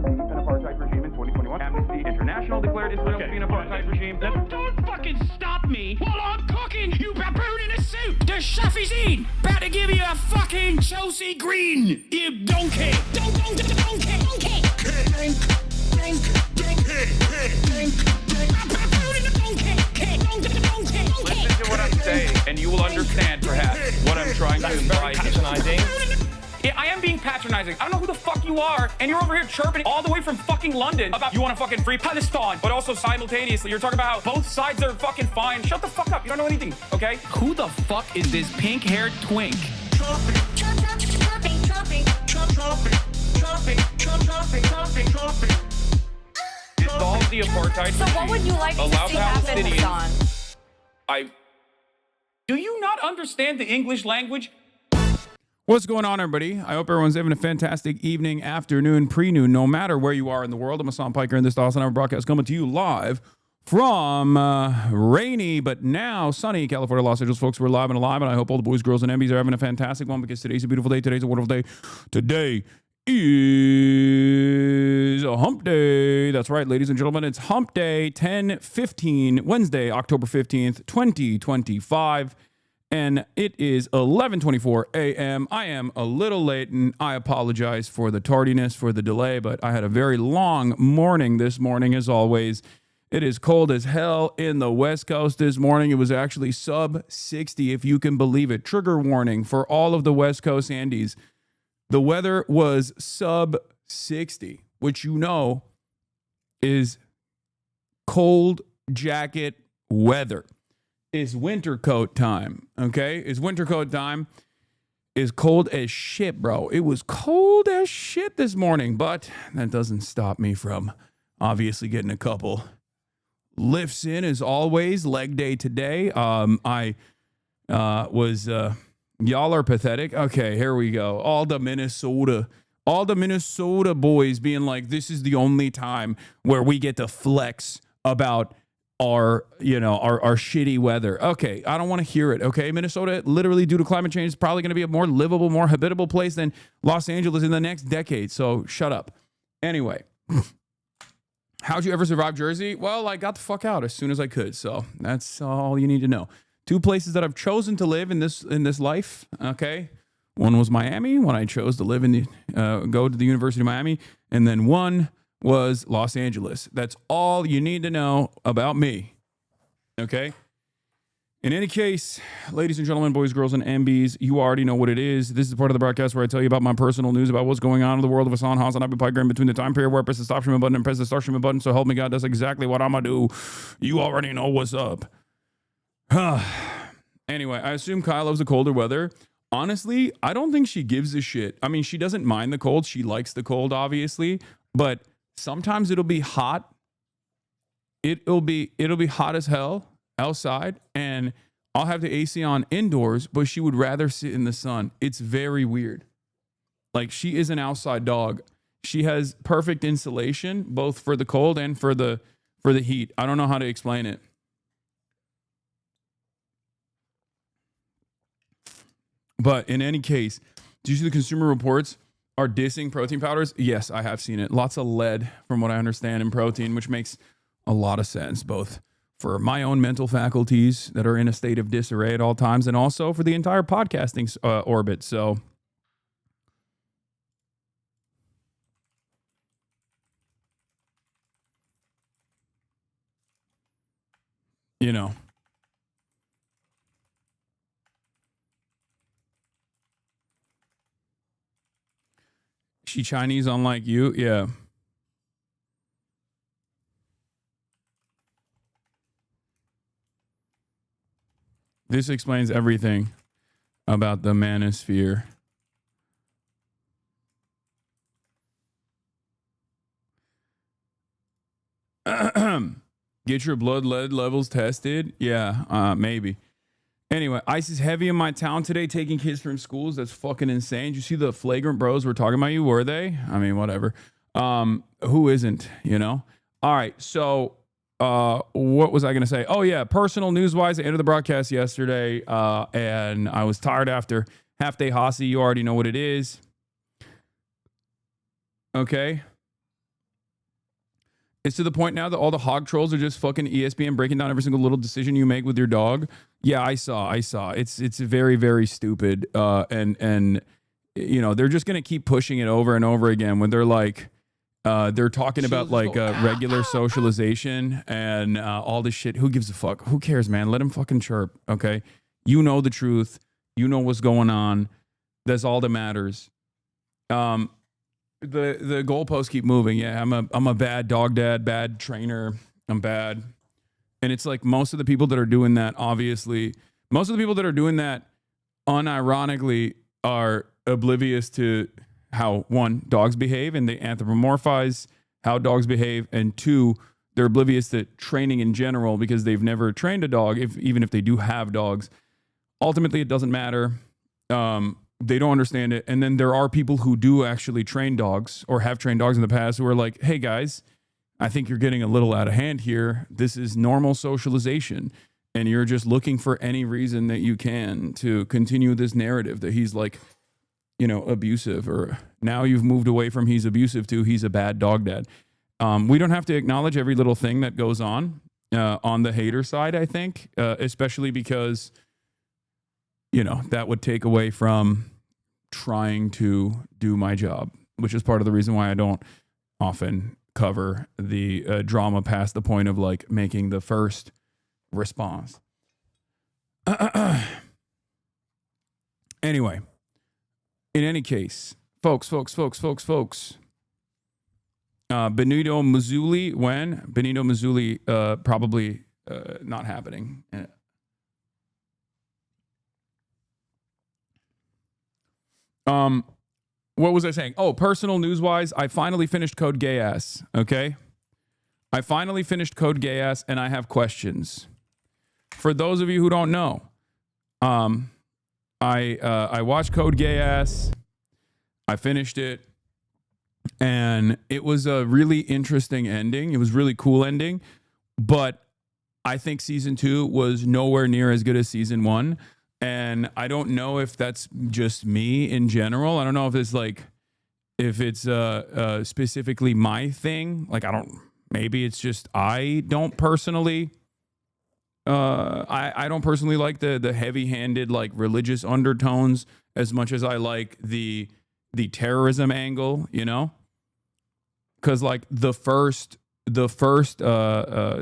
An apartheid regime in 2021. Amnesty International declared Israel to be an apartheid regime. Don't fucking stop me while I'm cooking, you baboon in a suit! The chef is in! About to give you a fucking Chelsea Green, you donkey! Donkey! Listen to what I'm saying, and you will understand, perhaps, what I'm trying to imply. Patronizing. Yeah, I am being patronizing. I don't know who the fuck you are, and you're over here chirping all the way from fucking London about you want to fucking free Palestine, but also simultaneously you're talking about how both sides are fucking fine. Shut the fuck up. You don't know anything, okay? Who the fuck is this pink-haired twink? Dissolve the apartheid. So what would you like to see happen, Hasan? Do you not understand the English language? What's going on, everybody? I hope everyone's having a fantastic evening, afternoon, pre-noon, no matter where you are in the world. I'm Hasan Piker, and this is HasanAbi broadcast coming to you live from rainy but now sunny California, Los Angeles. Folks, we're live and alive, and I hope all the boys, girls, and MBs are having a fantastic one because today's a beautiful day. Today's a wonderful day. Today is a hump day. That's right, ladies and gentlemen. It's hump day 10/15, Wednesday, October 15th, 2025. And it is 11:24 a.m. I am a little late, and I apologize for the tardiness, for the delay, but I had a very long morning this morning, as always. It is cold as hell in the West Coast this morning. It was actually sub 60, if you can believe it. Trigger warning for all of the West Coast Andes. The weather was sub 60, which you know is cold jacket weather. Is winter coat time, okay? Is winter coat time. Is cold as shit, bro. It was cold as shit this morning, but that doesn't stop me from obviously getting a couple lifts in, as always. Leg day today. Y'all are pathetic. Okay, here we go. All the Minnesota boys being like, this is the only time where we get to flex about our shitty weather. Okay, I don't want to hear it. Okay, Minnesota, literally due to climate change, is probably going to be a more livable, more habitable place than Los Angeles in the next decade. So shut up. Anyway, how'd you ever survive Jersey? Well, I got the fuck out as soon as I could. So that's all you need to know. Two places that I've chosen to live in this life. Okay, one was Miami, when I chose to live in go to the University of Miami, and then one was Los Angeles. That's all you need to know about me. Okay? In any case, ladies and gentlemen, boys, girls, and MBs, you already know what it is. This is part of the broadcast where I tell you about my personal news about what's going on in the world of Hasan, HasanAbi Piker, in between the time period where I press the stop streaming button and press the start streaming button. So help me God, that's exactly what I'm going to do. You already know what's up. Anyway, I assume Kyle loves the colder weather. Honestly, I don't think she gives a shit. I mean, she doesn't mind the cold. She likes the cold, obviously. But sometimes it'll be hot. It'll be hot as hell outside, and I'll have the AC on indoors, but she would rather sit in the sun. It's very weird. Like, she is an outside dog. She has perfect insulation, both for the cold and for the heat. I don't know how to explain it. But in any case, do you see the Consumer Reports are dissing protein powders? Yes, I have seen it. Lots of lead, from what I understand, in protein, which makes a lot of sense, both for my own mental faculties that are in a state of disarray at all times, and also for the entire podcasting orbit. So, you know. She Chinese, unlike you? Yeah. This explains everything about the manosphere. Get your blood lead levels tested? Yeah, maybe. Anyway, ice is heavy in my town today, taking kids from schools. That's fucking insane. Did you see the flagrant bros were talking about you? Were they? I mean, whatever. Who isn't, you know? All right. So what was I going to say? Oh, yeah. Personal news-wise, I ended the broadcast yesterday, and I was tired after half-day Hasi. You already know what it is. Okay. It's to the point now that all the hog trolls are just fucking ESPN breaking down every single little decision you make with your dog. Yeah, I saw. It's very, very stupid. And you know, they're just going to keep pushing it over and over again when they're like, they're talking about like regular socialization and all this shit. Who gives a fuck? Who cares, man? Let him fucking chirp. Okay. You know the truth. You know what's going on. That's all that matters. The goalposts keep moving. Yeah, I'm a bad dog dad, bad trainer. I'm bad. And it's like most of the people that are doing that, obviously, most of the people that are doing that unironically are oblivious to how, one, dogs behave, and they anthropomorphize how dogs behave, and two, they're oblivious to training in general because they've never trained a dog, even if they do have dogs. Ultimately, it doesn't matter. They don't understand it. And then there are people who do actually train dogs or have trained dogs in the past who are like, hey, guys, I think you're getting a little out of hand here. This is normal socialization. And you're just looking for any reason that you can to continue this narrative that he's like, you know, abusive, or now you've moved away from he's abusive to he's a bad dog dad. We don't have to acknowledge every little thing that goes on the hater side, I think, especially because, you know, that would take away from trying to do my job, which is part of the reason why I don't often cover the drama past the point of like making the first response. Anyway, in any case, folks. Benito Mazzulli, when? Benito Mazzulli, probably not happening. What was I saying? Oh, personal news-wise, I finally finished Code Geass, okay? I finally finished Code Geass, and I have questions. For those of you who don't know, I watched Code Geass. I finished it, and it was a really interesting ending. It was a really cool ending, but I think season 2 was nowhere near as good as season 1. And I don't know if that's just me in general. I don't know if it's specifically my thing. Like, maybe it's just I don't personally I don't personally like the heavy-handed like religious undertones as much as I like the terrorism angle, you know? Cuz like the first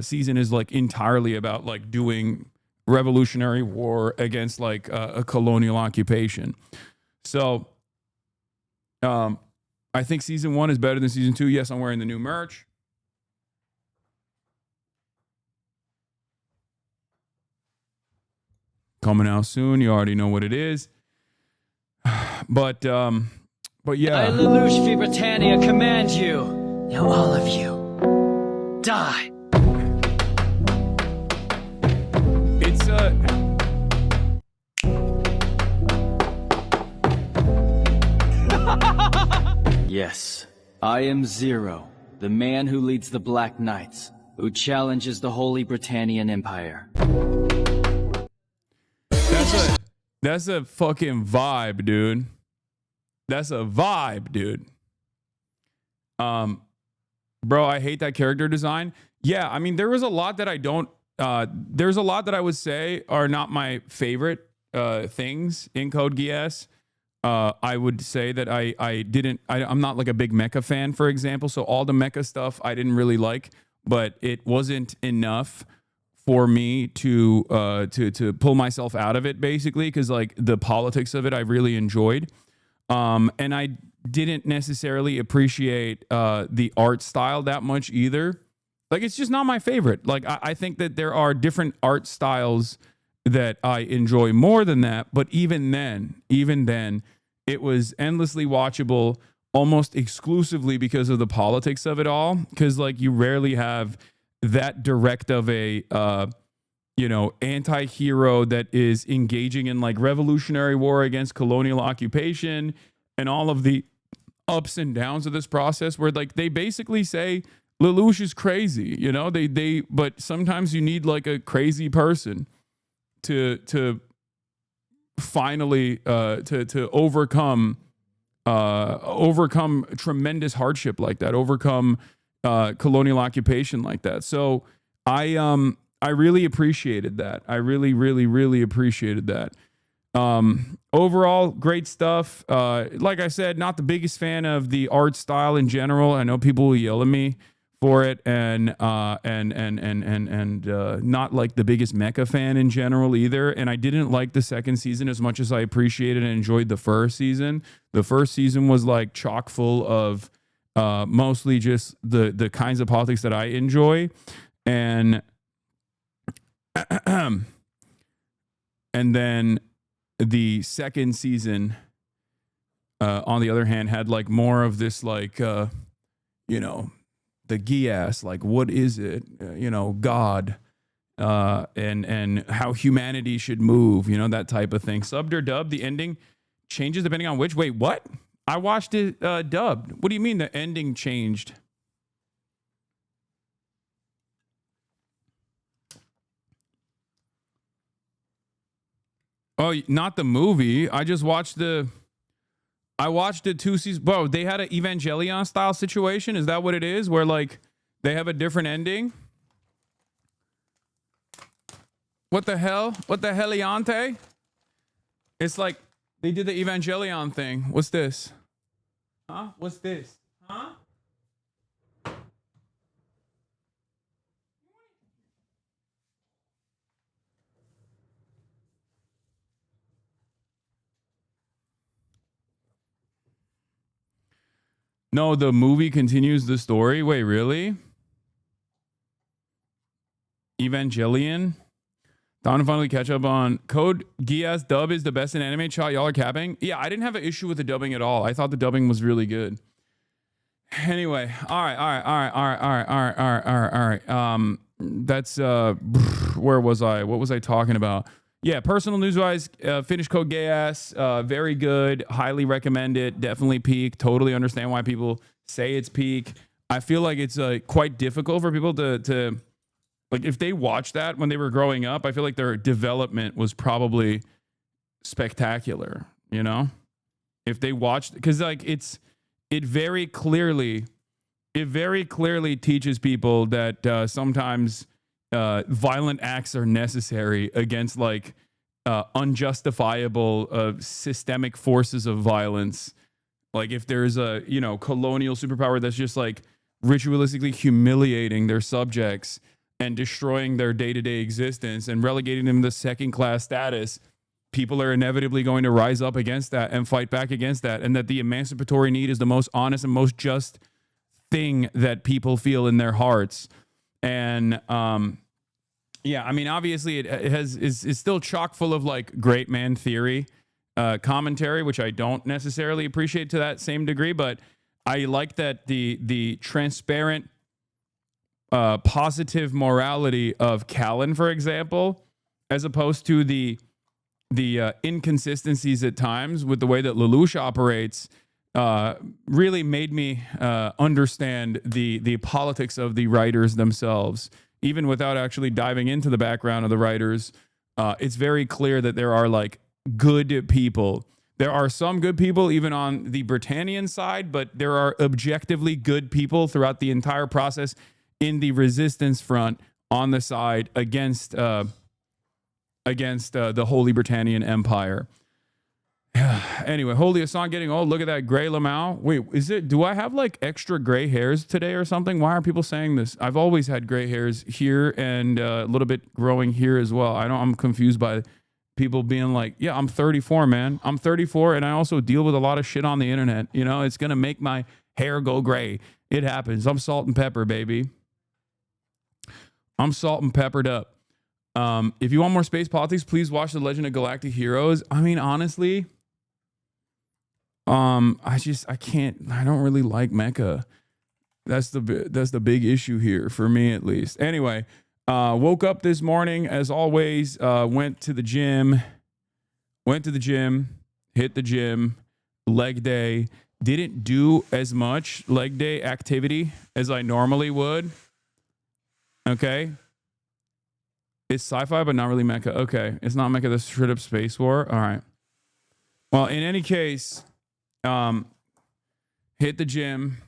season is like entirely about like doing revolutionary war against like a colonial occupation. So I think season 1 is better than season 2. Yes, I'm wearing the new merch. Coming out soon. You already know what it is. But yeah. I, Lelouch v. Britannia, command you. Now all of you, die. It's Yes, I am Zero, the man who leads the Black Knights, who challenges the Holy Britannian Empire. That's a fucking vibe, dude. That's a vibe, dude. Bro, I hate that character design. Yeah, I mean, there was a lot that I don't. There's a lot that I would say are not my favorite things in Code Geass. I would say that I'm not like a big mecha fan, for example. So all the mecha stuff I didn't really like, but it wasn't enough for me to pull myself out of it, basically, because like the politics of it I really enjoyed. And I didn't necessarily appreciate the art style that much either. Like, it's just not my favorite. Like, I think that there are different art styles that I enjoy more than that. But even then, it was endlessly watchable almost exclusively because of the politics of it all. Because, like, you rarely have that direct of a, anti-hero that is engaging in, like, revolutionary war against colonial occupation and all of the ups and downs of this process where, like, they basically say, Lelouch is crazy, you know. But sometimes you need like a crazy person to finally to overcome tremendous hardship like that, overcome colonial occupation like that. So I really appreciated that. I really appreciated that. Overall, great stuff. Like I said, not the biggest fan of the art style in general. I know people will yell at me for it, and not like the biggest mecha fan in general either. And I didn't like the second season as much as I appreciated and enjoyed the first season. The first season was like chock full of mostly just the kinds of politics that I enjoy, and and then the second season, on the other hand, had like more of this like you know, the Gias, like what is it, you know, God, and how humanity should move, you know, that type of thing. Subbed or dubbed, the ending changes depending on which. Wait, what? I watched it dubbed. What do you mean the ending changed? Oh, not the movie. I just watched the 2 seasons. Bro, they had an Evangelion style situation. Is that what it is? Where like they have a different ending? What the hell? What the heliante? It's like they did the Evangelion thing. What's this? Huh? What's this? Huh? No, the movie continues the story. Wait, really? Evangelion? Time to finally catch up on Code Geass dub is the best in anime. Chat, y'all are capping. Yeah, I didn't have an issue with the dubbing at all. I thought the dubbing was really good. Anyway, all right. That's where was I? What was I talking about? Yeah, personal news wise, finished Code Geass, very good. Highly recommend it. Definitely peak. Totally understand why people say it's peak. I feel like it's quite difficult for people to like, if they watched that when they were growing up, I feel like their development was probably spectacular, you know? If they watched, because like it very clearly teaches people that sometimes violent acts are necessary against like unjustifiable systemic forces of violence. Like if there's a, you know, colonial superpower that's just like ritualistically humiliating their subjects and destroying their day-to-day existence and relegating them to second-class status, people are inevitably going to rise up against that and fight back against that. And that the emancipatory need is the most honest and most just thing that people feel in their hearts. And yeah, I mean, obviously it is still chock full of like great man theory commentary, which I don't necessarily appreciate to that same degree, but I like that the transparent positive morality of Callan, for example, as opposed to the inconsistencies at times with the way that Lelouch operates, really made me understand the politics of the writers themselves. Even without actually diving into the background of the writers, it's very clear that there are like good people. There are some good people even on the Britannian side, but there are objectively good people throughout the entire process in the resistance front on the side against the Holy Britannian Empire. Anyway, Holy Hasan getting old. Look at that gray Lamau. Wait, do I have like extra gray hairs today or something? Why are people saying this? I've always had gray hairs here and a little bit growing here as well. I'm confused by people being like, yeah, I'm 34, man. I'm 34 and I also deal with a lot of shit on the internet. You know, it's going to make my hair go gray. It happens. I'm salt and pepper, baby. I'm salt and peppered up. If you want more space politics, please watch The Legend of Galactic Heroes. I mean, honestly, I don't really like mecha. That's the big issue here for me, at least. Anyway, woke up this morning as always, went to the gym, hit the gym, leg day, didn't do as much leg day activity as I normally would. Okay. It's sci-fi, but not really mecha. Okay. It's not mecha, the straight up space war. All right. Well, in any case, hit the gym,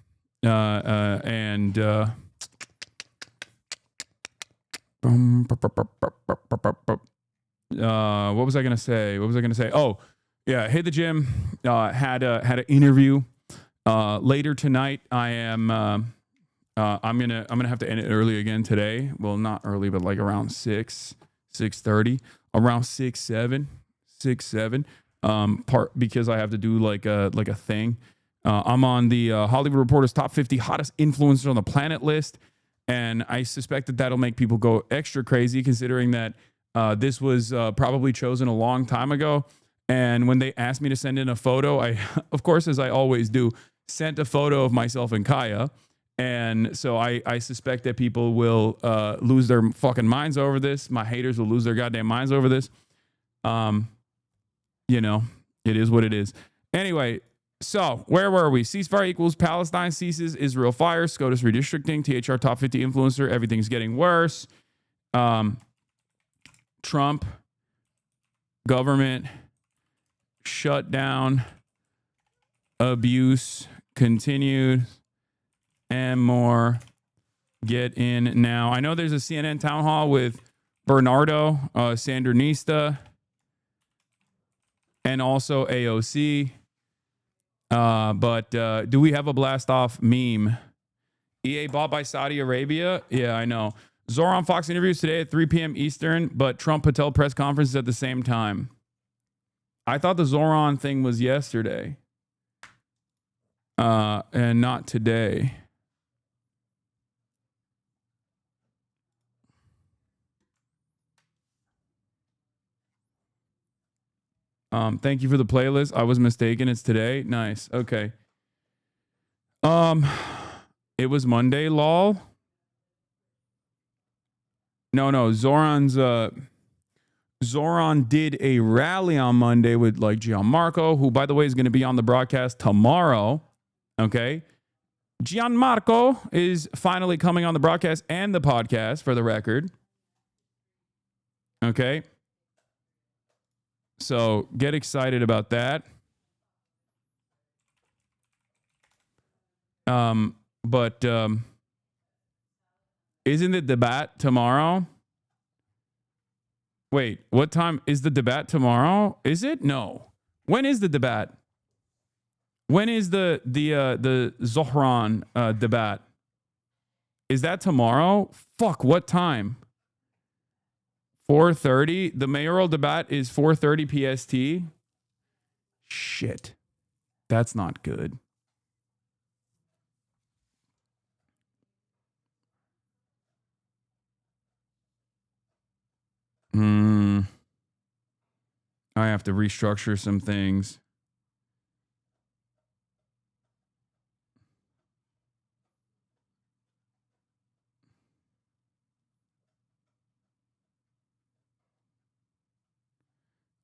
and what was I gonna say? Oh, yeah, hit the gym. Had an interview. Later tonight, I'm gonna have to end it early again today. Well, not early, but like around 6:30, around 6:7. Part because I have to do like a thing. I'm on the Hollywood Reporter's top 50 hottest influencers on the planet list, and I suspect that that'll make people go extra crazy, considering that this was probably chosen a long time ago. And when they asked me to send in a photo, I, of course, as I always do, sent a photo of myself and Kaya. And so I suspect that people will lose their fucking minds over this. My haters will lose their goddamn minds over this. You know, it is what it is. Anyway, so where were we? Ceasefire equals Palestine ceases, Israel fires, SCOTUS redistricting, THR top 50 influencer, everything's getting worse. Trump government shutdown, abuse continued, and more. Get in now. I know there's a CNN town hall with Bernardo Sandernista and also AOC. But do we have a blast off meme? EA bought by Saudi Arabia? Yeah, I know. Zoran Fox interviews today at 3 p.m. Eastern, but Trump Patel press conferences at the same time. I thought the Zoran thing was yesterday. And not today. Thank you for the playlist. I was mistaken. It's today. Nice. Okay. It was Monday, lol. No. Zoran did a rally on Monday with like Gianmarco, who, by the way, is going to be on the broadcast tomorrow. Okay. Gianmarco is finally coming on the broadcast and the podcast, for the record. Okay. So get excited about that. But isn't the debate tomorrow? Wait, what time is the debate tomorrow? Is it? No. When is the debate? When is the Zohran debate? Is that tomorrow? Fuck, what time? 4:30. The mayoral debate is 4:30 PST. Shit. That's not good. I have to restructure some things.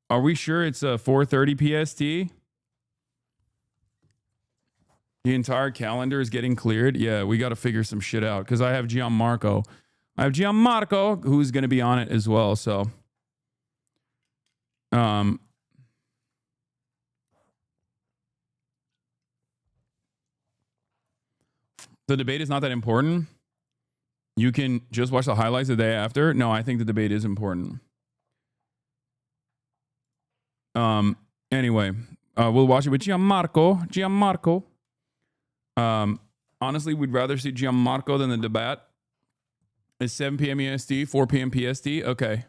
Are we sure it's 4:30 PST? The entire calendar is getting cleared. Yeah, we got to figure some shit out because I have Gianmarco. Who's going to be on it as well. So, the debate is not that important. You can just watch the highlights the day after. No, I think the debate is important. Anyway, we'll watch it with Gianmarco. Honestly, we'd rather see Gianmarco than the debate. It's 7 p.m. EST, 4 p.m. PST. Okay.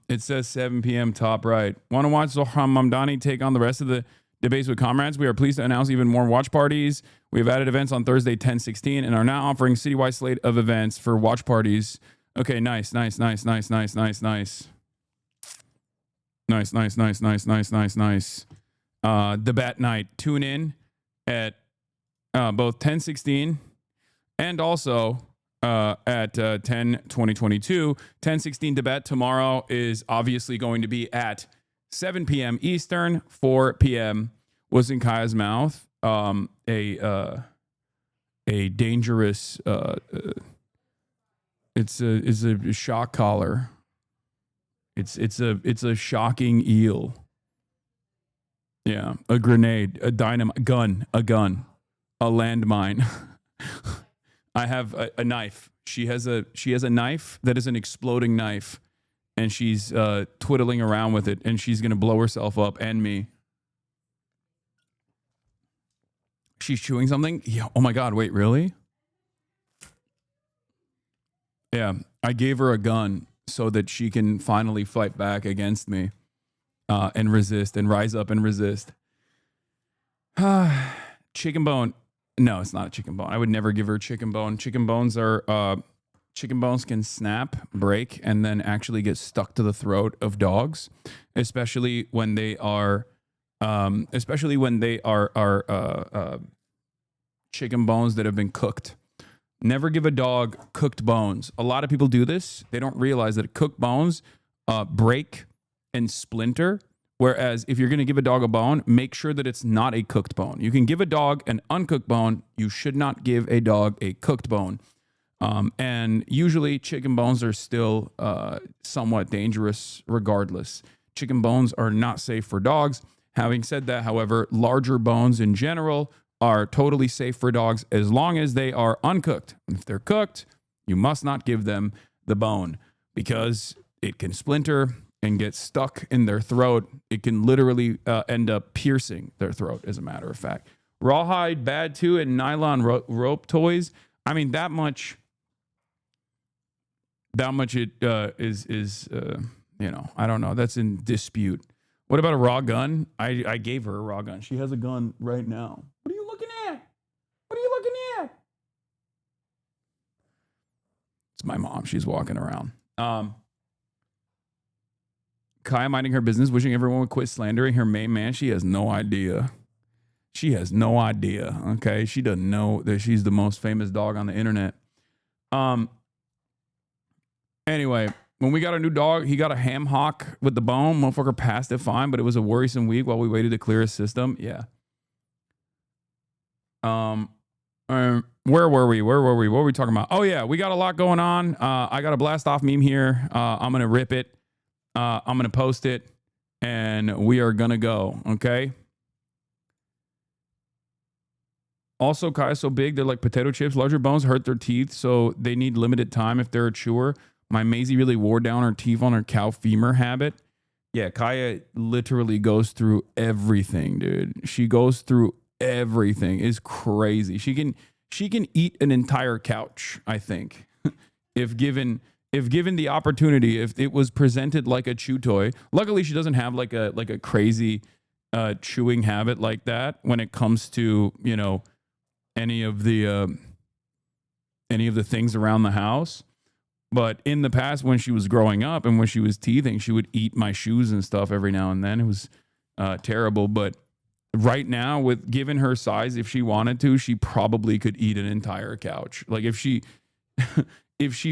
It says 7 p.m. top right. Want to watch Zohran Mamdani take on the rest of the debates with comrades? We are pleased to announce even more watch parties. We have added events on Thursday, 10/16, and are now offering citywide slate of events for watch parties. Okay, nice. Debate night. Tune in at both 10:16 and also at 10/20/22. 10:16 Tibet tomorrow is obviously going to be at 7 p.m. Eastern, 4 p.m. was in Kaya's mouth. A dangerous. It's a shock collar. It's a shocking eel. Yeah, a grenade, a dynamite, a gun, a landmine. I have a knife. She has a knife that is an exploding knife, and she's twiddling around with it, and she's gonna blow herself up and me. She's chewing something. Yeah. Oh my God. Wait, really? Yeah. I gave her a gun so that she can finally fight back against me, and resist and rise up and resist. Chicken bone. No, it's not a chicken bone. I would never give her a chicken bone. Chicken bones can snap, break, and then actually get stuck to the throat of dogs, especially when they are chicken bones that have been cooked. Never give a dog cooked bones. A lot of people do this. They don't realize that cooked bones break and splinter. Whereas if you're going to give a dog a bone, make sure that it's not a cooked bone. You can give a dog an uncooked bone. You should not give a dog a cooked bone. And usually chicken bones are still somewhat dangerous regardless. Chicken bones are not safe for dogs. Having said that, however, larger bones in general are totally safe for dogs as long as they are uncooked. If they're cooked, you must not give them the bone because it can splinter and get stuck in their throat. It can literally end up piercing their throat, as a matter of fact. Rawhide, bad too, and nylon rope toys. I mean, that much it is I don't know. That's in dispute. What about a raw gun? I gave her a raw gun. She has a gun right now. What are you looking at? What are you looking at? It's my mom. She's walking around. Kaya minding her business, wishing everyone would quit slandering her main man. She has no idea. She has no idea. Okay. She doesn't know that she's the most famous dog on the internet. Anyway, when we got a new dog, he got a ham hock with the bone. Motherfucker passed it fine, but it was a worrisome week while we waited to clear his system. Yeah. Where were we? What were we talking about? Oh yeah, we got a lot going on. I got a blast off meme here. I'm gonna rip it. I'm gonna post it, and we are gonna go. Okay. Also, Kaya's so big, they're like potato chips. Larger bones hurt their teeth, so they need limited time if they're a chewer. My Maisie really wore down her teeth on her cow femur habit. Yeah, Kaya literally goes through everything, dude. She goes through everything. It's crazy. She can eat an entire couch, I think. if given the opportunity, if it was presented like a chew toy. Luckily, she doesn't have like a crazy chewing habit like that when it comes to, any of the things around the house. But in the past, when she was growing up and when she was teething, she would eat my shoes and stuff every now and then. It was terrible. But right now, with given her size, if she wanted to, she probably could eat an entire couch. Like if she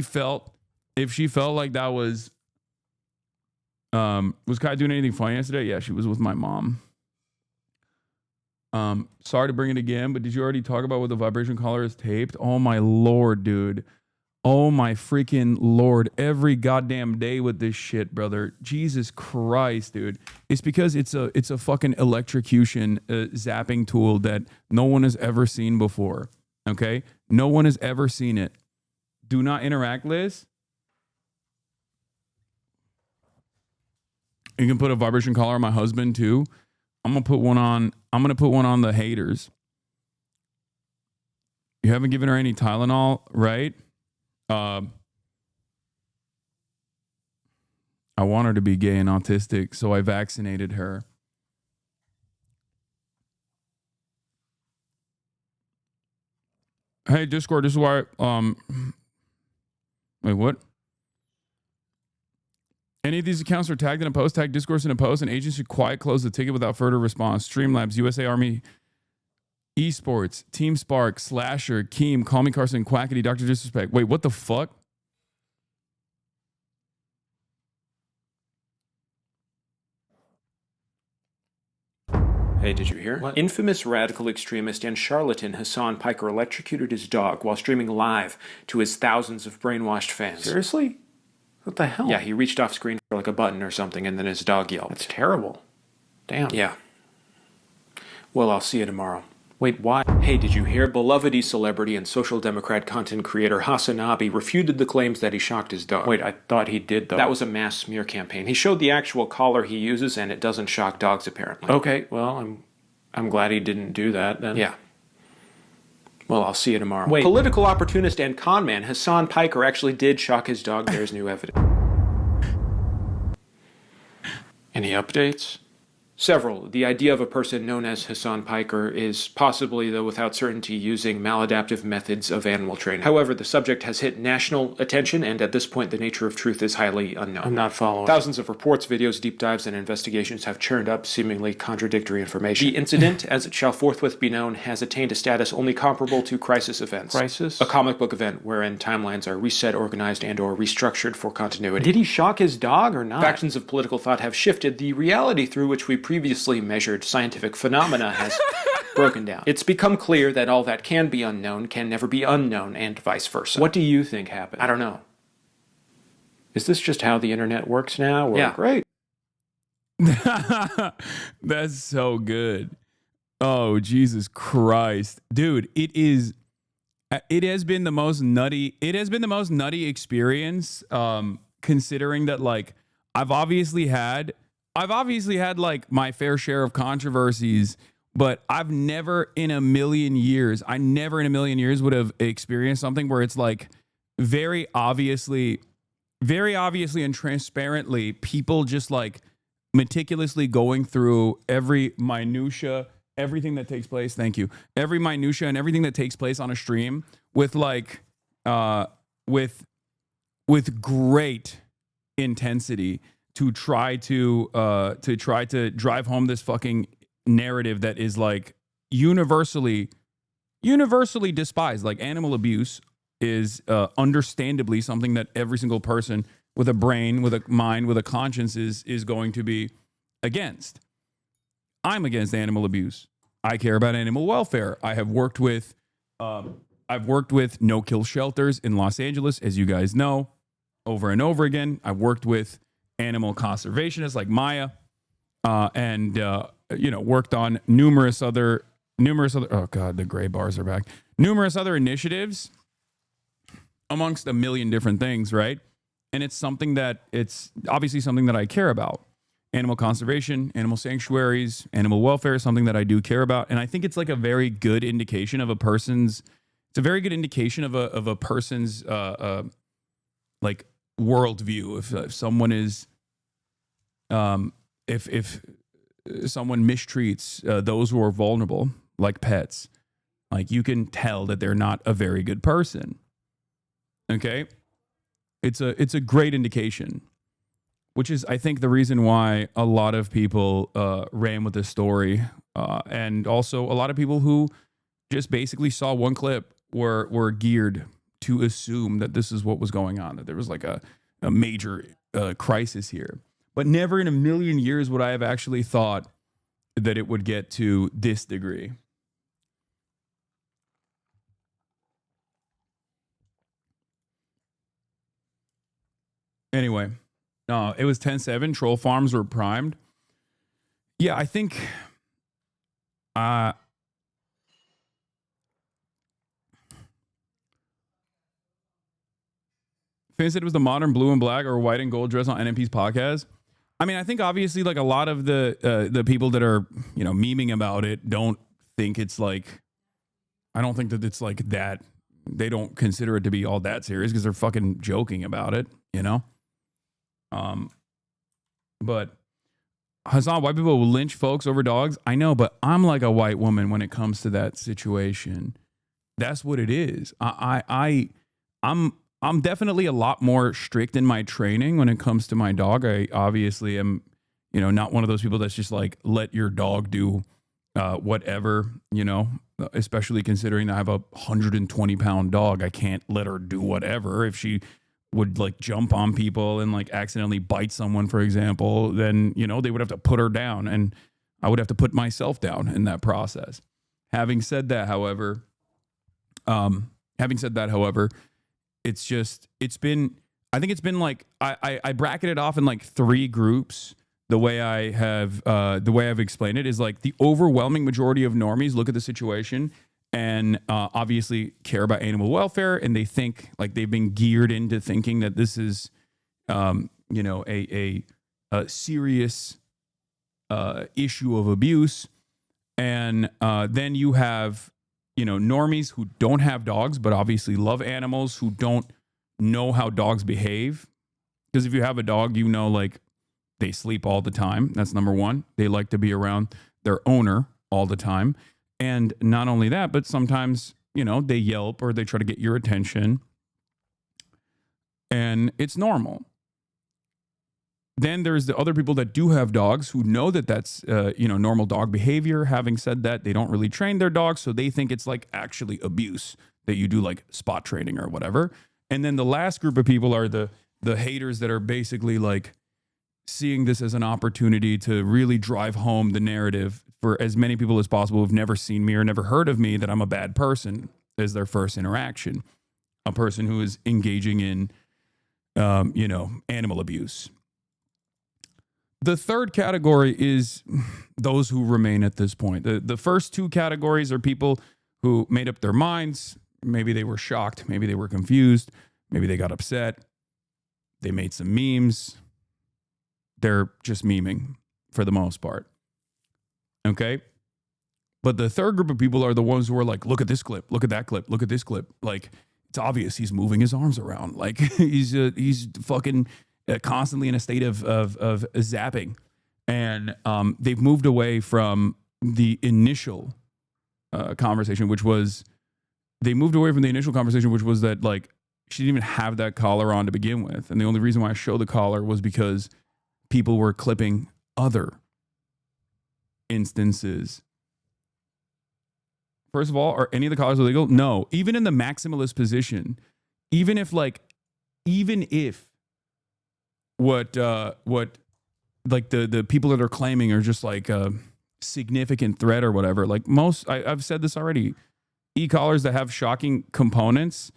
felt like that was Kai doing anything funny yesterday? Yeah, she was with my mom. Sorry to bring it again, but did you already talk about what the vibration collar is taped? Oh my Lord, dude. Oh my freaking Lord. Every goddamn day with this shit, brother. Jesus Christ, dude. It's because it's a fucking electrocution zapping tool that no one has ever seen before. Okay? No one has ever seen it. Do not interact, Liz. You can put a vibration collar on my husband too. I'm gonna put one on the haters. You haven't given her any Tylenol, right? I want her to be gay and autistic, so I vaccinated her. Hey, Discord, this is why wait, what? Any of these accounts are tagged in a post, tag discourse in a post, and agents should quiet close the ticket without further response. Streamlabs, USA Army Esports, Team Spark, Slasher, Keem, Call Me Carson, Quackity, Dr. Disrespect. Wait, what the fuck? Hey, did you hear? What? Infamous radical extremist and charlatan Hasan Piker electrocuted his dog while streaming live to his thousands of brainwashed fans. Seriously? What the hell? Yeah, he reached off screen for like a button or something and then his dog yelped. That's terrible. Damn. Yeah. Well, I'll see you tomorrow. Wait, why? Hey, did you hear? Beloved celebrity and social democrat content creator HasanAbi refuted the claims that he shocked his dog. Wait, I thought he did, though. That was a mass smear campaign. He showed the actual collar he uses, and it doesn't shock dogs, apparently. Okay, well, I'm glad he didn't do that, then. Yeah. Well, I'll see you tomorrow. Wait, political opportunist and con man Hasan Piker actually did shock his dog. There's new evidence. Any updates? Several. The idea of a person known as Hasan Piker is possibly, though without certainty, using maladaptive methods of animal training. However, the subject has hit national attention, and at this point, the nature of truth is highly unknown. I'm not following. Thousands of reports, videos, deep dives, and investigations have churned up seemingly contradictory information. The incident, as it shall forthwith be known, has attained a status only comparable to crisis events. Crisis? A comic book event wherein timelines are reset, organized, and/or restructured for continuity. Did he shock his dog or not? Factions of political thought have shifted. The reality through which we previously measured scientific phenomena has broken down. It's become clear that all that can be unknown can never be unknown, and vice versa. What do you think happened? I don't know. Is this just how the internet works now? Yeah. Great. That's so good. Oh, Jesus Christ. Dude, it has been the most nutty experience, considering that, like, I've obviously had like my fair share of controversies, but I've never in a million years would have experienced something where it's like very obviously and transparently people just like meticulously going through every minutia, everything that takes place. Thank you. Every minutia and everything that takes place on a stream with like, with great intensity to try to drive home this fucking narrative that is like universally despised. Like, animal abuse is understandably something that every single person with a brain, with a mind, with a conscience is going to be against. I'm against animal abuse. I care about animal welfare. I have worked with no-kill shelters in Los Angeles, as you guys know, over and over again. I've worked with animal conservationists like Maya, and worked on numerous other. Oh God, the gray bars are back. Numerous other initiatives, amongst a million different things, right? And it's obviously something that I care about. Animal conservation, animal sanctuaries, animal welfare is something that I do care about, and I think it's like a very good indication of a person's. It's a very good indication of a person's like worldview. If someone is, if someone mistreats those who are vulnerable, like pets, like, you can tell that they're not a very good person. Okay, it's a great indication, which is, I think, the reason why a lot of people ran with this story, and also a lot of people who just basically saw one clip were geared to assume that this is what was going on, that there was like a major crisis here. But never in a million years would I have actually thought that it would get to this degree. Anyway, it was 10-7. Troll farms were primed. Yeah, I think Finn said it was the modern blue and black or white and gold dress on NMP's podcast. I mean, I think obviously like a lot of the people that are, memeing about it don't think it's like, I don't think that it's like that. They don't consider it to be all that serious because they're fucking joking about it, But Hasan, white people will lynch folks over dogs. I know, but I'm like a white woman when it comes to that situation. That's what it is. I'm definitely a lot more strict in my training when it comes to my dog. I obviously am, not one of those people that's just like, let your dog do whatever, you know, especially considering I have a 120-pound dog. I can't let her do whatever. If she would like jump on people and like accidentally bite someone, for example, then, you know, they would have to put her down and I would have to put myself down in that process. Having said that, however, it's been like, I bracket it off in like 3 groups. The way I've explained it is like the overwhelming majority of normies look at the situation and obviously care about animal welfare, and they think like they've been geared into thinking that this is, you know, a serious issue of abuse. And then you have, you know, normies who don't have dogs but obviously love animals, who don't know how dogs behave. Because if you have a dog, you know, like they sleep all the time. That's number one. They like to be around their owner all the time. And not only that, but sometimes, you know, they yelp or they try to get your attention. And it's normal. Then there's the other people that do have dogs who know that that's, you know, normal dog behavior. Having said that, they don't really train their dogs, so they think it's like actually abuse that you do like spot training or whatever. And then the last group of people are the haters that are basically like seeing this as an opportunity to really drive home the narrative for as many people as possible who've never seen me or never heard of me, that I'm a bad person as their first interaction. A person who is engaging in, you know, animal abuse. The third category is those who remain at this point. The first 2 categories are people who made up their minds. Maybe they were shocked. Maybe they were confused. Maybe they got upset. They made some memes. They're just memeing for the most part. Okay? But the third group of people are the ones who are like, look at this clip. Look at that clip. Look at this clip. Like, it's obvious he's moving his arms around. Like, he's fucking constantly in a state of zapping. And they've moved away from the initial conversation, which was that, like, she didn't even have that collar on to begin with. And the only reason why I showed the collar was because people were clipping other instances. First of all, are any of the collars illegal? No. Even in the maximalist position, even if what like the people that are claiming are just like a significant threat or whatever, like I've said this already, e-collars that have shocking components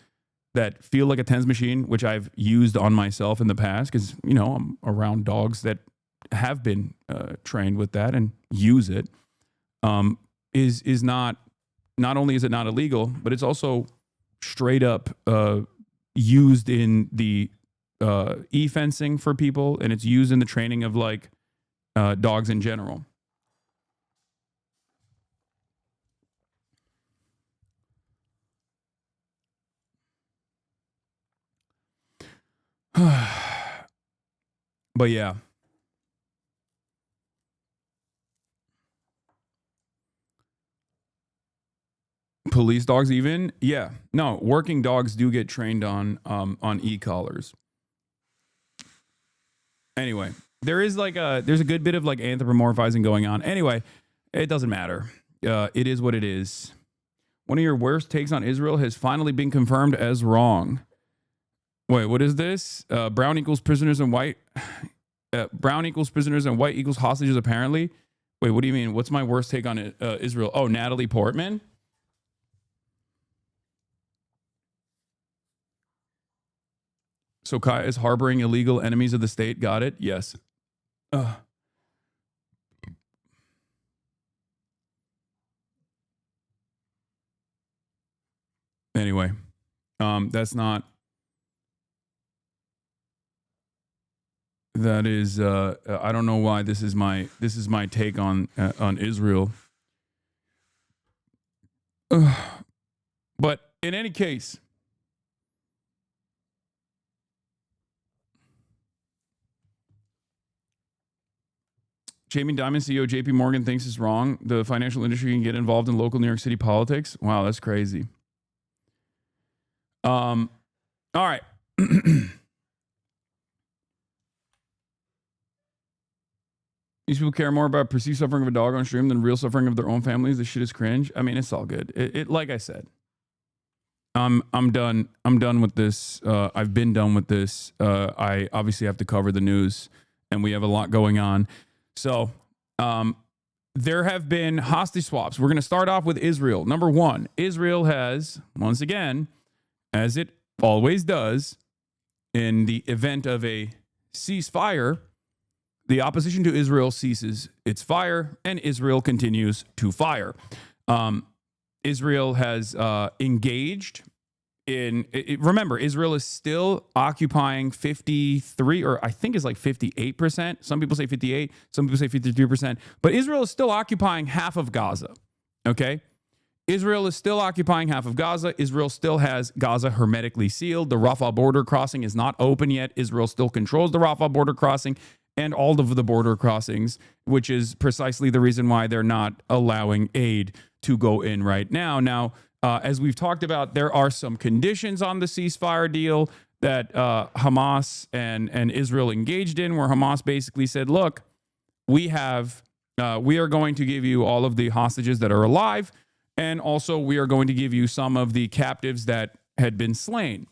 that feel like a TENS machine, which I've used on myself in the past because, you know, I'm around dogs that have been trained with that and use it, is not only is it not illegal, but it's also straight up used in the e-fencing for people, and it's used in the training of like dogs in general. But yeah. Police dogs even? Yeah. No, working dogs do get trained on e-collars. Anyway, there's a good bit of like anthropomorphizing going on. Anyway, it doesn't matter. It is what it is. One of your worst takes on Israel has finally been confirmed as wrong. Wait, what is this? Brown equals prisoners and white. Brown equals prisoners and white equals hostages, apparently. Wait, what do you mean? What's my worst take on Israel? Oh, Natalie Portman? So Kai is harboring illegal enemies of the state. Got it? Yes. Anyway, that's not... That is, I don't know why this is my take on Israel. But in any case, Jamie Dimon, CEO JP Morgan, thinks it's wrong. The financial industry can get involved in local New York City politics. Wow, that's crazy. All right. These people care more about perceived suffering of a dog on stream than real suffering of their own families. This shit is cringe. I mean, it's all good. Like I said, I'm done. I'm done with this. I've been done with this. I obviously have to cover the news, and we have a lot going on. So, there have been hostage swaps. We're going to start off with Israel. Number one, Israel has, once again, as it always does, in the event of a ceasefire, the opposition to Israel ceases its fire, and Israel continues to fire. Israel has engaged in, remember, Israel is still occupying 53, or I think it's like 58%. Some people say 58, some people say 53%, but Israel is still occupying half of Gaza, okay? Israel is still occupying half of Gaza. Israel still has Gaza hermetically sealed. The Rafah border crossing is not open yet. Israel still controls the Rafah border crossing and all of the border crossings, which is precisely the reason why they're not allowing aid to go in right now. Now, as we've talked about, there are some conditions on the ceasefire deal that Hamas and Israel engaged in, where Hamas basically said, look, we are going to give you all of the hostages that are alive, and also we are going to give you some of the captives that had been slain.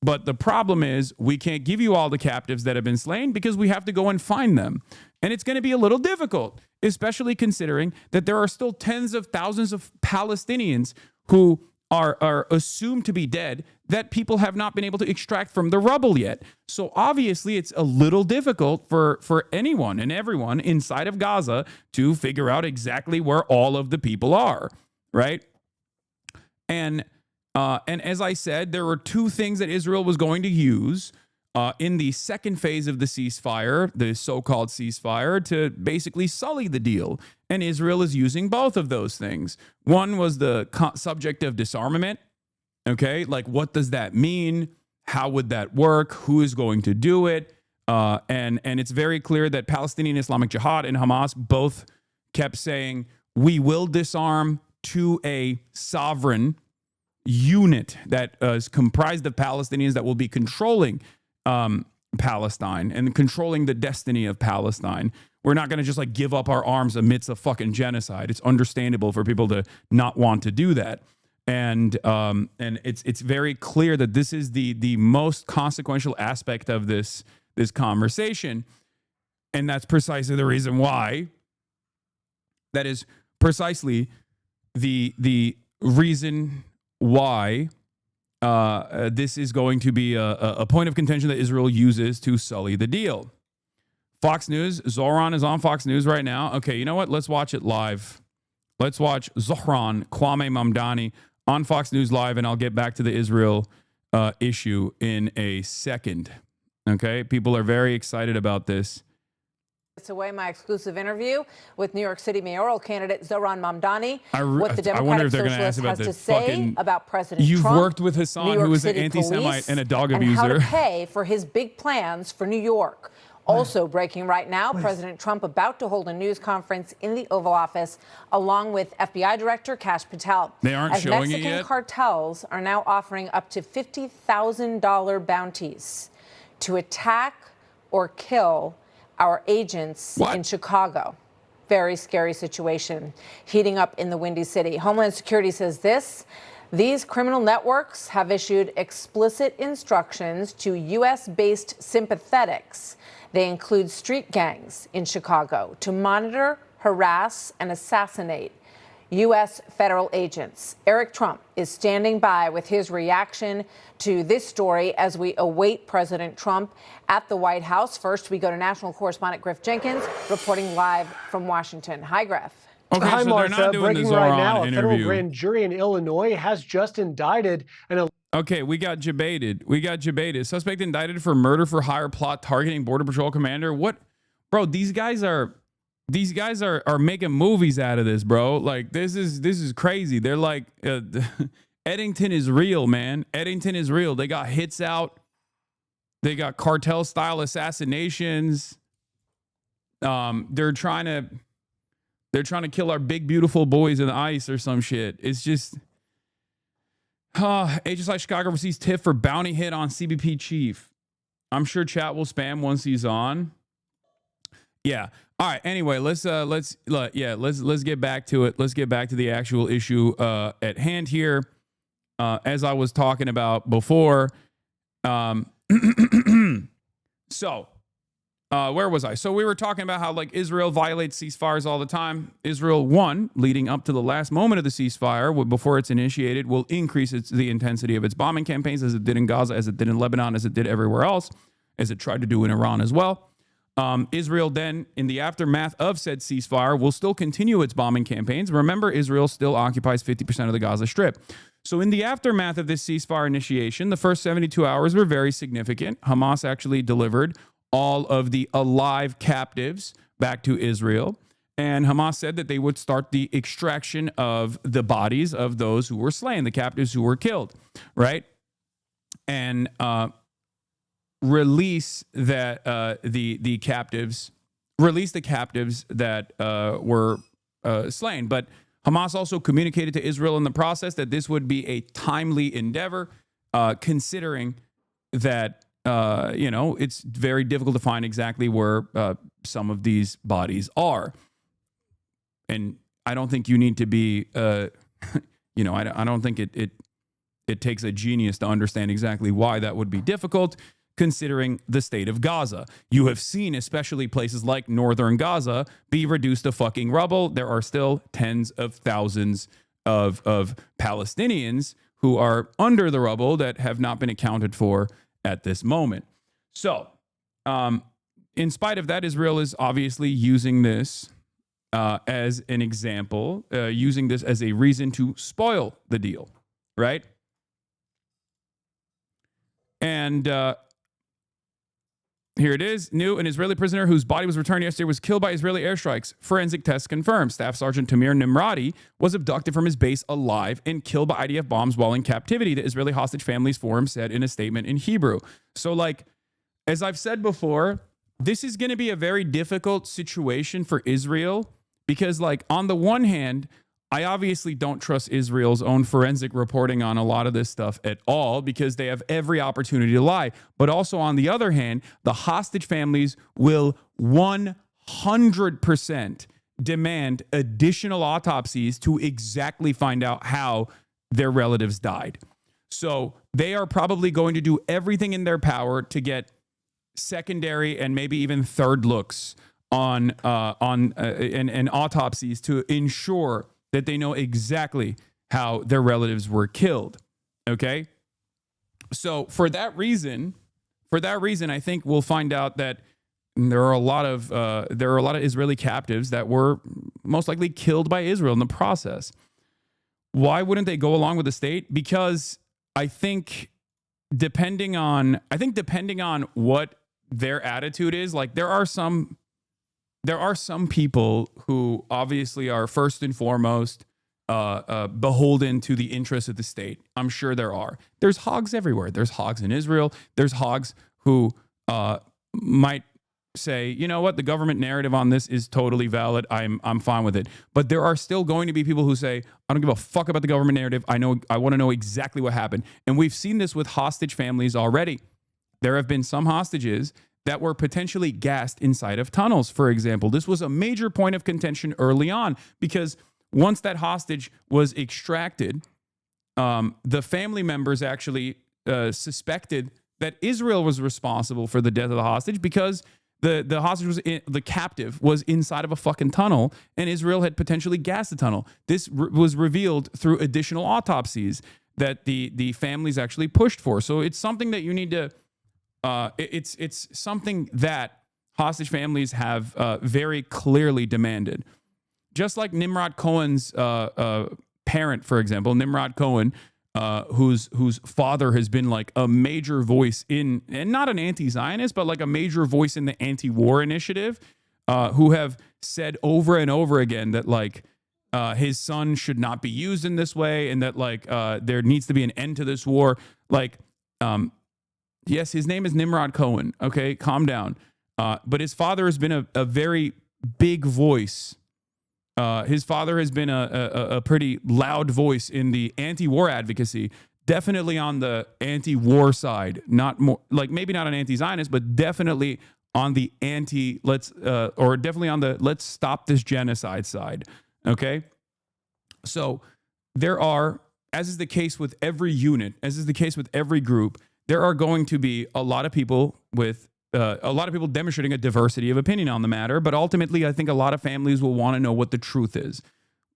But the problem is we can't give you all the captives that have been slain because we have to go and find them. And it's going to be a little difficult, especially considering that there are still tens of thousands of Palestinians who are assumed to be dead that people have not been able to extract from the rubble yet. So obviously it's a little difficult for anyone and everyone inside of Gaza to figure out exactly where all of the people are, right? And as I said, there were two things that Israel was going to use in the second phase of the ceasefire, the so-called ceasefire, to basically sully the deal. And Israel is using both of those things. One was the subject of disarmament. Okay, like what does that mean? How would that work? Who is going to do it? And it's very clear that Palestinian Islamic Jihad and Hamas both kept saying, we will disarm to a sovereign unit that is comprised of Palestinians that will be controlling Palestine and controlling the destiny of Palestine. We're not going to just like give up our arms amidst a fucking genocide. It's understandable for people to not want to do that. And it's very clear that this is the most consequential aspect of this conversation. And that's precisely the reason why. That is precisely the reason why this is going to be a point of contention that Israel uses to sully the deal. Fox News, Zohran is on Fox News right now. Okay, you know what? Let's watch it live. Let's watch Zohran Kwame Mamdani on Fox News Live, and I'll get back to the Israel issue in a second. Okay, people are very excited about this. Away my exclusive interview with New York City mayoral candidate Zohran Mamdani. I What the wonder Democratic if they're going to ask Socialist about has the to say fucking. about President You've Trump, worked with Hasan, who is an anti-Semite and a dog abuser, and how to pay for his big plans for New York. Also breaking right now, President Trump about to hold a news conference in the Oval Office along with FBI Director Kash Patel. They aren't as showing Mexican it yet. cartels are now offering up to $50,000 bounties to attack or kill our agents in Chicago. Very scary situation heating up in the Windy City. Homeland Security says these criminal networks have issued explicit instructions to U.S.-based sympathetics. They include street gangs in Chicago to monitor, harass, and assassinate U.S. federal agents. Eric Trump is standing by with his reaction to this story as we await President Trump at the White House. First, we go to national correspondent Griff Jenkins reporting live from Washington. Hi, Griff. Okay, Hi, so Martha. they're not doing Breaking the right Zohran now, a federal interview. grand jury in Illinois has just indicted an. Okay, we got Jabated. Suspect indicted for murder for hire plot targeting Border Patrol commander. What, bro? These guys are making movies out of this, bro. Like this is crazy. They're like Eddington is real, man. Eddington is real. They got hits out. They got cartel style assassinations. They're trying to kill our big beautiful boys in the ice or some shit. It's just HSI Chicago receives tip for bounty hit on CBP chief. I'm sure chat will spam once he's on. Yeah. All right. Anyway, let's get back to it. Let's get back to the actual issue at hand here. As I was talking about before. So, where was I? So we were talking about how like Israel violates ceasefires all the time. Israel, one, leading up to the last moment of the ceasefire, before it's initiated, will increase the intensity of its bombing campaigns, as it did in Gaza, as it did in Lebanon, as it did everywhere else, as it tried to do in Iran as well. Israel then, in the aftermath of said ceasefire, will still continue its bombing campaigns. Remember, Israel still occupies 50% of the Gaza Strip. So in the aftermath of this ceasefire initiation, the first 72 hours were very significant. Hamas actually delivered all of the alive captives back to Israel. And Hamas said that they would start the extraction of the bodies of those who were slain, the captives who were killed, right? And release that the captives that were slain. But Hamas also communicated to Israel in the process that this would be a timely endeavor, considering that it's very difficult to find exactly where some of these bodies are. And I don't think you need to be, I don't think it takes a genius to understand exactly why that would be difficult, considering the state of Gaza. You have seen, especially places like northern Gaza, be reduced to fucking rubble. There are still tens of thousands of Palestinians who are under the rubble that have not been accounted for at this moment. So, in spite of that, Israel is obviously using this as an example, using this as a reason to spoil the deal, right? And here it is. An Israeli prisoner whose body was returned yesterday was killed by Israeli airstrikes. Forensic tests confirmed. Staff Sergeant Tamir Nimrati was abducted from his base alive and killed by IDF bombs while in captivity, the Israeli Hostage Families Forum said in a statement in Hebrew. So, like, as I've said before, this is going to be a very difficult situation for Israel because, like, on the one hand, I obviously don't trust Israel's own forensic reporting on a lot of this stuff at all because they have every opportunity to lie. But also, on the other hand, the hostage families will 100% demand additional autopsies to exactly find out how their relatives died. So they are probably going to do everything in their power to get secondary and maybe even third looks on autopsies to ensure that they know exactly how their relatives were killed. Okay? So for that reason, I think we'll find out that there are a lot of Israeli captives that were most likely killed by Israel in the process. Why wouldn't they go along with the state? Because I think depending on what their attitude is, like there are some people who obviously are first and foremost beholden to the interests of the state. I'm sure there are. There's hogs everywhere. There's hogs in Israel. There's hogs who might say, you know what, the government narrative on this is totally valid. I'm fine with it. But there are still going to be people who say, I don't give a fuck about the government narrative. I want to know exactly what happened. And we've seen this with hostage families already. There have been some hostages that were potentially gassed inside of tunnels, for example. This was a major point of contention early on because once that hostage was extracted, the family members actually suspected that Israel was responsible for the death of the hostage because the hostage the captive was inside of a fucking tunnel and Israel had potentially gassed the tunnel. This was revealed through additional autopsies that the families actually pushed for. So it's something that you need to it's something that hostage families have very clearly demanded. Just like Nimrod Cohen's parent, for example, Nimrod Cohen, whose father has been like a major voice in, and not an anti-Zionist, but like a major voice in the anti-war initiative, who have said over and over again that like his son should not be used in this way and that like there needs to be an end to this war. Like, yes, his name is Nimrod Cohen. Okay, calm down. But his father has been a very big voice. His father has been a pretty loud voice in the anti-war advocacy, definitely on the anti-war side, not more like maybe not an anti-Zionist, but definitely on the or definitely on the let's stop this genocide side. Okay. So there are, as is the case with every unit, as is the case with every group, there are going to be a lot of people demonstrating a diversity of opinion on the matter. But ultimately, I think a lot of families will want to know what the truth is.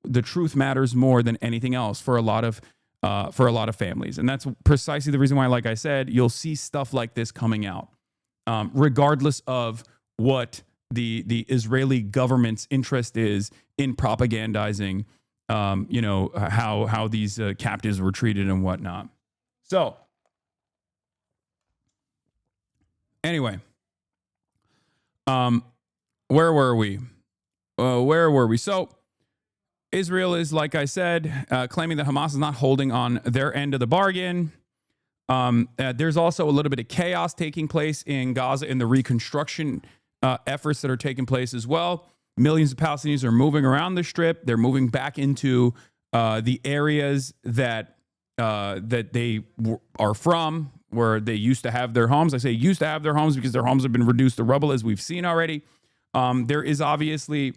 The truth matters more than anything else for a lot of families. And that's precisely the reason why, like I said, you'll see stuff like this coming out. Regardless of what the Israeli government's interest is in propagandizing, how these captives were treated and whatnot. So, anyway, where were we? So, Israel is, like I said, claiming that Hamas is not holding on their end of the bargain. There's also a little bit of chaos taking place in Gaza in the reconstruction efforts that are taking place as well. Millions of Palestinians are moving around the Strip. They're moving back into the areas that they are from, where they used to have their homes. I say used to have their homes because their homes have been reduced to rubble, as we've seen already. There's obviously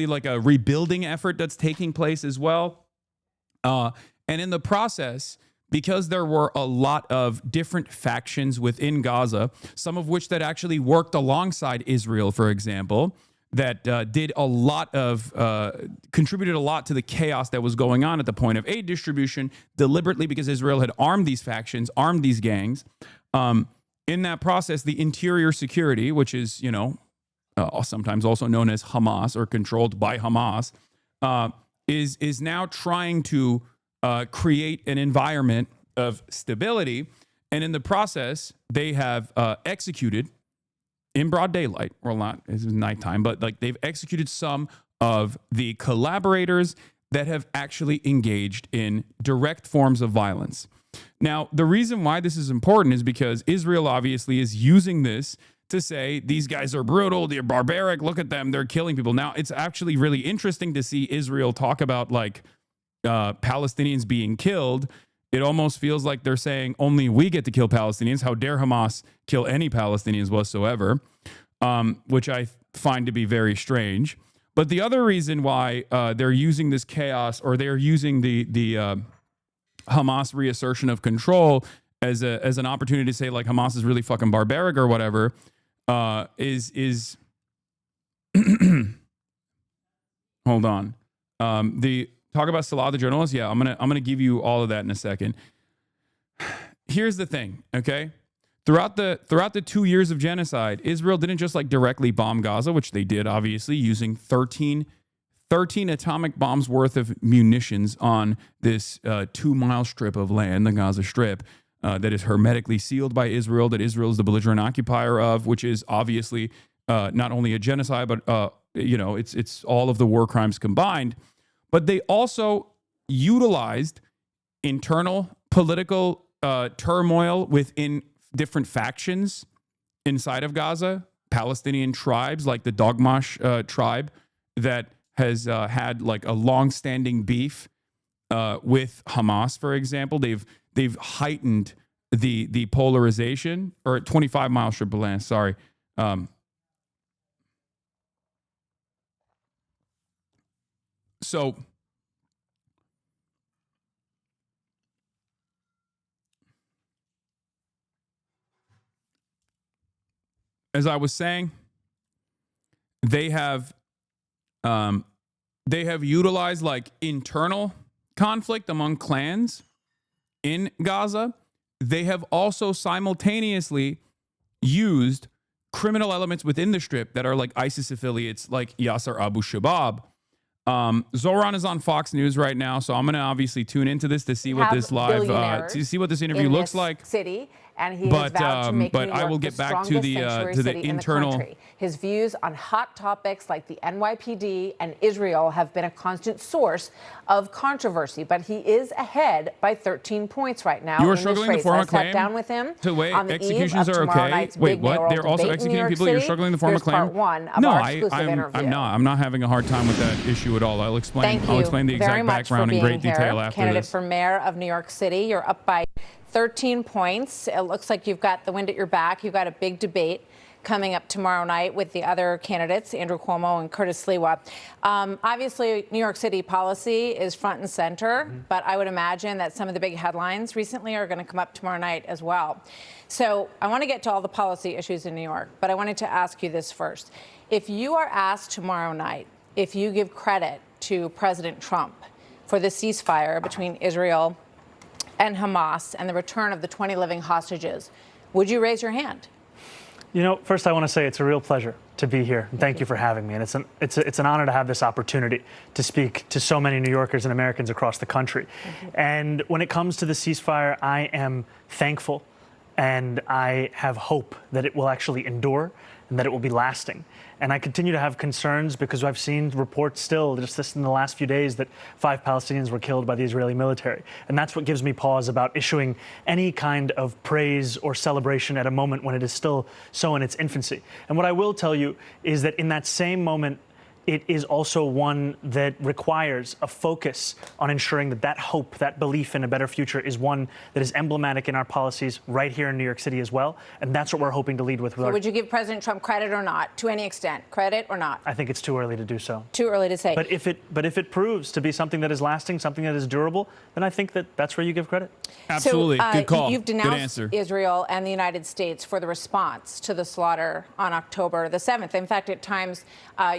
like a rebuilding effort that's taking place as well. And in the process, because there were a lot of different factions within Gaza, some of which that actually worked alongside Israel, for example, that did a lot of, contributed a lot to the chaos that was going on at the point of aid distribution, deliberately because Israel had armed these factions, armed these gangs. In that process, the interior security, which is, sometimes also known as Hamas or controlled by Hamas, is now trying to create an environment of stability. And in the process, they have executed in broad daylight, or not, it's nighttime, but like they've executed some of the collaborators that have actually engaged in direct forms of violence. Now, the reason why this is important is because Israel obviously is using this to say these guys are brutal, they're barbaric, look at them, they're killing people. Now, it's actually really interesting to see Israel talk about like Palestinians being killed. It almost feels like they're saying only we get to kill Palestinians. How dare Hamas kill any Palestinians whatsoever, which I find to be very strange. But the other reason why they're using this chaos, or they're using the Hamas reassertion of control as an opportunity to say like Hamas is really fucking barbaric or whatever, is hold on. The talk about Salah the journalist. Yeah, I'm gonna give you all of that in a second. Here's the thing, okay? Throughout the 2 years of genocide, Israel didn't just like directly bomb Gaza, which they did obviously, using 13 atomic bombs worth of munitions on this 2-mile strip of land, the Gaza Strip, that is hermetically sealed by Israel, that Israel is the belligerent occupier of, which is obviously not only a genocide, but it's all of the war crimes combined. But they also utilized internal political turmoil within different factions inside of Gaza, Palestinian tribes like the Dogmash tribe that has had like a long-standing beef with Hamas, for example. They've heightened the polarization, or 25-mile strip of land, sorry. So as I was saying, they have utilized like internal conflict among clans in Gaza. They have also simultaneously used criminal elements within the Strip that are like ISIS affiliates, like Yasser Abu Shabab. Zoran is on Fox News right now, so I'm going to obviously tune into this to see what this to see what this interview looks like. City, and he has vowed to make New York I will get the back to the internal. The His views on hot topics like the NYPD and Israel have been a constant source of controversy, but he is ahead by 13 points right now. You are struggling to form a claim. I sat down with him. To wait, on the executions eve of are okay. Night's Wait, big what? They're also executing people. You're struggling to form a claim. Part one of No, our exclusive interview. I'm not having a hard time with that issue at all. I'll explain. I'll explain the exact background in great detail after Candidate this. for mayor of New York City, you're up by 13 points. It looks like you've got the wind at your back. You've got a big debate coming up tomorrow night with the other candidates, Andrew Cuomo and Curtis Sliwa. Obviously, New York City policy is front and center, but I would imagine that some of the big headlines recently are going to come up tomorrow night as well. So I want to get to all the policy issues in New York, but I wanted to ask you this first. If you are asked tomorrow night, if you give credit to President Trump for the ceasefire between Israel and Hamas and the return of the 20 living hostages, would you raise your hand? You know, first I want to say it's a real pleasure to be here, and thank you for having me. And it's an honor to have this opportunity to speak to so many New Yorkers and Americans across the country. And when it comes to the ceasefire, I am thankful, and I have hope that it will actually endure and that it will be lasting. And I continue to have concerns because I've seen reports still, just this in the last few days, that 5 Palestinians were killed by the Israeli military. And that's what gives me pause about issuing any kind of praise or celebration at a moment when it is still so in its infancy. And what I will tell you is that in that same moment, it is also one that requires a focus on ensuring that that hope, that belief in a better future is one that is emblematic in our policies right here in New York City as well. And that's what we're hoping to lead with. So would you give President Trump credit or not, to any extent? Credit or not? I think it's too early to do so. Too early to say. But if it proves to be something that is lasting, something that is durable, then I think that that's where you give credit. Absolutely. So, good call. You've Good denounced answer. Israel and the United States for the response to the slaughter on October the 7th. In fact, at times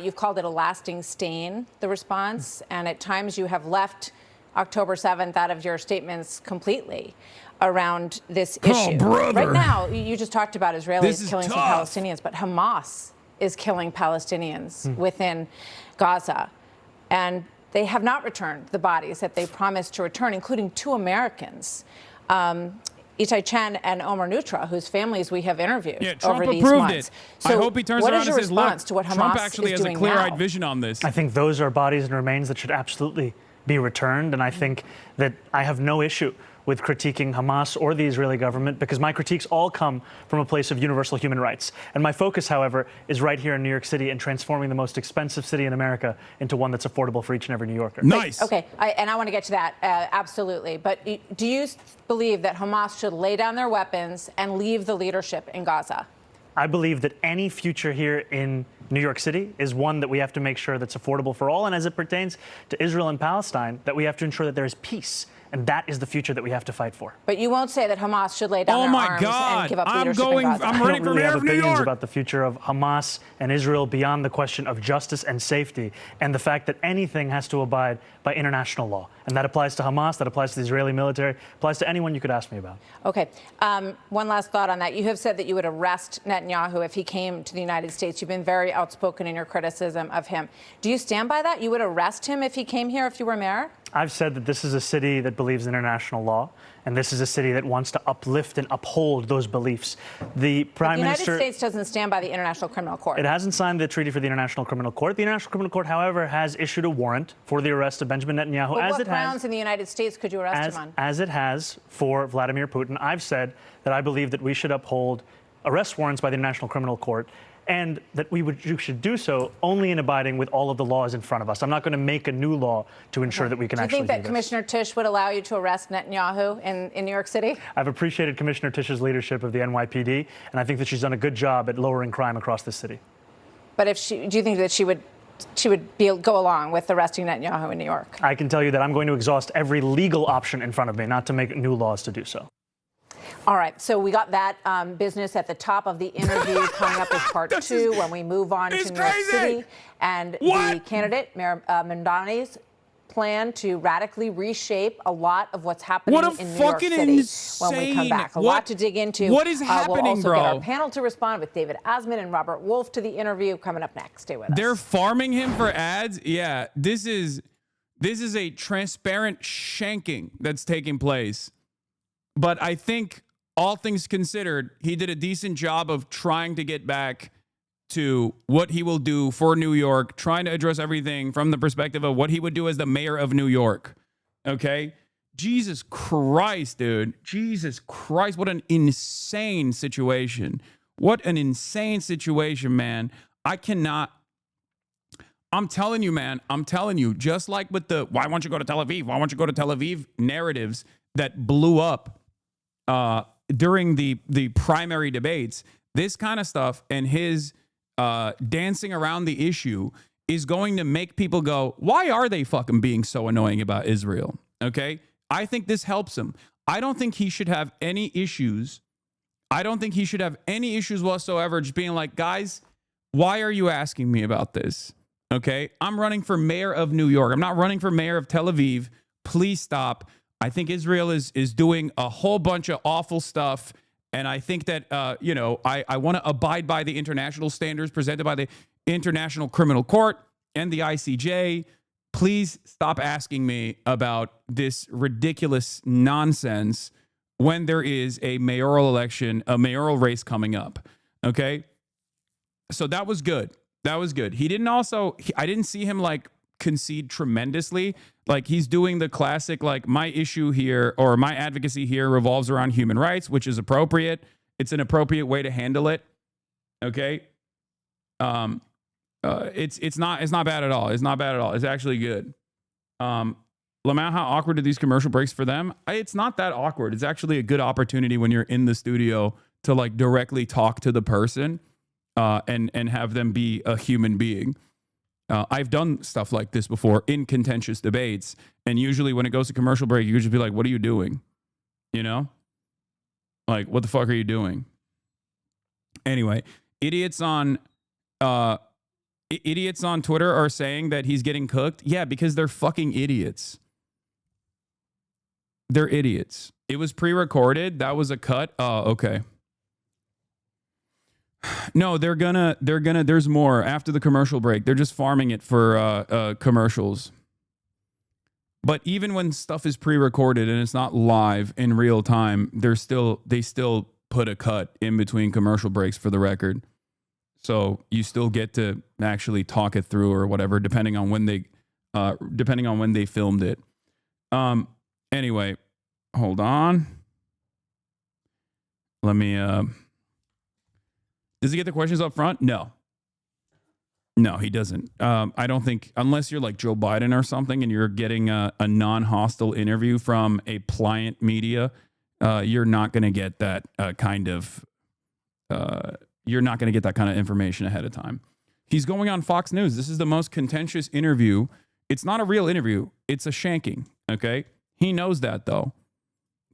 you've called it a lasting stain, the response, and at times you have left October 7th out of your statements completely around this issue. Oh, brother. Right now, you just talked about Israelis killing some tough. Palestinians, but Hamas is killing Palestinians within Gaza. And they have not returned the bodies that they promised to return, including 2 Americans. Itai Chen and Omer Nutra, whose families we have interviewed Trump over these approved months. it. So I hope he turns what around is and your says, look, response to what Hamas Trump actually is has a doing clear-eyed now? vision on this. I think those are bodies and remains that should absolutely be returned. And I think that I have no issue with critiquing Hamas or the Israeli government because my critiques all come from a place of universal human rights. And my focus, however, is right here in New York City and transforming the most expensive city in America into one that's affordable for each and every New Yorker. Nice. Okay, and I want to get to that, absolutely. But do you believe that Hamas should lay down their weapons and leave the leadership in Gaza? I believe that any future here in New York City is one that we have to make sure that's affordable for all. And as it pertains to Israel and Palestine, that we have to ensure that there is peace. And that is the future that we have to fight for. But you won't say that Hamas should lay down their arms and give up leadership in Gaza. I'm I running don't for really mayor have of New opinions York. about the future of Hamas and Israel beyond the question of justice and safety and the fact that anything has to abide by international law. And that applies to Hamas, that applies to the Israeli military, applies to anyone you could ask me about. Okay. One last thought on that. You have said that you would arrest Netanyahu if he came to the United States. You've been very outspoken in your criticism of him. Do you stand by that? You would arrest him if he came here if you were mayor? I've said that this is a city that believes in international law, and this is a city that wants to uplift and uphold those beliefs. The Prime Minister... The United States doesn't stand by the International Criminal Court. It hasn't signed the treaty for the International Criminal Court. The International Criminal Court, however, has issued a warrant for the arrest of Benjamin Netanyahu. But as what it grounds has, in the United States could you arrest him on? As it has for Vladimir Putin. I've said that I believe that we should uphold arrest warrants by the International Criminal Court, and that you should do so only in abiding with all of the laws in front of us. I'm not going to make a new law to ensure that we can actually do this. Do you think that Commissioner Tisch would allow you to arrest Netanyahu in New York City? I've appreciated Commissioner Tisch's leadership of the NYPD, and I think that she's done a good job at lowering crime across the city. But do you think that she would go along with arresting Netanyahu in New York? I can tell you that I'm going to exhaust every legal option in front of me, not to make new laws to do so. All right, so we got that business at the top of the interview. Coming up as part 2 when we move on to New York City. And the candidate, Mayor Mamdani's plan to radically reshape a lot of what's happening in New York City when we come back. A lot to dig into. What is happening, we'll also bro? get our panel to respond with David Asman and Robert Wolf to the interview coming up next. Stay with us. They're farming him for ads. Yeah, this is a transparent shanking that's taking place. But I think, all things considered, he did a decent job of trying to get back to what he will do for New York, trying to address everything from the perspective of what he would do as the mayor of New York. Okay? Jesus Christ, dude. Jesus Christ. What an insane situation. What an insane situation, man. I'm telling you, man. I'm telling you, just like with the why won't you go to Tel Aviv? Why won't you go to Tel Aviv narratives that blew up during the primary debates, This kind of stuff and his dancing around the issue is going to make people go, why are they fucking being so annoying about Israel? Okay? I think this helps him. I don't think he should have any issues. I don't think he should have any issues whatsoever just being like, guys, why are you asking me about this? Okay? I'm running for mayor of New York. I'm not running for mayor of Tel Aviv. Please stop. I think Israel is doing a whole bunch of awful stuff. And I think that, I want to abide by the international standards presented by the International Criminal Court and the ICJ. Please stop asking me about this ridiculous nonsense when there is a mayoral election, a mayoral race coming up. Okay? So that was good. That was good. He didn't I didn't see him like concede tremendously. Like he's doing the classic, like my issue here or my advocacy here revolves around human rights, which is appropriate. It's an appropriate way to handle it. Okay. It's not bad at all. It's not bad at all. It's actually good. Lamau, how awkward are these commercial breaks for them? It's not that awkward. It's actually a good opportunity when you're in the studio to like directly talk to the person, and have them be a human being. I've done stuff like this before in contentious debates. And usually when it goes to commercial break, you just be like, what are you doing? You know, like, what the fuck are you doing? Anyway, idiots on Twitter are saying that he's getting cooked. Yeah, because they're fucking idiots. They're idiots. It was pre-recorded. That was a cut. Oh, okay. No, they're gonna, there's more after the commercial break. They're just farming it for commercials. But even when stuff is pre-recorded and it's not live in real time, they still put a cut in between commercial breaks for the record. So you still get to actually talk it through or whatever, depending on when they filmed it. Anyway, hold on. Let me, does he get the questions up front? No, he doesn't. I don't think, unless you're like Joe Biden or something and you're getting a non-hostile interview from a pliant media, you're not going to get that kind of information ahead of time. He's going on Fox News. This is the most contentious interview. It's not a real interview. It's a shanking. Okay. He knows that though.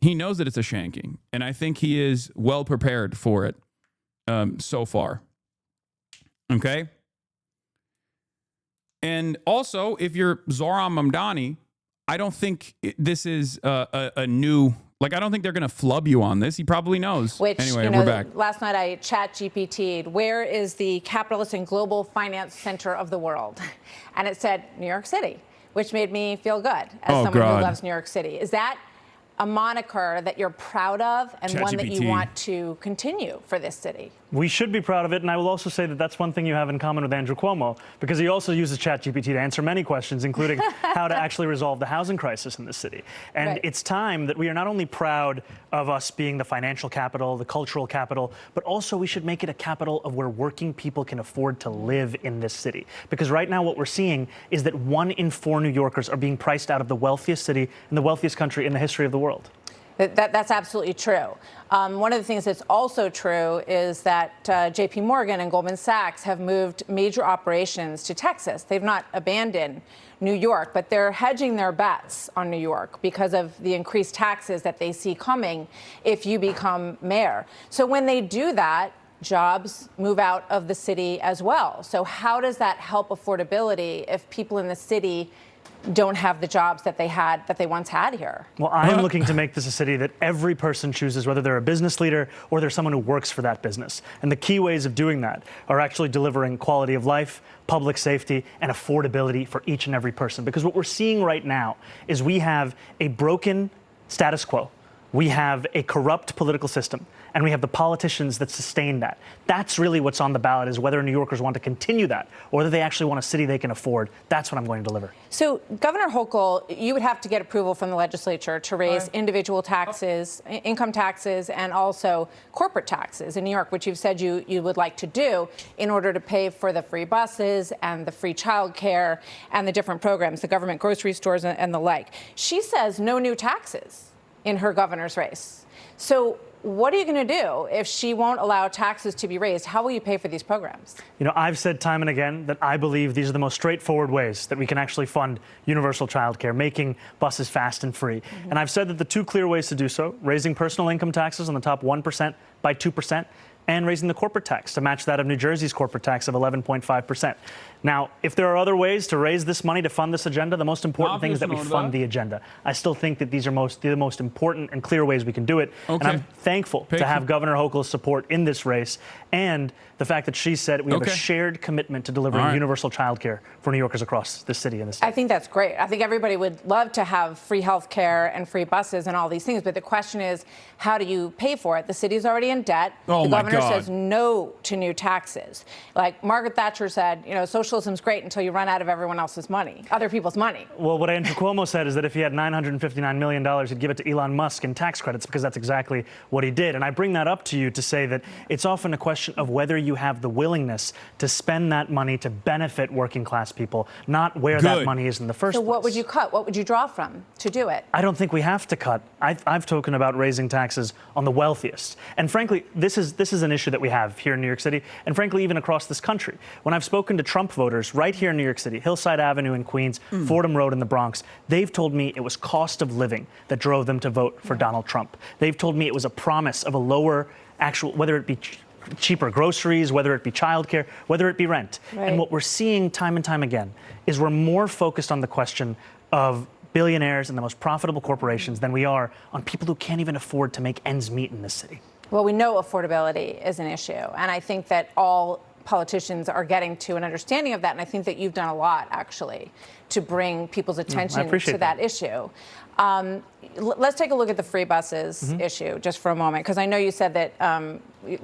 He knows that it's a shanking. And I think he is well prepared for it. So far. Okay. And also, if you're Zoran Mamdani, I don't think this is a new, like, I don't think they're going to flub you on this. He probably knows. Which, anyway, we're back. Last night I chat GPT'd, where is the capitalist and global finance center of the world? And it said New York City, which made me feel good as someone who loves New York City. Is that a moniker that you're proud of and one that you want to continue for this city? We should be proud of it, and I will also say that that's one thing you have in common with Andrew Cuomo, because he also uses ChatGPT to answer many questions, including how to actually resolve the housing crisis in this city. And It's time that we are not only proud of us being the financial capital, the cultural capital, but also we should make it a capital of where working people can afford to live in this city. Because right now what we're seeing is that 1 in 4 New Yorkers are being priced out of the wealthiest city and the wealthiest country in the history of the world. That's absolutely true. One of the things that's also true is that JP Morgan and Goldman Sachs have moved major operations to Texas. They've not abandoned New York, but they're hedging their bets on New York because of the increased taxes that they see coming if you become mayor. So when they do that, jobs move out of the city as well. So how does that help affordability if people in the city don't have the jobs that they once had here? Well, I am looking to make this a city that every person chooses, whether they're a business leader or they're someone who works for that business. And the key ways of doing that are actually delivering quality of life, public safety, and affordability for each and every person. Because what we're seeing right now is we have a broken status quo. We have a corrupt political system, and we have the politicians that sustain that. That's really what's on the ballot, is whether New Yorkers want to continue that or whether they actually want a city they can afford. That's what I'm going to deliver. So, Governor Hochul, you would have to get approval from the legislature to raise individual taxes, income taxes, and also corporate taxes in New York, which you've said you would like to do in order to pay for the free buses and the free childcare and the different programs, the government grocery stores and the like. She says no new taxes in her governor's race. So what are you going to do if she won't allow taxes to be raised? How will you pay for these programs? You know, I've said time and again that I believe these are the most straightforward ways that we can actually fund universal childcare, making buses fast and free. And I've said that the two clear ways to do so, raising personal income taxes on the top 1% by 2%, and raising the corporate tax to match that of New Jersey's corporate tax of 11.5%. Now, if there are other ways to raise this money to fund this agenda, the most important thing is that we fund the agenda. I still think that these are the most important and clear ways we can do it. And I'm thankful to have Governor Hochul's support in this race, and the fact that she said we have a shared commitment to delivering universal childcare for New Yorkers across the city and the state. I think that's great. I think everybody would love to have free health care and free buses and all these things, but the question is, how do you pay for it? The city's already in debt. Oh, the my governor God. says no to new taxes. Like Margaret Thatcher said, you know, socialism's great until you run out of everyone else's money, other people's money. Well, what Andrew Cuomo said is that if he had $959 million, he'd give it to Elon Musk in tax credits, because that's exactly what he did. And I bring that up to you to say that it's often a question of whether you have the willingness to spend that money to benefit working class people, not where that money is in the first place. So what would you cut? What would you draw from to do it? I don't think we have to cut. I've spoken about raising taxes on the wealthiest. And frankly, this is an issue that we have here in New York City, and frankly, even across this country. When I've spoken to Trump voters right here in New York City, Hillside Avenue in Queens, Fordham Road in the Bronx, they've told me it was cost of living that drove them to vote for Donald Trump. They've told me it was a promise of a lower actual, whether it be cheaper groceries, whether it be childcare, whether it be rent. And what we're seeing time and time again is we're more focused on the question of billionaires and the most profitable corporations than we are on people who can't even afford to make ends meet in this city. Well, we know affordability is an issue, and I think that all politicians are getting to an understanding of that, and I think that you've done a lot, actually, to bring people's attention to that issue. Let's take a look at the free buses issue just for a moment, because I know you said that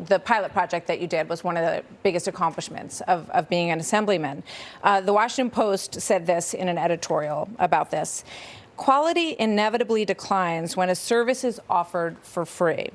the pilot project that you did was one of the biggest accomplishments of being an assemblyman. The Washington Post said this in an editorial about this. Quality inevitably declines when a service is offered for free.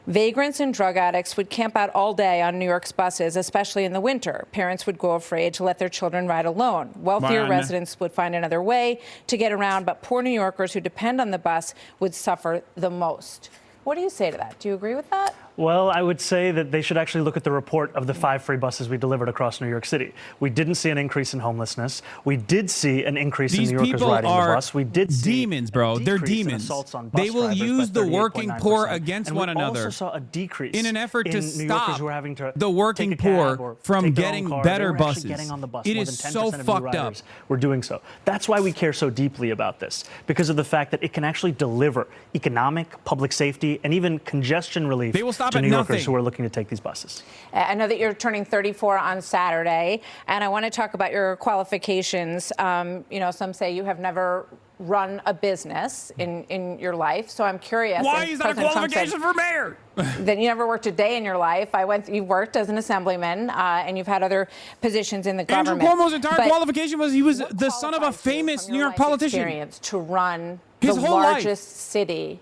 Vagrants and drug addicts would camp out all day on New York's buses, especially in the winter. Parents would go afraid to let their children ride alone. Wealthier residents would find another way to get around, but poor New Yorkers who depend on the bus would suffer the most. What do you say to that? Do you agree with that? Well, I would say that they should actually look at the report of the 5 free buses we delivered across New York City. We didn't see an increase in homelessness. We did see an increase in New Yorkers riding the bus. We did see demons, bro. They're demons. They will use the working poor against one another. We also saw a decrease in an effort to stop who are having to the working poor from getting better buses. Getting on the bus. It More is than 10% so of fucked new up. riders were doing so. That's why we care so deeply about this, because of the fact that it can actually deliver economic, public safety, and even congestion relief They will stop to at New Yorkers nothing. who are looking to take these buses. I know that you're turning 34 on Saturday, and I want to talk about your qualifications. You know, some say you have never run a business in your life, so I'm curious. Why is that a qualification for mayor? That you never worked a day in your life. You've worked as an assemblyman, and you've had other positions in the government. Andrew Cuomo's entire qualification was he was the son of a famous New York politician. Experience to run His the whole largest city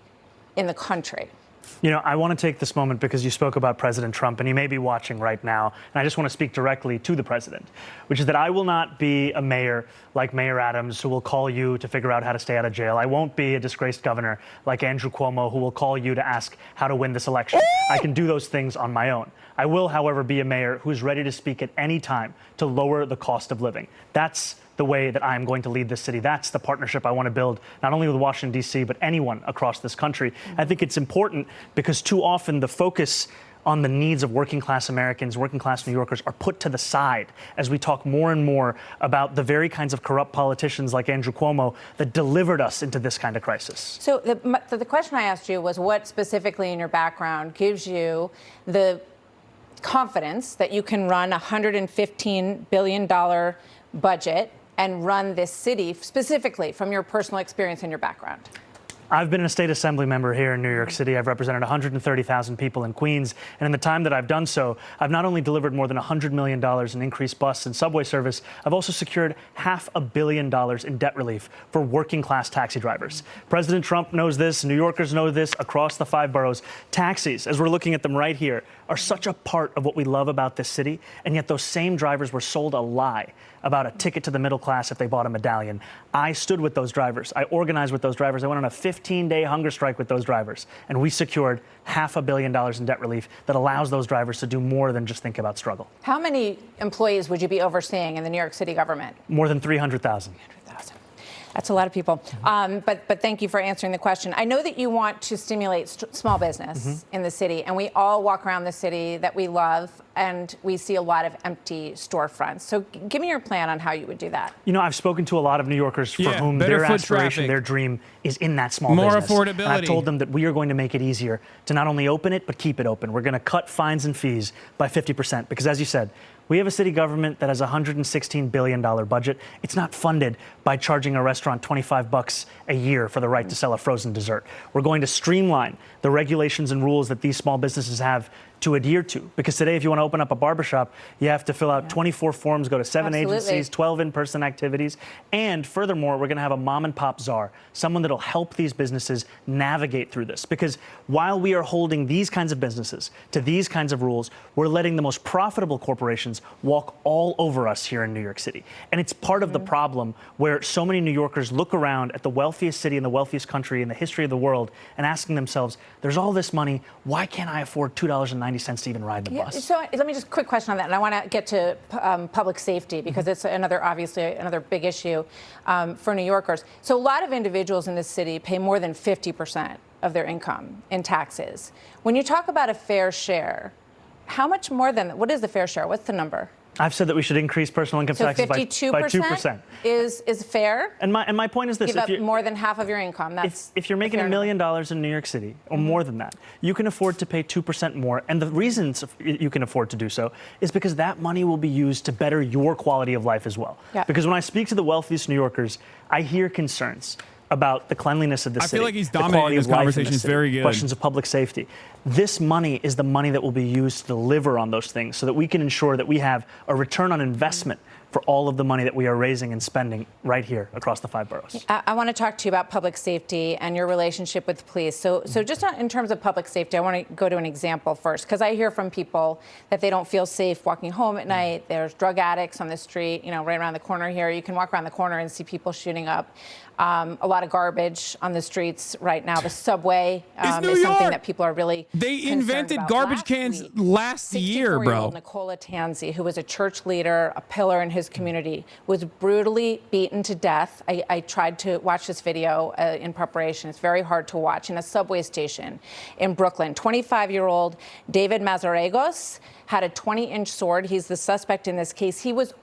in the country. You know, I want to take this moment because you spoke about President Trump, and he may be watching right now, and I just want to speak directly to the president, which is that I will not be a mayor like Mayor Adams who will call you to figure out how to stay out of jail. I won't be a disgraced governor like Andrew Cuomo who will call you to ask how to win this election. I can do those things on my own. I will, however, be a mayor who's ready to speak at any time to lower the cost of living. That's the way that I'm going to lead this city. That's the partnership I want to build, not only with Washington, D.C., but anyone across this country. I think it's important because too often the focus on the needs of working class Americans, working class New Yorkers are put to the side as we talk more and more about the very kinds of corrupt politicians like Andrew Cuomo that delivered us into this kind of crisis. So the question I asked you was what specifically in your background gives you the confidence that you can run a $115 billion budget and run this city specifically from your personal experience and your background? I've been a state assembly member here in New York City. I've represented 130,000 people in Queens. And in the time that I've done so, I've not only delivered more than $100 million in increased bus and subway service, I've also secured $500 million in debt relief for working class taxi drivers. President Trump knows this. New Yorkers know this across the 5 boroughs. Taxis, as we're looking at them right here, are such a part of what we love about this city. And yet those same drivers were sold a lie about a ticket to the middle class if they bought a medallion. I stood with those drivers. I organized with those drivers. I went on a 15-day hunger strike with those drivers, and we secured $500 million in debt relief that allows those drivers to do more than just think about struggle. How many employees would you be overseeing in the New York City government? More than 300,000. That's a lot of people. But thank you for answering the question. I know that you want to stimulate small business in the city, and we all walk around the city that we love, and we see a lot of empty storefronts. So give me your plan on how you would do that. You know, I've spoken to a lot of New Yorkers for whom their aspiration, their dream is in that small business. More affordability. And I've told them that we are going to make it easier to not only open it, but keep it open. We're going to cut fines and fees by 50%, because as you said, we have a city government that has a $116 billion budget. It's not funded by charging a restaurant $25 a year for the right to sell a frozen dessert. We're going to streamline the regulations and rules that these small businesses have to adhere to. Because today, if you want to open up a barbershop, you have to fill out 24 forms, go to 7 agencies, 12 in-person activities. And furthermore, we're going to have a mom and pop czar, someone that'll help these businesses navigate through this. Because while we are holding these kinds of businesses to these kinds of rules, we're letting the most profitable corporations walk all over us here in New York City. And it's part of the problem where so many New Yorkers look around at the wealthiest city in the wealthiest country in the history of the world and asking themselves, there's all this money, why can't I afford $2.90 to even ride the bus? So let me just quick question on that, and I want to get to public safety because it's obviously another big issue for New Yorkers. So a lot of individuals in this city pay more than 50% of their income in taxes. When you talk about a fair share, how much more than, what is the fair share? What's the number? I've said that we should increase personal income taxes by 2%. Is fair? And my point is this. Give up more than half of your income. If you're making $1 million in New York City, or more than that, you can afford to pay 2% more. And the reasons you can afford to do so is because that money will be used to better your quality of life as well. Yeah. Because when I speak to the wealthiest New Yorkers, I hear concerns about the cleanliness of the city. I feel like he's dominating this conversation. It's very good. Questions of public safety. This money is the money that will be used to deliver on those things so that we can ensure that we have a return on investment for all of the money that we are raising and spending right here across the 5 boroughs. I want to talk to you about public safety and your relationship with police. So just in terms of public safety, I want to go to an example first, because I hear from people that they don't feel safe walking home at night. There's drug addicts on the street, right around the corner here. You can walk around the corner and see people shooting up. A lot of garbage on the streets right now. The subway is something that people are really They invented garbage cans last year, bro. Nicola Tanzi, who was a church leader, a pillar in his community, was brutally beaten to death. I tried to watch this video in preparation. It's very hard to watch. In a subway station in Brooklyn, 25-year-old David Mazarregos had a 20-inch sword. He's the suspect in this case. He was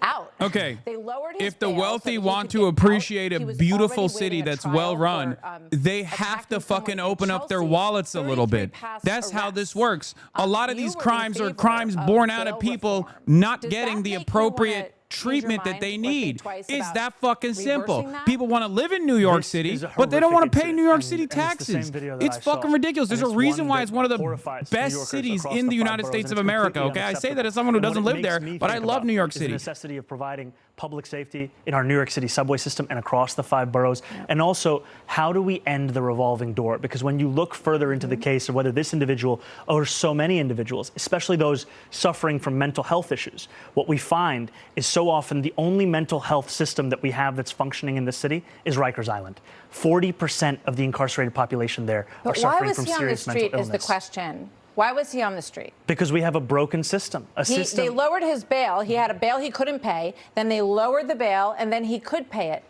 out. Okay. They lowered his if the bail wealthy so want to appreciate a beautiful city that's well run, for, they have to fucking open up their wallets a little bit. That's how this works. A lot of these crimes are crimes born out of people not getting the appropriate treatment that they need. It's that fucking simple. People want to live in New York City, but they don't want to pay New York City taxes. It's fucking ridiculous. There's a reason why it's one of the best cities in the United States of America, okay? I say that as someone who doesn't live there, but I love New York City. The necessity of providing public safety in our New York City subway system and across the 5 boroughs. And also, how do we end the revolving door? Because when you look further into the case of whether this individual or so many individuals, especially those suffering from mental health issues, what we find is so often the only mental health system that we have that's functioning in this city is Rikers Island. 40% of the incarcerated population there are suffering from serious mental illness. Why was he on the street is the question. Why was he on the street? Because we have a broken system. They lowered his bail. He had a bail he couldn't pay. Then they lowered the bail, and then he could pay it.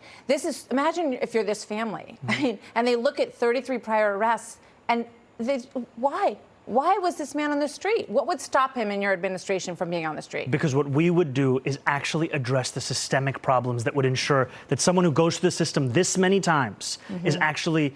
Imagine if you're this family, and they look at 33 prior arrests, and why? Why was this man on the street? What would stop him in your administration from being on the street? Because what we would do is actually address the systemic problems that would ensure that someone who goes through the system this many times is actually,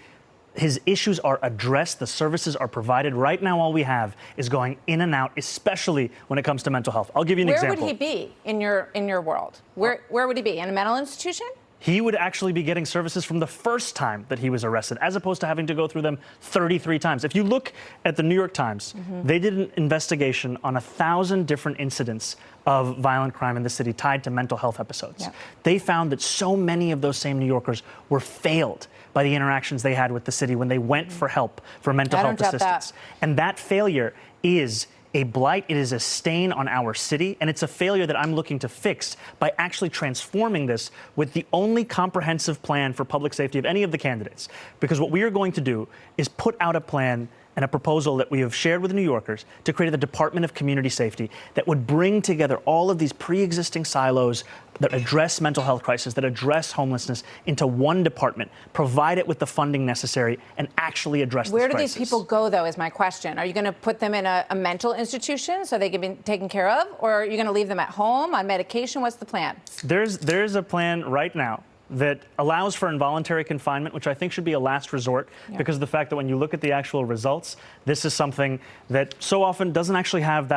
his issues are addressed, the services are provided. Right now, all we have is going in and out, especially when it comes to mental health. I'll give you an example. Where would he be in your world? Where would he be? In a mental institution? He would actually be getting services from the first time that he was arrested, as opposed to having to go through them 33 times. If you look at the New York Times, they did an investigation on 1,000 different incidents of violent crime in the city tied to mental health episodes. Yeah. They found that so many of those same New Yorkers were failed by the interactions they had with the city when they went for help, for mental health assistance. And that failure is a blight, it is a stain on our city, and it's a failure that I'm looking to fix by actually transforming this with the only comprehensive plan for public safety of any of the candidates. Because what we are going to do is put out a plan and a proposal that we have shared with New Yorkers to create the Department of Community Safety that would bring together all of these pre-existing silos that address mental health crisis, that address homelessness into one department, provide it with the funding necessary, and actually address this crisis. Where do these people go, though, is my question. Are you going to put them in a mental institution so they can be taken care of? Or are you going to leave them at home on medication? What's the plan? There's a plan right now that allows for involuntary confinement, which I think should be a last resort, because of the fact that when you look at the actual results, this is something that so often doesn't actually have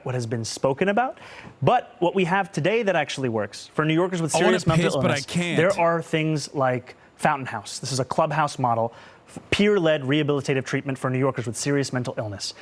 what has been spoken about. But what we have today that actually works for New Yorkers with serious mental illness, there are things like Fountain House. This is a clubhouse model, peer-led rehabilitative treatment for New Yorkers with serious mental illness.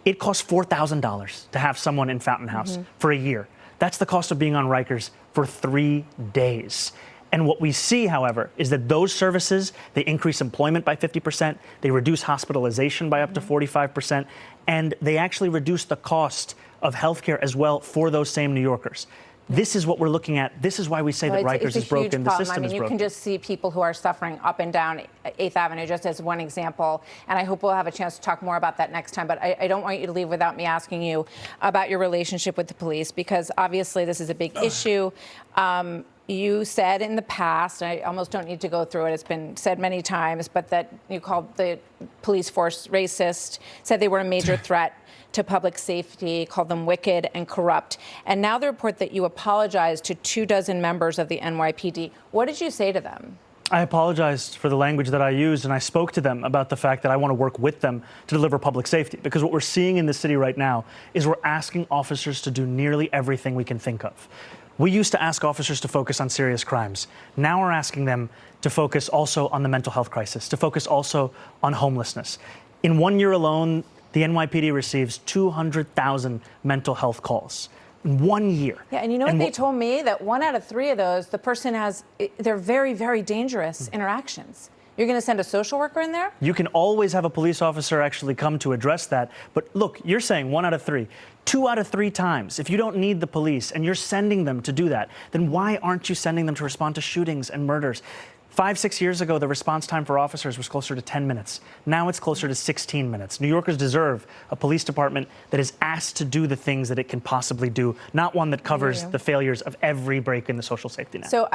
It costs $4,000 to have someone in Fountain House for a year. That's the cost of being on Rikers for 3 days. And what we see, however, is that those services, they increase employment by 50%, they reduce hospitalization by up to 45%, and they actually reduce the cost of healthcare as well for those same New Yorkers. This is what we're looking at. This is why we say that Rikers is broken, the system is broken. You can just see people who are suffering up and down 8th Avenue, just as one example. And I hope we'll have a chance to talk more about that next time. But I don't want you to leave without me asking you about your relationship with the police, because obviously this is a big issue. You said in the past, I almost don't need to go through it, it's been said many times, but that you called the police force racist, said they were a major threat to public safety, called them wicked and corrupt. And now the report that you apologized to 24 members of the NYPD. What did you say to them? I apologized for the language that I used, and I spoke to them about the fact that I want to work with them to deliver public safety. Because what we're seeing in the city right now is we're asking officers to do nearly everything we can think of. We used to ask officers to focus on serious crimes. Now we're asking them to focus also on the mental health crisis, to focus also on homelessness. In 1 year alone, the NYPD receives 200,000 mental health calls. In 1 year. Yeah, and you know what they told me? That 1 out of 3 of those, the person they're very, very dangerous interactions. You're going to send a social worker in there? You can always have a police officer actually come to address that. But look, you're saying 1 out of 3. 2 out of 3 times, if you don't need the police and you're sending them to do that, then why aren't you sending them to respond to shootings and murders? 5, 6 years ago, the response time for officers was closer to 10 minutes. Now it's closer to 16 minutes. New Yorkers deserve a police department that is asked to do the things that it can possibly do, not one that covers the failures of every break in the social safety net. So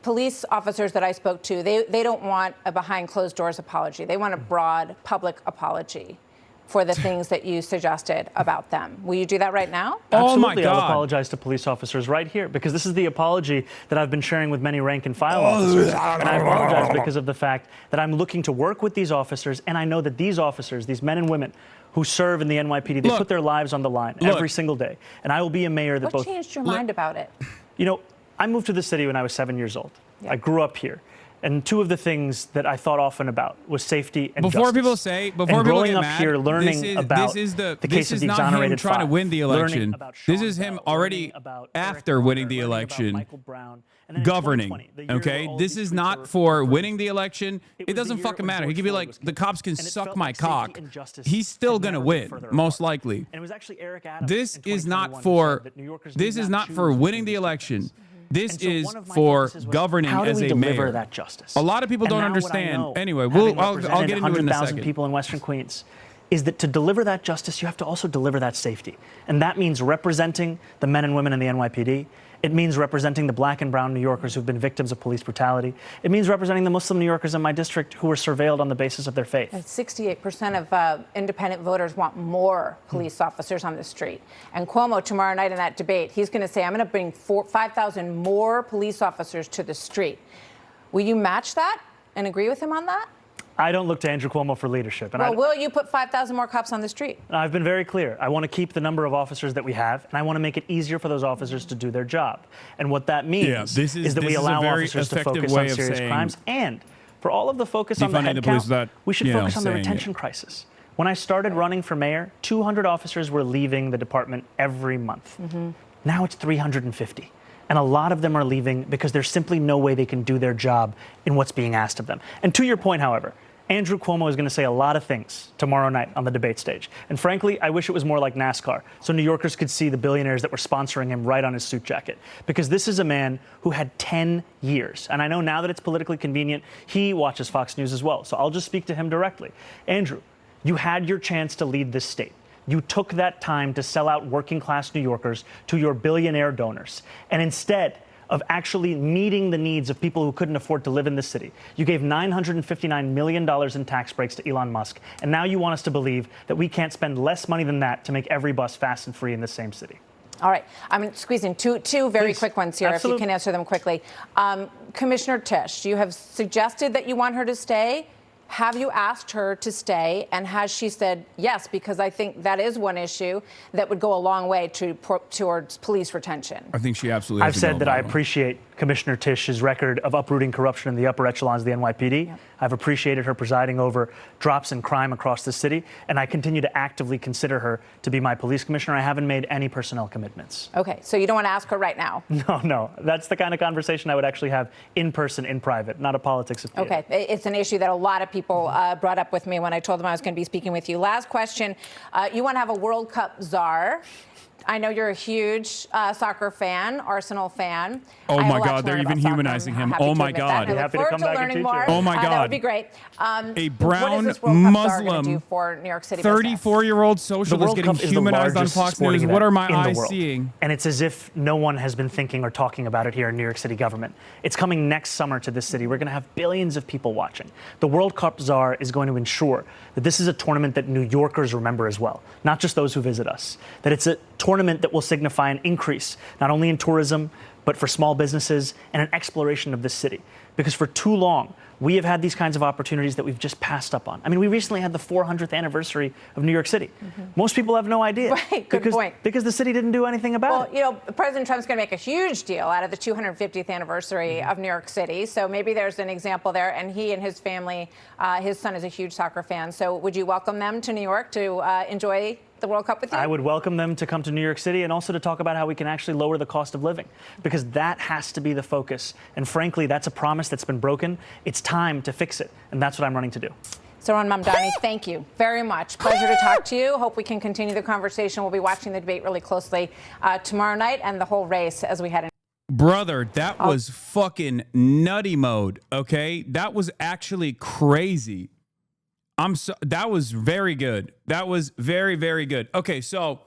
police officers that I spoke to, they don't want a behind closed doors apology. They want a broad public apology for the things that you suggested about them. Will you do that right now? Absolutely, oh my God. I'll apologize to police officers right here, because this is the apology that I've been sharing with many rank and file officers. And I apologize because of the fact that I'm looking to work with these officers, and I know that these officers, these men and women who serve in the NYPD, they put their lives on the line every single day. And I will be a mayor that What changed your mind about it? You know, I moved to the city when I was 7 years old. I grew up here. And 2 of the things that I thought often about was safety and before justice. Before and people growing get up mad, here, learning about the case of the exonerated trying to five, win the election. This Sean is him Bell, already after winning the election, Michael Brown, and then in governing. 2020, the year Okay, where all this these is tweets not were for reversed. winning the election. It was the doesn't year fucking when matter. He George could be Floyd like, was the killed. cops can And it suck felt my like safety cock. and justice He's still had gonna never been win, further most apart. likely. And it was actually Eric Adams This in is 2021 not who for. said that New Yorkers This need is not choose for winning between the these election. things. This And so is one of my for focuses was, governing how do as we a deliver mayor. that justice? A lot of people And don't now what I understand. know, Anyway, having I'll get into it in a 100,000 second. people in Western Queens, is that to deliver that justice, you have to also deliver that safety. And that means representing the men and women in the NYPD. It means representing the black and brown New Yorkers who've been victims of police brutality. It means representing the Muslim New Yorkers in my district who were surveilled on the basis of their faith. 68% of independent voters want more police officers on the street. And Cuomo, tomorrow night in that debate, he's going to say, I'm going to bring 5,000 more police officers to the street. Will you match that and agree with him on that? I don't look to Andrew Cuomo for leadership. And well, will you put 5,000 more cops on the street? I've been very clear. I want to keep the number of officers that we have, and I want to make it easier for those officers to do their job. And what that means is that we allow officers to focus on serious crimes. And for all of the focus on the head count, we should focus on the retention crisis. When I started running for mayor, 200 officers were leaving the department every month. Now it's 350. And a lot of them are leaving because there's simply no way they can do their job in what's being asked of them. And to your point, however, Andrew Cuomo is going to say a lot of things tomorrow night on the debate stage. And frankly, I wish it was more like NASCAR, so New Yorkers could see the billionaires that were sponsoring him right on his suit jacket. Because this is a man who had 10 years. And I know now that it's politically convenient, he watches Fox News as well. So I'll just speak to him directly. Andrew, you had your chance to lead this state. You took that time to sell out working class New Yorkers to your billionaire donors. And instead of actually meeting the needs of people who couldn't afford to live in the city, you gave $959 million in tax breaks to Elon Musk. And now you want us to believe that we can't spend less money than that to make every bus fast and free in the same city. All right. I'm going to squeeze in two very Please. quick ones here, Absolutely. if you can answer them quickly. Commissioner Tisch, you have suggested that you want her to stay. Have you asked her to stay? And has she said yes? Because I think that is one issue that would go a long way towards police retention. I think she absolutely has I've to said go, that by I the way. appreciate Commissioner Tisch's record of uprooting corruption in the upper echelons of the NYPD. Yep. I've appreciated her presiding over drops in crime across the city, and I continue to actively consider her to be my police commissioner. I haven't made any personnel commitments. Okay, so you don't want to ask her right now? No. That's the kind of conversation I would actually have in person, in private, not a politics of theater. Okay, it's an issue that a lot of people brought up with me when I told them I was going to be speaking with you. Last question. You want to have a World Cup czar. I know you're a huge soccer fan, Arsenal fan. Oh I have my a lot God, to they're learn even about soccer. humanizing I'm him. happy Oh to my admit God. that. I Be look happy to forward come to back and learning teach more. you. Oh my That God. would be great. A What brown is this World Cup czar Muslim going to do for New York City 34-year-old The socialist World getting Cup is the humanized on largest Fox sporting News. event What are my in the eyes world. seeing? And it's as if no one has been thinking or talking about it here in New York City government. It's coming next summer to this city. We're going to have billions of people watching. The World Cup czar is going to ensure that this is a tournament that New Yorkers remember as well, not just those who visit us. That it's a tournament that will signify an increase, not only in tourism, but for small businesses and an exploration of this city. Because for too long, we have had these kinds of opportunities that we've just passed up on. I mean, we recently had the 400th anniversary of New York City. Most people have no idea. Right, good point. Because the city didn't do anything about Well, it. you know, President Trump's going to make a huge deal out of the 250th anniversary of New York City. So maybe there's an example there. And he and his family, his son is a huge soccer fan. So would you welcome them to New York to enjoy the World Cup with you? I would welcome them to come to New York City and also to talk about how we can actually lower the cost of living, because that has to be the focus. And frankly, that's a promise that's been broken. It's time to fix it. And that's what I'm running to do. Saron Mamdani, thank you very much. Pleasure to talk to you. Hope we can continue the conversation. We'll be watching the debate really closely tomorrow night and the whole race as we head in. Brother, that was fucking nutty mode, okay? That was actually crazy. That was very good. That was very, very good. Okay, so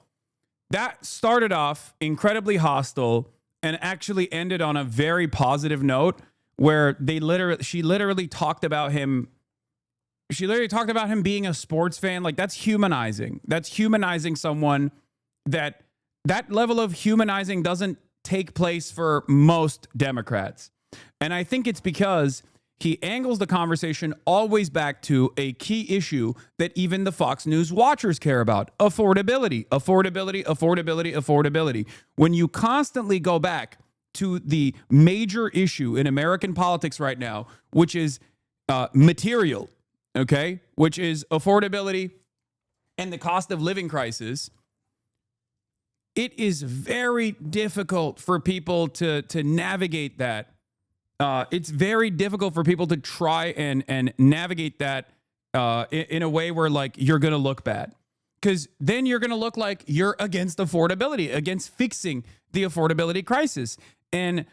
that started off incredibly hostile and actually ended on a very positive note where she literally talked about him. She literally talked about him being a sports fan. Like, that's humanizing. That's humanizing someone that level of humanizing doesn't take place for most Democrats. And I think it's because he angles the conversation always back to a key issue that even the Fox News watchers care about: affordability, affordability, affordability, affordability. When you constantly go back to the major issue in American politics right now, which is material, okay, which is affordability and the cost of living crisis, it is very difficult for people to navigate that. It's very difficult for people to try and navigate that in a way where, like, you're going to look bad. Because then you're going to look like you're against affordability, against fixing the affordability crisis. And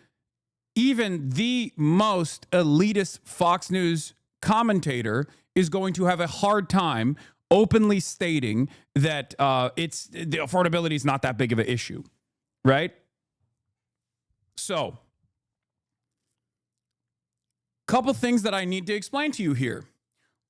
even the most elitist Fox News commentator is going to have a hard time openly stating that the affordability is not that big of an issue, right? So, couple things that I need to explain to you here.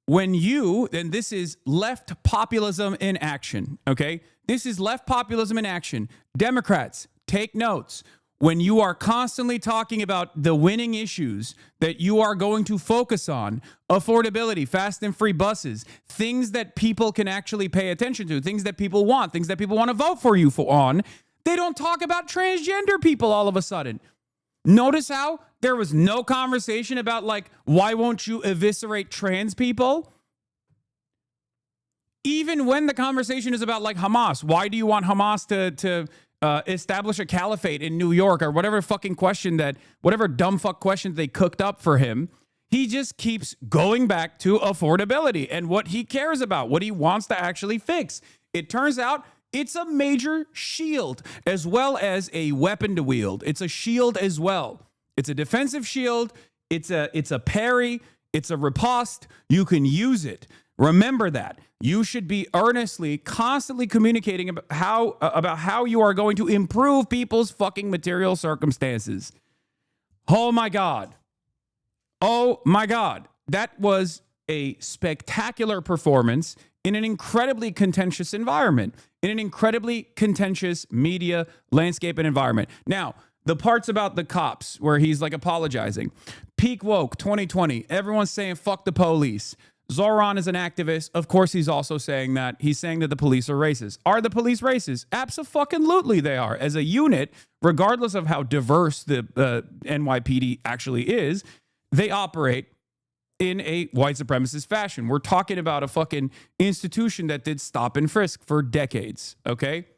When and this is left populism in action, okay? This is left populism in action. Democrats, take notes. When you are constantly talking about the winning issues that you are going to focus on, affordability, fast and free buses, things that people can actually pay attention to, things that people want, things that people want to vote for you on, they don't talk about transgender people all of a sudden. Notice how there was no conversation about, like, why won't you eviscerate trans people? Even when the conversation is about, like, Hamas, why do you want Hamas to establish a caliphate in New York, or whatever dumb fuck question they cooked up for him, He just keeps going back to affordability and what he cares about, what he wants to actually fix. It turns out it's a major shield as well as a weapon to wield. It's a shield as well. It's a defensive shield. It's a parry. It's a riposte. You can use it. Remember that. You should be earnestly, constantly communicating about how you are going to improve people's fucking material circumstances. Oh my God. Oh my God. That was a spectacular performance in an incredibly contentious environment, in an incredibly contentious media landscape and environment. Now, the parts about the cops where he's like apologizing. Peak woke 2020. Everyone's saying fuck the police. Zoran is an activist. Of course, he's also saying that. He's saying that the police are racist. Are the police racist? Abso-fucking-lutely they are. As a unit, regardless of how diverse the NYPD actually is, they operate in a white supremacist fashion. We're talking about a fucking institution that did stop and frisk for decades, okay?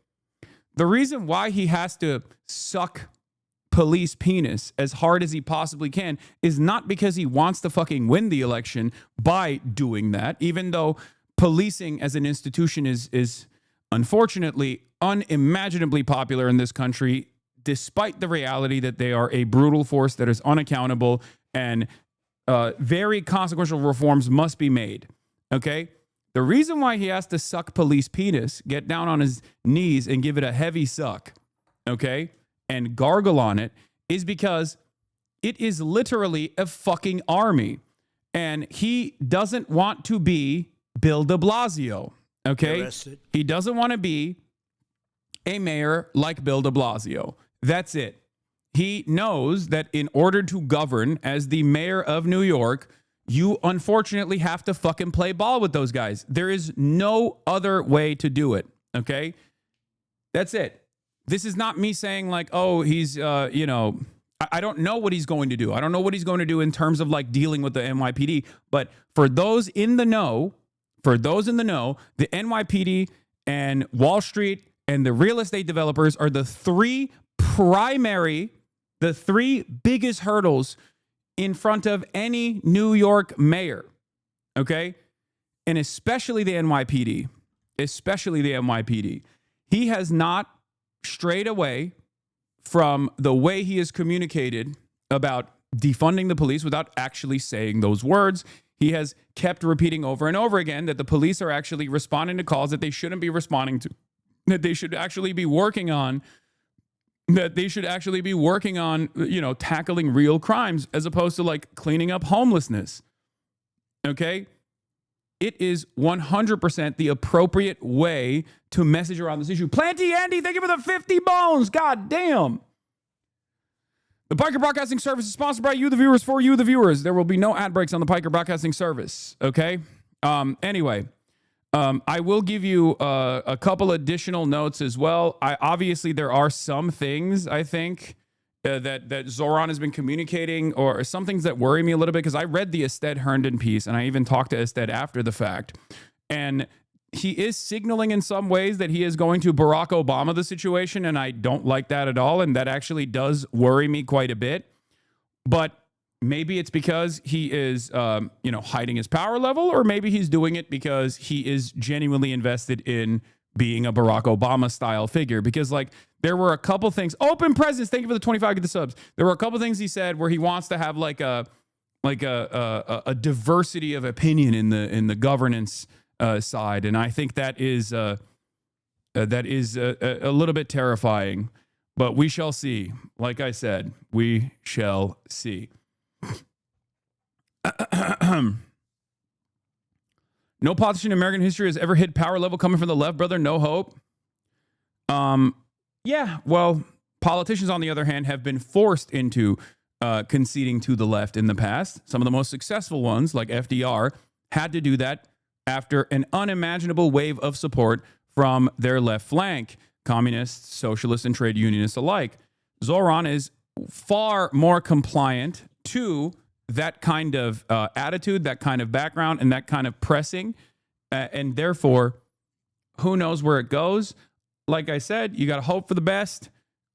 The reason why he has to suck police penis as hard as he possibly can is not because he wants to fucking win the election by doing that, even though policing as an institution is unfortunately unimaginably popular in this country, despite the reality that they are a brutal force that is unaccountable and very consequential reforms must be made. Okay? The reason why he has to suck police penis, get down on his knees and give it a heavy suck, okay, and gargle on it, is because it is literally a fucking army. And he doesn't want to be Bill de Blasio, okay? Arrested. He doesn't want to be a mayor like Bill de Blasio. That's it. He knows that in order to govern as the mayor of New York, you unfortunately have to fucking play ball with those guys. There is no other way to do it, okay? That's it. This is not me saying like, oh, he's, I don't know what he's going to do. I don't know what he's going to do in terms of like dealing with the NYPD. But for those in the know, the NYPD and Wall Street and the real estate developers are the three biggest hurdles in front of any New York mayor. Okay? And especially the NYPD. He has not strayed away from the way he has communicated about defunding the police without actually saying those words. He has kept repeating over and over again that the police are actually responding to calls that they shouldn't be responding to, that they should actually be working on, tackling real crimes as opposed to like cleaning up homelessness. Okay? It is 100% the appropriate way to message around this issue. Planty Andy, thank you for the 50 bones. God damn. The Piker Broadcasting Service is sponsored by you, the viewers, for you, the viewers. There will be no ad breaks on the Piker Broadcasting Service. Okay? Anyway, I will give you a couple additional notes as well. Obviously, there are some things, I think, that Zoran has been communicating, or some things that worry me a little bit, because I read the Ested Herndon piece, and I even talked to Ested after the fact. And he is signaling in some ways that he is going to Barack Obama the situation, and I don't like that at all, and that actually does worry me quite a bit. But maybe it's because he is, hiding his power level, or maybe he's doing it because he is genuinely invested in being a Barack Obama-style figure. Because, like, there were a couple things. Open Presence, thank you for the 25 of the subs. There were a couple things he said where he wants to have like a diversity of opinion in the governance side, and I think that is a little bit terrifying. But we shall see. Like I said, we shall see. No politician in American history has ever hit power level coming from the left, brother. No hope. Yeah, well, politicians, on the other hand, have been forced into conceding to the left in the past. Some of the most successful ones, like FDR, had to do that after an unimaginable wave of support from their left flank, communists, socialists, and trade unionists alike. Zoran is far more compliant to that kind of attitude, that kind of background, and that kind of pressing. And therefore, who knows where it goes? Like I said, you got to hope for the best.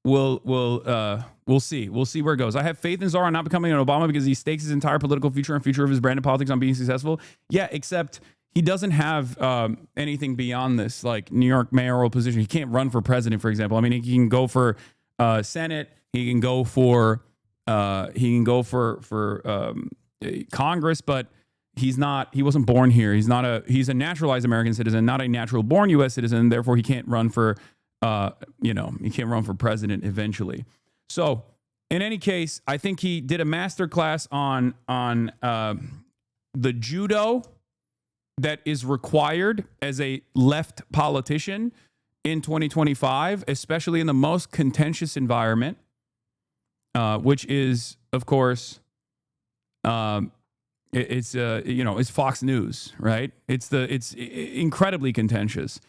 We'll We'll see. We'll see where it goes. I have faith in Zoran not becoming an Obama because he stakes his entire political future and future of his brand of politics on being successful. Yeah, except he doesn't have anything beyond this, like New York mayoral position. He can't run for president, for example. I mean, he can go for Senate. He can go for Congress, but he's not. He wasn't born here. He's a naturalized American citizen, not a natural born U.S. citizen. Therefore, he can't run for he can't run for president eventually. So, in any case, I think he did a master class on the judo that is required as a left politician in 2025, especially in the most contentious environment, which is, of course, it's Fox News, right? It's incredibly contentious.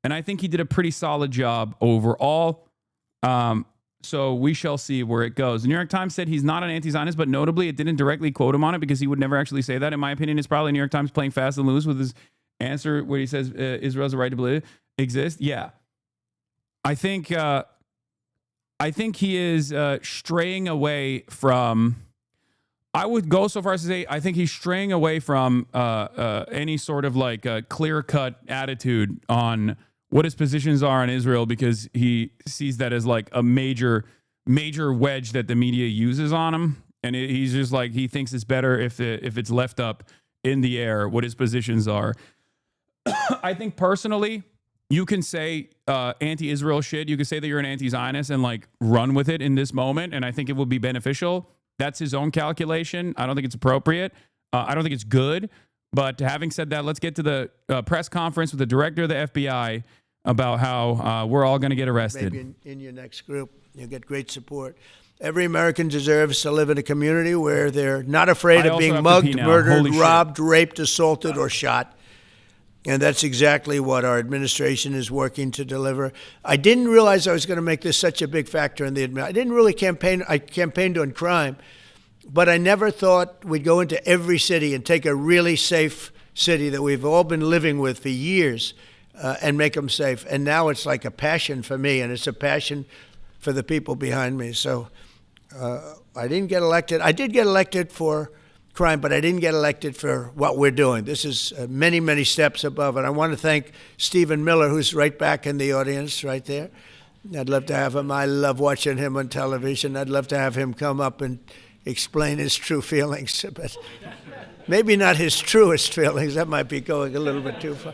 And I think he did a pretty solid job overall. So we shall see where it goes. The New York Times said he's not an anti-Zionist, but notably it didn't directly quote him on it because he would never actually say that. In my opinion, it's probably New York Times playing fast and loose with his answer where he says Israel's a right to believe exists. Yeah. I think he is straying away from... I would go so far as to say I think he's straying away from any sort of like a clear-cut attitude on what his positions are on Israel because he sees that as like a major wedge that the media uses on him. And he's just like, he thinks it's better if it's left up in the air what his positions are. I think personally, you can say anti-Israel shit. You can say that you're an anti-Zionist and like run with it in this moment. And I think it would be beneficial. That's his own calculation. I don't think it's appropriate. I don't think it's good. But having said that, let's get to the press conference with the director of the FBI about how we're all going to get arrested. Maybe in your next group, you'll get great support. Every American deserves to live in a community where they're not afraid of being mugged, murdered, robbed, raped, assaulted, or shot. And that's exactly what our administration is working to deliver. I didn't realize I was going to make this such a big factor in the administration. I didn't really campaign. I campaigned on crime, but I never thought we'd go into every city and take a really safe city that we've all been living with for years and make them safe. And now it's like a passion for me, and it's a passion for the people behind me. So I didn't get elected. I did get elected for crime, but I didn't get elected for what we're doing. This is many, many steps above. And I want to thank Stephen Miller, who's right back in the audience right there. I'd love to have him. I love watching him on television. I'd love to have him come up and explain his true feelings, but maybe not his truest feelings. That might be going a little bit too far.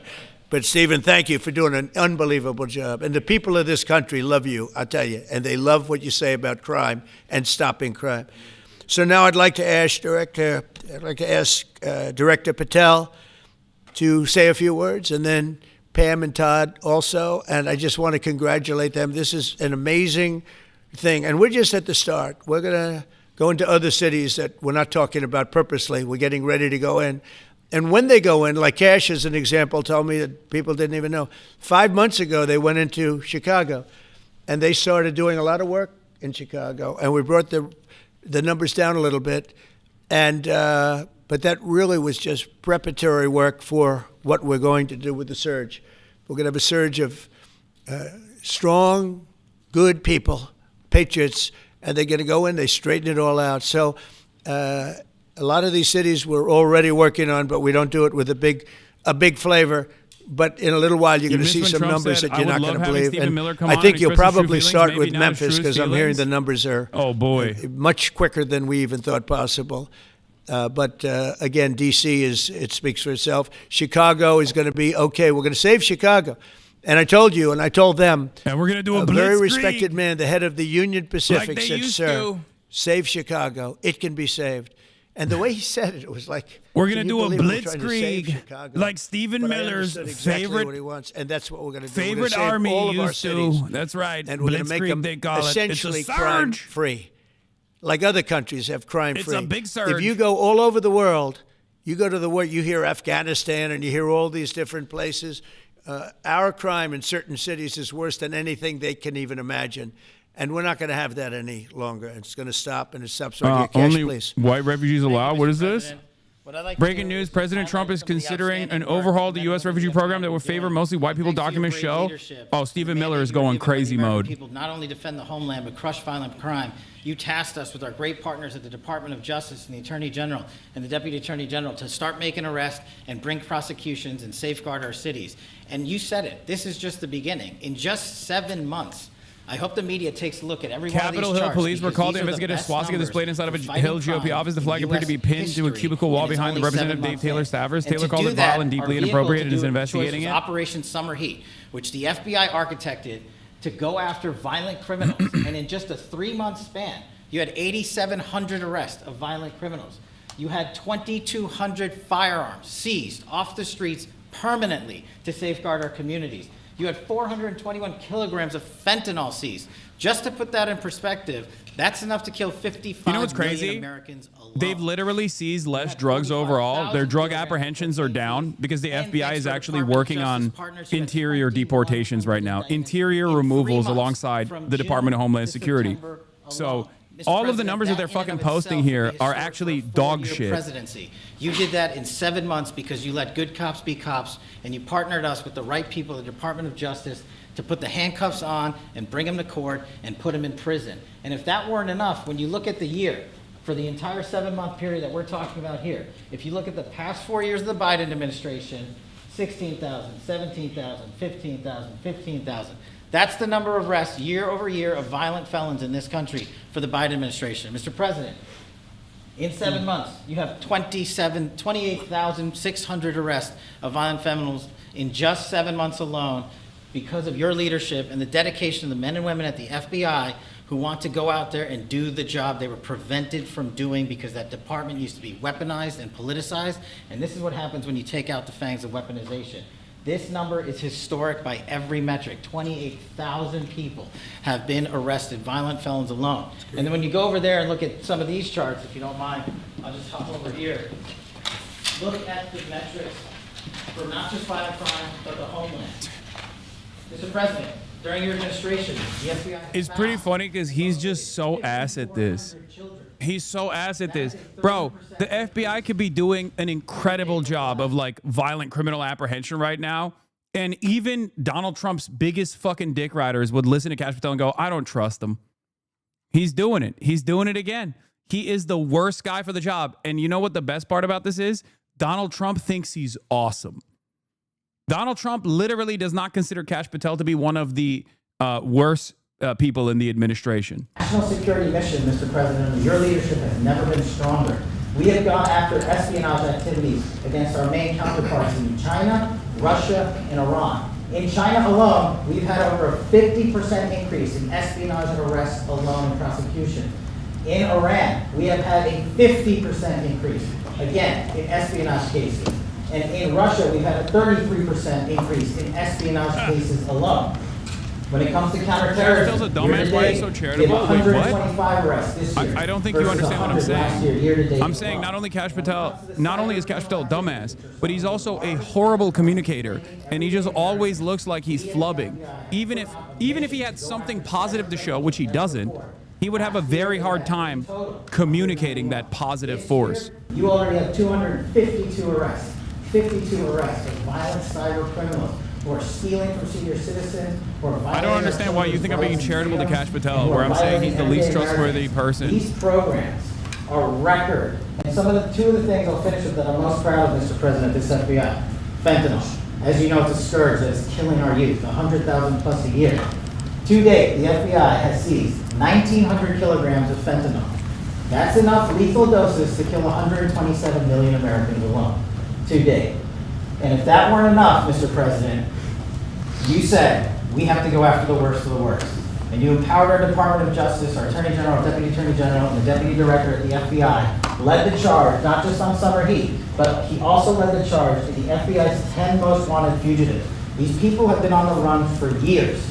But Stephen, thank you for doing an unbelievable job. And the people of this country love you, I'll tell you, and they love what you say about crime and stopping crime. So now I'd like to ask Director Patel to say a few words, and then Pam and Todd also. And I just want to congratulate them. This is an amazing thing, and we're just at the start. We're going to go into other cities that we're not talking about purposely. We're getting ready to go in. And when they go in, like Cash as an example told me that people didn't even know. 5 months ago, they went into Chicago, and they started doing a lot of work in Chicago, and we brought the numbers down a little bit. And but that really was just preparatory work for what we're going to do with the surge. We're going to have a surge of strong, good people, patriots, and they're going to go in, they straighten it all out. So a lot of these cities we're already working on, but we don't do it with a big flavor. But in a little while, you're going to see some numbers that you're not going to believe. And I think you'll probably start with Memphis because I'm hearing the numbers are much quicker than we even thought possible. But again, D.C. it speaks for itself. Chicago is going to be okay. We're going to save Chicago. And I told you, and I told them, and we're going to do a very respected man, the head of the Union Pacific, said, "Sir, save Chicago. It can be saved." And the way he said it, it was like, we're going to do a blitzkrieg, like Stephen Miller's favorite. What he wants, and that's what we're going to do. Favorite army used to. That's right. And we're going to make them essentially crime-free, like other countries have crime-free. It's a big surge. If you go all over the world, you go to the world, you hear Afghanistan, and you hear all these different places. Our crime in certain cities is worse than anything they can even imagine. And we're not going to have that any longer. It's going to stop, and it stops right here. Cash, only please. White refugees allowed? What is this? Breaking news, President Trump is considering an overhaul of the U.S. refugee program that will favor mostly white people. Documents show. Oh, Stephen Miller is going crazy mode. People not only defend the homeland, but crush violent crime. You tasked us with our great partners at the Department of Justice and the Attorney General and the Deputy Attorney General to start making arrests and bring prosecutions and safeguard our cities. And you said it. This is just the beginning. In just 7 months, I hope the media takes a look at every one of these Capitol Hill charts, police were called to investigate a swastika displayed inside of a Hill GOP office. The flag appeared to be pinned to a cubicle wall behind the Representative Dave Taylor Staffers. Taylor called it vile and deeply inappropriate and is investigating it. Operation Summer Heat, which the FBI architected to go after violent criminals. And in just a 3-month span, you had 8,700 arrests of violent criminals. You had 2,200 firearms seized off the streets permanently to safeguard our communities. You had 421 kilograms of fentanyl seized. Just to put that in perspective, that's enough to kill 55 million Americans alone. They've literally seized less drugs overall. Their drug apprehensions are down because the FBI is actually working on interior deportations right now. Interior removals alongside the Department of Homeland Security. So all of the numbers that they're fucking posting here are actually dog shit. Presidency. You did that in 7 months because you let good cops be cops, and you partnered us with the right people at the Department of Justice to put the handcuffs on and bring them to court and put them in prison. And if that weren't enough, when you look at the year, for the entire 7-month period that we're talking about here, if you look at the past 4 years of the Biden administration, 16,000, 17,000, 15,000, 15,000. That's the number of arrests year over year of violent felons in this country for the Biden administration. Mr. President, in 7 months, you have 28,600 arrests of violent felons in just 7 months alone because of your leadership and the dedication of the men and women at the FBI who want to go out there and do the job they were prevented from doing because that department used to be weaponized and politicized. And this is what happens when you take out the fangs of weaponization. This number is historic by every metric. 28,000 people have been arrested, violent felons alone. And then when you go over there and look at some of these charts, if you don't mind, I'll just hop over here. Look at the metrics for not just violent crime, but the homeland. Mr. President, during your administration, the FBI... It's pretty funny because he's just so ass at this. He's so ass at this. Bro, the FBI could be doing an incredible job of like violent criminal apprehension right now. And even Donald Trump's biggest fucking dick riders would listen to Kash Patel and go, I don't trust him. He's doing it. He's doing it again. He is the worst guy for the job. And you know what the best part about this is? Donald Trump thinks he's awesome. Donald Trump literally does not consider Kash Patel to be one of the worst people in the administration. National security mission, Mr. President, your leadership has never been stronger. We have gone after espionage activities against our main counterparts in China, Russia, and Iran. In China alone, we've had over a 50% increase in espionage arrests alone in prosecution. In Iran, we have had a 50% increase, again, in espionage cases. And in Russia, we've had a 33% increase in espionage cases alone. When it comes to counterterrorism, a dumbass. Why are you so charitable? 125 arrests this year. I don't think you understand what I'm saying. Year to date. I'm saying not only is Kash Patel a dumbass, but he's also a horrible communicator, and he just always looks like he's flubbing. Even if he had something positive to show, which he doesn't, he would have a very hard time communicating that positive force. You already have 252 arrests. 52 arrests of violent cyber criminals who are stealing from senior citizens or violating. I don't understand why you think I'm being charitable to Kash Patel, where I'm saying he's the least trustworthy person. These programs are record. And two of the things I'll finish with that I'm most proud of, Mr. President, this FBI. Fentanyl. As you know, it's a scourge that is killing our youth, 100,000 plus a year. To date, the FBI has seized 1,900 kilograms of fentanyl. That's enough lethal doses to kill 127 million Americans alone. To date. And if that weren't enough, Mr. President, you said we have to go after the worst of the worst. And you empowered our Department of Justice, our Attorney General, Deputy Attorney General, and the Deputy Director at the FBI, led the charge, not just on Summer Heat, but he also led the charge to the FBI's 10 most wanted fugitives. These people have been on the run for years.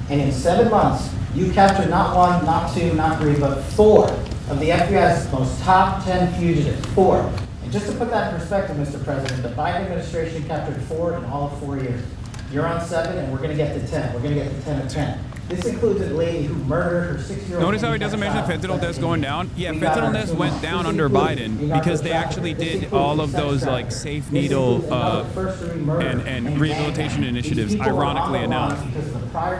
And in 7 months, you captured not 1, not 2, not 3, but 4 of the FBI's most top 10 fugitives. 4. Just to put that in perspective, Mr. President, the Biden administration captured 4 in all of 4 years. You're on 7, and we're going to get to 10. We're going to get to 10 of 10. This includes a lady who murdered her 6-year-old. Notice how he doesn't mention fentanyl deaths going down? Yeah, fentanyl deaths went down under Biden because they actually did all of those like safe needle and rehabilitation initiatives, ironically enough.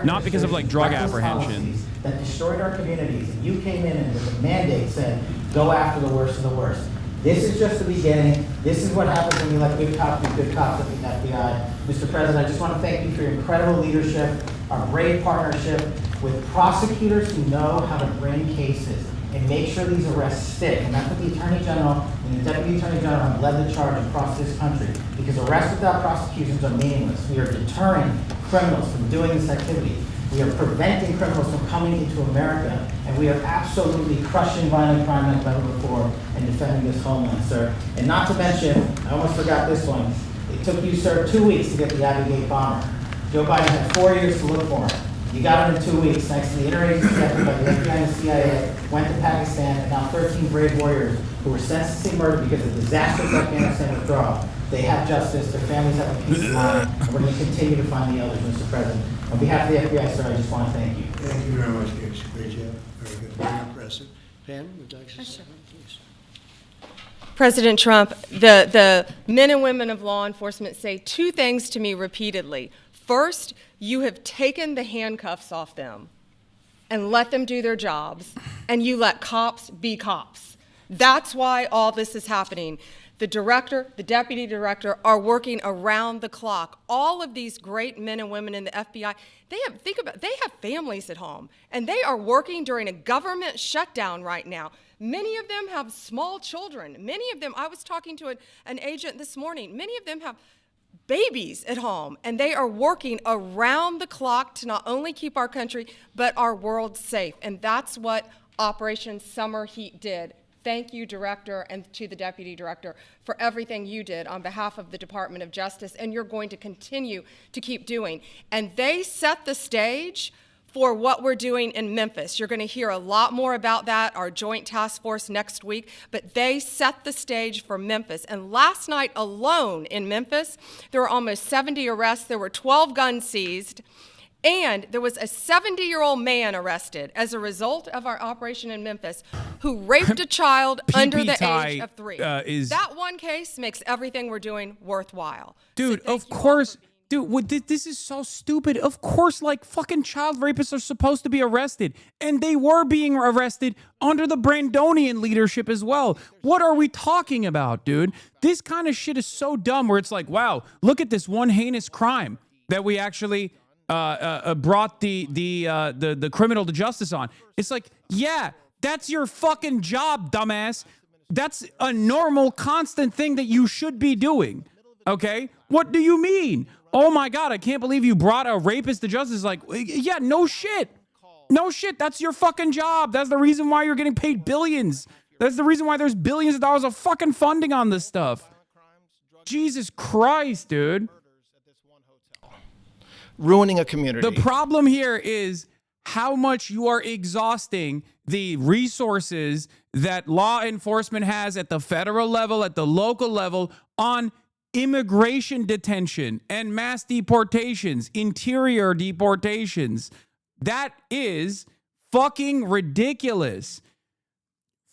Not because of like drug apprehensions. That destroyed our communities. And you came in and with a mandate said, go after the worst of the worst. This is just the beginning. This is what happens when you let good cops be good cops at the FBI. Mr. President, I just want to thank you for your incredible leadership, our brave partnership with prosecutors who know how to bring cases and make sure these arrests stick. And that's what the Attorney General and the Deputy Attorney General have led the charge across this country. Because arrests without prosecutions are meaningless. We are deterring criminals from doing this activity. We are preventing criminals from coming into America, and we are absolutely crushing violent crime and federal reform and defending this homeland, sir. And not to mention, I almost forgot this one. It took you, sir, 2 weeks to get the Abbey Gate bomber. Joe Biden had 4 years to look for him. You got him in 2 weeks, thanks to the interagency effort by the FBI and the CIA, went to Pakistan, and now 13 brave warriors who were sentenced to murder because of disastrous Afghanistan withdrawal. They have justice, their families have a peace of mind, and we're going to continue to find the others, Mr. President. On behalf of the FBI, sir, I just want to thank you. Thank you very much, Gage. Great job. Very good. Very impressive. Pam, would you like to say something, please? President Trump, the men and women of law enforcement say two things to me repeatedly. First, you have taken the handcuffs off them and let them do their jobs, and you let cops be cops. That's why all this is happening. The director, the deputy director are working around the clock. All of these great men and women in the FBI, they have families at home, and they are working during a government shutdown right now. Many of them have small children. Many of them, I was talking to an agent this morning, many of them have babies at home, and they are working around the clock to not only keep our country, but our world safe. And that's what Operation Summer Heat did. Thank you, Director, and to the Deputy Director for everything you did on behalf of the Department of Justice, and you're going to continue to keep doing. And they set the stage for what we're doing in Memphis. You're going to hear a lot more about that, our joint task force next week, but they set the stage for Memphis. And last night alone in Memphis, there were almost 70 arrests, there were 12 guns seized, and there was a 70-year-old man arrested as a result of our operation in Memphis who raped a child under the age of 3. That one case makes everything we're doing worthwhile. Dude, of course. Dude, this is so stupid. Of course, like, fucking child rapists are supposed to be arrested. And they were being arrested under the Brandonian leadership as well. What are we talking about, dude? This kind of shit is so dumb where it's like, wow, look at this one heinous crime that we actually brought the criminal to justice on. It's like, yeah, that's your fucking job, dumbass. That's a normal, constant thing that you should be doing. Okay? What do you mean? Oh my God, I can't believe you brought a rapist to justice. Like, yeah, no shit. No shit. That's your fucking job. That's the reason why you're getting paid billions. That's the reason why there's billions of dollars of fucking funding on this stuff. Jesus Christ, dude. Ruining a community. The problem here is how much you are exhausting the resources that law enforcement has at the federal level, at the local level, on immigration detention and mass deportations, interior deportations. That is fucking ridiculous.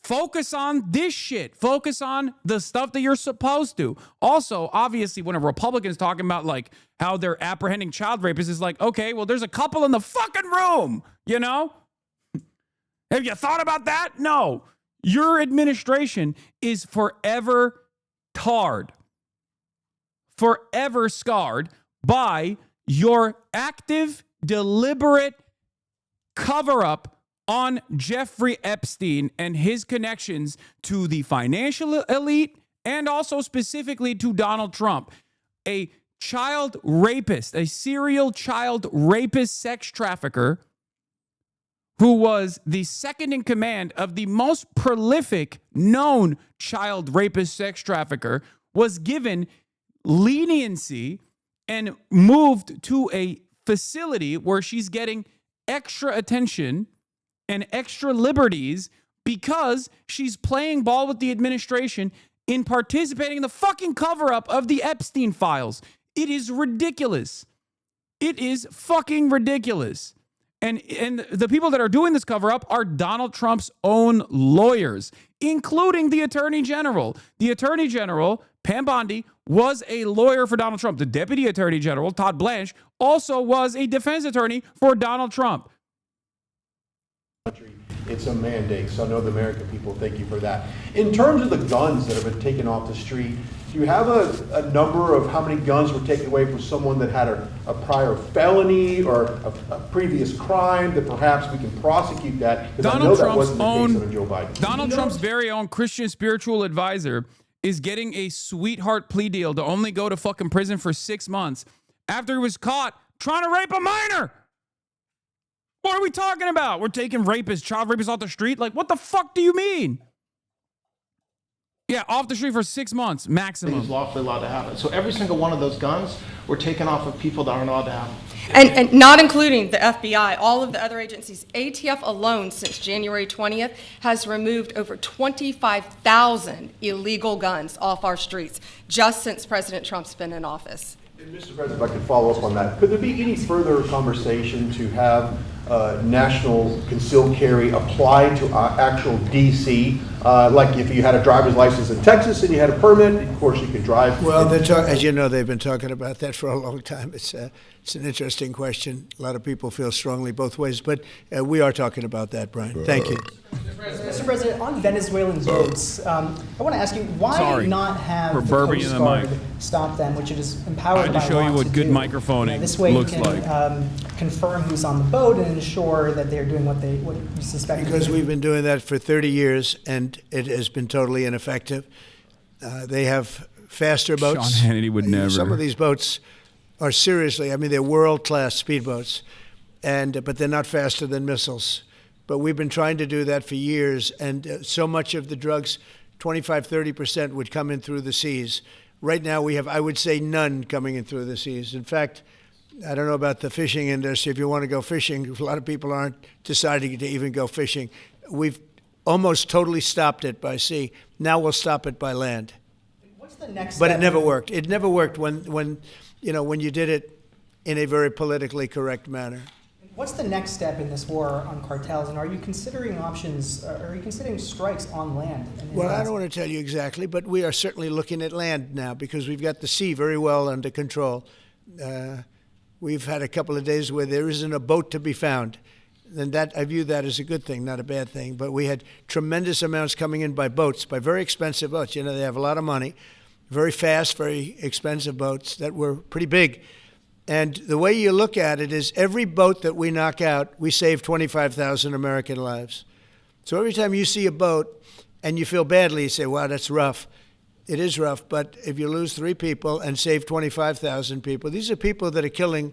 Focus on this shit. Focus on the stuff that you're supposed to. Also, obviously, when a Republican's talking about like how they're apprehending child rapists, it's like, okay, well, there's a couple in the fucking room, you know? Have you thought about that? No. Your administration is forever tarred, forever scarred by your active, deliberate cover-up on Jeffrey Epstein and his connections to the financial elite and also specifically to Donald Trump. A child rapist, a serial child rapist sex trafficker who was the second in command of the most prolific known child rapist sex trafficker, was given leniency and moved to a facility where she's getting extra attention and extra liberties because she's playing ball with the administration in participating in the fucking cover-up of the Epstein files. It is ridiculous. It is fucking ridiculous. And the people that are doing this cover up are Donald Trump's own lawyers, including the Attorney General. The Attorney General, Pam Bondi, was a lawyer for Donald Trump. The Deputy Attorney General, Todd Blanche, also was a defense attorney for Donald Trump. It's a mandate, so I know the American people thank you for that. In terms of the guns that have been taken off the street, do you have a number of how many guns were taken away from someone that had a prior felony or a previous crime that perhaps we can prosecute that? Because I know that wasn't the case under Joe Biden. Donald Trump's very own Christian spiritual advisor is getting a sweetheart plea deal to only go to fucking prison for 6 months after he was caught trying to rape a minor. What are we talking about? We're taking rapists, child rapists off the street? Like, what the fuck do you mean? Yeah, off the street for 6 months, maximum. He's lawfully allowed to have it. So every single one of those guns were taken off of people that aren't allowed to have them. And not including the FBI, all of the other agencies. ATF alone since January 20th has removed over 25,000 illegal guns off our streets just since President Trump's been in office. And Mr. President, if I could follow up on that, could there be any further conversation to have national concealed carry applied to actual DC? Like if you had a driver's license in Texas and you had a permit, of course you could drive. Well, as you know, they've been talking about that for a long time. It's an interesting question. A lot of people feel strongly both ways, but we are talking about that, Brian. Thank you. Mr. President, on Venezuelan votes, I want to ask you, why not have the Coast Guard stop them, which it is empowered by law to do? I had to show you what good microphoning this way looks you can, confirm who's on the boat and ensure that they're doing what you suspect. Because we've been doing that for 30 years, and it has been totally ineffective. They have faster boats. Sean Hannity would never. Some of these boats are seriously, I mean, they're world-class speedboats, but they're not faster than missiles. But we've been trying to do that for years, and so much of the drugs, 25-30%, would come in through the seas. Right now we have, I would say, none coming in through the seas. In fact, I don't know about the fishing industry. If you want to go fishing, a lot of people aren't deciding to even go fishing. We've almost totally stopped it by sea. Now we'll stop it by land. What's the next But step? it never worked. It never worked when you did it in a very politically correct manner. What's the next step in this war on cartels, and are you considering options, are you considering strikes on land? Well, I don't want to tell you exactly, but we are certainly looking at land now because we've got the sea very well under control. We've had a couple of days where there isn't a boat to be found. And that, I view that as a good thing, not a bad thing. But we had tremendous amounts coming in by boats, by very expensive boats. You know, they have a lot of money, very fast, very expensive boats that were pretty big. And the way you look at it is every boat that we knock out, we save 25,000 American lives. So every time you see a boat and you feel badly, you say, wow, that's rough. It is rough, but if you lose 3 people and save 25,000 people, these are people that are killing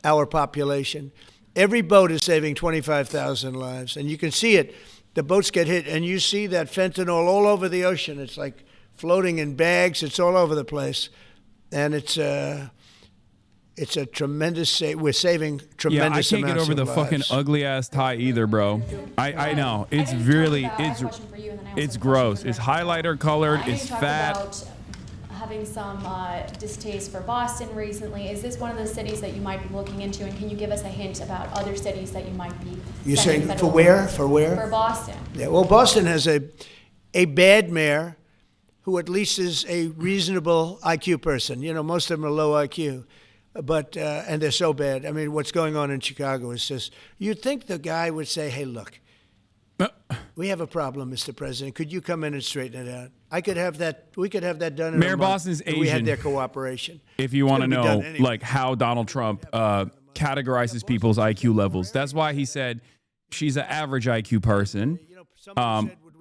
our population. Every boat is saving 25,000 lives, and you can see it. The boats get hit, and you see that fentanyl all over the ocean. It's like floating in bags. It's all over the place, and it's a tremendous. We're saving tremendous amounts of lives. Yeah, I can't get over the fucking ugly ass tie either, bro. I know it's really it's gross. It's highlighter colored. It's fat. About having some distaste for Boston recently. Is this one of the cities that you might be looking into, and can you give us a hint about other cities that you might be? You're saying for where? For where? For Boston. Yeah. Well, Boston has a bad mayor who at least is a reasonable IQ person. You know, most of them are low IQ. But, and they're so bad. I mean, what's going on in Chicago is just, you'd think the guy would say, hey, look, we have a problem, Mr. President. Could you come in and straighten it out? We could have that done in Mayor a month. Boston's Asian. We had their cooperation. If you want to know, like, how Donald Trump categorizes people's IQ levels. That's why he said she's an average IQ person.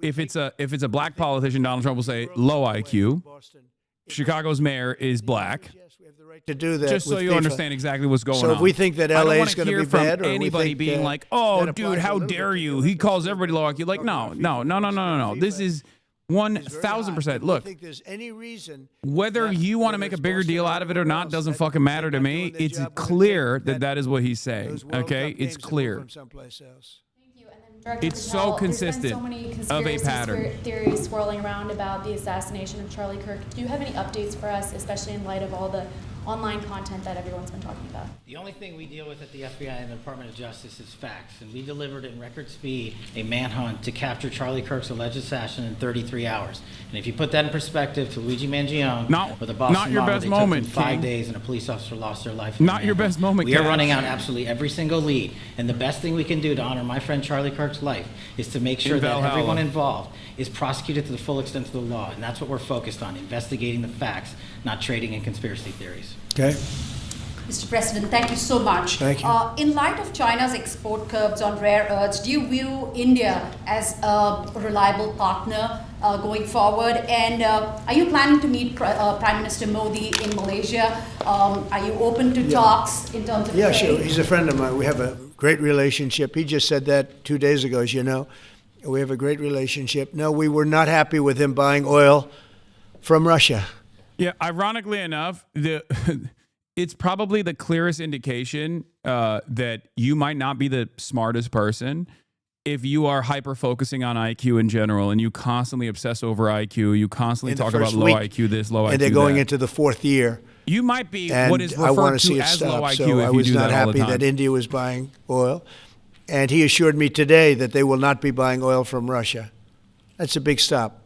If it's a black politician, Donald Trump will say low IQ. Chicago's mayor is black. To do that, just so you understand exactly what's going on. So if we think that LA is going to be bad, or anybody being like, "Oh, dude, how dare you?" He calls everybody low IQ. Like, no. This is 1,000%. Look, whether you want to make a bigger deal out of it or not doesn't fucking matter to me. It's clear that is what he's saying. Okay, it's clear. It's so consistent so many of a pattern. Theories swirling around about the assassination of Charlie Kirk. Do you have any updates for us, especially in light of all the online content that everyone's been talking about? The only thing we deal with at the FBI and the Department of Justice is facts, and we delivered in record speed a manhunt to capture Charlie Kirk's alleged assassin in 33 hours. And if you put that in perspective to Luigi Mangione or the Boston your model, best they moment, took them 5 King. days and a police officer lost their life. Not your best moment, We are King. running out absolutely every single lead, and the best thing we can do to honor my friend Charlie Kirk's life is to make sure that Valhalla. everyone involved is prosecuted to the full extent of the law, and that's what we're focused on, investigating the facts, not trading in conspiracy theories. Okay. Mr. President, thank you so much. Thank you. In light of China's export curbs on rare earths, do you view India as a reliable partner going forward? And are you planning to meet Prime Minister Modi in Malaysia? Are you open to talks in terms of Yeah, trade? sure. He's a friend of mine. We have a great relationship. He just said that 2 days ago, as you know. We have a great relationship. No, we were not happy with him buying oil from Russia. Yeah, ironically enough, it's probably the clearest indication that you might not be the smartest person if you are hyper-focusing on IQ in general and you constantly obsess over IQ, you constantly talk about low IQ this, low IQ that. And they're going into the 4th year. You might be and what is I want referred to see to it as stop. low IQ so if I you was do not that all the happy time. that India was buying oil. And he assured me today that they will not be buying oil from Russia. That's a big stop.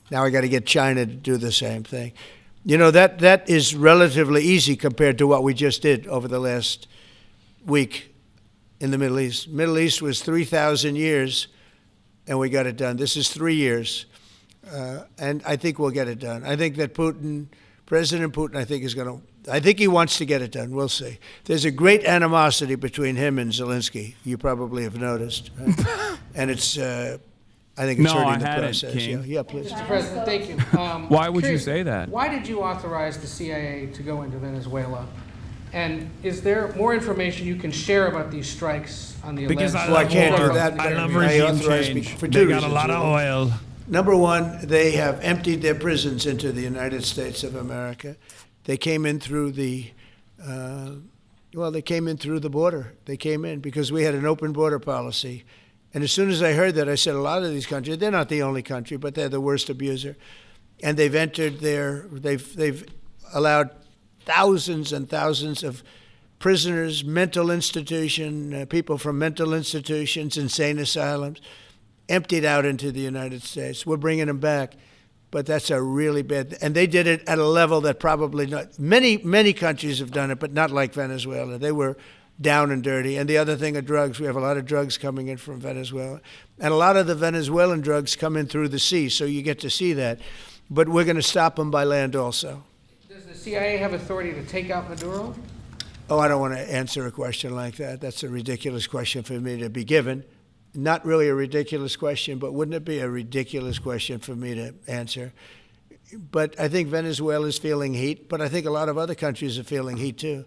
Now I got to get China to do the same thing. You know, that is relatively easy compared to what we just did over the last week in the Middle East. Middle East was 3,000 years, and we got it done. This is 3 years, and I think we'll get it done. I think that President Putin, I think he wants to get it done. We'll see. There's a great animosity between him and Zelensky. You probably have noticed. Right? And it's, I think it's hurting the process. Yeah, please. Mr. President, thank you. Why would you say that? Why did you authorize the CIA to go into Venezuela? And is there more information you can share about these strikes on the Because alleged... I can't do that. I love regime change. For They two got a reasons, lot of really. oil. Number one, they have emptied their prisons into the United States of America. They came in through the, they came in through the border. They came in because we had an open border policy. And as soon as I heard that, I said, a lot of these countries, they're not the only country, but they're the worst abuser. And they've entered they've allowed thousands and thousands of prisoners, mental institution, people from mental institutions, insane asylums, emptied out into the United States. We're bringing them back. But that's a really bad, and they did it at a level that probably not, many countries have done it, but not like Venezuela. They were down and dirty. And the other thing are drugs. We have a lot of drugs coming in from Venezuela. And a lot of the Venezuelan drugs come in through the sea, so you get to see that. But we're going to stop them by land also. Does the CIA have authority to take out Maduro? Oh, I don't want to answer a question like that. That's a ridiculous question for me to be given. Not really a ridiculous question, but wouldn't it be a ridiculous question for me to answer? But I think Venezuela is feeling heat, but I think a lot of other countries are feeling heat too.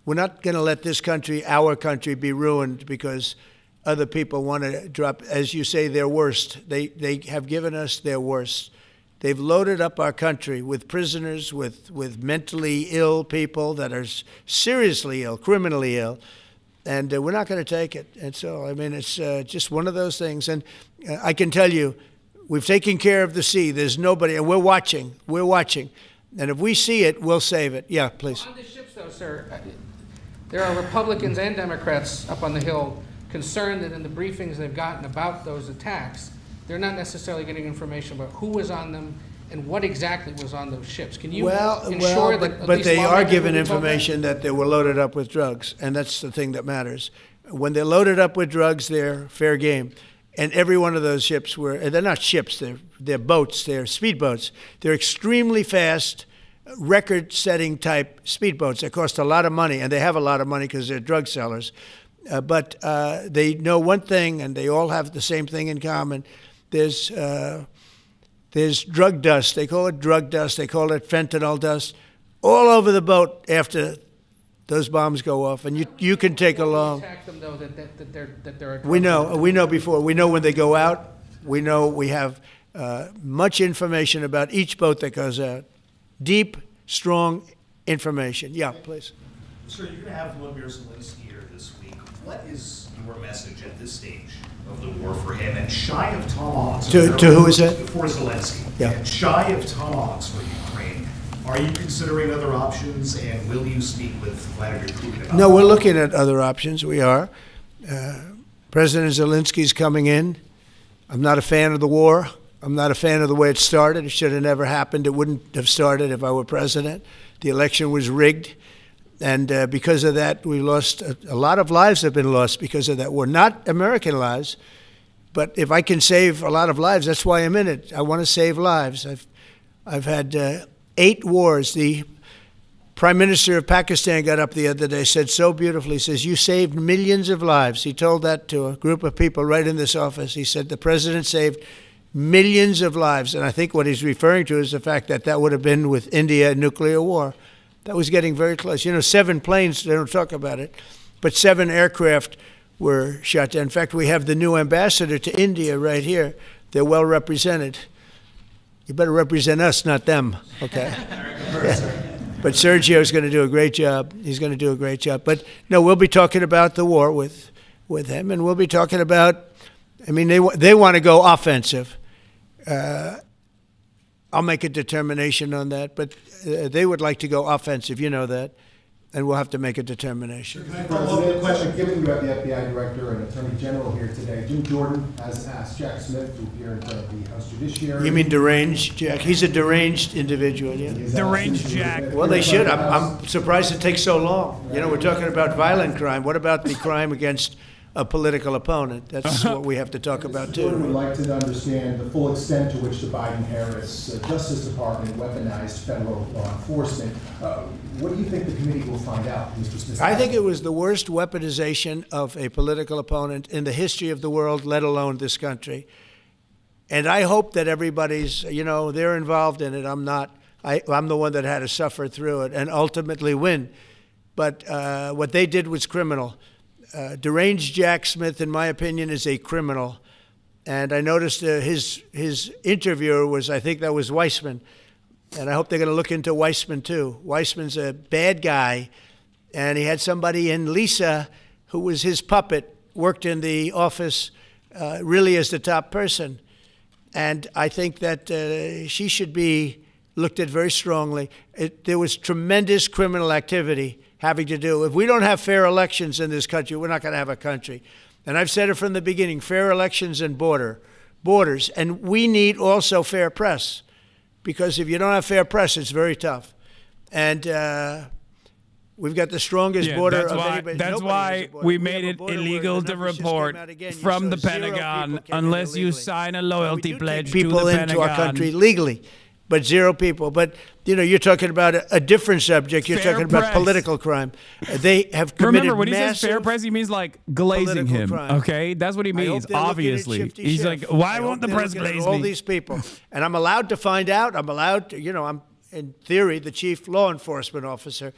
We're not going to let this country, our country, be ruined because other people want to drop, as you say, their worst. They have given us their worst. They've loaded up our country with prisoners, with mentally ill people that are seriously ill, criminally ill. And we're not going to take it. And so, I mean, it's just one of those things. And I can tell you, we've taken care of the sea. There's nobody, and we're watching. We're watching. And if we see it, we'll save it. Yeah, please. On the ships, though, sir, there are Republicans and Democrats up on the Hill concerned that in the briefings they've gotten about those attacks, they're not necessarily getting information about who was on them and what exactly was on those ships. Can you ensure that but they are given information that they were loaded up with drugs, and that's the thing that matters. When they're loaded up with drugs, they're fair game. And every one of those ships they're not ships, they're boats, they're speedboats. They're extremely fast, record-setting type speedboats. They cost a lot of money, and they have a lot of money because they're drug sellers. But they know one thing, and they all have the same thing in common. There's drug dust. They call it drug dust. They call it fentanyl dust all over the boat after those bombs go off. And you can take along. Attack them, though, that they're We know before. We know when they go out. We know we have much information about each boat that goes out. Deep, strong information. Yeah, please. Sir, you're going to have Vladimir Zelensky here this week. What is your message at this stage of the war for him? And shy of tomahawks. To who is that? For Zelensky. Yeah. And shy of tomahawks for Ukraine. Are you considering other options, and will you speak with Vladimir Putin about No, we're looking at other options. We are. President Zelensky's coming in. I'm not a fan of the war. I'm not a fan of the way it started. It should have never happened. It wouldn't have started if I were president. The election was rigged. And because of that, we lost a lot of lives have been lost because of that war. Not American lives, but if I can save a lot of lives, that's why I'm in it. I want to save lives. I've had 8 wars. The Prime Minister of Pakistan got up the other day, said so beautifully, he says, you saved millions of lives. He told that to a group of people right in this office. He said the president saved millions of lives. And I think what he's referring to is the fact that that would have been with India, a nuclear war. That was getting very close. 7 planes, they don't talk about it, but 7 aircraft were shot down. In fact, we have the new ambassador to India right here. They're well represented. You better represent us, not them, okay? Yeah. But Sergio's going to do a great job. He's going to do a great job. But no, we'll be talking about the war with him, and we'll be talking about, they want to go offensive. I'll make a determination on that, but they would like to go offensive, you know that, and we'll have to make a determination. Can I follow up the question? Given you have the FBI Director and Attorney General here today, Jim Jordan has asked Jack Smith to appear in front of the House Judiciary. You mean deranged Jack? He's a deranged individual, yeah. Deranged Jack. Well, they should. I'm surprised it takes so long. We're talking about violent crime. What about the crime against a political opponent? That's what we have to talk about, too. Jordan would like to understand the full extent to which the Biden-Harris Justice Department weaponized federal law enforcement. What do you think the committee will find out, Mr. Smith? I think it was the worst weaponization of a political opponent in the history of the world, let alone this country. And I hope that everybody's, they're involved in it. I'm not. I'm the one that had to suffer through it and ultimately win. But what they did was criminal. Deranged Jack Smith, in my opinion, is a criminal. And I noticed his interviewer was, I think that was Weissman. And I hope they're going to look into Weissman, too. Weissman's a bad guy. And he had somebody in Lisa, who was his puppet, worked in the office really as the top person. And I think that she should be looked at very strongly. There was tremendous criminal activity having to do. If we don't have fair elections in this country, we're not going to have a country. And I've said it from the beginning, fair elections and borders. And we need also fair press, because if you don't have fair press, it's very tough. And we've got the strongest border of anybody. That's why we made it illegal to report from the Pentagon unless you sign a loyalty pledge to the Pentagon. People into our country legally. But 0 people. But, you're talking about a different subject. You're talking about political crime. They have committed Remember, when he says fair press, he means like glazing him, okay? That's what he means, obviously. He's like, why won't the press glaze me? All these people. And I'm allowed to find out. I'm allowed to, I'm, in theory, the chief law enforcement officer.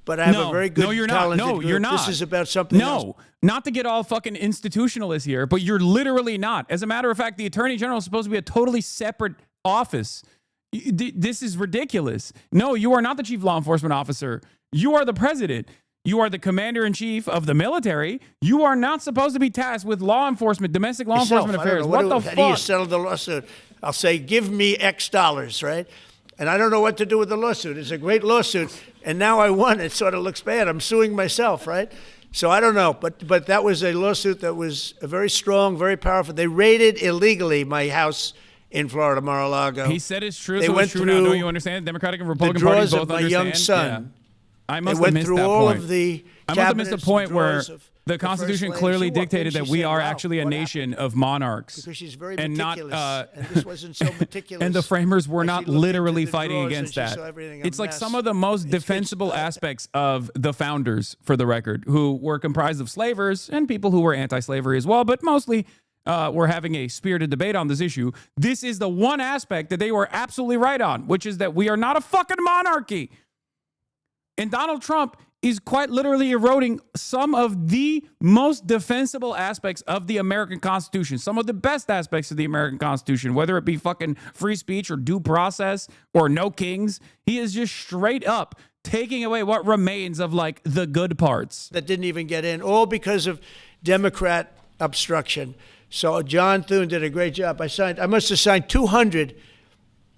But I have a very good, talented group. You're not. This is about something else. No, not to get all fucking institutionalist here, but you're literally not. As a matter of fact, the Attorney General is supposed to be a totally separate office. This is ridiculous. No, you are not the chief law enforcement officer. You are the president. You are the commander-in-chief of the military. You are not supposed to be tasked with law enforcement, domestic law enforcement affairs. What the fuck? How do you settle the lawsuit? I'll say, give me X dollars, right? And I don't know what to do with the lawsuit. It's a great lawsuit, and now I won. It sort of looks bad. I'm suing myself, right? So I don't know, but that was a lawsuit that was very strong, very powerful. They raided illegally my house in Florida, Mar-a-Lago. He said it's true, so it's true now. Don't you understand? Democratic and Republican parties both understand. The drawers of my young son. Yeah. I must have missed that point. I must have missed a point where the Constitution clearly dictated that we are actually a nation of monarchs. Because she's very meticulous, and this wasn't so meticulous. And the framers were not literally fighting against that. It's like some of the most defensible aspects of the founders, for the record, who were comprised of slavers and people who were anti-slavery as well, but mostly we're having a spirited debate on this issue. This is the one aspect that they were absolutely right on, which is that we are not a fucking monarchy. And Donald Trump is quite literally eroding some of the most defensible aspects of the American Constitution, some of the best aspects of the American Constitution, whether it be fucking free speech or due process or no kings. He is just straight up taking away what remains of like the good parts. That didn't even get in, all because of Democrat obstruction. So John Thune did a great job. I must have signed 200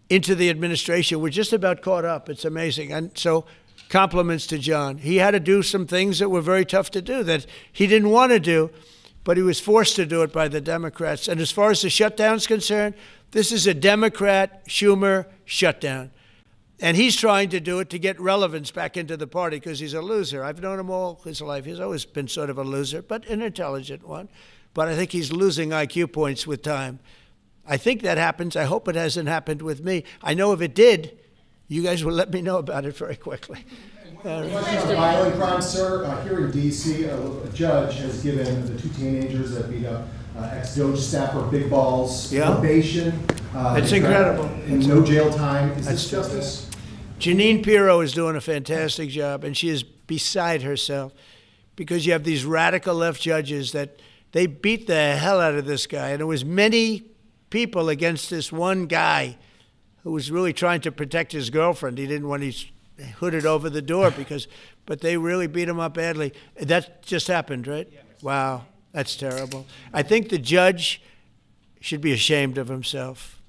into the administration. We're just about caught up. It's amazing. And so compliments to John. He had to do some things that were very tough to do that he didn't want to do, but he was forced to do it by the Democrats. And as far as the shutdown's concerned, this is a Democrat Schumer shutdown. And he's trying to do it to get relevance back into the party because he's a loser. I've known him all his life. He's always been sort of a loser, but an intelligent one. But I think he's losing IQ points with time. I think that happens. I hope it hasn't happened with me. I know if it did, you guys will let me know about it very quickly. Violent crime, sir. Here in D.C., a judge has given the two teenagers that beat up ex-Doge staffer Big Balls probation. It's incredible. And no jail time. Is this justice? Jeanine Pirro is doing a fantastic job, and she is beside herself because you have these radical left judges that they beat the hell out of this guy. And there was many people against this one guy who was really trying to protect his girlfriend. He didn't want to hood it over the door but they really beat him up badly. That just happened, right? Yeah. Wow, that's terrible. I think the judge should be ashamed of himself.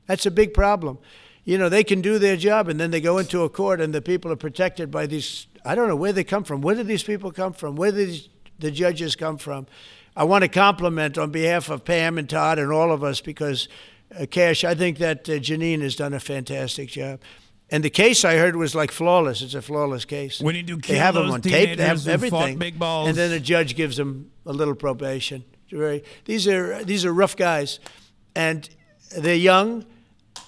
That's a big problem. You know, they can do their job and then they go into a court and the people are protected by these, I don't know where they come from. Where do these people come from? Where do the judges come from? I want to compliment on behalf of Pam and Todd and all of us because, Cash, I think that Jeanine has done a fantastic job. And the case I heard was like flawless. It's a flawless case. When you do kill they have those them on tape. They have teenagers who fought everything. Big Balls. And then the judge gives them a little probation. These are rough guys, and they're young.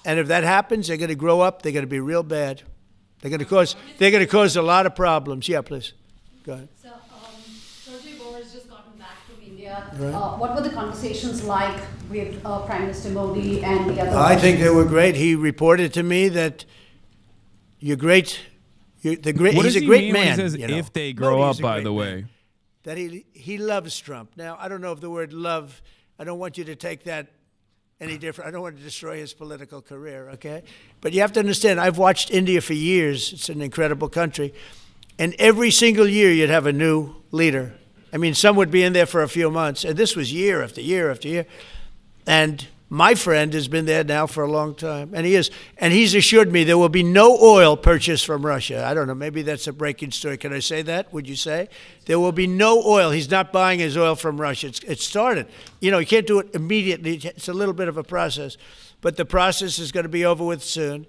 And if that happens, they're going to grow up. They're going to be real bad. They're going to cause a lot of problems. Yeah, please. Go ahead. So, Sergey Boris just gotten back from India. Right. What were the conversations like with Prime Minister Modi and the other? I think they were great. He reported to me that you're great. He's a great man. When he says, you know? if they grow Modi's up, by the way. That he loves Trump. Now, I don't know if the word love, I don't want you to take that any different. I don't want to destroy his political career, okay? But you have to understand, I've watched India for years. It's an incredible country. And every single year you'd have a new leader. I mean, some would be in there for a few months. And this was year after year after year. And my friend has been there now for a long time. And he's assured me there will be no oil purchased from Russia. I don't know, maybe that's a breaking story. Can I say that? Would you say? There will be no oil. He's not buying his oil from Russia. It started. You know, you can't do it immediately. It's a little bit of a process. But the process is going to be over with soon.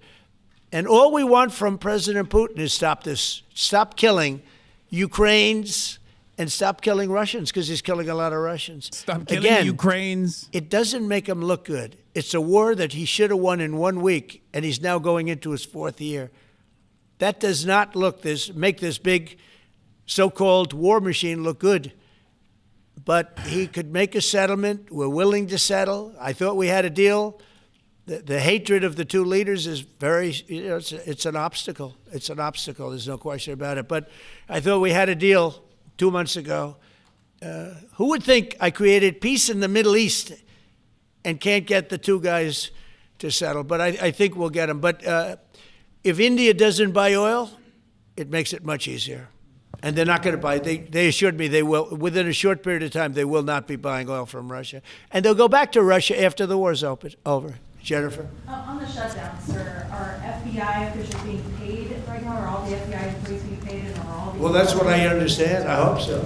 And all we want from President Putin is stop this. Stop killing Ukrainians and stop killing Russians, because he's killing a lot of Russians. Stop killing Ukrainians. It doesn't make him look good. It's a war that he should have won in 1 week, and he's now going into his 4th year. That does not make this big so-called war machine look good. But he could make a settlement. We're willing to settle. I thought we had a deal. The hatred of the two leaders is it's an obstacle. It's an obstacle. There's no question about it. But I thought we had a deal 2 months ago. Who would think I created peace in the Middle East and can't get the two guys to settle? But I think we'll get them. But if India doesn't buy oil, it makes it much easier. And they're not going to buy. They assured me they will. Within a short period of time, they will not be buying oil from Russia. And they'll go back to Russia after the war's over. Jennifer? On the shutdown, sir, are FBI officials being paid right now? Are all the FBI employees being paid? And are all the Well, that's what I understand. I hope so.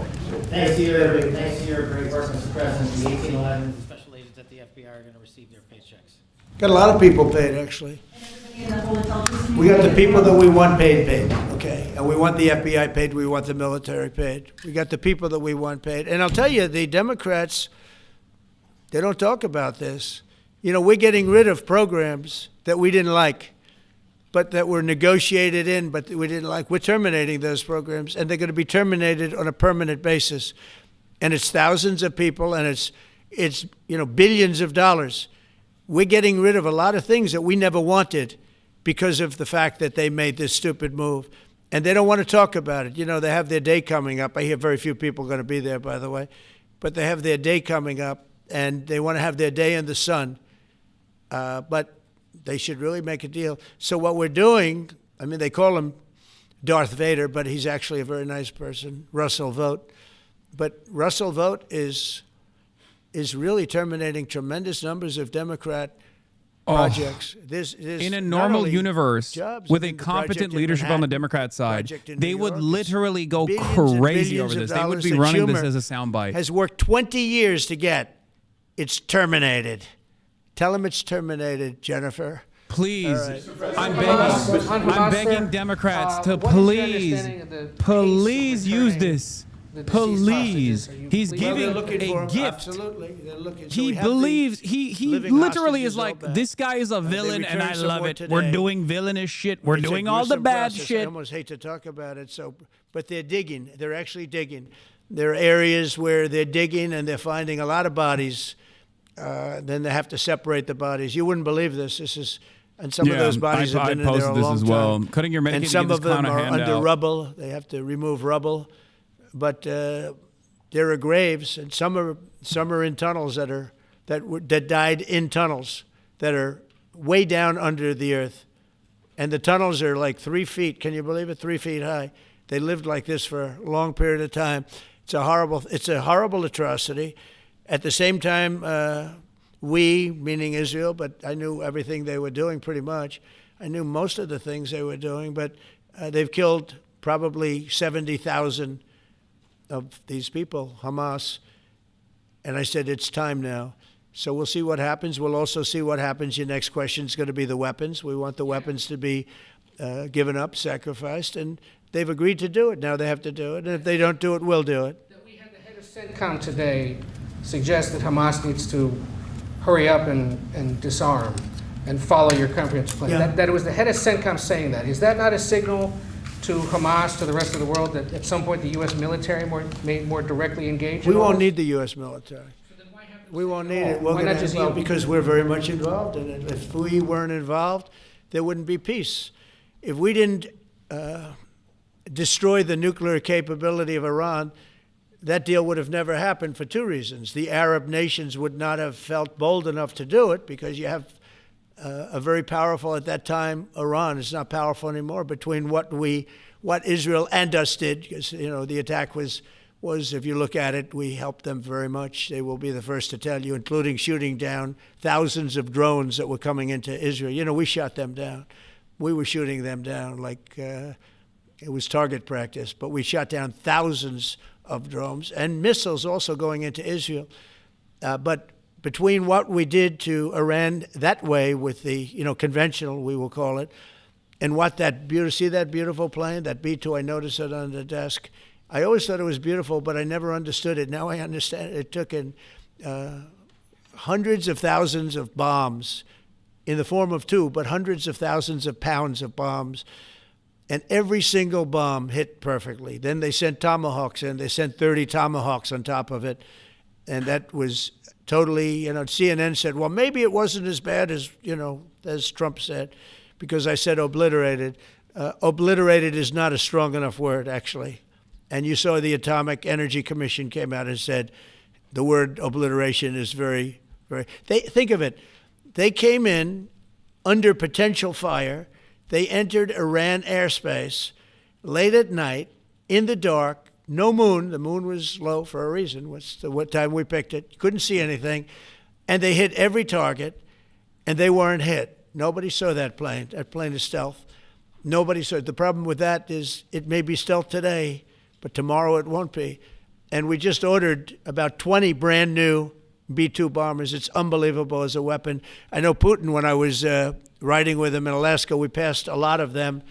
Thanks to your great work, Mr. President, the 1811 special agents at the FBI are going to receive their paychecks. Got a lot of people paid, actually. We got the people that we want paid, okay? And we want the FBI paid, we want the military paid. We got the people that we want paid. And I'll tell you, the Democrats, they don't talk about this. You know, we're getting rid of programs that we didn't like, but that were negotiated in, but we didn't like. We're terminating those programs, and they're going to be terminated on a permanent basis. And it's thousands of people, and it's billions of dollars. We're getting rid of a lot of things that we never wanted because of the fact that they made this stupid move. And they don't want to talk about it. You know, they have their day coming up. I hear very few people are going to be there, by the way. But they have their day coming up, and they want to have their day in the sun. But they should really make a deal. So what we're doing, I mean, they call him Darth Vader, but he's actually a very nice person, Russell Vogt. But Russell Vogt is really terminating tremendous numbers of Democrat projects. There's in a not normal only universe jobs, with I a mean, the competent project in leadership on the Manhattan, Democrat side, project in they New would York, literally go billions and crazy billions over of this. They would dollars be that running this Schumer as a soundbite. has worked 20 years to get. It's terminated. Tell him it's terminated, Jennifer. Please, All right. I'm begging Democrats to please use this. Please, he's giving a gift. Absolutely, they're looking. So He we have the believes he living literally is hostages all like, back. this guy is a villain, and I returned some love more it. today. We're doing villainous shit. We're It's a doing all the gruesome bad process. I shit. almost hate to talk about it. But they're digging. They're actually digging. There are areas where they're digging and they're finding a lot of bodies. Then they have to separate the bodies. You wouldn't believe this. And some of those bodies have been in there a long as well. time. Cutting your medicated and some of them are under handout. rubble. They have to remove rubble. But there are graves, and some are in tunnels that died in tunnels that are way down under the earth, and the tunnels are like 3 feet. Can you believe it? 3 feet high. They lived like this for a long period of time. It's a horrible atrocity. At the same time, we, meaning Israel, but I knew everything they were doing pretty much. I knew most of the things they were doing, but they've killed probably 70,000 of these people, Hamas. And I said, it's time now. So we'll see what happens. We'll also see what happens. Your next question is going to be the weapons. We want the weapons to be given up, sacrificed, and they've agreed to do it. Now they have to do it. And if they don't do it, we'll do it. We had the head of CENTCOM today suggest that Hamas needs to hurry up and disarm and follow your comprehensive plan. Yeah. That it was the head of CENTCOM saying that. Is that not a signal to Hamas, to the rest of the world, that at some point the U.S. military may more directly engage? We won't need the U.S. military. We won't need it. We're gonna, well, because we're very much involved in it. If we weren't involved, there wouldn't be peace. If we didn't destroy the nuclear capability of Iran, that deal would have never happened for two reasons. The Arab nations would not have felt bold enough to do it because you have a very powerful, at that time, Iran. It's not powerful anymore, between what Israel and us did, because, the attack was, if you look at it, we helped them very much. They will be the first to tell you, including shooting down thousands of drones that were coming into Israel. We shot them down. We were shooting them down like it was target practice, but we shot down thousands of drones and missiles also going into Israel. But between what we did to Iran that way with the, conventional, we will call it, and what see that beautiful plane, that B-2, I noticed it on the desk. I always thought it was beautiful, but I never understood it. Now I understand it. It took in hundreds of thousands of bombs in the form of two, but hundreds of thousands of pounds of bombs. And every single bomb hit perfectly. Then they sent Tomahawks in. They sent 30 Tomahawks on top of it. And that was totally, CNN said, well, maybe it wasn't as bad as Trump said, because I said obliterated. Obliterated is not a strong enough word, actually. And you saw the Atomic Energy Commission came out and said the word obliteration is very, very, think of it. They came in under potential fire. They entered Iran airspace late at night, in the dark, no moon. The moon was low for a reason. What time we picked it. Couldn't see anything. And they hit every target, and they weren't hit. Nobody saw that plane. That plane is stealth. Nobody saw it. The problem with that is it may be stealth today, but tomorrow it won't be. And we just ordered about 20 brand new B-2 bombers. It's unbelievable as a weapon. I know Putin, when I was riding with him in Alaska, we passed a lot of them.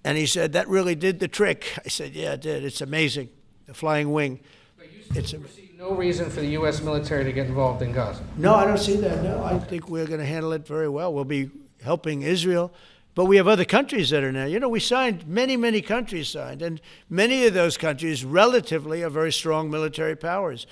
And he said, that really did the trick. I said, yeah, it did. It's amazing. The flying wing. But you still see no reason for the U.S. military to get involved in Gaza? No, I don't see that. No, I think we're going to handle it very well. We'll be helping Israel. But we have other countries that are now. We signed, many countries signed. And many of those countries relatively are very strong military powers.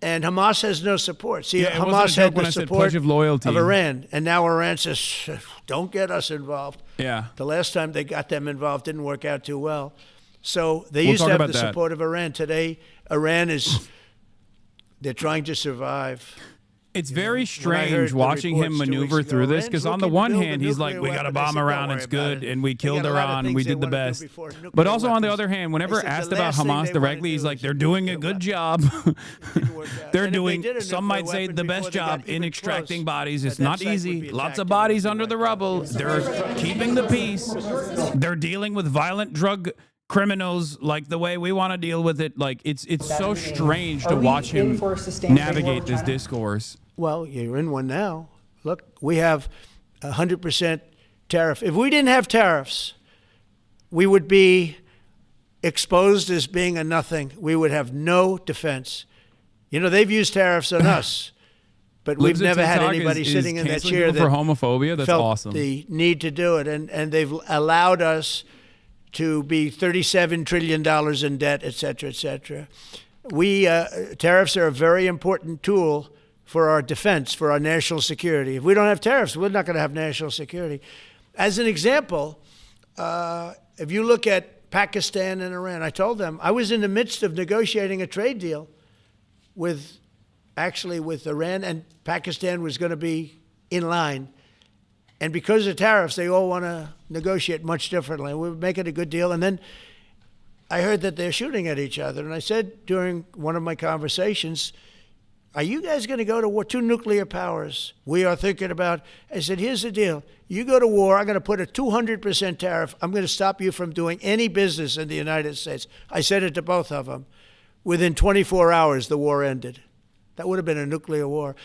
And Hamas has no support. See, Hamas had the support of Iran, and now Iran says, don't get us involved. Yeah. The last time they got them involved didn't work out too well. So they used to have the support of Iran. Today, they're trying to survive. It's very strange watching him maneuver through this, because on the one hand, he's like, we got a bomb Iran, it's good, and we killed Iran, we did the best. But also on the other hand, whenever asked about Hamas directly, he's like, they're doing a good job. They're doing, some might say, the best job in extracting bodies. It's not easy. Lots of bodies under the rubble. They're keeping the peace. They're dealing with violent drug criminals like the way we want to deal with it. Like, it's so strange to watch him navigate this discourse. Well, you're in one now. Look, we have 100% tariff. If we didn't have tariffs, we would be exposed as being a nothing. We would have no defense. You know, they've used tariffs on us, but we've never had anybody sitting in that chair that for homophobia. That's felt awesome. The need to do it, and they've allowed us to be $37 trillion in debt, et cetera, et cetera. Tariffs are a very important tool for our defense, for our national security. If we don't have tariffs, we're not going to have national security. As an example, if you look at Pakistan and Iran, I told them I was in the midst of negotiating a trade deal with Iran, and Pakistan was going to be in line. And because of tariffs, they all want to negotiate much differently. We're making a good deal. And then I heard that they're shooting at each other. And I said during one of my conversations, are you guys going to go to war? 2 nuclear powers. We are thinking about, I said, here's the deal. You go to war, I'm going to put a 200% tariff. I'm going to stop you from doing any business in the United States. I said it to both of them. Within 24 hours, the war ended. That would have been a nuclear war.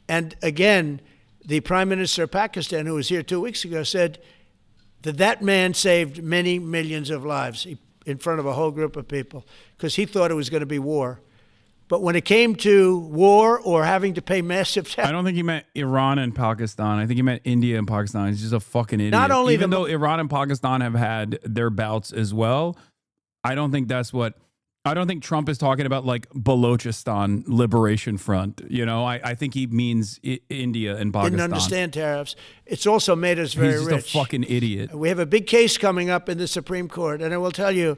And again, the Prime Minister of Pakistan, who was here 2 weeks ago, said that man saved many millions of lives in front of a whole group of people because he thought it was going to be war. But when it came to war or having to pay massive taxes, I don't think he meant Iran and Pakistan. I think he meant India and Pakistan. He's just a fucking idiot. Not only Even though Iran and Pakistan have had their bouts as well, I don't think Trump is talking about like Balochistan Liberation Front. You know, I think he means India and Pakistan. Didn't understand tariffs. It's also made us very rich. He's just a fucking idiot. We have a big case coming up in the Supreme Court, and I will tell you,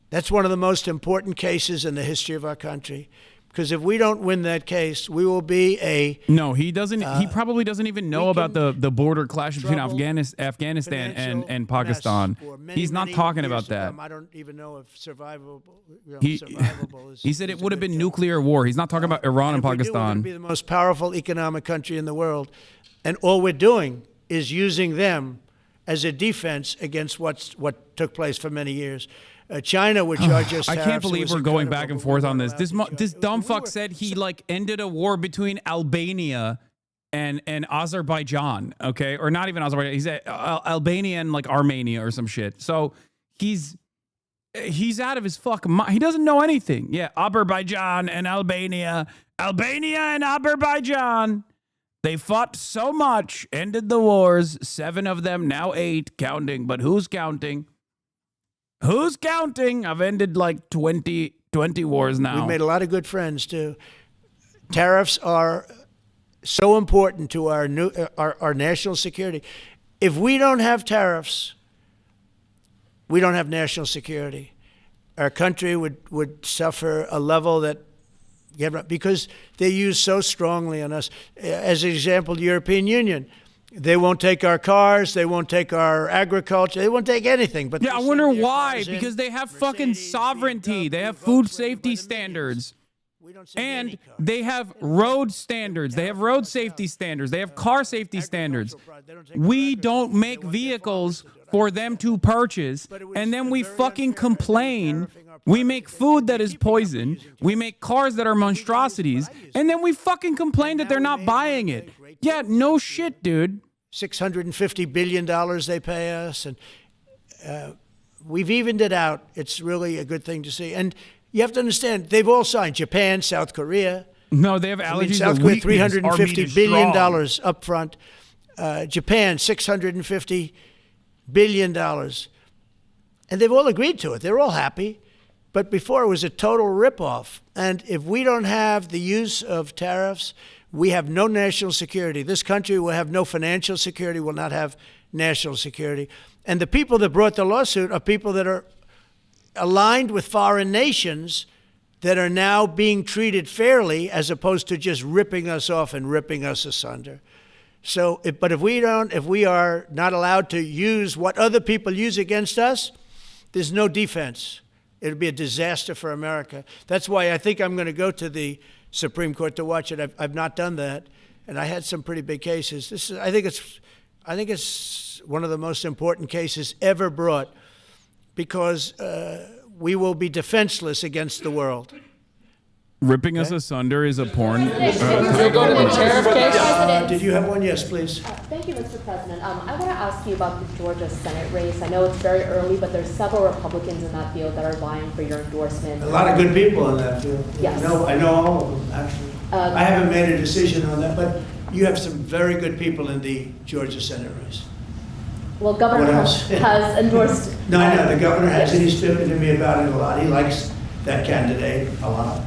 that's one of the most important cases in the history of our country. Because if we don't win that case, we will be a... No, he doesn't. He probably doesn't even know about the border clash between Afghanistan and Pakistan. He's not talking about that. I don't even know if survivable is... He said it would have been nuclear war. He's not talking about Iran and Pakistan. We're going to be the most powerful economic country in the world. And all we're doing is using them as a defense against what took place for many years. China would charge us. I can't believe we're going back and forth on this. This dumb fuck said he like ended a war between Albania and Azerbaijan. Okay, or not even Azerbaijan. He said Albania and like Armenia or some shit. So he's out of his fucking mind. He doesn't know anything. Yeah, Azerbaijan and Albania and Azerbaijan. They fought so much, ended the wars. 7 of them, now 8, counting. But who's counting? Who's counting? I've ended like 20 wars now. We've made a lot of good friends, too. Tariffs are so important to our national security. If we don't have tariffs, we don't have national security. Our country would suffer a level that, because they use so strongly on us. As an example, the European Union. They won't take our cars. They won't take our agriculture. They won't take anything. But yeah, I wonder why. Because they have fucking sovereignty. They have food safety standards. And they have road standards. They have road safety standards. They have car safety standards. We don't make vehicles for them to purchase. And then we fucking complain. We make food that is poison. We make cars that are monstrosities. And then we fucking complain that they're not buying it. Yeah, no shit, dude. $650 billion they pay us. And we've evened it out. It's really a good thing to see. And you have to understand, they've all signed. Japan, South Korea. No, they have allergies South to Korea, weakness. $350 billion up front. Japan, $650 billion. And they've all agreed to it. They're all happy. But before, it was a total ripoff. And if we don't have the use of tariffs, we have no national security. This country will have no financial security, will not have national security. And the people that brought the lawsuit are people that are aligned with foreign nations that are now being treated fairly as opposed to just ripping us off and ripping us asunder. So, but if we are not allowed to use what other people use against us, there's no defense. It'll be a disaster for America. That's why I think I'm going to go to the Supreme Court to watch it. I've not done that, and I had some pretty big cases. I think it's one of the most important cases ever brought, because we will be defenseless against the world. Ripping us asunder is a porn. Did you have one? Yes, please. Thank you, Mr. President. I want to ask you about the Georgia Senate race. I know it's very early, but there's several Republicans in that field that are vying for your endorsement. A lot of good people in that field. Yes. I know all of them, actually. I haven't made a decision on that, but you have some very good people in the Georgia Senate race. Well, Governor has endorsed. No, I know. The governor has, and he's spoken to me about it a lot. He likes that candidate a lot.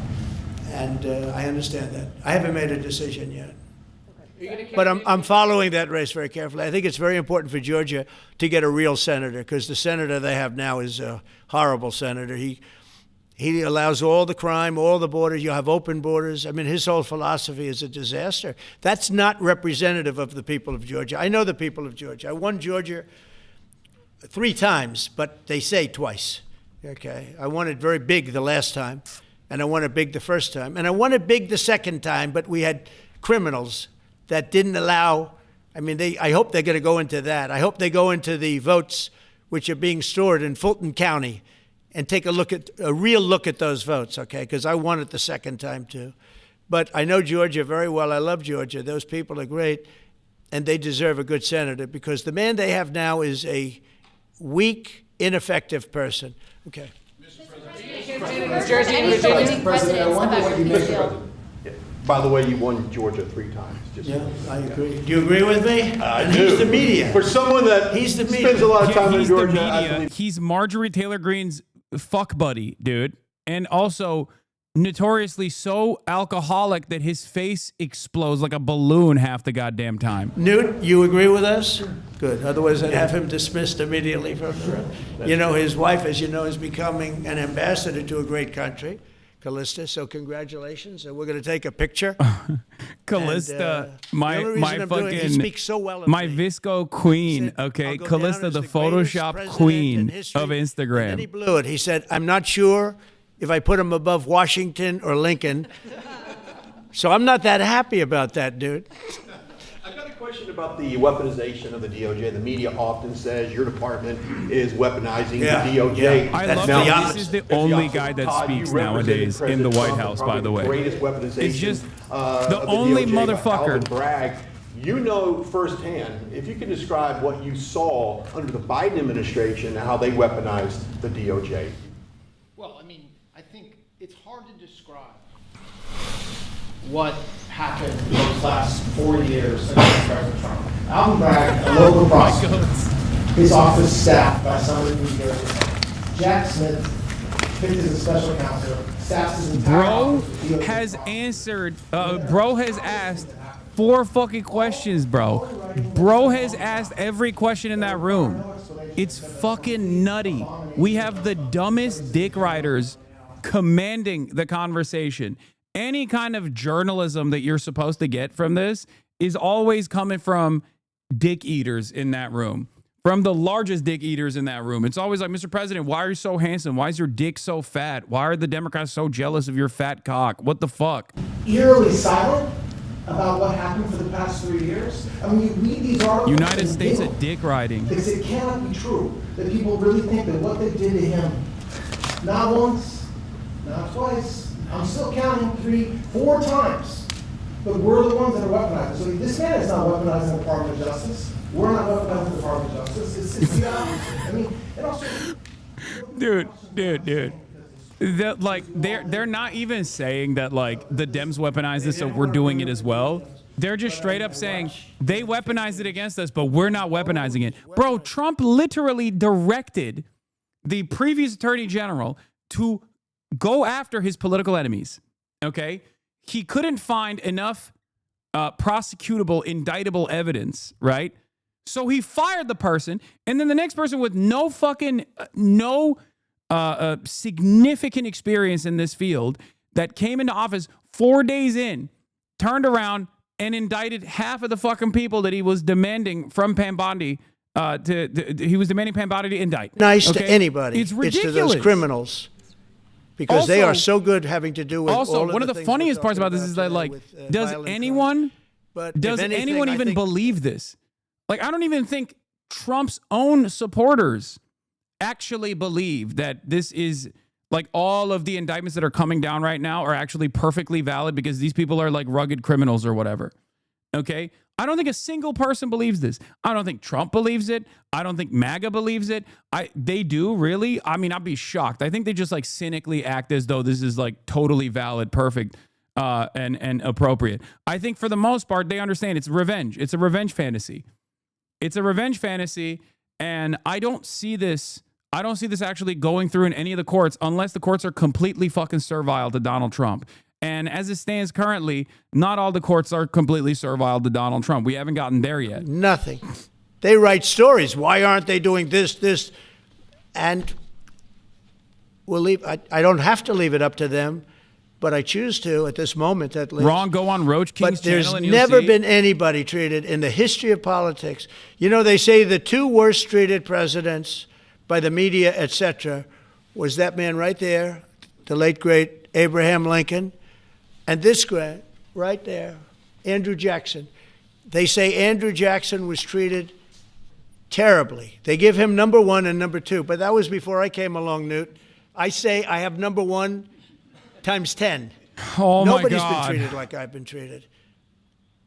And I understand that. I haven't made a decision yet. But I'm following that race very carefully. I think it's very important for Georgia to get a real senator, because the senator they have now is a horrible senator. He allows all the crime, all the borders. You have open borders. I mean, his whole philosophy is a disaster. That's not representative of the people of Georgia. I know the people of Georgia. I won Georgia 3 times, but they say twice. Okay, I won it very big the last time. And I won it big the first time. And I won it big the second time, but we had criminals that didn't allow, I hope they're going to go into that. I hope they go into the votes which are being stored in Fulton County and take a real look at those votes, okay? Because I won it the second time too. But I know Georgia very well. I love Georgia. Those people are great, and they deserve a good senator, because the man they have now is a weak, ineffective person. Okay. By the way, you won Georgia 3 times. Yeah, I agree. Do you agree with me? I do. He's the media. For someone that spends a lot of time in Georgia, he's Marjorie Taylor Greene's fuck buddy, dude, and also notoriously so alcoholic that his face explodes like a balloon half the goddamn time. Newt, you agree with us? Good. Otherwise, I'd have him dismissed immediately from the room. You know, his wife, as you know, is becoming an ambassador to a great country, Callista. So congratulations. And we're going to take a picture. Callista, my fucking, he speaks so well of my me. Visco queen. Okay, Callista, the Photoshop queen of Instagram. And then he blew it. He said, "I'm not sure if I put him above Washington or Lincoln." So I'm not that happy about that, dude. I've got a question about the weaponization of the DOJ. The media often says your department is weaponizing the DOJ. I love that this is the only guy that speaks nowadays in the White House, by the way. Greatest weaponization it's just the only motherfucker. Bragg. You know firsthand, if you could describe what you saw under the Biden administration and how they weaponized the DOJ. Well, I mean, I think it's hard to describe what happened those last 4 years against President Trump. Alvin Bragg, a local prosecutor, his office staffed by somebody from New Jersey. Jack Smith picked as a special counsel, staffs his entire Bro has answered, bro has asked 4 fucking questions, bro. Bro has asked every question in that room. It's fucking nutty. We have the dumbest dick riders commanding the conversation. Any kind of journalism that you're supposed to get from this is always coming from dick eaters in that room, from the largest dick eaters in that room. It's always like, Mr. President, why are you so handsome? Why is your dick so fat? Why are the Democrats so jealous of your fat cock? What the fuck? Eerily silent about what happened for the past 3 years. I mean, you read these articles. United States of dick riding. Because it cannot be true that people really think that what they did to him, not once, not twice, I'm still counting 3, 4 times. But we're the ones that are weaponizing. So this man is not weaponizing the Department of Justice. We're not weaponizing the Department of Justice. It's the opposite. I mean, and also, dude. They're not even saying that like the Dems weaponized this, so we're doing it as well. They're just straight up saying they weaponized it against us, but we're not weaponizing it. Bro, Trump literally directed the previous attorney general to go after his political enemies, okay? He couldn't find enough prosecutable, indictable evidence, right? So he fired the person, and then the next person with no significant experience in this field that came into office 4 days in, turned around and indicted half of the fucking people that he was demanding from Pam Bondi. He was demanding Pam Bondi to indict. Nice to anybody. It's ridiculous. It's to those criminals. Because also, they are so good having to do with also, all of one of the funniest parts about this is that, like, does anyone even believe this? Like, I don't even think Trump's own supporters actually believe that this is, like, all of the indictments that are coming down right now are actually perfectly valid because these people are, like, rugged criminals or whatever. Okay? I don't think a single person believes this. I don't think Trump believes it. I don't think MAGA believes it. They do, really? I mean, I'd be shocked. I think they just, like, cynically act as though this is, like, totally valid, perfect, and appropriate. I think for the most part, they understand it's revenge. It's a revenge fantasy. It's a revenge fantasy, and I don't see this actually going through in any of the courts unless the courts are completely fucking servile to Donald Trump. And as it stands currently, not all the courts are completely servile to Donald Trump. We haven't gotten there yet. Nothing. They write stories. Why aren't they doing this? And we'll leave. I don't have to leave it up to them, but I choose to at this moment at least. Ron, go on Roach King's channel and there's you'll never see. been anybody treated in the history of politics. You know, they say the two worst treated presidents by the media, etc., was that man right there, the late, great Abraham Lincoln, and this guy right there, Andrew Jackson. They say Andrew Jackson was treated terribly. They give him number 1 and number 2, but that was before I came along, Newt. I say I have number 1 times 10. Oh, Nobody's my God. been treated like I've been treated.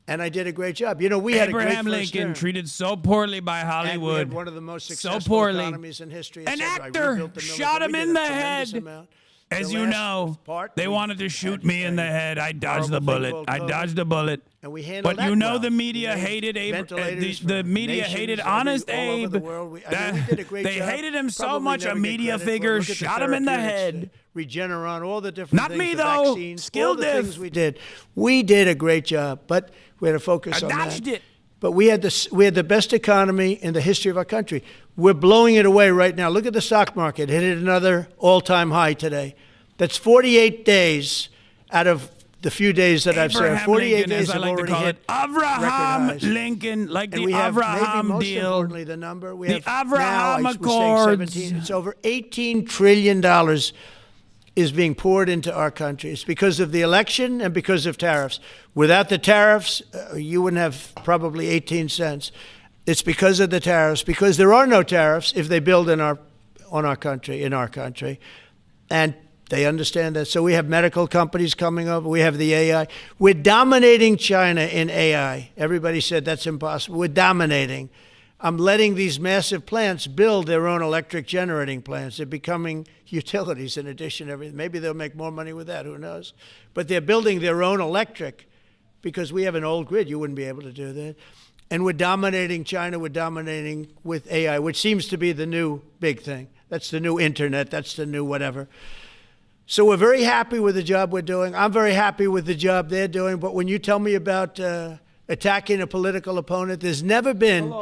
And I did a great job. You know, we had a great Abraham first Lincoln term. treated so poorly by And we Hollywood. had one of the most successful so poorly. economies in history. An etc. I actor rebuilt the shot him military. in We the did a tremendous head. amount. As The you last know, part, they we wanted to shoot me in the head. I dodged the horrible thing bullet. called I COVID. dodged the bullet. And we handled But you that know well. the media We made hated ventilators the for media nations hated Honest all over Abe. the world. We did a great They job. hated him so Probably much a never get media credit for it. figure Look at the shot him in the therapeutics, head. Regeneron, all the different Not things, me, the though. vaccines, Skill all the diff. things we did. We did a great job, but we had to focus I on dodged that. it. But we had the best economy in the history of our country. We're blowing it away right now. Look at the stock market. It hit another all-time high today. That's 48 days out of the few days that I've served. 48 Lincoln, days as I have like to already call hit it. Abraham record highs. Lincoln, like And the we have, maybe Abraham most deal. importantly, the number. We The have Abraham now, I was saying Accords. 17, it's over $18 trillion is being poured into our country. It's because of the election and because of tariffs. Without the tariffs, you wouldn't have probably 18 cents. It's because of the tariffs, because there are no tariffs if they build in our country. And they understand that. So we have medical companies coming over. We have the AI. We're dominating China in AI. Everybody said that's impossible. We're dominating. I'm letting these massive plants build their own electric generating plants. They're becoming utilities in addition to everything. Maybe they'll make more money with that. Who knows? But they're building their own electric because we have an old grid. You wouldn't be able to do that. And we're dominating China. We're dominating with AI, which seems to be the new big thing. That's the new internet. That's the new whatever. So we're very happy with the job we're doing. I'm very happy with the job they're doing. But when you tell me about attacking a political opponent, there's never been,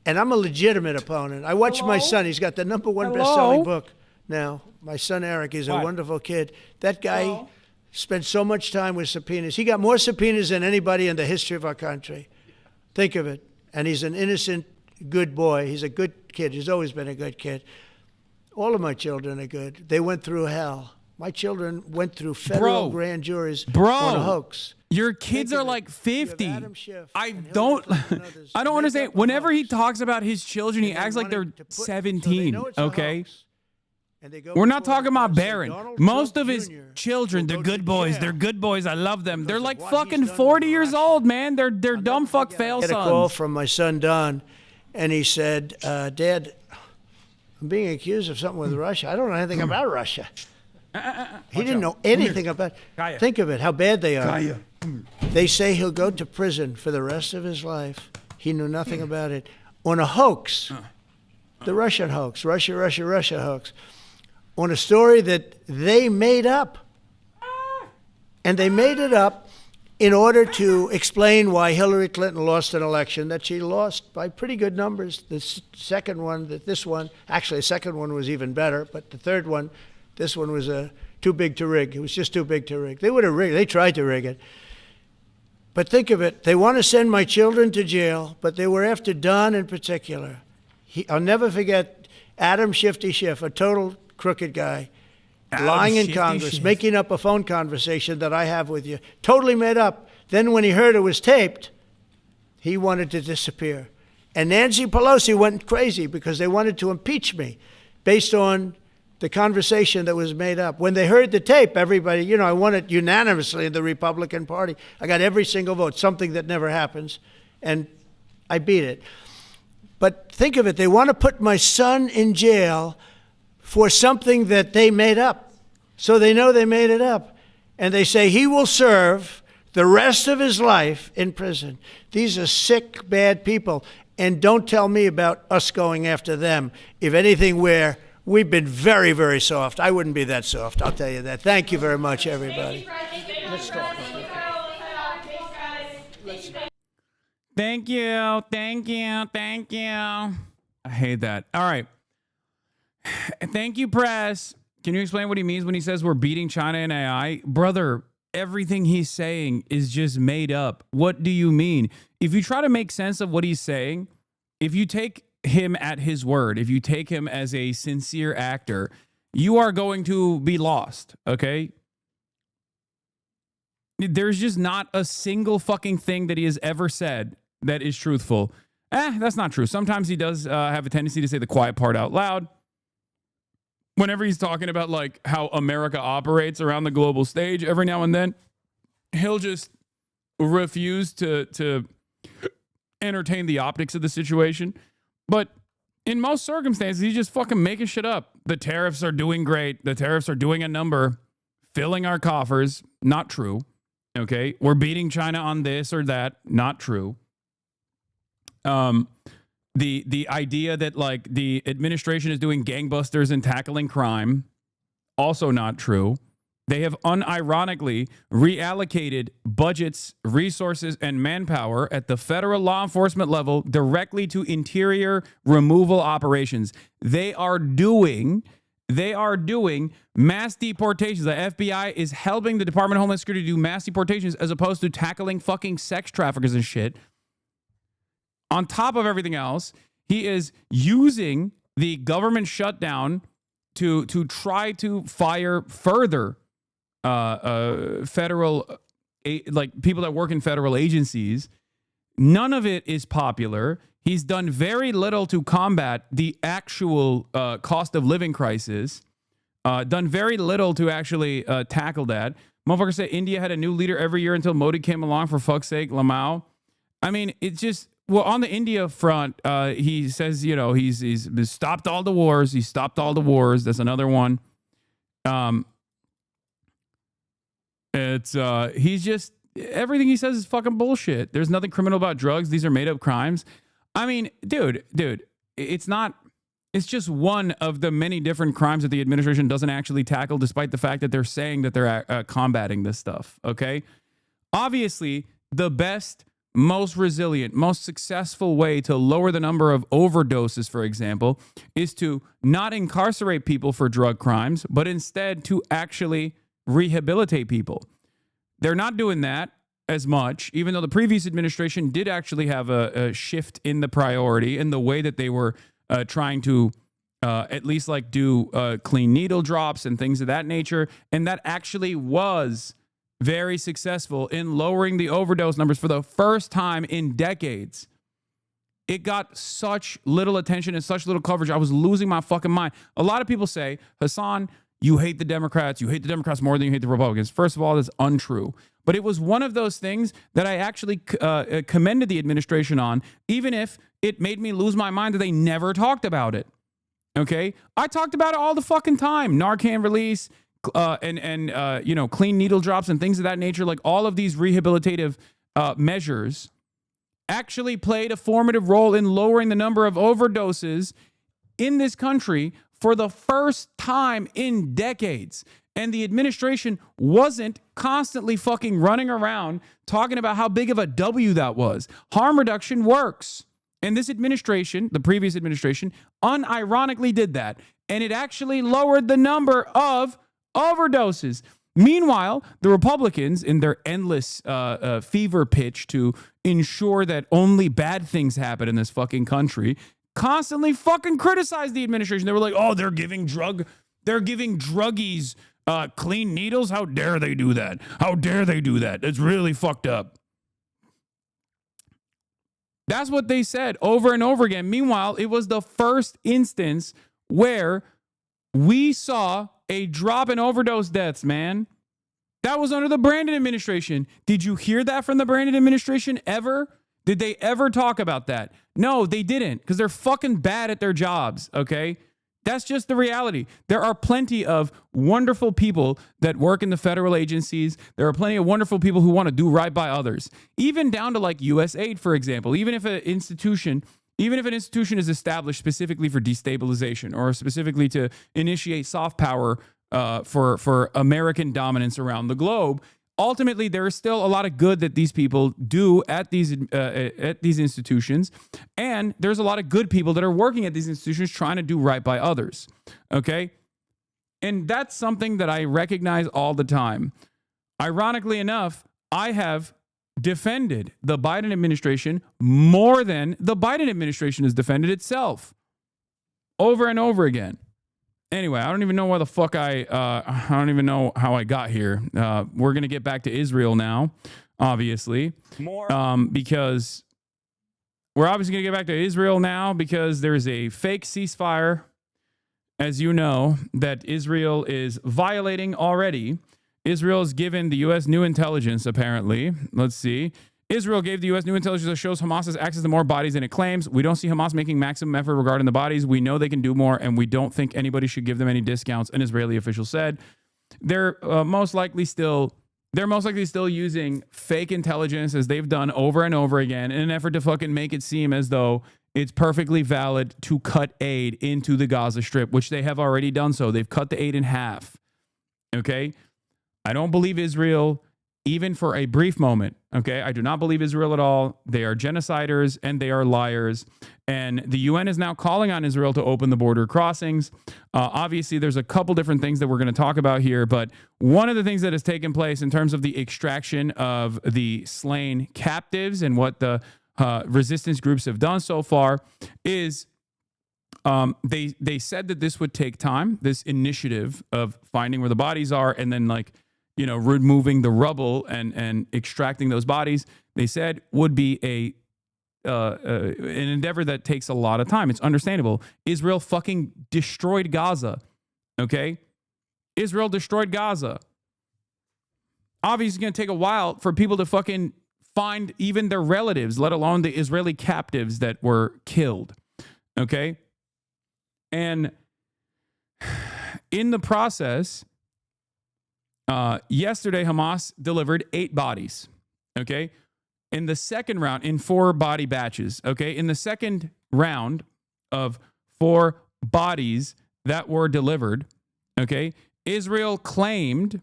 and I'm a legitimate opponent. I watch my son. He's got the #1 best-selling book now. My son, Eric, he's a wonderful kid. That guy spent so much time with subpoenas. He got more subpoenas than anybody in the history of our country. Think of it. And he's an innocent, good boy. He's a good kid. He's always been a good kid. All of my children are good. They went through hell. My children went through federal grand juries on a hoax. Your kids are like 50. I don't understand. Whenever he talks about his children, he acts like they're 17, okay? We're not talking about Barron. Most of his children, they're good boys. They're good boys. I love them. They're like fucking 40 years old, man. They're dumb fuck fail sons. I got a call from my son, Don, and he said, Dad, I'm being accused of something with Russia. I don't know anything about Russia. He didn't know anything about it. Think of it, how bad they are. They say he'll go to prison for the rest of his life. He knew nothing about it. On a hoax, the Russian hoax, Russia hoax, on a story that they made up. And they made it up in order to explain why Hillary Clinton lost an election that she lost by pretty good numbers. The second one, actually the second one was even better, but the third one, this one was too big to rig. It was just too big to rig. They would have rigged. They tried to rig it. But think of it. They want to send my children to jail, but they were after Don in particular. I'll never forget Adam Shifty Schiff, a total crooked guy, lying in Congress, making up a phone conversation that I have with you, totally made up. Then when he heard it was taped, he wanted to disappear. And Nancy Pelosi went crazy because they wanted to impeach me based on the conversation that was made up. When they heard the tape, everybody, I won it unanimously in the Republican Party. I got every single vote, something that never happens, and I beat it. But think of it, they want to put my son in jail for something that they made up. So they know they made it up. And they say he will serve the rest of his life in prison. These are sick, bad people. And don't tell me about us going after them. If anything, we've been very, very soft. I wouldn't be that soft, I'll tell you that. Thank you very much, everybody. Let's talk. Thank you. Thank you. Thank you. I hate that. All right. Thank you, press. Can you explain what he means when he says we're beating China in AI? Brother, everything he's saying is just made up. What do you mean? If you try to make sense of what he's saying, if you take him at his word, if you take him as a sincere actor, you are going to be lost, okay? There's just not a single fucking thing that he has ever said that is truthful. That's not true. Sometimes he does have a tendency to say the quiet part out loud. Whenever he's talking about like how America operates around the global stage, every now and then he'll just refuse to entertain the optics of the situation. But in most circumstances, he's just fucking making shit up. The tariffs are doing great. The tariffs are doing a number, filling our coffers. Not true. Okay. We're beating China on this or that. Not true. The idea that like the administration is doing gangbusters and tackling crime, also not true. They have unironically reallocated budgets, resources, and manpower at the federal law enforcement level directly to interior removal operations. They are doing mass deportations. The FBI is helping the Department of Homeland Security do mass deportations as opposed to tackling fucking sex traffickers and shit. On top of everything else, he is using the government shutdown to try to fire further federal, like people that work in federal agencies. None of it is popular. He's done very little to combat the actual cost of living crisis. Done very little to actually tackle that. Motherfucker said India had a new leader every year until Modi came along, for fuck's sake, Lamau. I mean, it's just, well, on the India front, he says, he's stopped all the wars. He stopped all the wars. That's another one. He's just, everything he says is fucking bullshit. There's nothing criminal about drugs. These are made up crimes. I mean, dude, it's just one of the many different crimes that the administration doesn't actually tackle, despite the fact that they're saying that they're combating this stuff. Okay. Obviously, the best, most resilient, most successful way to lower the number of overdoses, for example, is to not incarcerate people for drug crimes, but instead to actually rehabilitate people. They're not doing that as much, even though the previous administration did actually have a shift in the priority in the way that they were trying to at least like do clean needle drops and things of that nature. And that actually was very successful in lowering the overdose numbers for the first time in decades. It got such little attention and such little coverage. I was losing my fucking mind. A lot of people say, Hasan, you hate the Democrats. You hate the Democrats more than you hate the Republicans. First of all, that's untrue. But it was one of those things that I actually commended the administration on, even if it made me lose my mind that they never talked about it. Okay? I talked about it all the fucking time. Narcan release, and clean needle drops and things of that nature. Like all of these rehabilitative measures actually played a formative role in lowering the number of overdoses in this country for the first time in decades. And the administration wasn't constantly fucking running around talking about how big of a W that was. Harm reduction works. And this administration, the previous administration, unironically did that. And it actually lowered the number of overdoses. Meanwhile, the Republicans, in their endless fever pitch to ensure that only bad things happen in this fucking country, constantly fucking criticize the administration. They were like, oh, they're giving druggies clean needles. How dare they do that? How dare they do that? It's really fucked up. That's what they said over and over again. Meanwhile, it was the first instance where we saw a drop in overdose deaths, man. That was under the Brandon administration. Did you hear that from the Brandon administration ever? Did they ever talk about that? No, they didn't, because they're fucking bad at their jobs, okay? That's just the reality. There are plenty of wonderful people that work in the federal agencies. There are plenty of wonderful people who want to do right by others. Even down to like USAID, for example. Even if an institution is established specifically for destabilization or specifically to initiate soft power for American dominance around the globe, ultimately there is still a lot of good that these people do at these institutions, and there's a lot of good people that are working at these institutions trying to do right by others. Okay, and that's something that I recognize all the time. Ironically enough, I have defended the Biden administration more than the Biden administration has defended itself over and over again. Anyway, I don't even know why the fuck I don't even know how I got here. We're going to get back to Israel now, obviously. Because we're obviously going to get back to Israel now because there's a fake ceasefire, as you know, that Israel is violating already. Israel has given the U.S. new intelligence, apparently. Let's see. Israel gave the U.S. new intelligence that shows Hamas has access to more bodies than it claims. We don't see Hamas making maximum effort regarding the bodies. We know they can do more, and we don't think anybody should give them any discounts, an Israeli official said. They're most likely still using fake intelligence, as they've done over and over again, in an effort to fucking make it seem as though it's perfectly valid to cut aid into the Gaza Strip, which they have already done so. They've cut the aid in half. Okay? I don't believe Israel even for a brief moment. Okay, I do not believe Israel at all. They are genociders and they are liars. And the UN is now calling on Israel to open the border crossings. Obviously, there's a couple different things that we're going to talk about here, but one of the things that has taken place in terms of the extraction of the slain captives and what the resistance groups have done so far is they said that this would take time, this initiative of finding where the bodies are and then removing the rubble and extracting those bodies, they said would be an endeavor that takes a lot of time. It's understandable. Israel fucking destroyed Gaza. Okay? Israel destroyed Gaza. Obviously, it's going to take a while for people to fucking find even their relatives, let alone the Israeli captives that were killed. Okay? And in the process, yesterday, Hamas delivered 8 bodies, okay? In the second round, in 4 body batches, okay? In the second round of 4 bodies that were delivered, okay? Israel claimed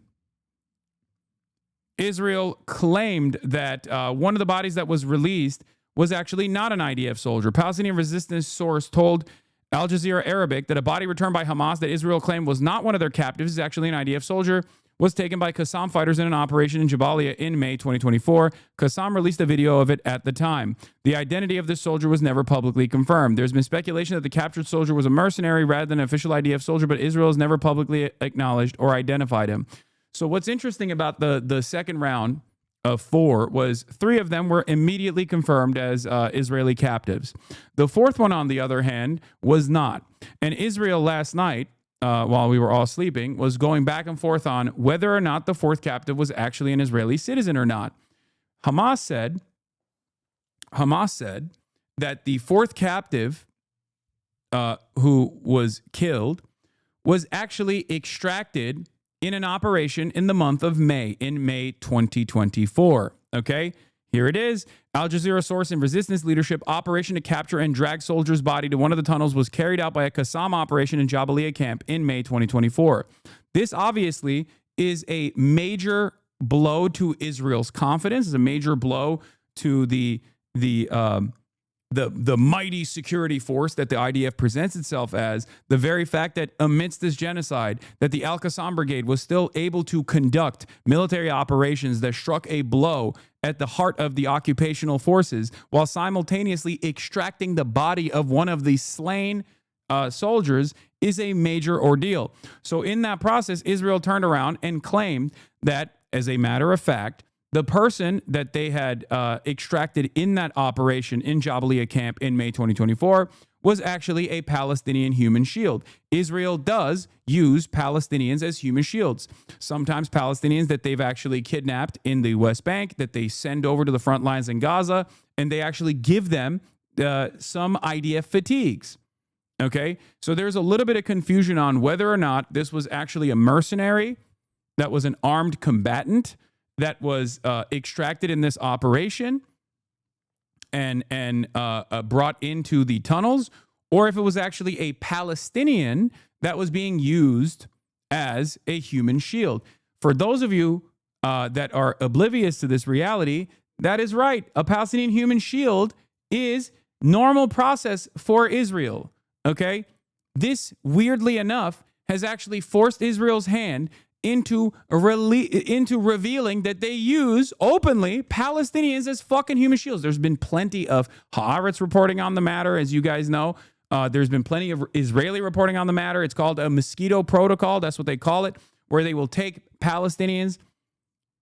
that one of the bodies that was released was actually not an IDF soldier. Palestinian resistance source told Al Jazeera Arabic that a body returned by Hamas that Israel claimed was not one of their captives, is actually an IDF soldier, was taken by Qassam fighters in an operation in Jabalia in May 2024. Qassam released a video of it at the time. The identity of this soldier was never publicly confirmed. There's been speculation that the captured soldier was a mercenary rather than an official IDF soldier, but Israel has never publicly acknowledged or identified him. So what's interesting about the second round of 4 was 3 of them were immediately confirmed as Israeli captives. The 4th one, on the other hand, was not. And Israel last night, while we were all sleeping, was going back and forth on whether or not the 4th captive was actually an Israeli citizen or not. Hamas said that the 4th captive who was killed was actually extracted in an operation in the month of May, in May 2024. Okay, here it is. Al Jazeera source in resistance leadership, operation to capture and drag soldier's body to one of the tunnels was carried out by a Qassam operation in Jabalia camp in May 2024. This obviously is a major blow to Israel's confidence. It's a major blow to the mighty security force that the IDF presents itself as. The very fact that amidst this genocide, that the Al-Qassam Brigade was still able to conduct military operations that struck a blow at the heart of the occupational forces, while simultaneously extracting the body of one of the slain soldiers, is a major ordeal. So in that process, Israel turned around and claimed that, as a matter of fact, the person that they had extracted in that operation in Jabalia camp in May 2024 was actually a Palestinian human shield. Israel does use Palestinians as human shields. Sometimes Palestinians that they've actually kidnapped in the West Bank, that they send over to the front lines in Gaza, and they actually give them some IDF fatigues. Okay, so there's a little bit of confusion on whether or not this was actually a mercenary that was an armed combatant that was extracted in this operation and brought into the tunnels, or if it was actually a Palestinian that was being used as a human shield. For those of you that are oblivious to this reality, that is right. A Palestinian human shield is normal process for Israel. Okay? This, weirdly enough, has actually forced Israel's hand into revealing that they use openly Palestinians as fucking human shields. There's been plenty of Haaretz reporting on the matter, as you guys know. There's been plenty of Israeli reporting on the matter. It's called a mosquito protocol. That's what they call it, where they will take Palestinians,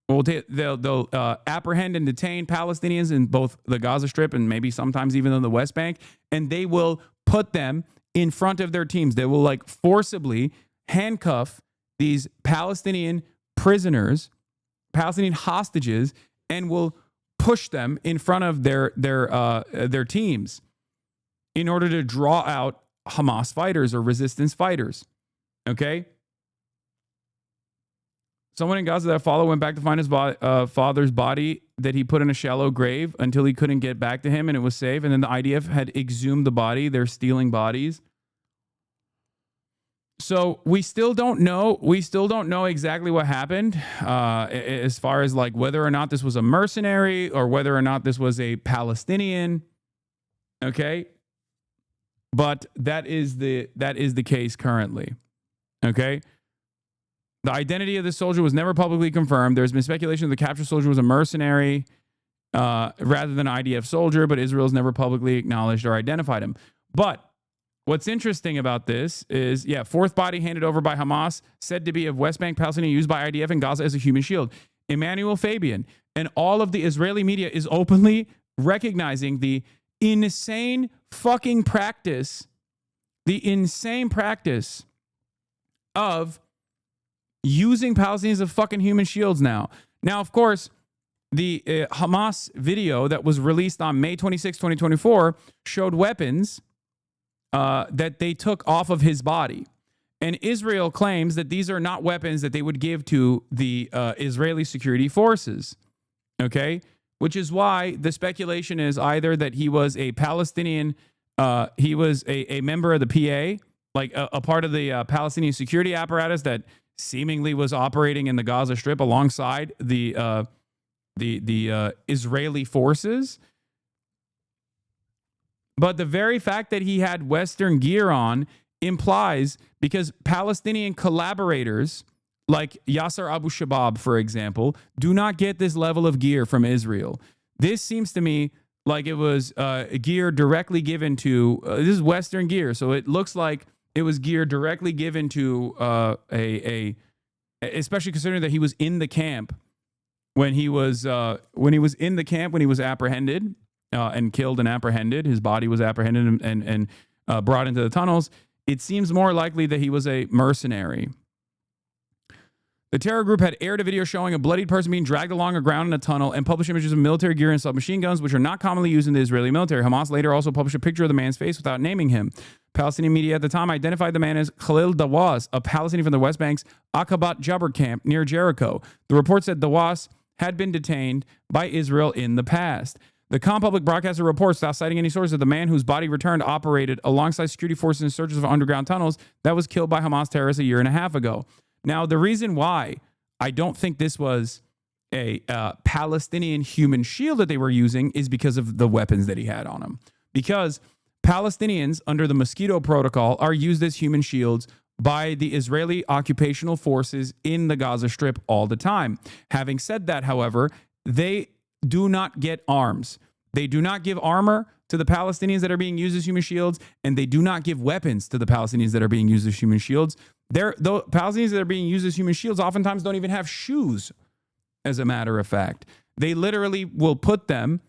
they'll apprehend and detain Palestinians in both the Gaza Strip and maybe sometimes even in the West Bank, and they will put them in front of their teams. They will like forcibly handcuff these Palestinian prisoners, Palestinian hostages, and will push them in front of their teams in order to draw out Hamas fighters or resistance fighters. Okay? Someone in Gaza that followed went back to find his father's body that he put in a shallow grave until he couldn't get back to him and it was safe. And then the IDF had exhumed the body. They're stealing bodies. So we still don't know. We still don't know exactly what happened as far as like whether or not this was a mercenary or whether or not this was a Palestinian. Okay. But that is the case currently. Okay. The identity of the soldier was never publicly confirmed. There's been speculation that the captured soldier was a mercenary rather than an IDF soldier, but Israel's never publicly acknowledged or identified him. But what's interesting about this is, fourth body handed over by Hamas, said to be of West Bank Palestinian, used by IDF in Gaza as a human shield. Emmanuel Fabian and all of the Israeli media is openly recognizing the insane fucking practice, of using Palestinians as fucking human shields now. Now, of course, the Hamas video that was released on May 26, 2024 showed weapons that they took off of his body. And Israel claims that these are not weapons that they would give to the Israeli security forces. Okay? Which is why the speculation is either that he was a Palestinian, he was a member of the PA, like a part of the Palestinian security apparatus that seemingly was operating in the Gaza Strip alongside the Israeli forces. But the very fact that he had Western gear on implies, because Palestinian collaborators like Yasser Abu Shabab, for example, do not get this level of gear from Israel. This seems to me like it was gear directly given to, this is Western gear, so it looks like it was gear directly given to especially considering that he was in the camp when he was apprehended and killed and apprehended. His body was apprehended and brought into the tunnels. It seems more likely that he was a mercenary. The terror group had aired a video showing a bloodied person being dragged along the ground in a tunnel and published images of military gear and submachine guns, which are not commonly used in the Israeli military. Hamas later also published a picture of the man's face without naming him. Palestinian media at the time identified the man as Khalil Dawaz, a Palestinian from the West Bank's Aqabat Jabr camp near Jericho. The report said Dawaz had been detained by Israel in the past. The Public broadcaster reports, without citing any sources, that the man whose body returned operated alongside security forces in searches of underground tunnels that was killed by Hamas terrorists a year and a half ago. Now, the reason why I don't think this was Palestinian human shield that they were using is because of the weapons that he had on him. Because Palestinians under the Mosquito Protocol are used as human shields by the Israeli occupational forces in the Gaza Strip all the time. Having said that, however, they do not get arms. They do not give armor to the Palestinians that are being used as human shields, and they do not give weapons to the Palestinians that are being used as human shields. The Palestinians that are being used as human shields oftentimes don't even have shoes, as a matter of fact. They literally will put them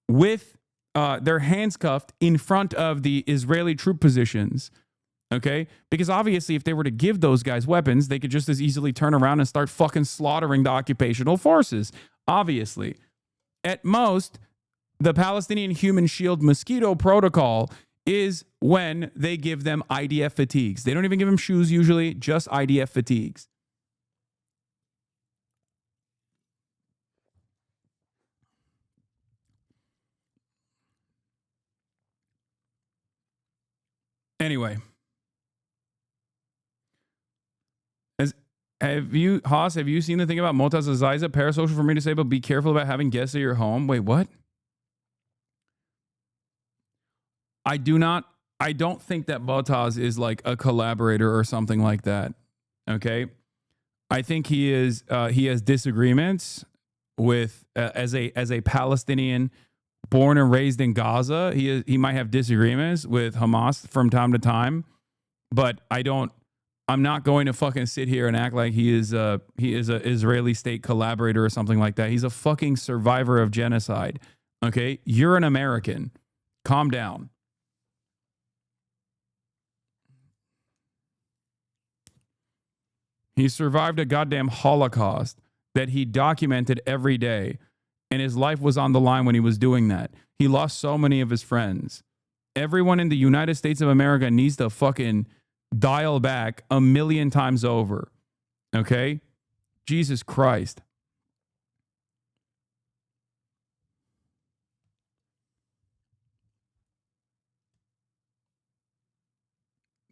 with their hands cuffed in front of the Israeli troop positions, okay? Because obviously if they were to give those guys weapons, they could just as easily turn around and start fucking slaughtering the occupational forces, obviously. At most, the Palestinian Human Shield Mosquito Protocol is when they give them IDF fatigues. They don't even give them shoes usually, just IDF fatigues. Anyway, have you seen the thing about Motaz Azaiza? Parasocial for me to say, but be careful about having guests at your home. Wait, what? I don't think that Motaz is like a collaborator or something like that. Okay. I think he has disagreements with, as a Palestinian born and raised in Gaza, he might have disagreements with Hamas from time to time, but I'm not going to fucking sit here and act like he is a Israeli state collaborator or something like that. He's a fucking survivor of genocide. Okay? You're an American. Calm down. He survived a goddamn Holocaust that he documented every day. And his life was on the line when he was doing that. He lost so many of his friends. Everyone in the United States of America needs to fucking dial back 1,000,000 times over. Okay? Jesus Christ.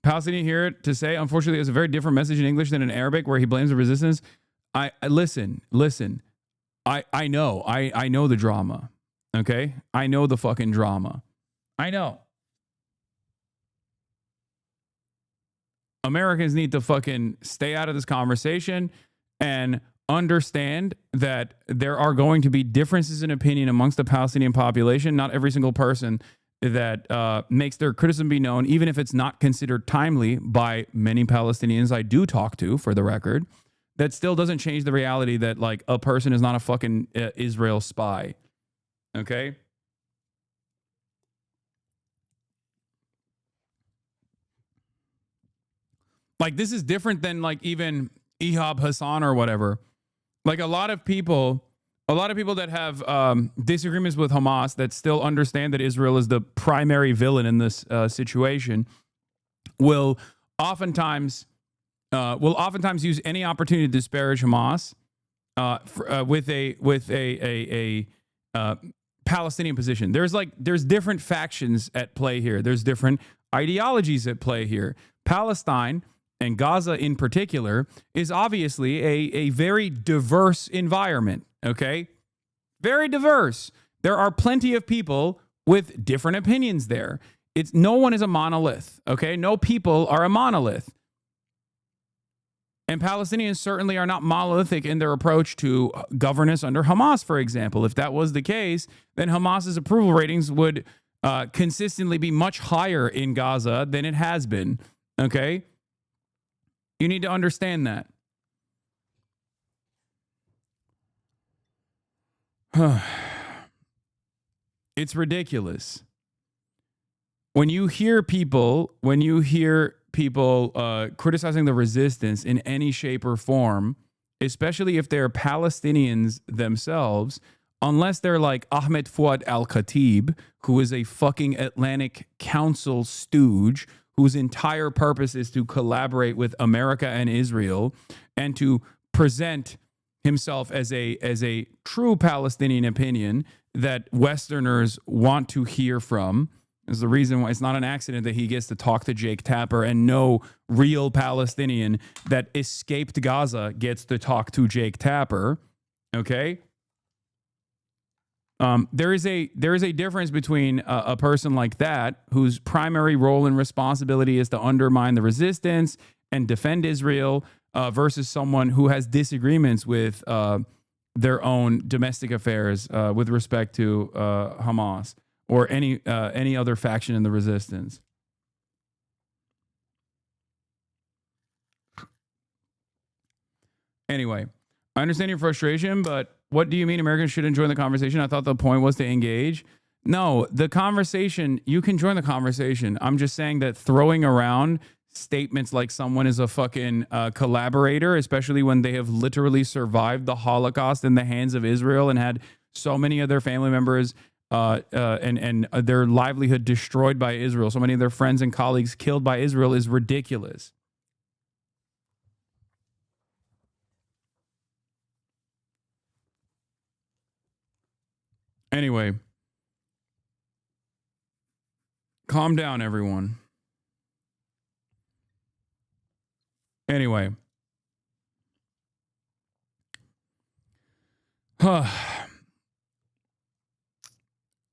Palestinian here to say, unfortunately, it was a very different message in English than in Arabic where he blames the resistance. I listen. I know the drama. Okay? I know the fucking drama. I know. Americans need to fucking stay out of this conversation and understand that there are going to be differences in opinion amongst the Palestinian population. Not every single person that makes their criticism be known, even if it's not considered timely by many Palestinians I do talk to, for the record, that still doesn't change the reality that like a person is not a fucking Israel spy. Okay? Like this is different than like even Ihab Hasan or whatever. Like a lot of people that have disagreements with Hamas that still understand that Israel is the primary villain in this situation will oftentimes use any opportunity to disparage Hamas with a Palestinian position. There's different factions at play here. There's different ideologies at play here. Palestine and Gaza in particular is obviously a very diverse environment. Okay, very diverse. There are plenty of people with different opinions there. No one is a monolith. Okay, no people are a monolith. And Palestinians certainly are not monolithic in their approach to governance under Hamas, for example. If that was the case, then Hamas's approval ratings would consistently be much higher in Gaza than it has been. Okay? You need to understand that. It's ridiculous. When you hear people criticizing the resistance in any shape or form, especially if they're Palestinians themselves, unless they're like Ahmed Fouad al-Khatib, who is a fucking Atlantic Council stooge, whose entire purpose is to collaborate with America and Israel and to present himself as a true Palestinian opinion that Westerners want to hear from. Is the reason why it's not an accident that he gets to talk to Jake Tapper and no real Palestinian that escaped Gaza gets to talk to Jake Tapper. Okay. There is a difference between a person like that whose primary role and responsibility is to undermine the resistance and defend Israel versus someone who has disagreements with their own domestic affairs with respect to Hamas or any other faction in the resistance. Anyway, I understand your frustration, but what do you mean Americans shouldn't join the conversation? I thought the point was to engage. No, the conversation, you can join the conversation. I'm just saying that throwing around statements like someone is a fucking collaborator, especially when they have literally survived the Holocaust in the hands of Israel and had so many of their family members and their livelihood destroyed by Israel, so many of their friends and colleagues killed by Israel, is ridiculous. Anyway, calm down, everyone. Anyway.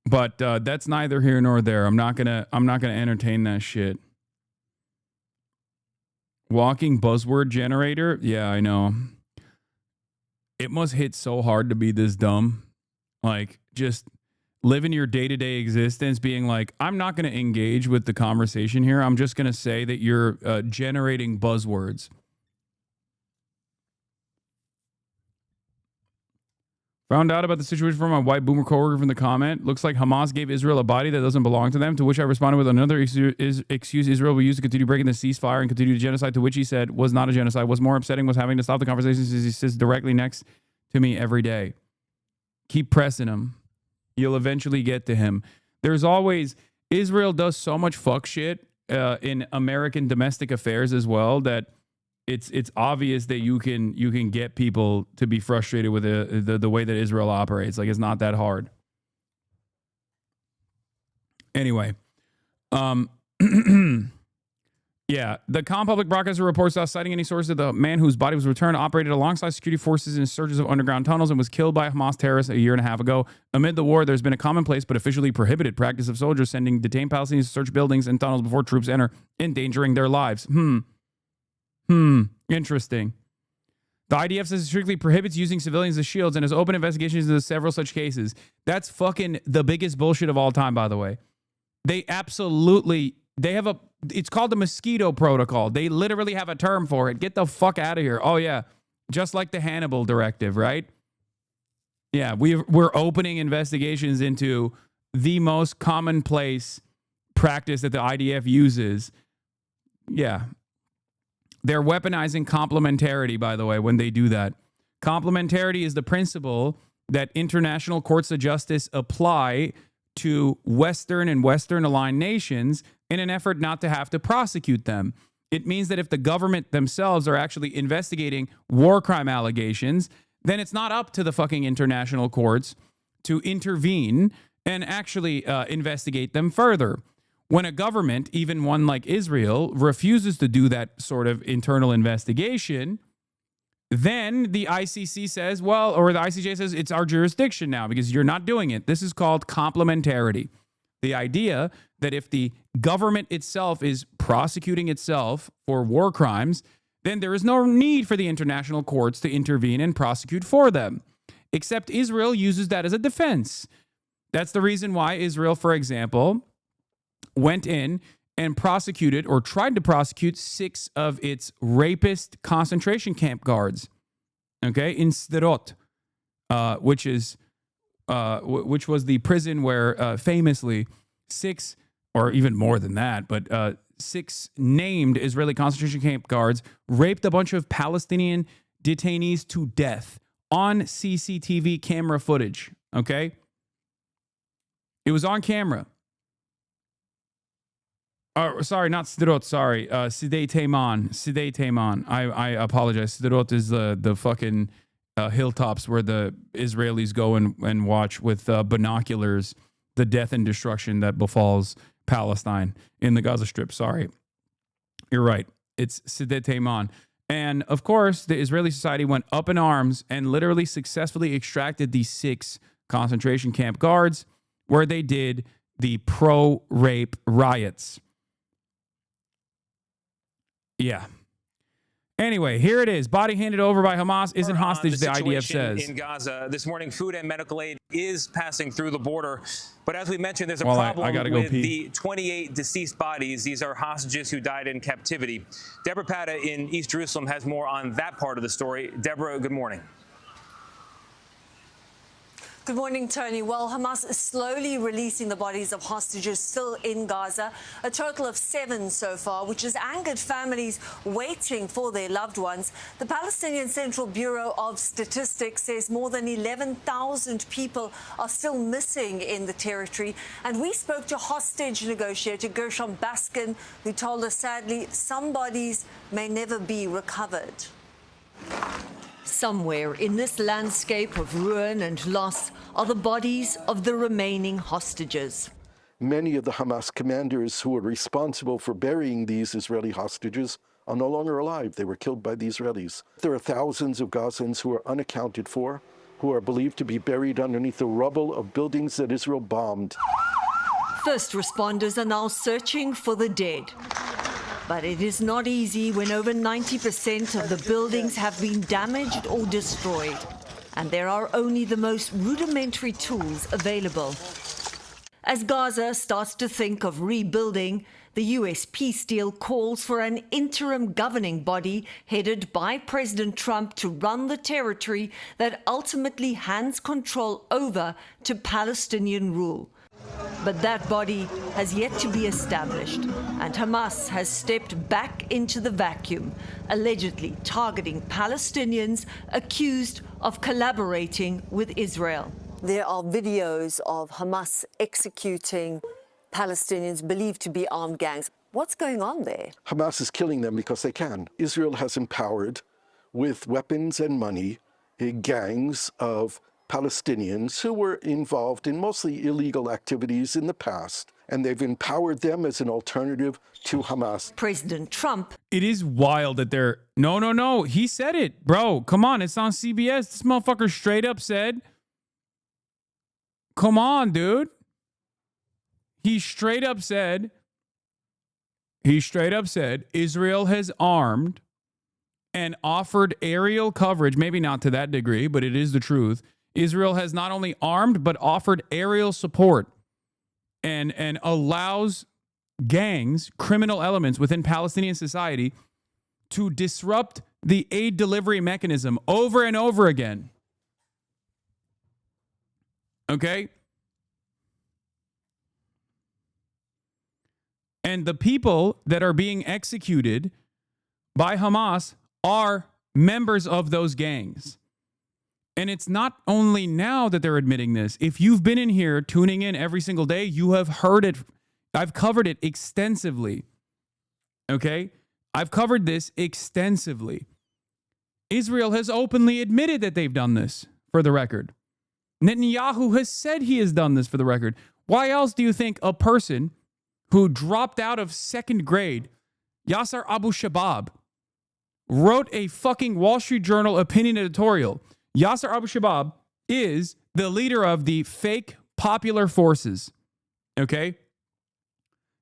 But that's neither here nor there. I'm not gonna entertain that shit. Walking buzzword generator? Yeah, I know. It must hit so hard to be this dumb. Like, just living your day-to-day existence being like, I'm not going to engage with the conversation here. I'm just going to say that you're generating buzzwords. Found out about the situation from my white boomer coworker from the comment. Looks like Hamas gave Israel a body that doesn't belong to them, to which I responded with another excuse Israel will use to continue breaking the ceasefire and continue the genocide, to which he said was not a genocide. What's more upsetting was having to stop the conversation since he sits directly next to me every day. Keep pressing him. You'll eventually get to him. There's always, Israel does so much fuck shit in American domestic affairs as well that it's obvious that you can get people to be frustrated with the way that Israel operates. Like, it's not that hard. Anyway, yeah, the Public Broadcaster reports without citing any sources that the man whose body was returned operated alongside security forces in searches of underground tunnels and was killed by Hamas terrorists a year and a half ago. Amid the war, there's been a commonplace but officially prohibited practice of soldiers sending detained Palestinians to search buildings and tunnels before troops enter, endangering their lives. Interesting. The IDF says it strictly prohibits using civilians as shields and has opened investigations into several such cases. That's fucking the biggest bullshit of all time, by the way. They have it's called the mosquito protocol. They literally have a term for it. Get the fuck out of here. Oh yeah. Just like the Hannibal directive, right? Yeah, we're opening investigations into the most commonplace practice that the IDF uses. Yeah. They're weaponizing complementarity, by the way, when they do that. Complementarity is the principle that international courts of justice apply to Western and Western-aligned nations in an effort not to have to prosecute them. It means that if the government themselves are actually investigating war crime allegations, then it's not up to the fucking international courts to intervene and actually investigate them further. When a government, even one like Israel, refuses to do that sort of internal investigation, then the ICC says, well, or the ICJ says, it's our jurisdiction now because you're not doing it. This is called complementarity. The idea that if the government itself is prosecuting itself for war crimes, then there is no need for the international courts to intervene and prosecute for them. Except Israel uses that as a defense. That's the reason why Israel, for example, went in and prosecuted or tried to prosecute 6 of its rapist concentration camp guards, okay, in Sderot, which was the prison where famously 6, or even more than that, but 6 named Israeli concentration camp guards raped a bunch of Palestinian detainees to death on CCTV camera footage, okay? It was on camera. Sorry, not Sderot, sorry. Sidei Teiman. I apologize. Sderot is the fucking hilltops where the Israelis go and watch with binoculars the death and destruction that befalls Palestine in the Gaza Strip. Sorry. You're right. It's Sidei Teiman. And of course, the Israeli society went up in arms and literally successfully extracted these 6 concentration camp guards where they did the pro-rape riots. Yeah. Anyway, here it is. Body handed over by Hamas isn't hostage, the IDF says. In Gaza this morning, food and medical aid is passing through the border. But as we mentioned, there's a problem with the 28 deceased bodies. These are hostages who died in captivity. Deborah Pata in East Jerusalem has more on that part of the story. Deborah, good morning. Good morning, Tony. Well, Hamas is slowly releasing the bodies of hostages still in Gaza, a total of 7 so far, which has angered families waiting for their loved ones. The Palestinian Central Bureau of Statistics says more than 11,000 people are still missing in the territory. And we spoke to hostage negotiator Gershom Baskin, who told us, sadly, some bodies may never be recovered. Somewhere in this landscape of ruin and loss are the bodies of the remaining hostages. Many of the Hamas commanders who were responsible for burying these Israeli hostages are no longer alive. They were killed by the Israelis. There are thousands of Gazans who are unaccounted for, who are believed to be buried underneath the rubble of buildings that Israel bombed. First responders are now searching for the dead. But it is not easy when over 90% of the buildings have been damaged or destroyed, and there are only the most rudimentary tools available. As Gaza starts to think of rebuilding, the US peace deal calls for an interim governing body headed by President Trump to run the territory that ultimately hands control over to Palestinian rule. But that body has yet to be established, and Hamas has stepped back into the vacuum, allegedly targeting Palestinians accused of collaborating with Israel. There are videos of Hamas executing Palestinians believed to be armed gangs. What's going on there? Hamas is killing them because they can. Israel has empowered, with weapons and money, gangs of Palestinians who were involved in mostly illegal activities in the past, and they've empowered them as an alternative to Hamas. President Trump. It is wild that they're... No. He said it. Bro, come on. It's on CBS. This motherfucker straight up said... Come on, dude. He straight up said Israel has armed and offered aerial coverage, maybe not to that degree, but it is the truth. Israel has not only armed, but offered aerial support and allows gangs, criminal elements within Palestinian society to disrupt the aid delivery mechanism over and over again. Okay? And the people that are being executed by Hamas are members of those gangs. And it's not only now that they're admitting this. If you've been in here tuning in every single day, you have heard it. I've covered it extensively. Okay? I've covered this extensively. Israel has openly admitted that they've done this, for the record. Netanyahu has said he has done this, for the record. Why else do you think a person who dropped out of 2nd grade, Yasser Abu Shabab, wrote a fucking Wall Street Journal opinion editorial? Yasser Abu Shabab is the leader of the fake popular forces, okay?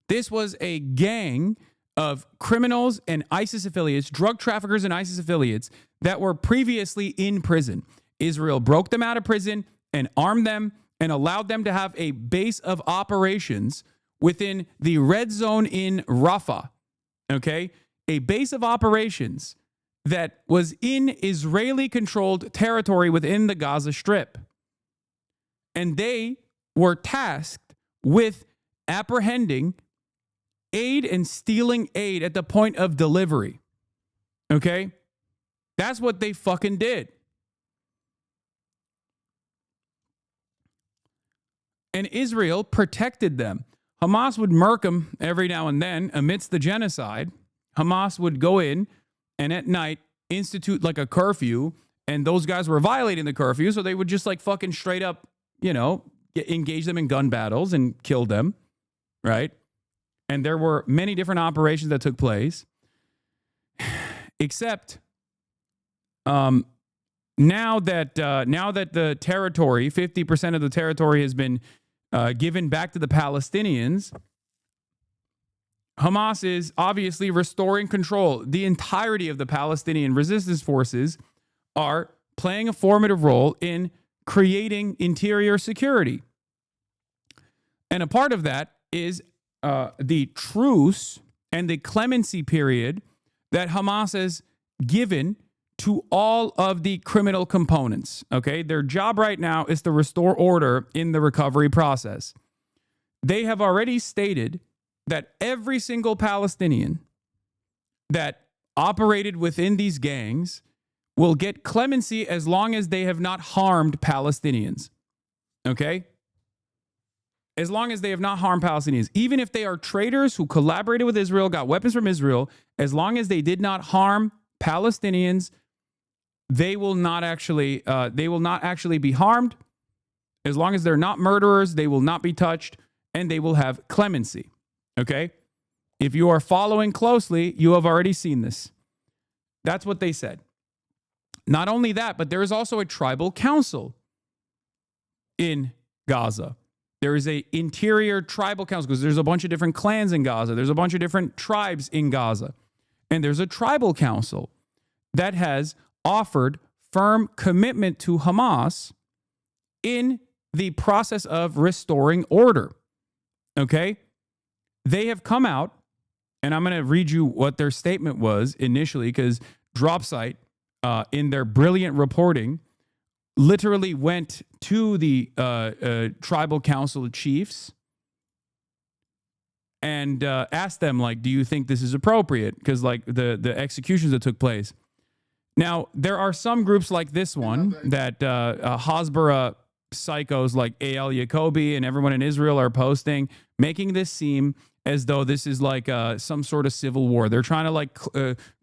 This was a gang of criminals and ISIS affiliates, drug traffickers and ISIS affiliates that were previously in prison. Israel broke them out of prison and armed them and allowed them to have a base of operations within the red zone in Rafah, okay? A base of operations that was in Israeli-controlled territory within the Gaza Strip. And they were tasked with apprehending aid and stealing aid at the point of delivery. Okay? That's what they fucking did. And Israel protected them. Hamas would murk them every now and then amidst the genocide. Hamas would go in and at night institute like a curfew, and those guys were violating the curfew, so they would just like fucking straight up, engage them in gun battles and kill them, right? And there were many different operations that took place. Except now that the territory, 50% of the territory has been given back to the Palestinians, Hamas is obviously restoring control. The entirety of the Palestinian resistance forces are playing a formative role in creating interior security. And a part of that is the truce and the clemency period that Hamas has given to all of the criminal components. Okay, their job right now is to restore order in the recovery process. They have already stated that every single Palestinian that operated within these gangs will get clemency as long as they have not harmed Palestinians. Okay? As long as they have not harmed Palestinians. Even if they are traitors who collaborated with Israel, got weapons from Israel, as long as they did not harm Palestinians, they will not actually be harmed. As long as they're not murderers, they will not be touched, and they will have clemency. Okay? If you are following closely, you have already seen this. That's what they said. Not only that, but there is also a tribal council in Gaza. There is an interior tribal council because there's a bunch of different clans in Gaza. There's a bunch of different tribes in Gaza. And there's a tribal council that has offered firm commitment to Hamas in the process of restoring order. Okay? They have come out, and I'm going to read you what their statement was initially, because Dropsite, in their brilliant reporting, literally went to the tribal council chiefs and asked them, like, do you think this is appropriate? Because, like, the executions that took place. Now, there are some groups like this one that Hasbara psychos like A.L. Yacobi and everyone in Israel are posting, making this seem as though this is like some sort of civil war. They're trying to like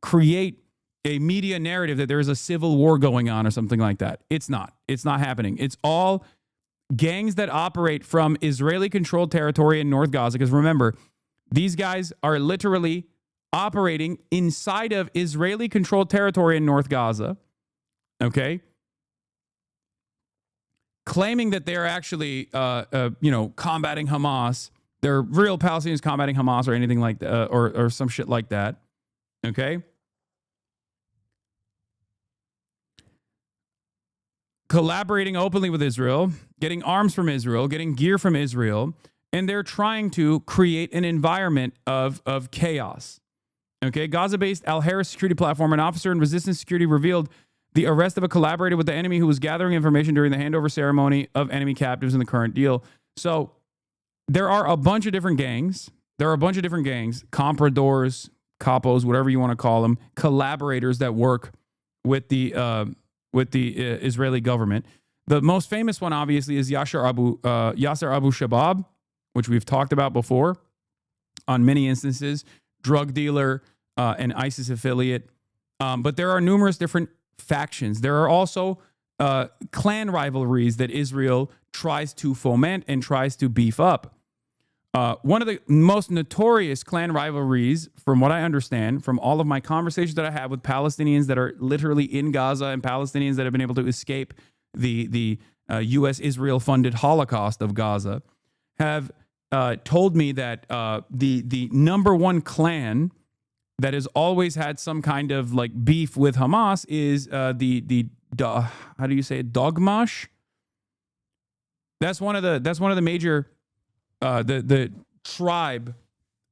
create a media narrative that there is a civil war going on or something like that. It's not. It's not happening. It's all gangs that operate from Israeli-controlled territory in North Gaza. Because remember, these guys are literally operating inside of Israeli-controlled territory in North Gaza. Okay? Claiming that they're actually, combating Hamas. They're real Palestinians combating Hamas or anything like that, or some shit like that. Okay? Collaborating openly with Israel, getting arms from Israel, getting gear from Israel, and they're trying to create an environment of chaos. Okay? Gaza-based Al-Harris security platform, an officer in resistance security, revealed the arrest of a collaborator with the enemy who was gathering information during the handover ceremony of enemy captives in the current deal. So there are a bunch of different gangs. Compradors, capos, whatever you want to call them, collaborators that work with the Israeli government. The most famous one, obviously, is Yasser Abu Shabab, which we've talked about before on many instances, drug dealer, an ISIS affiliate. But there are numerous different factions. There are also clan rivalries that Israel tries to foment and tries to beef up. One of the most notorious clan rivalries, from what I understand, from all of my conversations that I have with Palestinians that are literally in Gaza and Palestinians that have been able to escape the U.S. Israel-funded Holocaust of Gaza, have told me that the number one clan that has always had some kind of like beef with Hamas is how do you say it? Dogmash. That's one of the major the tribe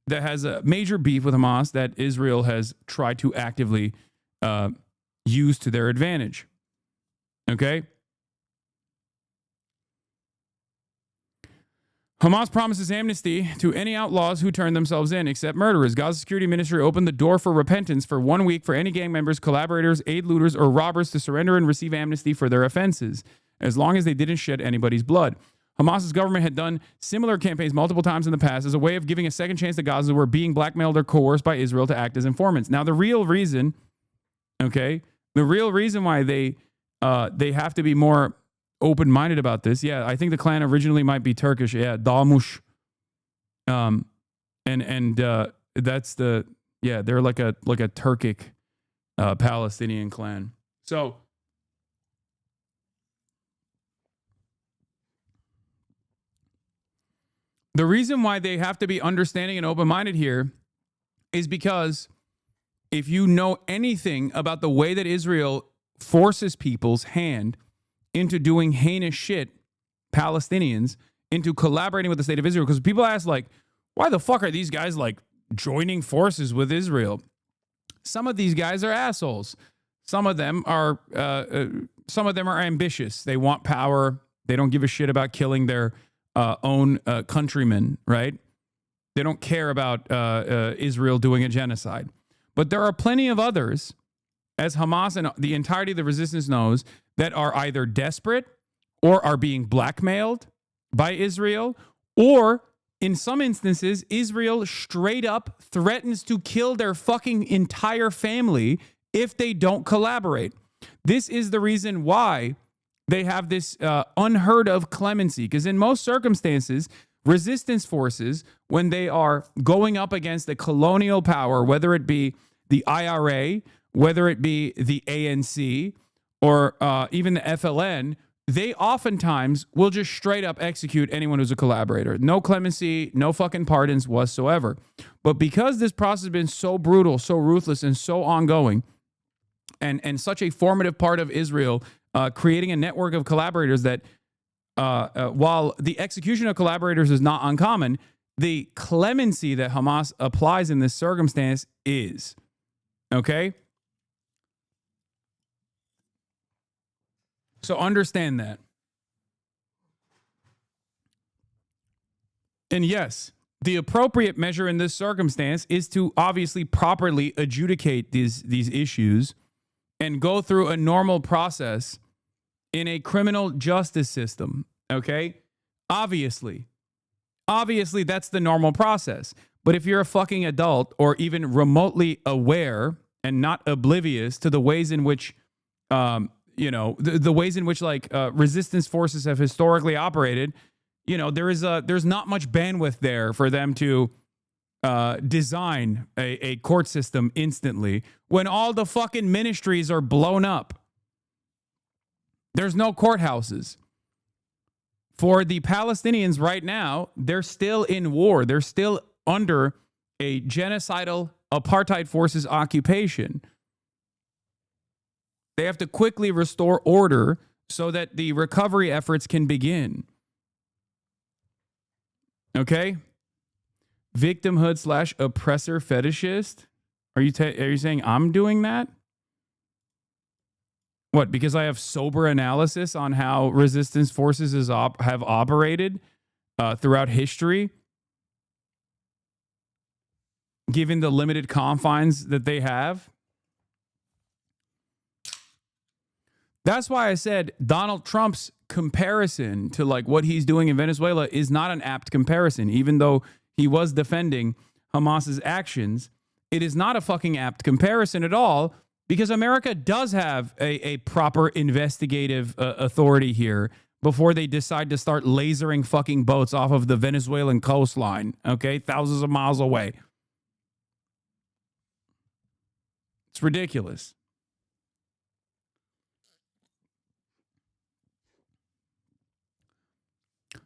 that has a major beef with Hamas that Israel has tried to actively use to their advantage. Okay. Hamas promises amnesty to any outlaws who turn themselves in, except murderers. Gaza Security Ministry opened the door for repentance for 1 week for any gang members, collaborators, aid looters, or robbers to surrender and receive amnesty for their offenses, as long as they didn't shed anybody's blood. Hamas's government had done similar campaigns multiple times in the past as a way of giving a second chance to Gazans who were being blackmailed or coerced by Israel to act as informants. Now, the real reason why they have to be more open-minded about this. Yeah, I think the clan originally might be Turkish. Yeah, Dalmush. That's they're like a Turkic Palestinian clan. So the reason why they have to be understanding and open-minded here is because if you know anything about the way that Israel forces people's hand into doing heinous shit, Palestinians, into collaborating with the state of Israel, because people ask, like, why the fuck are these guys, like, joining forces with Israel? Some of these guys are assholes. Some of them are ambitious. They want power. They don't give a shit about killing their own countrymen, right? They don't care about Israel doing a genocide. But there are plenty of others, as Hamas and the entirety of the resistance knows, that are either desperate or are being blackmailed by Israel, or in some instances, Israel straight up threatens to kill their fucking entire family if they don't collaborate. This is the reason why they have this unheard of clemency, because in most circumstances, resistance forces, when they are going up against a colonial power, whether it be the IRA, whether it be the ANC, or even the FLN, they oftentimes will just straight up execute anyone who's a collaborator. No clemency, no fucking pardons whatsoever. But because this process has been so brutal, so ruthless, and so ongoing, and such a formative part of Israel, creating a network of collaborators that, while the execution of collaborators is not uncommon, the clemency that Hamas applies in this circumstance is. Okay? So understand that. And yes, the appropriate measure in this circumstance is to obviously properly adjudicate these issues and go through a normal process in a criminal justice system, okay? Obviously, that's the normal process. But if you're a fucking adult or even remotely aware and not oblivious to the ways in which, the ways in which resistance forces have historically operated, there's not much bandwidth there for them to design a court system instantly when all the fucking ministries are blown up. There's no courthouses. For the Palestinians right now, they're still in war. They're still under a genocidal apartheid forces occupation. They have to quickly restore order so that the recovery efforts can begin. Okay? Victimhood / oppressor fetishist? Are you saying I'm doing that? What, because I have sober analysis on how resistance forces have operated throughout history, given the limited confines that they have? That's why I said Donald Trump's comparison to what he's doing in Venezuela is not an apt comparison. Even though he was defending Hamas's actions, it is not a fucking apt comparison at all, because America does have a proper investigative authority here before they decide to start lasering fucking boats off of the Venezuelan coastline, okay? Thousands of miles away. It's ridiculous.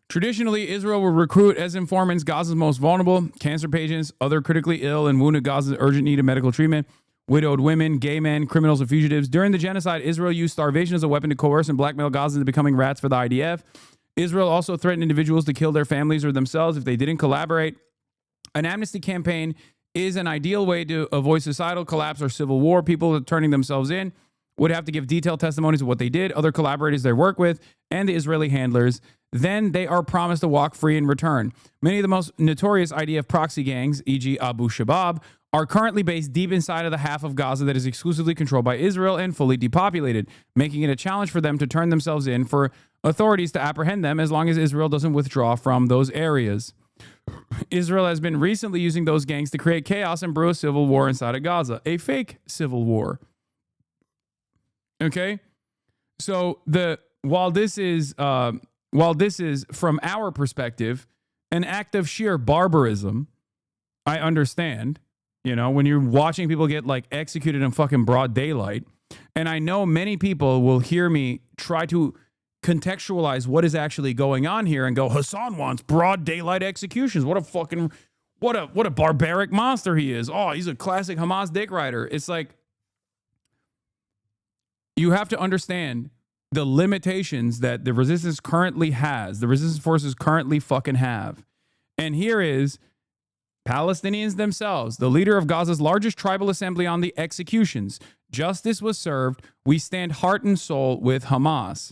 Traditionally, Israel will recruit as informants Gaza's most vulnerable, cancer patients, other critically ill and wounded Gaza's urgent need of medical treatment, widowed women, gay men, criminals, and fugitives. During the genocide, Israel used starvation as a weapon to coerce and blackmail Gazans into becoming rats for the IDF. Israel also threatened individuals to kill their families or themselves if they didn't collaborate. An amnesty campaign is an ideal way to avoid societal collapse or civil war. People turning themselves in would have to give detailed testimonies of what they did, other collaborators they work with, and the Israeli handlers. Then they are promised to walk free in return. Many of the most notorious IDF proxy gangs, e.g. Abu Shabaab, are currently based deep inside of the half of Gaza that is exclusively controlled by Israel and fully depopulated, making it a challenge for them to turn themselves in for authorities to apprehend them as long as Israel doesn't withdraw from those areas. Israel has been recently using those gangs to create chaos and brew a civil war inside of Gaza, a fake civil war. Okay? So while this is from our perspective an act of sheer barbarism, I understand. You know, when you're watching people get like executed in fucking broad daylight. And I know many people will hear me try to contextualize what is actually going on here and go, Hasan wants broad daylight executions. What a barbaric monster he is. Oh, he's a classic Hamas dick rider. It's like, you have to understand the limitations that the resistance currently has, the resistance forces currently fucking have. And here is Palestinians themselves, the leader of Gaza's largest tribal assembly on the executions. Justice was served. We stand heart and soul with Hamas.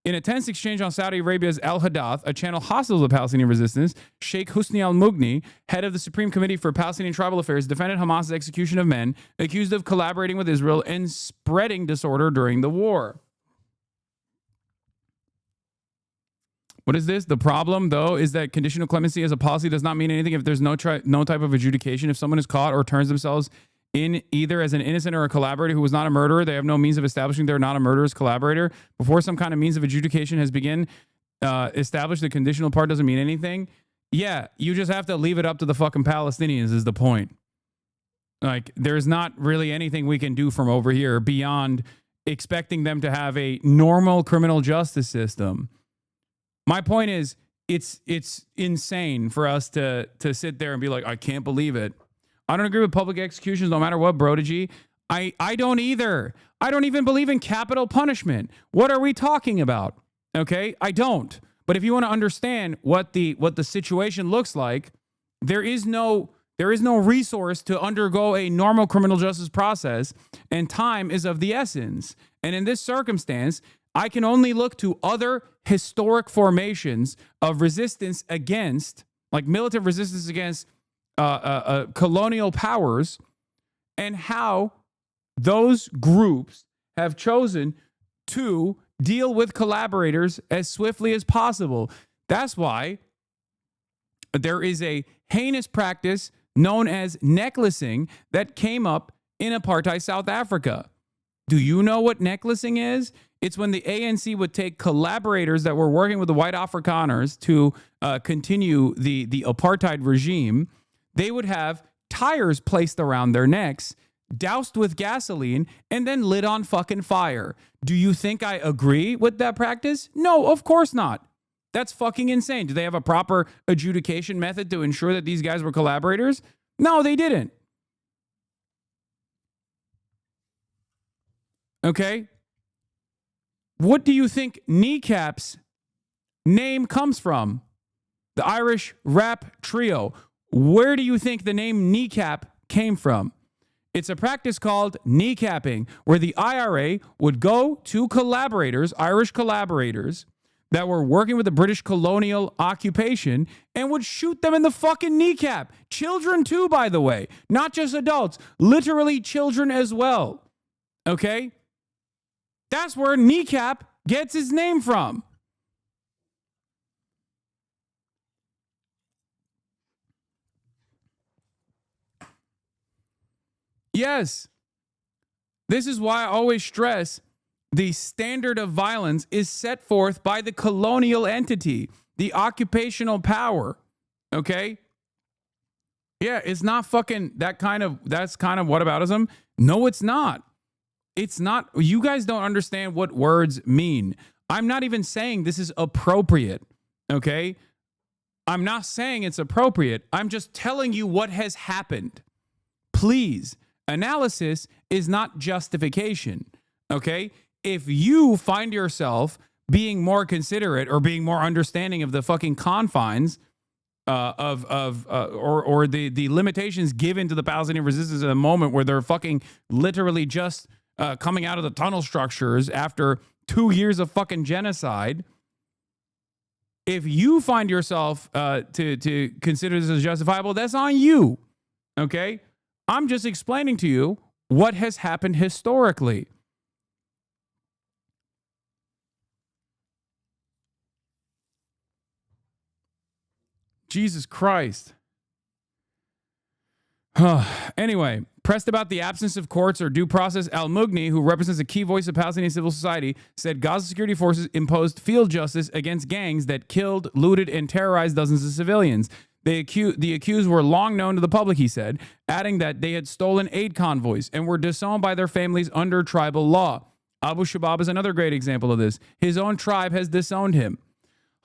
In a tense exchange on Saudi Arabia's Al Hadath, a channel hostile to the Palestinian resistance, Sheikh Husni al-Mughni, head of the Supreme Committee for Palestinian Tribal Affairs, defended Hamas's execution of men accused of collaborating with Israel and spreading disorder during the war. What is this? The problem, though, is that conditional clemency as a policy does not mean anything if there's no type of adjudication. If someone is caught or turns themselves in either as an innocent or a collaborator who was not a murderer, they have no means of establishing they're not a murderous collaborator. Before some kind of means of adjudication has begun established, the conditional part doesn't mean anything. Yeah, you just have to leave it up to the fucking Palestinians is the point. Like, there's not really anything we can do from over here beyond expecting them to have a normal criminal justice system. My point is, it's insane for us to sit there and be like, I can't believe it. I don't agree with public executions no matter what, Brodagy. I don't either. I don't even believe in capital punishment. What are we talking about? Okay, I don't. But if you want to understand what the situation looks like, there is no resource to undergo a normal criminal justice process, and time is of the essence. And in this circumstance, I can only look to other historic formations of resistance against, like militant resistance against colonial powers, and how those groups have chosen to deal with collaborators as swiftly as possible. That's why there is a heinous practice known as necklacing that came up in apartheid South Africa. Do you know what necklacing is? It's when the ANC would take collaborators that were working with the white Afrikaners to continue the apartheid regime. They would have tires placed around their necks, doused with gasoline, and then lit on fucking fire. Do you think I agree with that practice? No, of course not. That's fucking insane. Do they have a proper adjudication method to ensure that these guys were collaborators? No, they didn't. Okay? What do you think Kneecap's name comes from? The Irish rap trio. Where do you think the name Kneecap came from? It's a practice called kneecapping, where the IRA would go to collaborators, Irish collaborators, that were working with the British colonial occupation and would shoot them in the fucking kneecap. Children too, by the way. Not just adults. Literally children as well. Okay? That's where kneecap gets his name from. Yes. This is why I always stress the standard of violence is set forth by the colonial entity, the occupational power. Okay? Yeah, it's not fucking that's kind of whataboutism. No, it's not. It's not. You guys don't understand what words mean. I'm not even saying this is appropriate. Okay? I'm not saying it's appropriate. I'm just telling you what has happened. Please. Analysis is not justification, okay? If you find yourself being more considerate or being more understanding of the fucking confines or the limitations given to the Palestinian resistance at a moment where they're fucking literally just coming out of the tunnel structures after 2 years of fucking genocide, if you find yourself to consider this as justifiable, that's on you, okay? I'm just explaining to you what has happened historically. Jesus Christ. Anyway, pressed about the absence of courts or due process, al-Mughni, who represents a key voice of Palestinian civil society, said Gaza security forces imposed field justice against gangs that killed, looted, and terrorized dozens of civilians. The accused were long known to the public, he said, adding that they had stolen aid convoys and were disowned by their families under tribal law. Abu Shabab is another great example of this. His own tribe has disowned him.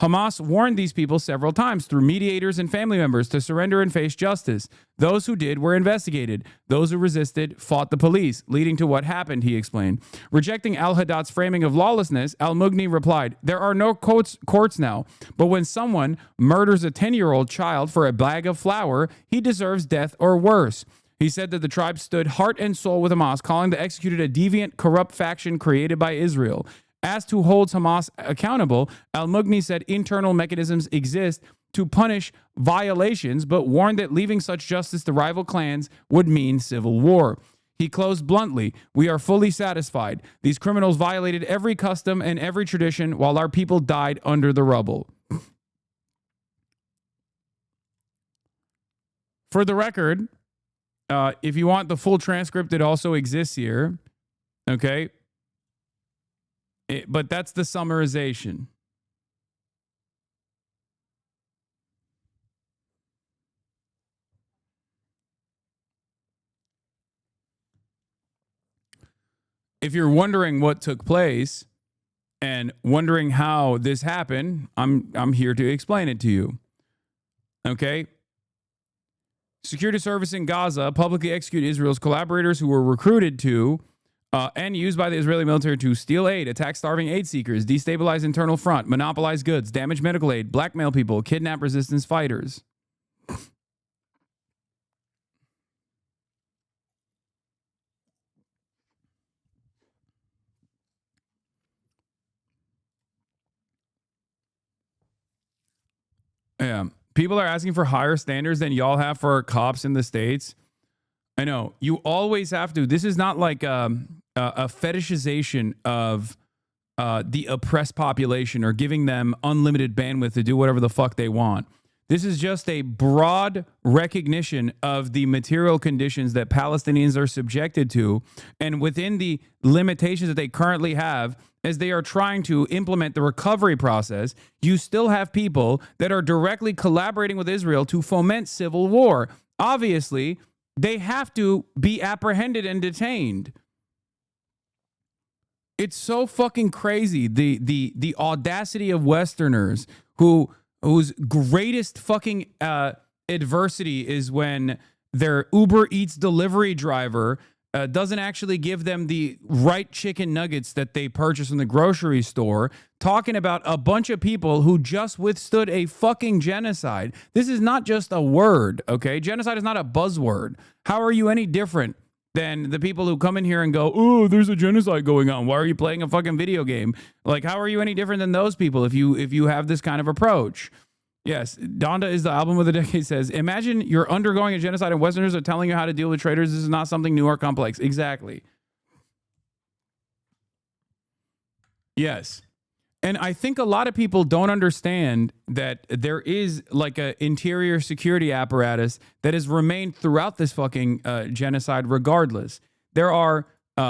Hamas warned these people several times through mediators and family members to surrender and face justice. Those who did were investigated. Those who resisted fought the police, leading to what happened, he explained. Rejecting al-Haddad's framing of lawlessness, al-Mughni replied, "There are no courts now, but when someone murders a 10-year-old child for a bag of flour, he deserves death or worse." He said that the tribe stood heart and soul with Hamas, calling the executed a deviant, corrupt faction created by Israel. As to hold Hamas accountable, al-Mughni said internal mechanisms exist to punish violations, but warned that leaving such justice to rival clans would mean civil war. He closed bluntly, "We are fully satisfied. These criminals violated every custom and every tradition while our people died under the rubble." For the record, if you want the full transcript, it also exists here. Okay? But that's the summarization. If you're wondering what took place and wondering how this happened, I'm here to explain it to you. Okay? Security service in Gaza publicly executed Israel's collaborators who were recruited to and used by the Israeli military to steal aid, attack starving aid seekers, destabilize internal front, monopolize goods, damage medical aid, blackmail people, kidnap resistance fighters. Yeah. People are asking for higher standards than y'all have for cops in the States. I know. You always have to. This is not like a fetishization of the oppressed population or giving them unlimited bandwidth to do whatever the fuck they want. This is just a broad recognition of the material conditions that Palestinians are subjected to, and within the limitations that they currently have, as they are trying to implement the recovery process, you still have people that are directly collaborating with Israel to foment civil war. Obviously, they have to be apprehended and detained. It's so fucking crazy. The audacity of Westerners whose greatest fucking adversity is when their Uber Eats delivery driver doesn't actually give them the right chicken nuggets that they purchase in the grocery store, talking about a bunch of people who just withstood a fucking genocide. This is not just a word, okay? Genocide is not a buzzword. How are you any different than the people who come in here and go, "Oh, there's a genocide going on. Why are you playing a fucking video game?" Like, how are you any different than those people if you have this kind of approach? Yes, Donda is the album of the decade says, "Imagine you're undergoing a genocide and Westerners are telling you how to deal with traitors. This is not something new or complex." Exactly. Yes. And I think a lot of people don't understand that there is like an interior security apparatus that has remained throughout this fucking genocide regardless. There are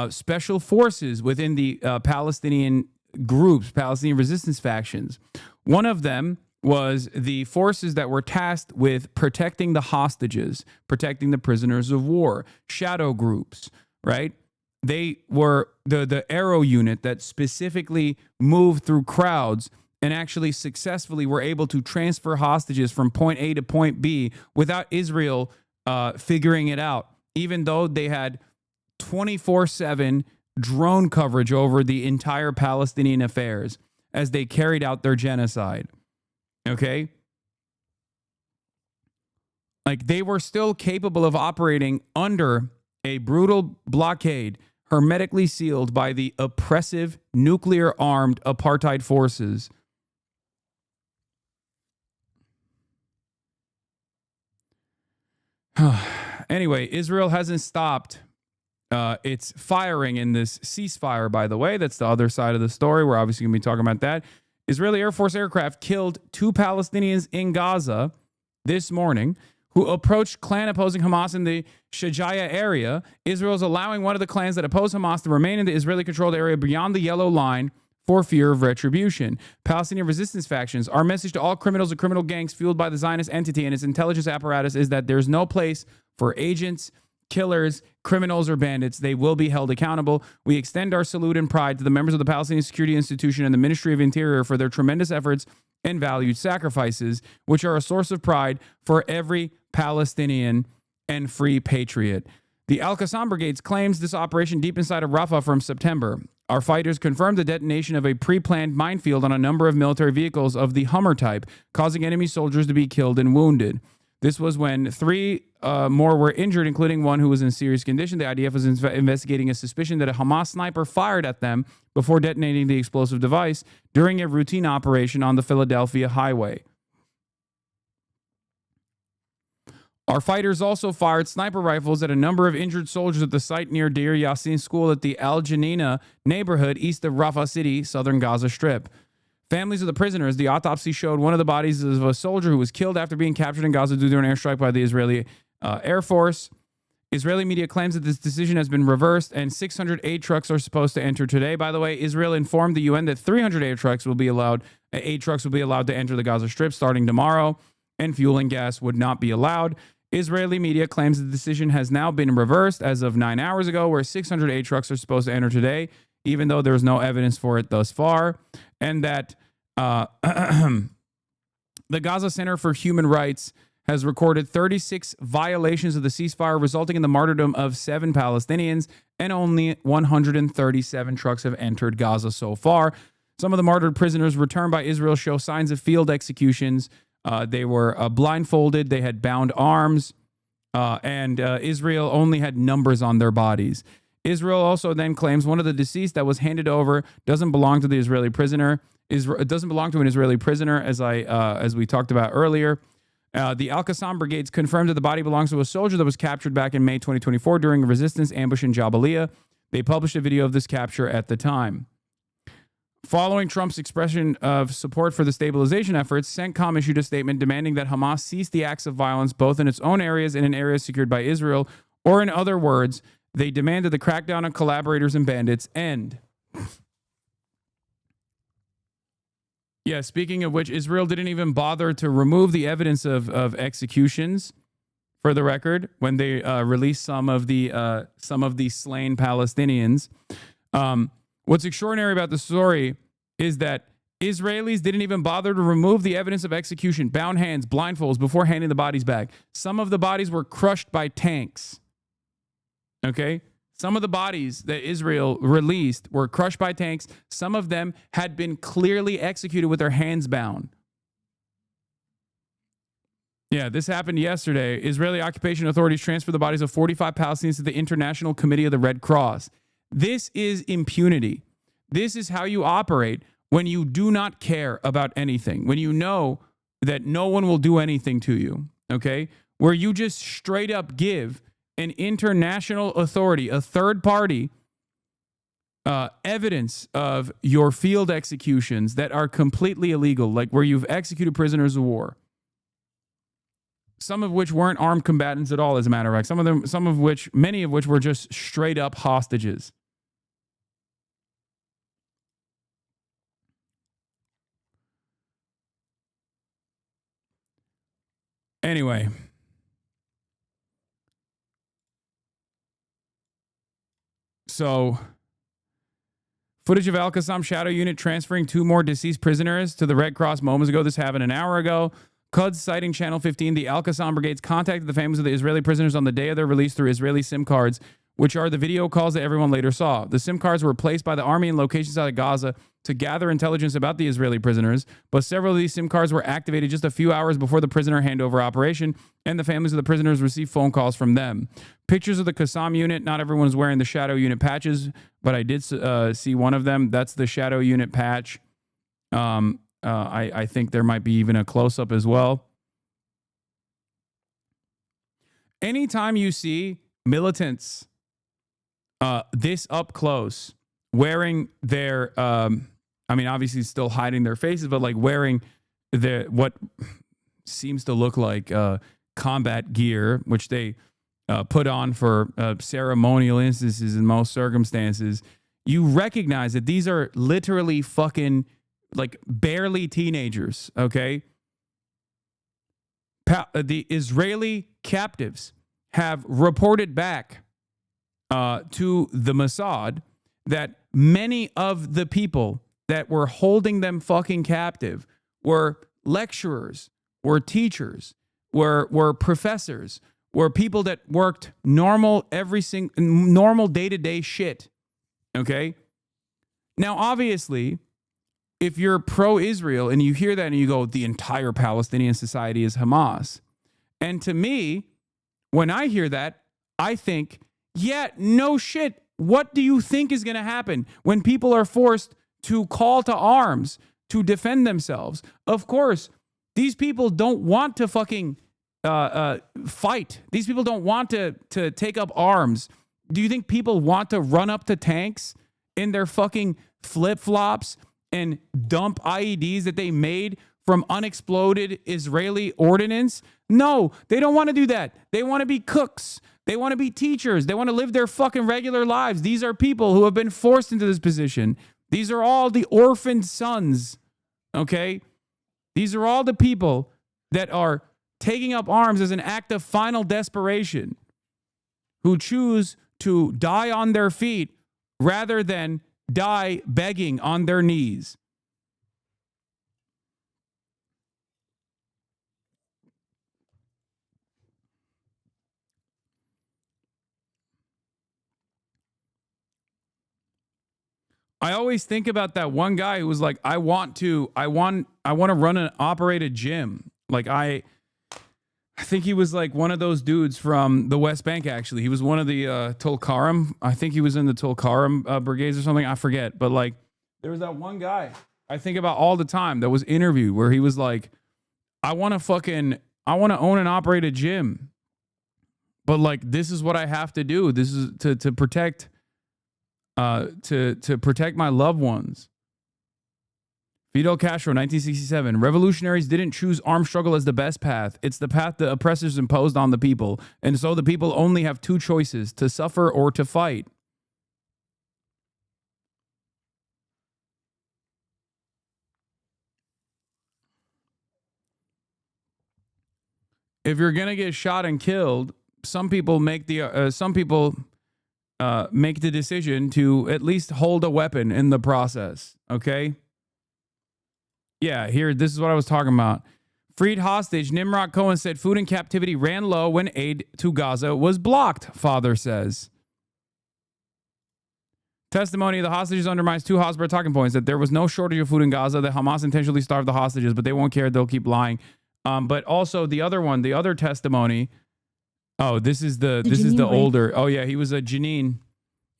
special forces within the Palestinian groups, Palestinian resistance factions. One of them was the forces that were tasked with protecting the hostages, protecting the prisoners of war, shadow groups, right? They were the Arrow unit that specifically moved through crowds and actually successfully were able to transfer hostages from point A to point B without Israel figuring it out, even though they had 24/7 drone coverage over the entire Palestinian affairs as they carried out their genocide. Okay? Like, they were still capable of operating under a brutal blockade, hermetically sealed by the oppressive, nuclear-armed apartheid forces. Anyway, Israel hasn't stopped its firing in this ceasefire, by the way. That's the other side of the story. We're obviously going to be talking about that. Israeli Air Force aircraft killed 2 Palestinians in Gaza this morning who approached clan opposing Hamas in the Shajaya area. Israel is allowing one of the clans that oppose Hamas to remain in the Israeli-controlled area beyond the yellow line for fear of retribution. Palestinian resistance factions, our message to all criminals and criminal gangs fueled by the Zionist entity and its intelligence apparatus is that there's no place for agents, killers, criminals, or bandits. They will be held accountable. We extend our salute and pride to the members of the Palestinian Security Institution and the Ministry of Interior for their tremendous efforts and valued sacrifices, which are a source of pride for every Palestinian and free patriot. The Al-Qassam Brigade's claims this operation deep inside of Rafah from September. Our fighters confirmed the detonation of a pre-planned minefield on a number of military vehicles of the Hummer type, causing enemy soldiers to be killed and wounded. This was when 3 more were injured, including one who was in serious condition. The IDF was investigating a suspicion that a Hamas sniper fired at them before detonating the explosive device during a routine operation on the Philadelphia highway. Our fighters also fired sniper rifles at a number of injured soldiers at the site near Deir Yassin School at the Al Janina neighborhood east of Rafah City, southern Gaza Strip. Families of the prisoners, the autopsy showed one of the bodies of a soldier who was killed after being captured in Gaza due to an airstrike by the Israeli Air Force. Israeli media claims that this decision has been reversed and 600 aid trucks are supposed to enter today. By the way, Israel informed the UN that 300 aid trucks will be allowed to enter the Gaza Strip starting tomorrow, and fuel and gas would not be allowed. Israeli media claims the decision has now been reversed as of 9 hours ago, where 600 aid trucks are supposed to enter today, even though there's no evidence for it thus far, and that the Gaza Center for Human Rights has recorded 36 violations of the ceasefire, resulting in the martyrdom of 7 Palestinians, and only 137 trucks have entered Gaza so far. Some of the martyred prisoners returned by Israel show signs of field executions. They were blindfolded, they had bound arms, and Israel only had numbers on their bodies. Israel also then claims one of the deceased that was handed over doesn't belong to the Israeli prisoner. It doesn't belong to an Israeli prisoner, as we talked about earlier. The Al-Qassam Brigades confirmed that the body belongs to a soldier that was captured back in May 2024 during a resistance ambush in Jabalia. They published a video of this capture at the time. Following Trump's expression of support for the stabilization efforts, CENTCOM issued a statement demanding that Hamas cease the acts of violence both in its own areas and in areas secured by Israel, or in other words, they demanded the crackdown on collaborators and bandits end. Yeah, speaking of which, Israel didn't even bother to remove the evidence of executions, for the record, when they released some of the slain Palestinians. What's extraordinary about the story is that Israelis didn't even bother to remove the evidence of execution, bound hands, blindfolds, before handing the bodies back. Some of the bodies were crushed by tanks. Okay? Some of the bodies that Israel released were crushed by tanks. Some of them had been clearly executed with their hands bound. Yeah, this happened yesterday. Israeli occupation authorities transferred the bodies of 45 Palestinians to the International Committee of the Red Cross. This is impunity. This is how you operate when you do not care about anything, when you know that no one will do anything to you, okay? Where you just straight up give an international authority, a third party, evidence of your field executions that are completely illegal, like where you've executed prisoners of war. Some of which weren't armed combatants at all, as a matter of fact. Many of which were just straight up hostages. Anyway. So, footage of Al-Qassam Shadow Unit transferring 2 more deceased prisoners to the Red Cross moments ago. This happened an hour ago. Quds citing Channel 15, the Al-Qassam Brigades contacted the families of the Israeli prisoners on the day of their release through Israeli SIM cards, which are the video calls that everyone later saw. The SIM cards were placed by the army in locations outside Gaza to gather intelligence about the Israeli prisoners, but several of these SIM cards were activated just a few hours before the prisoner handover operation, and the families of the prisoners received phone calls from them. Pictures of the Qassam unit, not everyone is wearing the Shadow Unit patches, but I did see one of them. That's the Shadow Unit patch. I think there might be even a close-up as well. Anytime you see militants this up close, wearing their, obviously still hiding their faces, but like wearing what seems to look like combat gear, which they put on for ceremonial instances in most circumstances, you recognize that these are literally fucking like barely teenagers, okay? The Israeli captives have reported back to the Mossad that many of the people that were holding them fucking captive were lecturers, were teachers, were professors, were people that worked normal day-to-day shit. Okay? Now, obviously, if you're pro-Israel and you hear that and you go, the entire Palestinian society is Hamas. And to me, when I hear that, I think, yeah, no shit. What do you think is going to happen when people are forced to call to arms to defend themselves? Of course, these people don't want to fucking fight. These people don't want to take up arms. Do you think people want to run up to tanks in their fucking flip-flops and dump IEDs that they made from unexploded Israeli ordnance? No, they don't want to do that. They want to be cooks. They want to be teachers. They want to live their fucking regular lives. These are people who have been forced into this position. These are all the orphaned sons, okay? These are all the people that are taking up arms as an act of final desperation, who choose to die on their feet rather than die begging on their knees. I always think about that one guy who was like, I want to run and operate a gym. Like I think he was like one of those dudes from the West Bank, actually. He was one of the Tulkarm. I think he was in the Tulkarm brigades or something. I forget. But like, there was that one guy I think about all the time that was interviewed where he was like, I want to own and operate a gym. But like, this is what I have to do. This is to protect protect my loved ones. Fidel Castro, 1967. Revolutionaries didn't choose armed struggle as the best path. It's the path the oppressors imposed on the people. And so the people only have two choices, to suffer or to fight. If you're going to get shot and killed, some people make the decision to at least hold a weapon in the process, okay? Yeah, here, this is what I was talking about. Freed hostage, Nimrod Cohen said food in captivity ran low when aid to Gaza was blocked, father says. Testimony of the hostages undermines two Hosbert talking points, that there was no shortage of food in Gaza, that Hamas intentionally starved the hostages, but they won't care, they'll keep lying. But also the other testimony. Oh, this is the older. Oh yeah, he was a Jenin.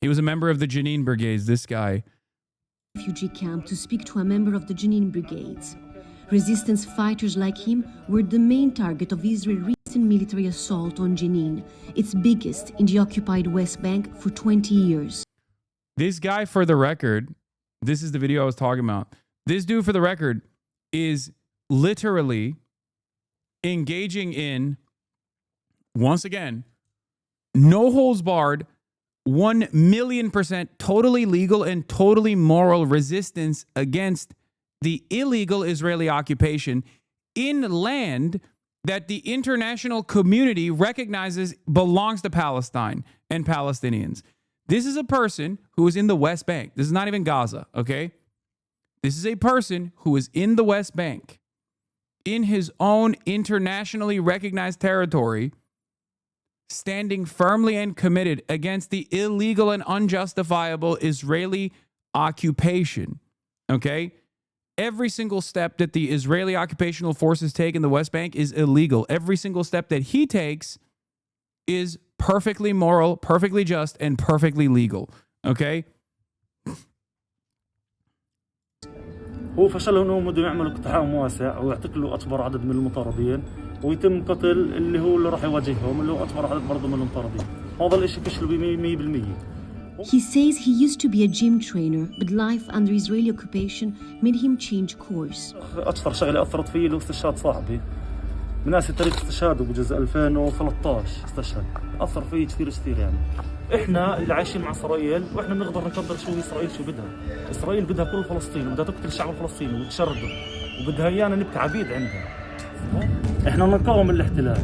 He was a member of the Jenin Brigades, this guy. Refugee camp to speak to a member of the Jenin Brigades. Resistance fighters like him were the main target of Israel's recent military assault on Jenin, its biggest in the occupied West Bank for 20 years. This guy, for the record, this is the video I was talking about. This dude, for the record, is literally engaging in, once again, no holds barred, 1,000,000% totally legal and totally moral resistance against the illegal Israeli occupation in land that the international community recognizes belongs to Palestine and Palestinians. This is a person who is in the West Bank. This is not even Gaza, okay? This is a person who is in the West Bank, in his own internationally recognized territory, standing firmly and committed against the illegal and unjustifiable Israeli occupation, okay? Every single step that the Israeli occupational forces take in the West Bank is illegal. Every single step that he takes is perfectly moral, perfectly just, and perfectly legal, okay? هو فشلوا انهم بدهم يعملوا اقتحام واسع ويعتقلوا اكبر عدد من المطاردين ويتم قتل اللي هو اللي راح يواجههم اللي هو اكبر عدد برضه من المطاردين. هذا الشيء فشل ب100%. He says he used to be a gym trainer, but life under Israeli occupation made him change course. اكثر شغله اثرت فيه اللي هو استشهاد صاحبي. من ناس تاريخ استشهاده بجوز 2013 استشهد، اثر فيه كثير يعني. احنا اللي عايشين مع اسرائيل واحنا بنقدر نقدر شو اسرائيل شو بدها. اسرائيل بدها كل فلسطين وبدها تقتل الشعب الفلسطيني وتشرده وبدها ايانا نبقى عبيد عندها. احنا نقاوم الاحتلال.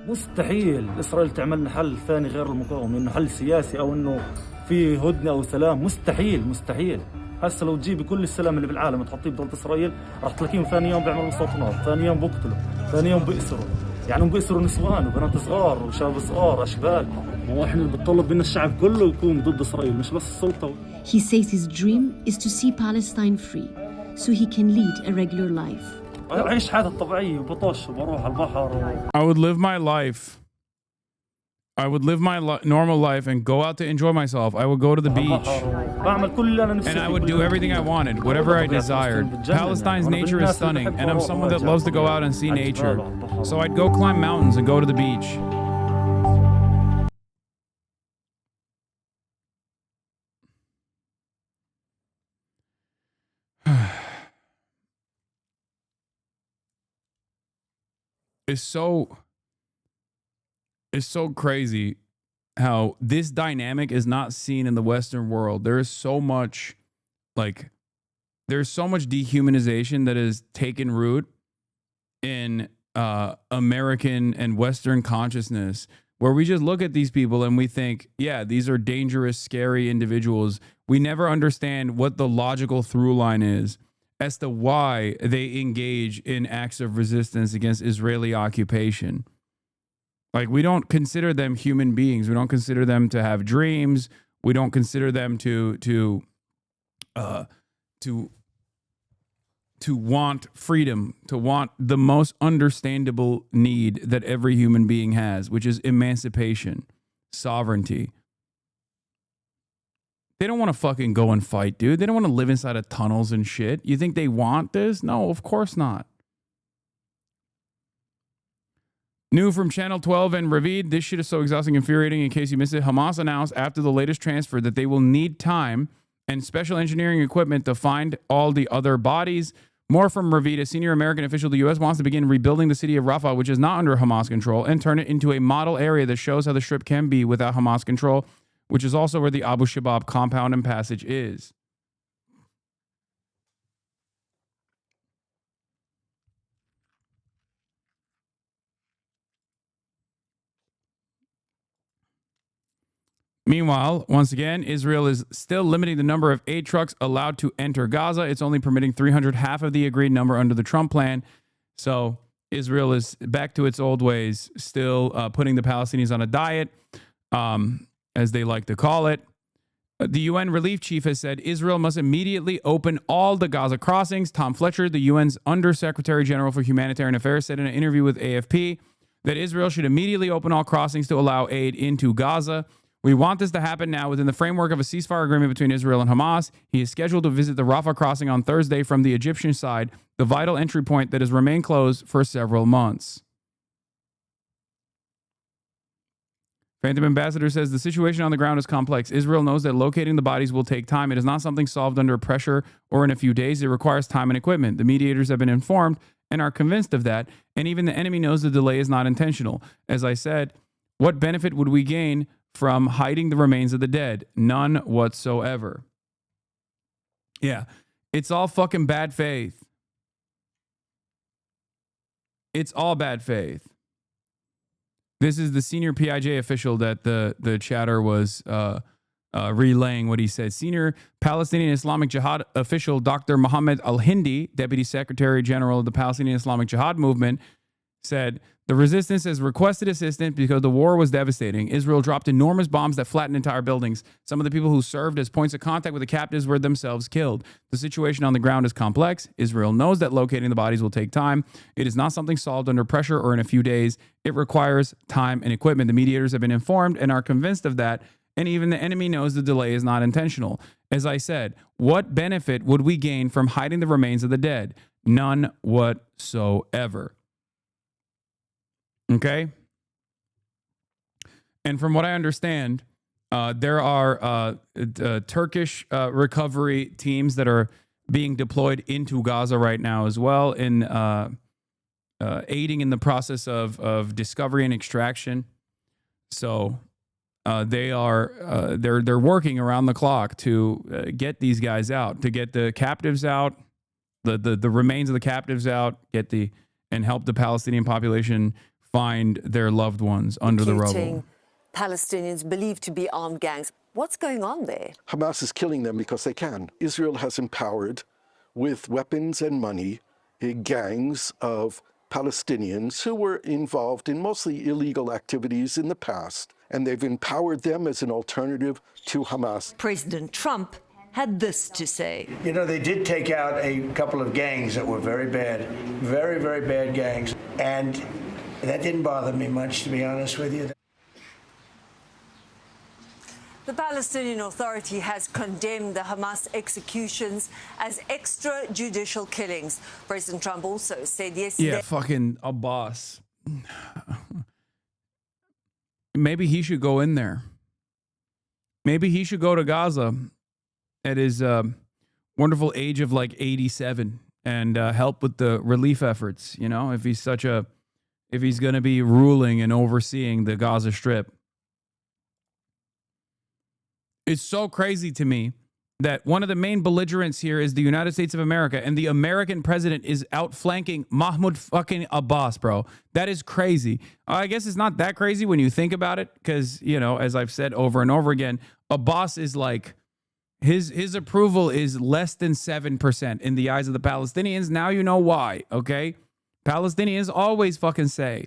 مستحيل اسرائيل تعمل لنا حل ثاني غير المقاومه، انه حل سياسي او انه في هدنه او سلام. مستحيل. هسه لو تجيبي كل السلام اللي بالعالم وتحطيه بدولة اسرائيل راح تلاقيهم ثاني يوم بيعملوا مستوطنات، ثاني يوم بقتلوا، ثاني يوم بيأسروا، يعني بيأسروا نسوان وبنات صغار وشباب صغار اشبال. هو احنا اللي بنطلب من الشعب كله يكون ضد اسرائيل مش بس السلطه. He says his dream is to see Palestine free so he can lead a regular life. أعيش حياتي الطبيعية وبطش وبروح على البحر. I would live my life. I would live my normal life and go out to enjoy myself. I would go to the beach. And I would do everything I wanted, whatever I desired. Palestine's nature is stunning, and I'm someone that loves to go out and see nature. So I'd go climb mountains and go to the beach. It's so crazy how this dynamic is not seen in the Western world. There's so much dehumanization that has taken root in American and Western consciousness, where we just look at these people and we think, yeah, these are dangerous, scary individuals. We never understand what the logical through line is as to why they engage in acts of resistance against Israeli occupation. Like, we don't consider them human beings. We don't consider them to have dreams. We don't consider them to want freedom, to want the most understandable need that every human being has, which is emancipation, sovereignty. They don't want to fucking go and fight, dude. They don't want to live inside of tunnels and shit. You think they want this? No, of course not. New from Channel 12 and Ravid. This shit is so exhausting and infuriating. In case you missed it, Hamas announced after the latest transfer that they will need time and special engineering equipment to find all the other bodies. More from Ravid. A senior American official, the U.S. wants to begin rebuilding the city of Rafah, which is not under Hamas control, and turn it into a model area that shows how the Strip can be without Hamas control, which is also where the Abu Shabab compound and passage is. Meanwhile, once again, Israel is still limiting the number of aid trucks allowed to enter Gaza. It's only permitting 300, half of the agreed number under the Trump plan. So Israel is back to its old ways, still putting the Palestinians on a diet, as they like to call it. The UN relief chief has said Israel must immediately open all the Gaza crossings. Tom Fletcher, the UN's Undersecretary General for Humanitarian Affairs, said in an interview with AFP that Israel should immediately open all crossings to allow aid into Gaza. We want this to happen now within the framework of a ceasefire agreement between Israel and Hamas. He is scheduled to visit the Rafah crossing on Thursday from the Egyptian side, the vital entry point that has remained closed for several months. Phantom Ambassador says the situation on the ground is complex. Israel knows that locating the bodies will take time. It is not something solved under pressure or in a few days. It requires time and equipment. The mediators have been informed and are convinced of that, and even the enemy knows the delay is not intentional. As I said, what benefit would we gain from hiding the remains of the dead? None whatsoever. Yeah, it's all fucking bad faith. It's all bad faith. This is the senior PIJ official that the chatter was relaying what he said. Senior Palestinian Islamic Jihad official Dr. Mohammed Al-Hindi, Deputy Secretary General of the Palestinian Islamic Jihad Movement, said, the resistance has requested assistance because the war was devastating. Israel dropped enormous bombs that flattened entire buildings. Some of the people who served as points of contact with the captives were themselves killed. The situation on the ground is complex. Israel knows that locating the bodies will take time. It is not something solved under pressure or in a few days. It requires time and equipment. The mediators have been informed and are convinced of that. And even the enemy knows the delay is not intentional. As I said, what benefit would we gain from hiding the remains of the dead? None whatsoever. Okay. And from what I understand, there are Turkish recovery teams that are being deployed into Gaza right now as well. aiding in the process of discovery and extraction. So they're working around the clock to get these guys out, to get the captives out, the remains of the captives out, and help the Palestinian population find their loved ones under the rubble. Palestinians believed to be armed gangs. What's going on there? Hamas is killing them because they can. Israel has empowered with weapons and money gangs of Palestinians who were involved in mostly illegal activities in the past, and they've empowered them as an alternative to Hamas. President Trump had this to say. You know, they did take out a couple of gangs that were very bad, very, very bad gangs, and that didn't bother me much, to be honest with you. The Palestinian Authority has condemned the Hamas executions as extrajudicial killings. President Trump also said yesterday... Yeah, fucking Abbas. Maybe he should go in there. Maybe he should go to Gaza at his wonderful age of like 87 and help with the relief efforts, you know, if he's going to be ruling and overseeing the Gaza Strip. It's so crazy to me that one of the main belligerents here is the United States of America, and the American president is outflanking Mahmoud fucking Abbas, bro. That is crazy. I guess it's not that crazy when you think about it, because, you know, as I've said over and over again, Abbas is like, his approval is less than 7% in the eyes of the Palestinians. Now you know why, okay? Palestinians always fucking say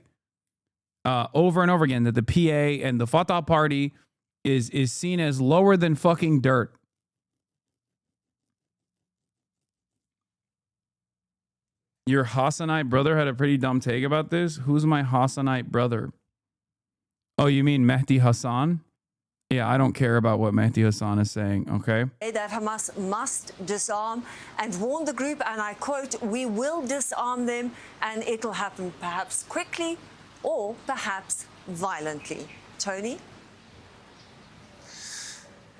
over and over again that the PA and the Fatah party is seen as lower than fucking dirt. Your Hassanite brother had a pretty dumb take about this. Who's my Hassanite brother? Oh, you mean Mehdi Hasan? Yeah, I don't care about what Mehdi Hasan is saying, okay? That Hamas must disarm and warn the group, and I quote, "We will disarm them and it'll happen perhaps quickly or perhaps violently." Tony?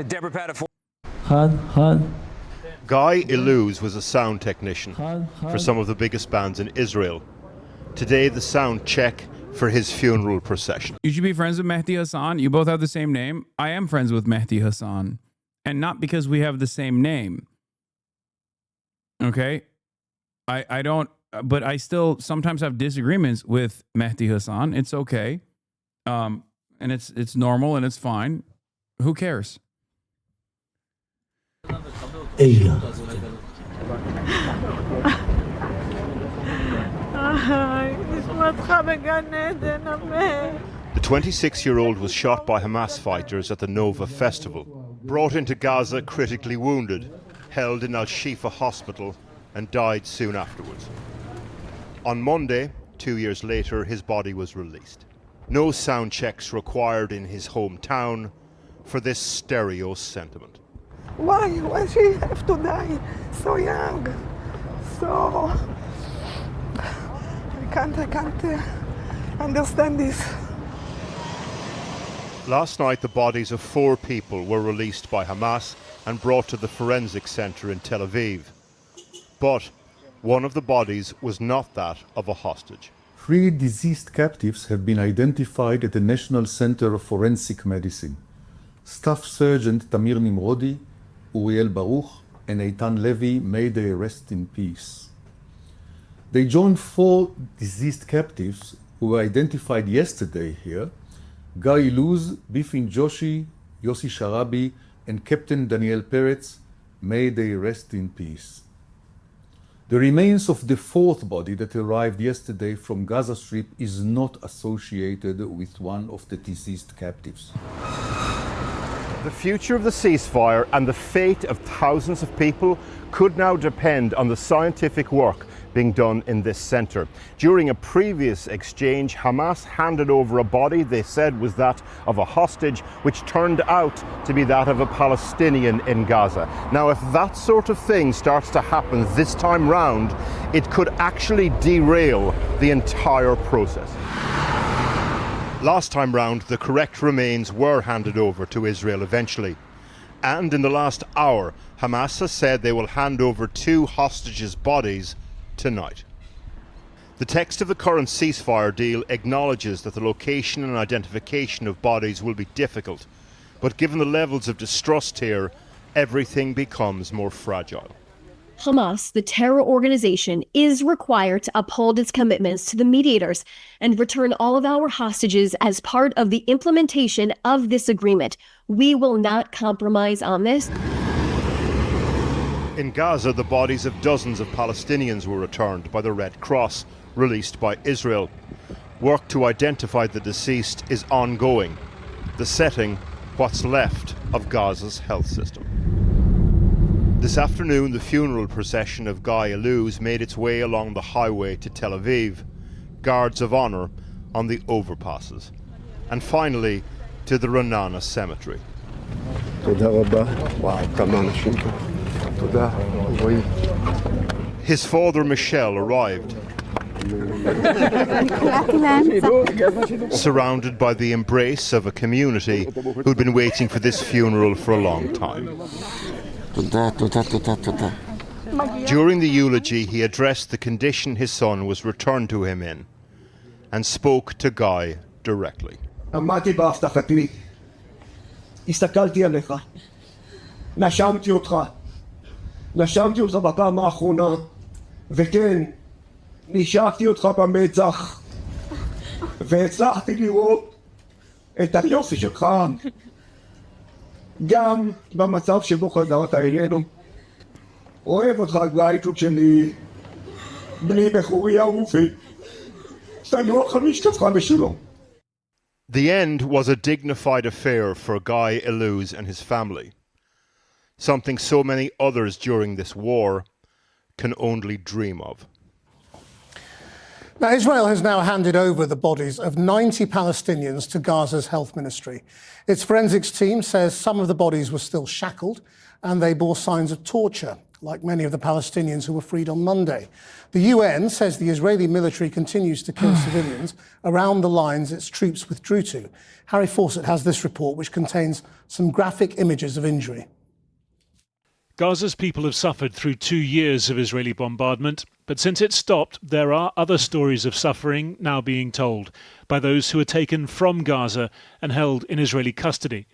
Deborah Pata. Guy Illouz was a sound technician for some of the biggest bands in Israel. Today, the sound check for his funeral procession. You should be friends with Mehdi Hasan. You both have the same name. I am friends with Mehdi Hasan. And not because we have the same name. Okay? I don't, but I still sometimes have disagreements with Mehdi Hasan. It's okay. And it's normal and it's fine. Who cares? The 26-year-old was shot by Hamas fighters at the Nova Festival, brought into Gaza critically wounded, held in Al-Shifa hospital, and died soon afterwards. On Monday, 2 years later, his body was released. No sound checks required in his hometown for this stereo sentiment. Why she have to die so young? So I can't understand this. Last night, the bodies of 4 people were released by Hamas and brought to the forensic center in Tel Aviv. But one of the bodies was not that of a hostage. 3 deceased captives have been identified at the National Center of Forensic Medicine. Staff Sergeant Tamir Nimrodi, Uriel Baruch, and Eitan Levy, may they rest in peace. They joined 4 deceased captives who were identified yesterday here: Guy Illouz, Bifin Joshi, Yossi Sharabi, and Captain Daniel Peretz, may they rest in peace. The remains of the 4th body that arrived yesterday from Gaza Strip is not associated with one of the deceased captives. The future of the ceasefire and the fate of thousands of people could now depend on the scientific work being done in this center. During a previous exchange, Hamas handed over a body they said was that of a hostage, which turned out to be that of a Palestinian in Gaza. Now, if that sort of thing starts to happen this time round, it could actually derail the entire process. Last time round, the correct remains were handed over to Israel eventually. And in the last hour, Hamas has said they will hand over 2 hostages' bodies tonight. The text of the current ceasefire deal acknowledges that the location and identification of bodies will be difficult, but given the levels of distrust here, everything becomes more fragile. Hamas, the terror organization, is required to uphold its commitments to the mediators and return all of our hostages as part of the implementation of this agreement. We will not compromise on this. In Gaza, the bodies of dozens of Palestinians were returned by the Red Cross, released by Israel. Work to identify the deceased is ongoing. The setting, what's left of Gaza's health system. This afternoon, the funeral procession of Guy Illouz made its way along the highway to Tel Aviv, guards of honour on the overpasses, and finally to the Ra'anana cemetery. His father Michel arrived, surrounded by the embrace of a community who'd been waiting for this funeral for a long time. During the eulogy, he addressed the condition his son was returned to him in and spoke to Guy directly. עמדתי בהבטחתי, הסתכלתי עליך, נשמתי אותך בפעם האחרונה, וכן, נשארתי אותך במצח, והצלחתי לראות את היופי שלך, גם במצב שבו חזרת אלינו. אוהב אותך גלייטות שלי, בני בחורי אהובי, תנוח על משכבך בשלום. The end was a dignified affair for Guy Illouz and his family. Something so many others during this war can only dream of. Now, Israel has now handed over the bodies of 90 Palestinians to Gaza's health ministry. Its forensics team says some of the bodies were still shackled and they bore signs of torture, like many of the Palestinians who were freed on Monday. The UN says the Israeli military continues to kill civilians around the lines its troops withdrew to. Harry Fawcett has this report, which contains some graphic images of injury. Gaza's people have suffered through 2 years of Israeli bombardment, but since it stopped, there are other stories of suffering now being told by those who were taken from Gaza and held in Israeli custody.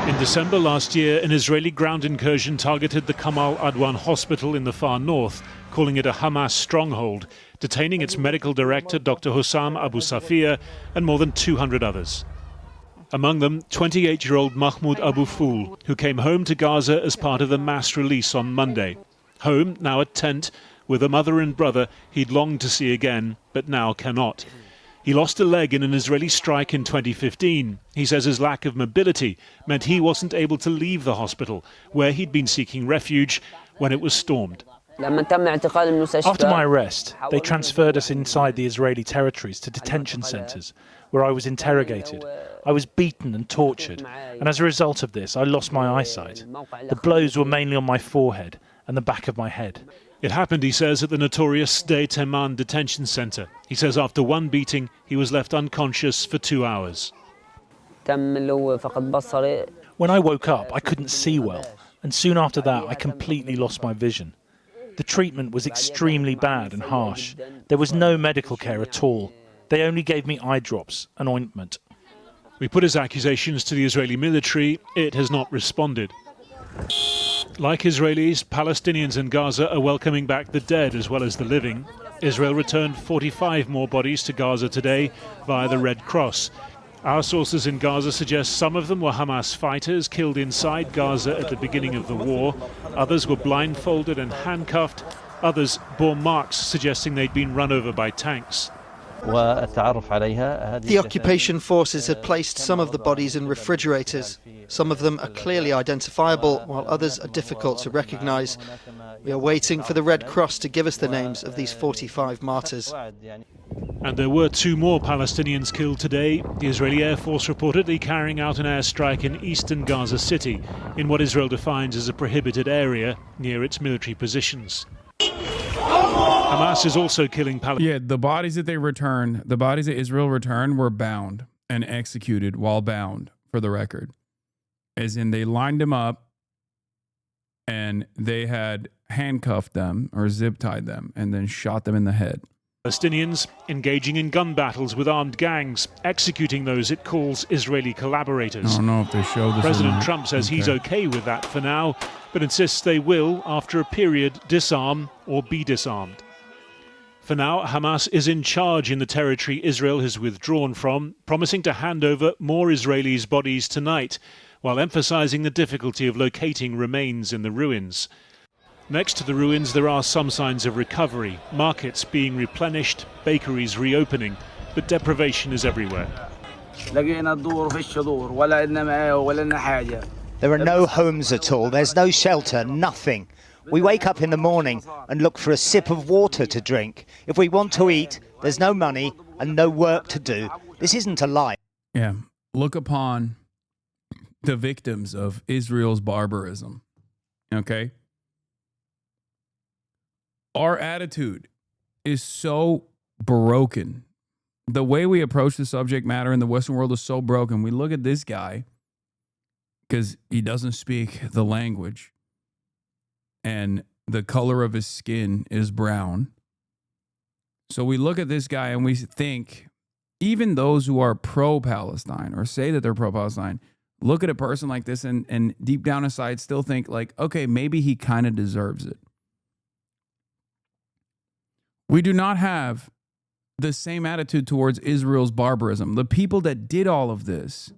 In December last year, an Israeli ground incursion targeted the Kamal Adwan hospital in the far north, calling it a Hamas stronghold, detaining its medical director, Dr. Hussam Abu Safia, and more than 200 others. Among them, 28-year-old Mahmoud Abu Foul, who came home to Gaza as part of the mass release on Monday. Home, now a tent, with a mother and brother he'd longed to see again, but now cannot. He lost a leg in an Israeli strike in 2015. He says his lack of mobility meant he wasn't able to leave the hospital, where he'd been seeking refuge when it was stormed. After my arrest, they transferred us inside the Israeli territories to detention centres, where I was interrogated. I was beaten and tortured, and as a result of this, I lost my eyesight. The blows were mainly on my forehead and the back of my head. It happened, he says, at the notorious Sde Teman detention centre. He says after one beating, he was left unconscious for 2 hours. When I woke up, I couldn't see well, and soon after that, I completely lost my vision. The treatment was extremely bad and harsh. There was no medical care at all. They only gave me eye drops and ointment. We put his accusations to the Israeli military. It has not responded. Like Israelis, Palestinians in Gaza are welcoming back the dead as well as the living. Israel returned 45 more bodies to Gaza today via the Red Cross. Our sources in Gaza suggest some of them were Hamas fighters killed inside Gaza at the beginning of the war. Others were blindfolded and handcuffed. Others bore marks suggesting they'd been run over by tanks. The occupation forces had placed some of the bodies in refrigerators. Some of them are clearly identifiable, while others are difficult to recognize. We are waiting for the Red Cross to give us the names of these 45 martyrs. And there were 2 more Palestinians killed today. The Israeli Air Force reportedly carrying out an airstrike in eastern Gaza City, in what Israel defines as a prohibited area near its military positions. Hamas is also killing Palestinians. Yeah, the bodies that they returned, the bodies that Israel returned were bound and executed while bound, for the record. As in, they lined them up and they had handcuffed them or zip-tied them and then shot them in the head. Palestinians engaging in gun battles with armed gangs, executing those it calls Israeli collaborators. I don't know if they show this. President Trump says he's okay with that for now, but insists they will, after a period, disarm or be disarmed. For now, Hamas is in charge in the territory Israel has withdrawn from, promising to hand over more Israelis' bodies tonight, while emphasizing the difficulty of locating remains in the ruins. Next to the ruins, there are some signs of recovery, markets being replenished, bakeries reopening, but deprivation is everywhere. There are no homes at all, there's no shelter, nothing. We wake up in the morning and look for a sip of water to drink. If we want to eat, there's no money and no work to do. This isn't a lie. Yeah, look upon the victims of Israel's barbarism, okay? Our attitude is so broken. The way we approach the subject matter in the Western world is so broken. We look at this guy because he doesn't speak the language and the color of his skin is brown. So we look at this guy and we think, even those who are pro-Palestine or say that they're pro-Palestine, look at a person like this and deep down inside still think like, okay, maybe he kind of deserves it. We do not have the same attitude towards Israel's barbarism. The people that did all of this,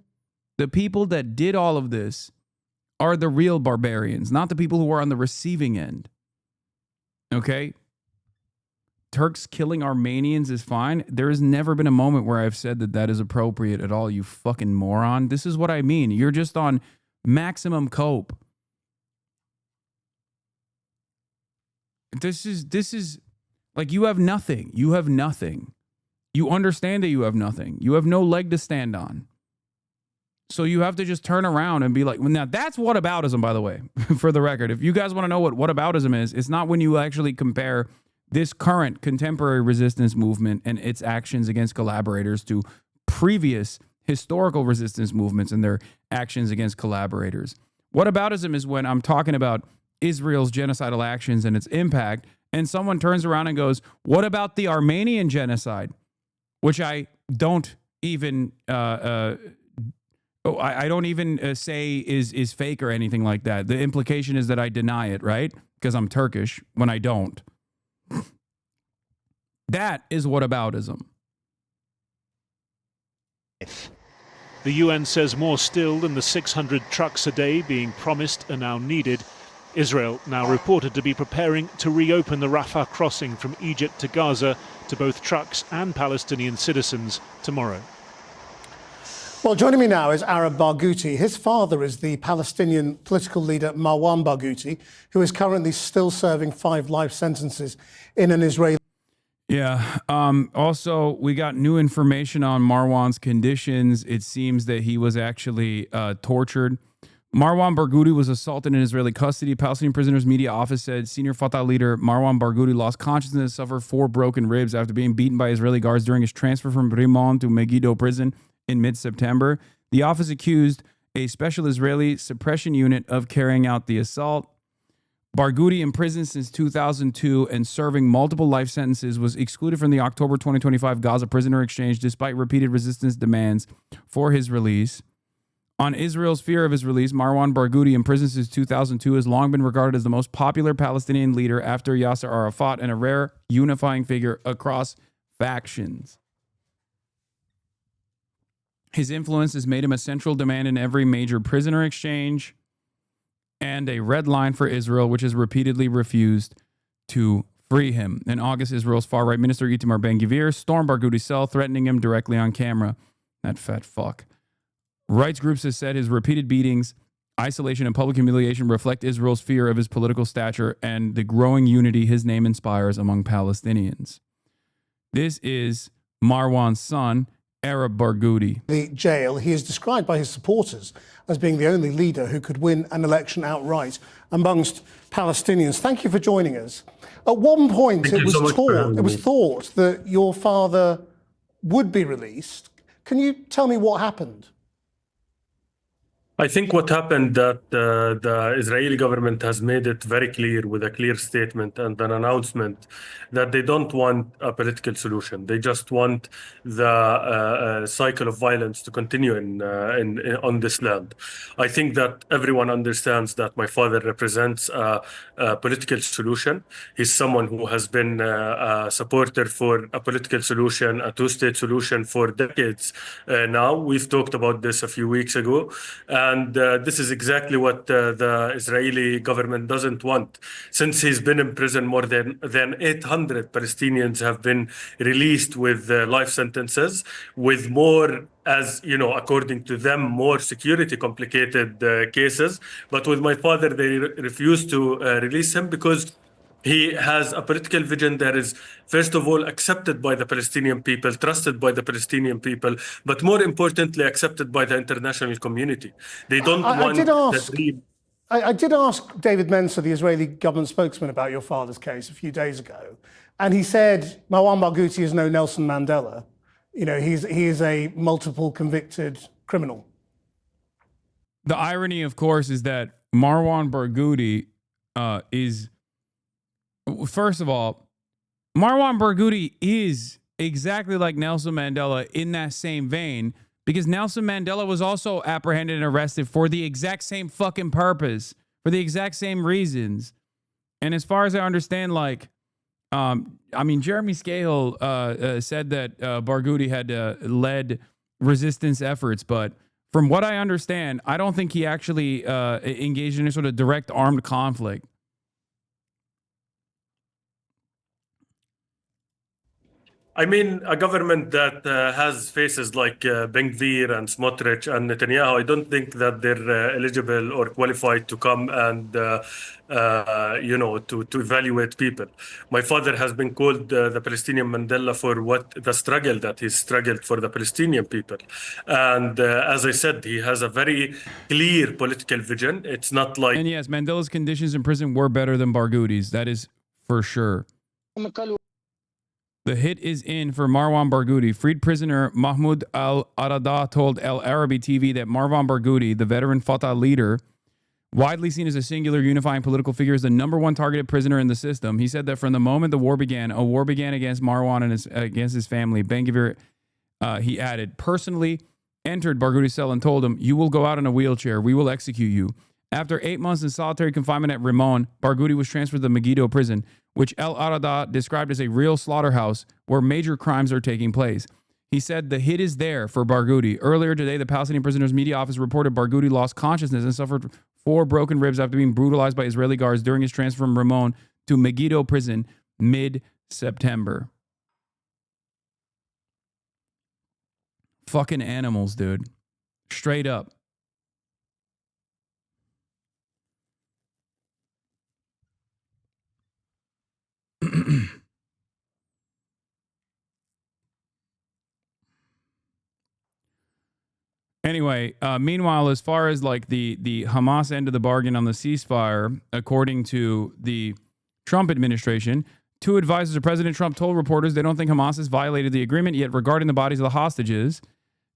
are the real barbarians, not the people who are on the receiving end. Okay? Turks killing Armenians is fine. There has never been a moment where I've said that that is appropriate at all, you fucking moron. This is what I mean. You're just on maximum cope. This is like you have nothing. You have nothing. You understand that you have nothing. You have no leg to stand on. So you have to just turn around and be like, well, now that's whataboutism, by the way, for the record. If you guys want to know what whataboutism is, it's not when you actually compare this current contemporary resistance movement and its actions against collaborators to previous historical resistance movements and their actions against collaborators. Whataboutism is when I'm talking about Israel's genocidal actions and its impact, and someone turns around and goes, what about the Armenian genocide? Which I don't even I don't even say is fake or anything like that. The implication is that I deny it, right? Because I'm Turkish when I don't. That is whataboutism. The UN says more still than the 600 trucks a day being promised are now needed. Israel now reported to be preparing to reopen the Rafah crossing from Egypt to Gaza to both trucks and Palestinian citizens tomorrow. Well, joining me now is Arab Barghouti. His father is the Palestinian political leader Marwan Barghouti, who is currently still serving 5 life sentences in an Israeli... Yeah. Also, we got new information on Marwan's conditions. It seems that he was actually tortured. Marwan Barghouti was assaulted in Israeli custody. Palestinian Prisoners Media Office said senior Fatah leader Marwan Barghouti lost consciousness and suffered 4 broken ribs after being beaten by Israeli guards during his transfer from Rimon to Megiddo prison in mid-September. The office accused a special Israeli suppression unit of carrying out the assault. Barghouti, imprisoned since 2002 and serving multiple life sentences, was excluded from the October 2025 Gaza prisoner exchange despite repeated resistance demands for his release. On Israel's fear of his release, Marwan Barghouti, imprisoned since 2002, has long been regarded as the most popular Palestinian leader after Yasser Arafat and a rare unifying figure across factions. His influence has made him a central demand in every major prisoner exchange and a red line for Israel, which has repeatedly refused to free him. In August, Israel's far-right minister Itamar Ben-Gvir stormed Barghouti's cell, threatening him directly on camera. That fat fuck. Rights groups have said his repeated beatings, isolation, and public humiliation reflect Israel's fear of his political stature and the growing unity his name inspires among Palestinians. This is Marwan's son, Arab Barghouti. The jail, he is described by his supporters as being the only leader who could win an election outright amongst Palestinians. Thank you for joining us. At one point, it was thought that your father would be released. Can you tell me what happened? I think what happened that the Israeli government has made it very clear with a clear statement and an announcement that they don't want a political solution. They just want the cycle of violence to continue on this land. I think that everyone understands that my father represents a political solution. He's someone who has been a supporter for a political solution, a two-state solution for decades now. We've talked about this a few weeks ago. And this is exactly what the Israeli government doesn't want. Since he's been in prison, more than 800 Palestinians have been released with life sentences, with more, as you know, according to them, more security complicated cases. But with my father, they refused to release him because he has a political vision that is, first of all, accepted by the Palestinian people, trusted by the Palestinian people, but more importantly, accepted by the international community. They don't want I did ask David Mensa, the Israeli government spokesman, about your father's case a few days ago, and he said Marwan Barghouti is no Nelson Mandela. You know, he is a multiple convicted criminal. The irony, of course, is that Marwan Barghouti is... First of all, Marwan Barghouti is exactly like Nelson Mandela in that same vein, because Nelson Mandela was also apprehended and arrested for the exact same fucking purpose, for the exact same reasons. And as far as I understand, like, Jeremy Scahill said that Barghouti had led resistance efforts, but from what I understand, I don't think he actually engaged in any sort of direct armed conflict. I mean, a government that has faces like Ben Gvir and Smotrich and Netanyahu, I don't think that they're eligible or qualified to come and, to evaluate people. My father has been called the Palestinian Mandela for the struggle that he's struggled for the Palestinian people. And as I said, he has a very clear political vision. It's not like... And yes, Mandela's conditions in prison were better than Barghouti's. That is for sure. The hit is in for Marwan Barghouti. Freed prisoner Mahmoud al-Arada told El Arabi TV that Marwan Barghouti, the veteran Fatah leader, widely seen as a singular unifying political figure, is the #1 targeted prisoner in the system. He said that from the moment the war began, a war began against Marwan and against his family. Ben Gvir, he added, personally entered Barghouti's cell and told him, "You will go out in a wheelchair. We will execute you." After 8 months in solitary confinement at Rimon, Barghouti was transferred to the Megiddo prison, which El Arada described as a real slaughterhouse where major crimes are taking place. He said the hit is there for Barghouti. Earlier today, the Palestinian Prisoners Media Office reported Barghouti lost consciousness and suffered 4 broken ribs after being brutalized by Israeli guards during his transfer from Rimon to Megiddo prison mid-September. Fucking animals, dude. Straight up. Anyway, meanwhile, as far as like the Hamas end of the bargain on the ceasefire, according to the Trump administration, 2 advisors of President Trump told reporters they don't think Hamas has violated the agreement yet regarding the bodies of the hostages.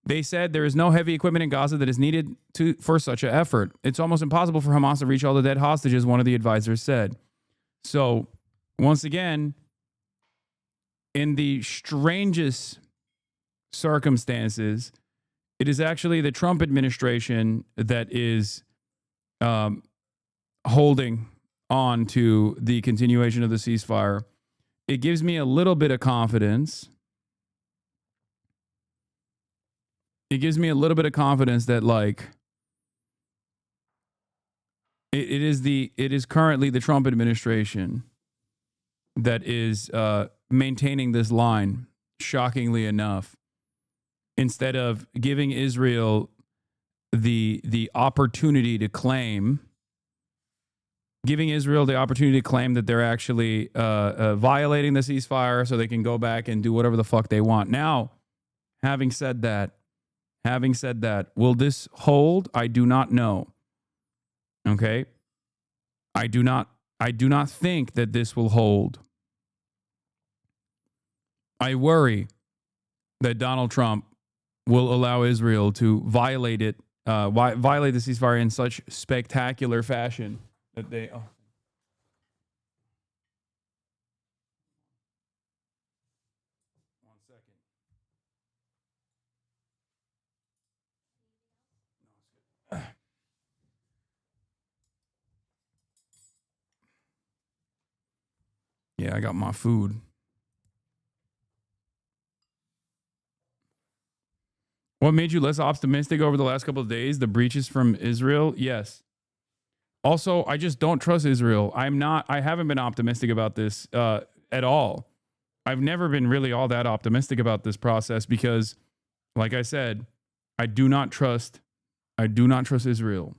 They said there is no heavy equipment in Gaza that is needed for such an effort. It's almost impossible for Hamas to reach all the dead hostages, one of the advisors said. So, once again, in the strangest circumstances, it is actually the Trump administration that is holding on to the continuation of the ceasefire. It gives me a little bit of confidence. It gives me a little bit of confidence that, like, it is currently the Trump administration that is maintaining this line, shockingly enough, instead of giving Israel the opportunity to claim, that they're actually violating the ceasefire so they can go back and do whatever the fuck they want. Now, having said that, will this hold? I do not know. Okay? I do not think that this will hold. I worry that Donald Trump will allow Israel to violate it violate the ceasefire in such spectacular fashion that they. Oh. Yeah, I got my food. What made you less optimistic over the last couple of days? The breaches from Israel? Yes. Also, I just don't trust Israel. I haven't been optimistic about this at all. I've never been really all that optimistic about this process because, like I said, I do not trust Israel.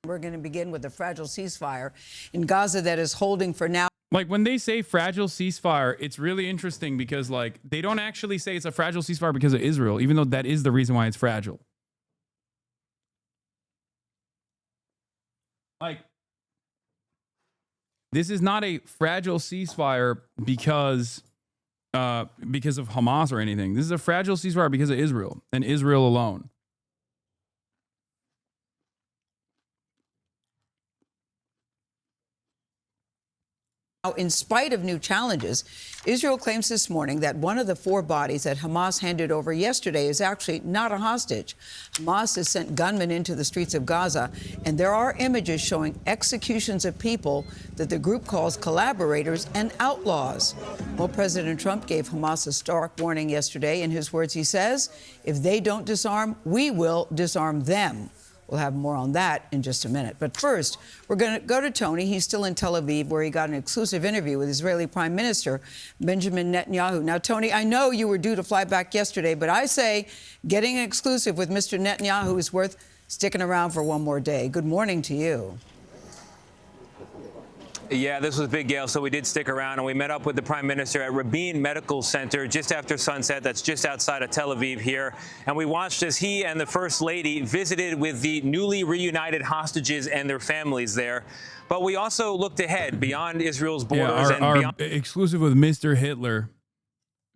We're going to begin with a fragile ceasefire in Gaza that is holding for now. Like when they say fragile ceasefire, it's really interesting because like they don't actually say it's a fragile ceasefire because of Israel, even though that is the reason why it's fragile. Like this is not a fragile ceasefire because of Hamas or anything. This is a fragile ceasefire because of Israel and Israel alone. Now, in spite of new challenges, Israel claims this morning that one of the 4 bodies that Hamas handed over yesterday is actually not a hostage. Hamas has sent gunmen into the streets of Gaza, and there are images showing executions of people that the group calls collaborators and outlaws. Well, President Trump gave Hamas a stark warning yesterday. In his words, he says, if they don't disarm, we will disarm them. We'll have more on that in just a minute. But first, we're going to go to Tony. He's still in Tel Aviv, where he got an exclusive interview with Israeli Prime Minister Benjamin Netanyahu. Now, Tony, I know you were due to fly back yesterday, but I say getting an exclusive with Mr. Netanyahu is worth sticking around for one more day. Good morning to you. Yeah, this was big, Gail, so we did stick around, and we met up with the Prime Minister at Rabin Medical Center just after sunset. That's just outside of Tel Aviv here. And we watched as he and the First Lady visited with the newly reunited hostages and their families there. But we also looked ahead beyond Israel's borders. Yeah, our exclusive with Mr. Hitler.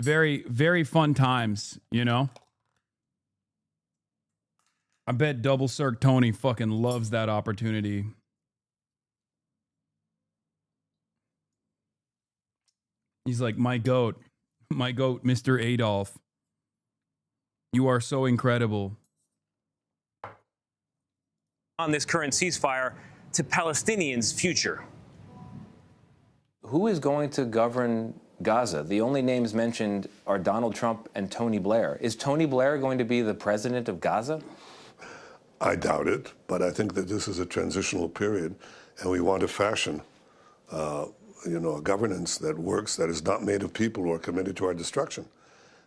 Very, very fun times, you know? I bet Double Cirque Tony fucking loves that opportunity. He's like, my goat, Mr. Adolf. You are so incredible. On this current ceasefire to Palestinians' future. Who is going to govern Gaza? The only names mentioned are Donald Trump and Tony Blair. Is Tony Blair going to be the president of Gaza? I doubt it, but I think that this is a transitional period, and we want to fashion a governance that works, that is not made of people who are committed to our destruction.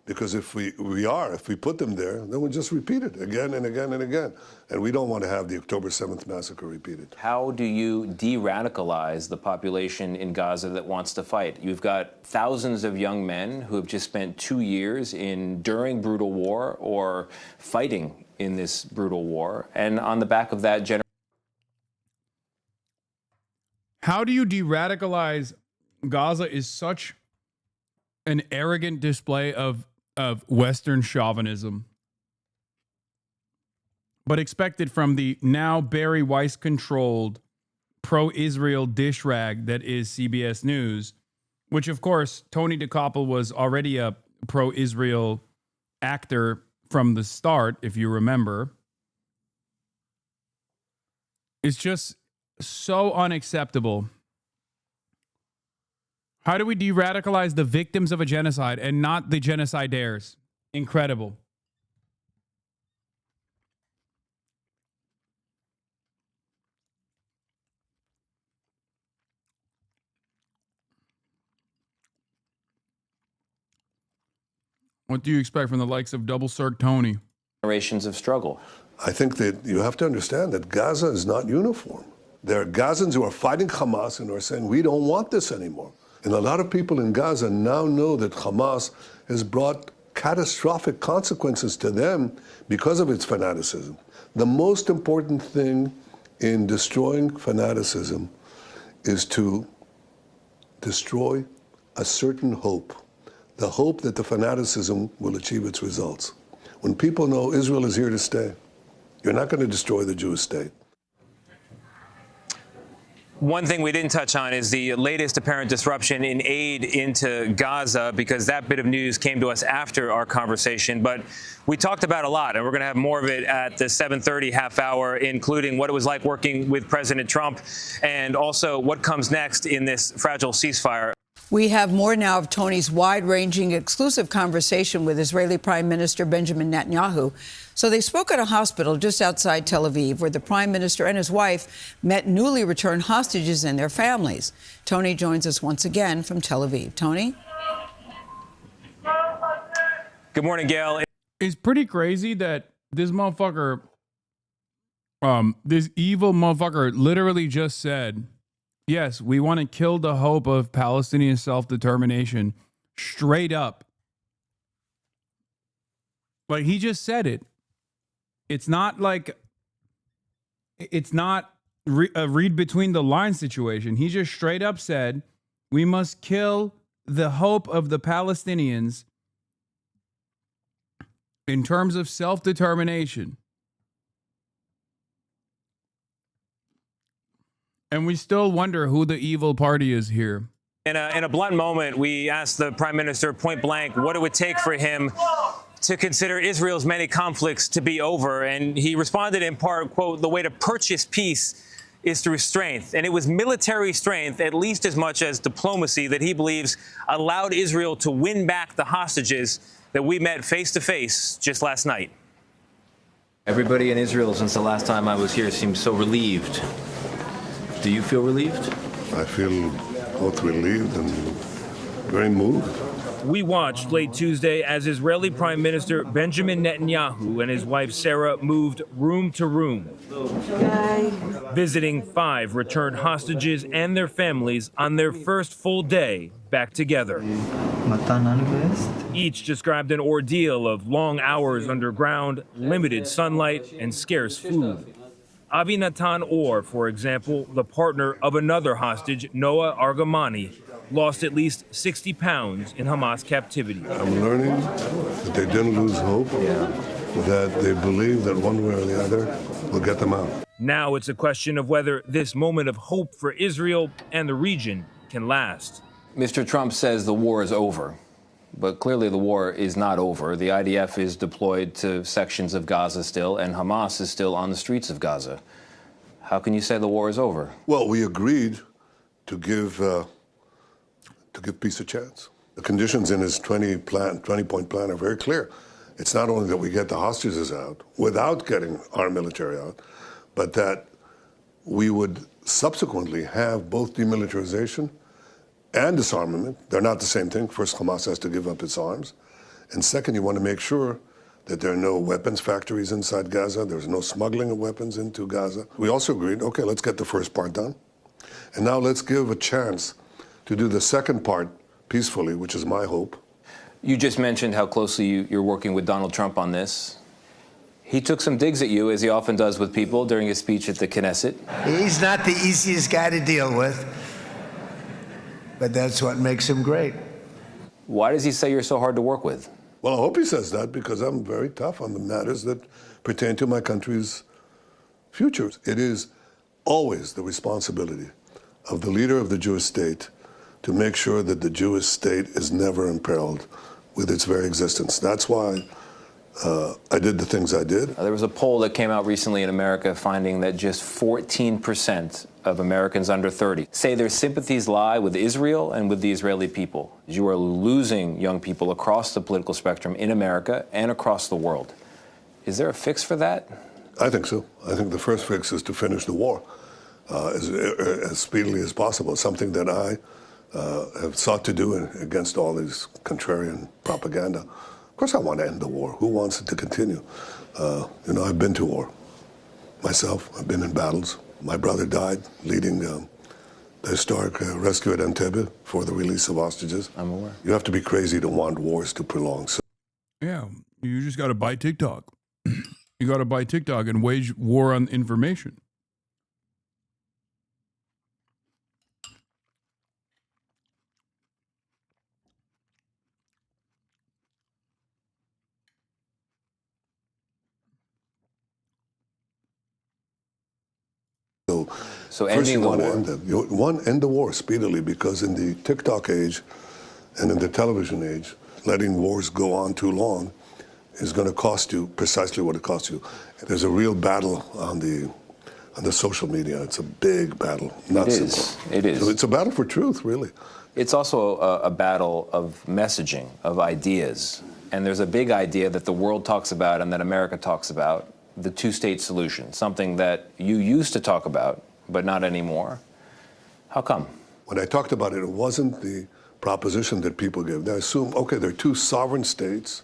Because if we put them there, then we'll just repeat it again and again and again. And we don't want to have the October 7th massacre repeated. How do you de-radicalize the population in Gaza that wants to fight? You've got thousands of young men who have just spent 2 years enduring brutal war or fighting in this brutal war. And on the back of that, how do you de-radicalize Gaza is such an arrogant display of Western chauvinism, but expected from the now Barry Weiss-controlled pro-Israel dish rag that is CBS News, which, of course, Tony DeKoppel was already a pro-Israel actor from the start, if you remember. It's just so unacceptable. How do we de-radicalize the victims of a genocide and not the genocidaires? Incredible. What do you expect from the likes of Double Cirque Tony? Generations of struggle. I think that you have to understand that Gaza is not uniform. There are Gazans who are fighting Hamas and who are saying, we don't want this anymore. And a lot of people in Gaza now know that Hamas has brought catastrophic consequences to them because of its fanaticism. The most important thing in destroying fanaticism is to destroy a certain hope, the hope that the fanaticism will achieve its results. when people know Israel is here to stay. You're not going to destroy the Jewish state. One thing we didn't touch on is the latest apparent disruption in aid into Gaza, because that bit of news came to us after our conversation. But we talked about a lot, and we're going to have more of it at the 7:30 half hour, including what it was like working with President Trump and also what comes next in this fragile ceasefire. We have more now of Tony's wide-ranging, exclusive conversation with Israeli Prime Minister Benjamin Netanyahu. So they spoke at a hospital just outside Tel Aviv, where the Prime Minister and his wife met newly returned hostages and their families. Tony joins us once again from Tel Aviv. Tony? Good morning, Gail. It's pretty crazy that this motherfucker, this evil motherfucker literally just said, yes, we want to kill the hope of Palestinian self-determination, straight up. Like, he just said it. It's not like, it's not a read between the lines situation. He just straight up said, we must kill the hope of the Palestinians in terms of self-determination. And we still wonder who the evil party is here. In a blunt moment, we asked the Prime Minister point blank what it would take for him to consider Israel's many conflicts to be over. And he responded in part, quote, the way to purchase peace is through strength. And it was military strength, at least as much as diplomacy, that he believes allowed Israel to win back the hostages that we met face to face just last night. Everybody in Israel since the last time I was here seems so relieved. Do you feel relieved? I feel both relieved and very moved. We watched late Tuesday as Israeli Prime Minister Benjamin Netanyahu and his wife Sarah moved room to room, visiting 5 returned hostages and their families on their first full day back together. Each described an ordeal of long hours underground, limited sunlight, and scarce food. Avi Natan Or, for example, the partner of another hostage, Noah Argamani, lost at least 60 pounds in Hamas captivity. I'm learning that they didn't lose hope, that they believe that one way or the other will get them out. Now it's a question of whether this moment of hope for Israel and the region can last. Mr. Trump says the war is over, but clearly the war is not over. The IDF is deployed to sections of Gaza still, and Hamas is still on the streets of Gaza. How can you say the war is over? Well, we agreed to give peace a chance. The conditions in his 20-point plan are very clear. It's not only that we get the hostages out without getting our military out, but that we would subsequently have both demilitarization and disarmament. They're not the same thing. First, Hamas has to give up its arms. And second, you want to make sure that there are no weapons factories inside Gaza. There's no smuggling of weapons into Gaza. We also agreed, okay, let's get the first part done. And now let's give a chance to do the second part peacefully, which is my hope. You just mentioned how closely you're working with Donald Trump on this. He took some digs at you, as he often does with people, during his speech at the Knesset. He's not the easiest guy to deal with, but that's what makes him great. Why does he say you're so hard to work with? Well, I hope he says that because I'm very tough on the matters that pertain to my country's future. It is always the responsibility of the leader of the Jewish state to make sure that the Jewish state is never imperiled with its very existence. That's why I did the things I did. There was a poll that came out recently in America finding that just 14% of Americans under 30 say their sympathies lie with Israel and with the Israeli people. You are losing young people across the political spectrum in America and across the world. Is there a fix for that? I think so. I think the first fix is to finish the war as speedily as possible, something that I have sought to do against all these contrarian propaganda. Of course I want to end the war. Who wants it to continue? I've been to war myself. I've been in battles. My brother died leading the historic rescue at Entebbe for the release of hostages. I'm aware. You have to be crazy to want wars to prolong. So yeah, you just got to buy TikTok. You got to buy TikTok and wage war on information. So First, ending you want the to war. end it. You end the war speedily, because in the TikTok age and in the television age, letting wars go on too long is going to cost you precisely what it costs you. There's a real battle on the social media. It's a big battle, not simple. It is. So it's a battle for truth, really. It's also a battle of messaging, of ideas. And there's a big idea that the world talks about and that America talks about, the two-state solution, something that you used to talk about, but not anymore. How come? When I talked about it, it wasn't the proposition that people give. They assume, okay, there are two sovereign states,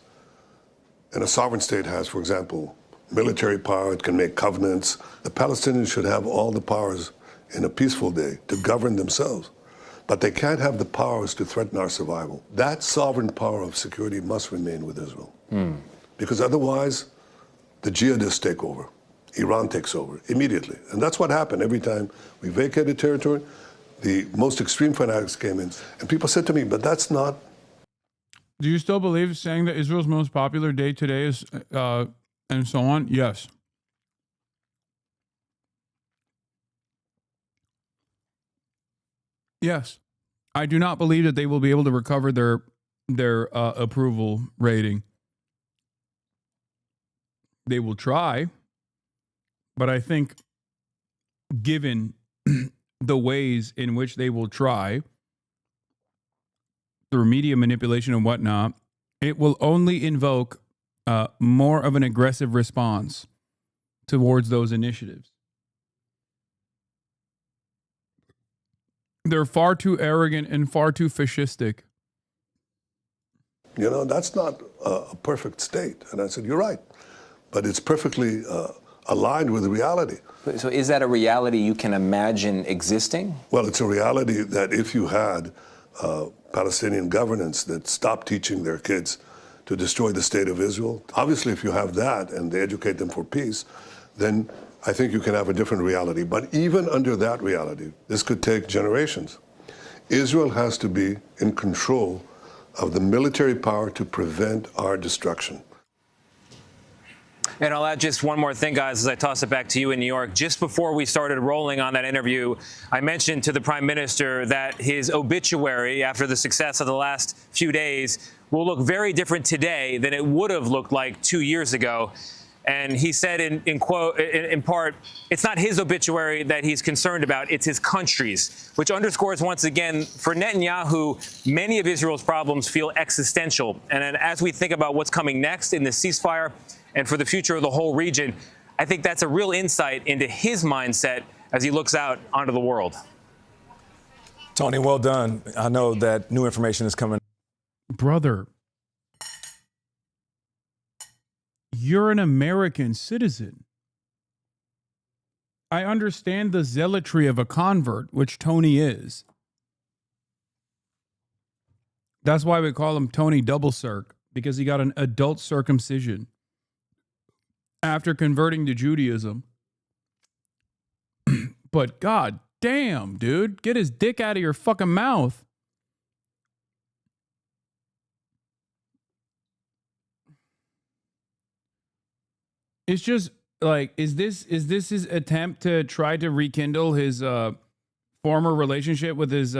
and a sovereign state has, for example, military power, it can make covenants. The Palestinians should have all the powers in a peaceful day to govern themselves. But they can't have the powers to threaten our survival. That sovereign power of security must remain with Israel. Because otherwise, the jihadists take over. Iran takes over immediately. And that's what happened every time we vacated territory. The most extreme fanatics came in. And people said to me, but that's not... Do you still believe saying that Israel's most popular day today is, and so on? Yes. Yes. I do not believe that they will be able to recover their approval rating. They will try, but I think given the ways in which they will try through media manipulation and whatnot, it will only invoke more of an aggressive response towards those initiatives. They're far too arrogant and far too fascistic. You know, that's not a perfect state. And I said, you're right. But it's perfectly aligned with reality. So is that a reality you can imagine existing? Well, it's a reality that if you had Palestinian governance that stopped teaching their kids to destroy the state of Israel, obviously if you have that and they educate them for peace, then I think you can have a different reality. But even under that reality, this could take generations. Israel has to be in control of the military power to prevent our destruction. And I'll add just one more thing, guys, as I toss it back to you in New York. Just before we started rolling on that interview, I mentioned to the Prime Minister that his obituary, after the success of the last few days, will look very different today than it would have looked like 2 years ago. And he said in part, it's not his obituary that he's concerned about, it's his country's, which underscores once again, for Netanyahu, many of Israel's problems feel existential. And as we think about what's coming next in the ceasefire and for the future of the whole region, I think that's a real insight into his mindset as he looks out onto the world. Tony, well done. I know that new information is coming. Brother, you're an American citizen. I understand the zealotry of a convert, which Tony is. That's why we call him Tony Double Circ, because he got an adult circumcision after converting to Judaism. But god damn, dude, get his dick out of your fucking mouth. It's just like, is this his attempt to try to rekindle his former relationship with his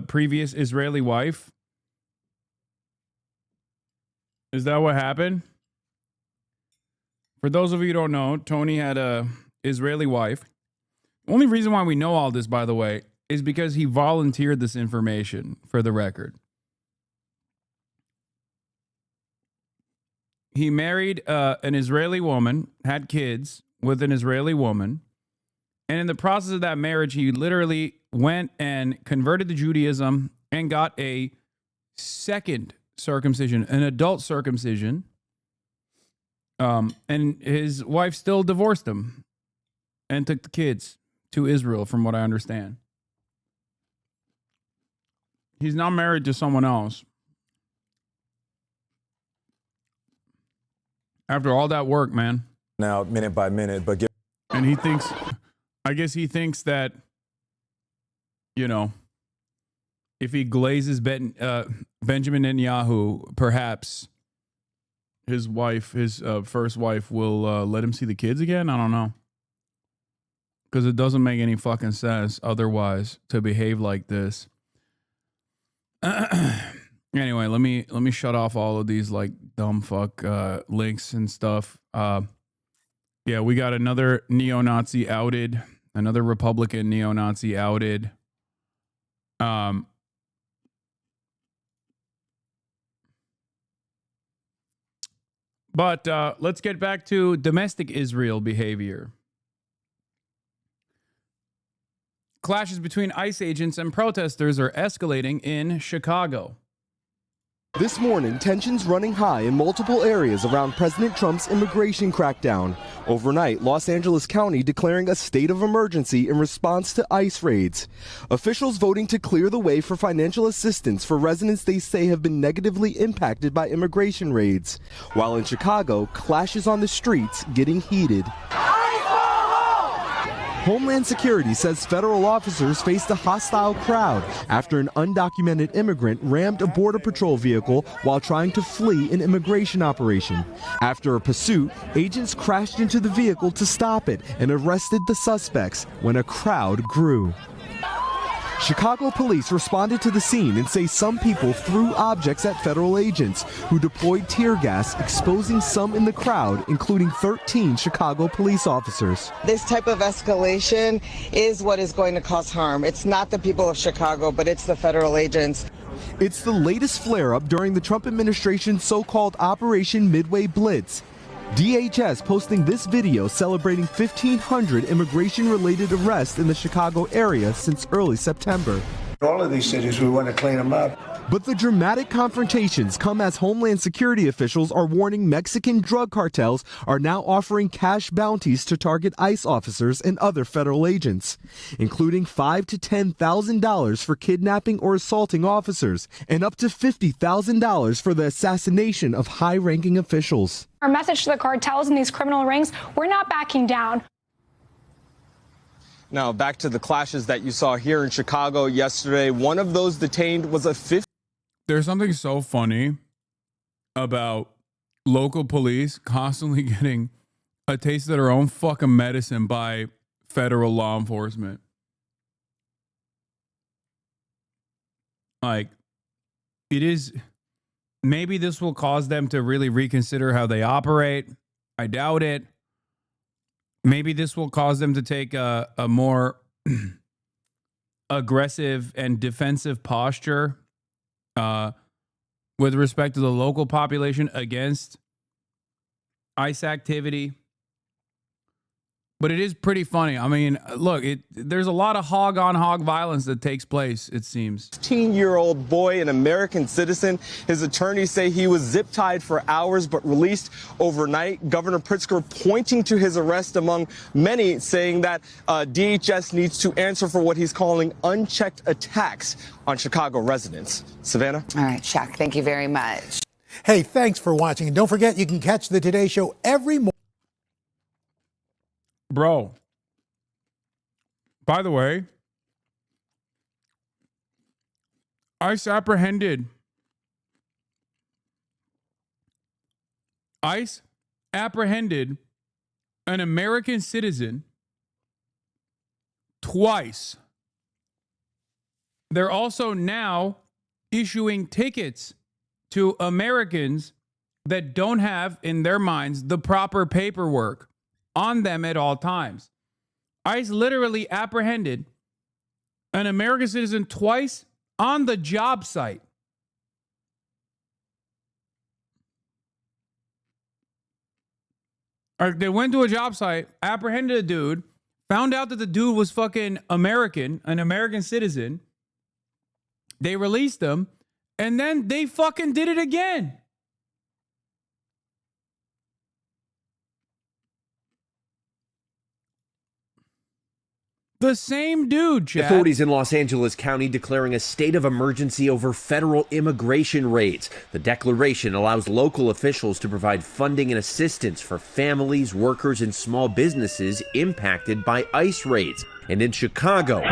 previous Israeli wife? Is that what happened? For those of you who don't know, Tony had a Israeli wife. The only reason why we know all this, by the way, is because he volunteered this information, for the record. He married an Israeli woman, had kids with an Israeli woman, and in the process of that marriage, he literally went and converted to Judaism and got a second circumcision, an adult circumcision, and his wife still divorced him and took the kids to Israel, from what I understand. He's now married to someone else. After all that work, man. Now, minute by minute, but and he thinks, I guess he thinks that, you know, if he glazes Benjamin Netanyahu, perhaps his wife, his first wife, will let him see the kids again. I don't know. because it doesn't make any fucking sense otherwise to behave like this. Anyway, let me shut off all of these like dumb fuck links and stuff. Yeah, we got another neo-Nazi outed, another Republican neo-Nazi outed. But let's get back to domestic Israel behavior. Clashes between ICE agents and protesters are escalating in Chicago. This morning, tensions running high in multiple areas around President Trump's immigration crackdown. Overnight, Los Angeles County declaring a state of emergency in response to ICE raids. Officials voting to clear the way for financial assistance for residents they say have been negatively impacted by immigration raids. While in Chicago, clashes on the streets getting heated. Homeland Security says federal officers faced a hostile crowd after an undocumented immigrant rammed a Border Patrol vehicle while trying to flee an immigration operation. After a pursuit, agents crashed into the vehicle to stop it and arrested the suspects when a crowd grew. Chicago police responded to the scene and say some people threw objects at federal agents who deployed tear gas, exposing some in the crowd, including 13 Chicago police officers. This type of escalation is what is going to cause harm. It's not the people of Chicago, but it's the federal agents. It's the latest flare-up during the Trump administration's so-called Operation Midway Blitz. DHS posting this video celebrating 1,500 immigration-related arrests in the Chicago area since early September. All of these cities, we want to clean them up. But the dramatic confrontations come as Homeland Security officials are warning Mexican drug cartels are now offering cash bounties to target ICE officers and other federal agents, including $5,000 to $10,000 for kidnapping or assaulting officers, and up to $50,000 for the assassination of high-ranking officials. Our message to the cartels and these criminal rings, we're not backing down. Now, back to the clashes that you saw here in Chicago yesterday. One of those detained was a 50. There's something so funny about local police constantly getting a taste of their own fucking medicine by federal law enforcement. Like, it is, maybe this will cause them to really reconsider how they operate. I doubt it. Maybe this will cause them to take a more aggressive and defensive posture with respect to the local population against ICE activity. But it is pretty funny. I mean, look, there's a lot of hog-on-hog violence that takes place, it seems. 15-year-old boy, an American citizen. His attorneys say he was zip-tied for hours but released overnight. Governor Pritzker pointing to his arrest among many, saying that DHS needs to answer for what he's calling unchecked attacks on Chicago residents. Savannah? All right, Shaq, thank you very much. Hey, thanks for watching. And don't forget, you can catch the Today Show every morning. Bro, by the way, ICE apprehended an American citizen twice. They're also now issuing tickets to Americans that don't have, in their minds, the proper paperwork on them at all times. ICE literally apprehended an American citizen twice on the job site. They went to a job site, apprehended a dude, found out that the dude was fucking American, an American citizen. They released him, and then they fucking did it again. The same dude, Chad. Authorities in Los Angeles County declaring a state of emergency over federal immigration raids. The declaration allows local officials to provide funding and assistance for families, workers, and small businesses impacted by ICE raids. And in Chicago,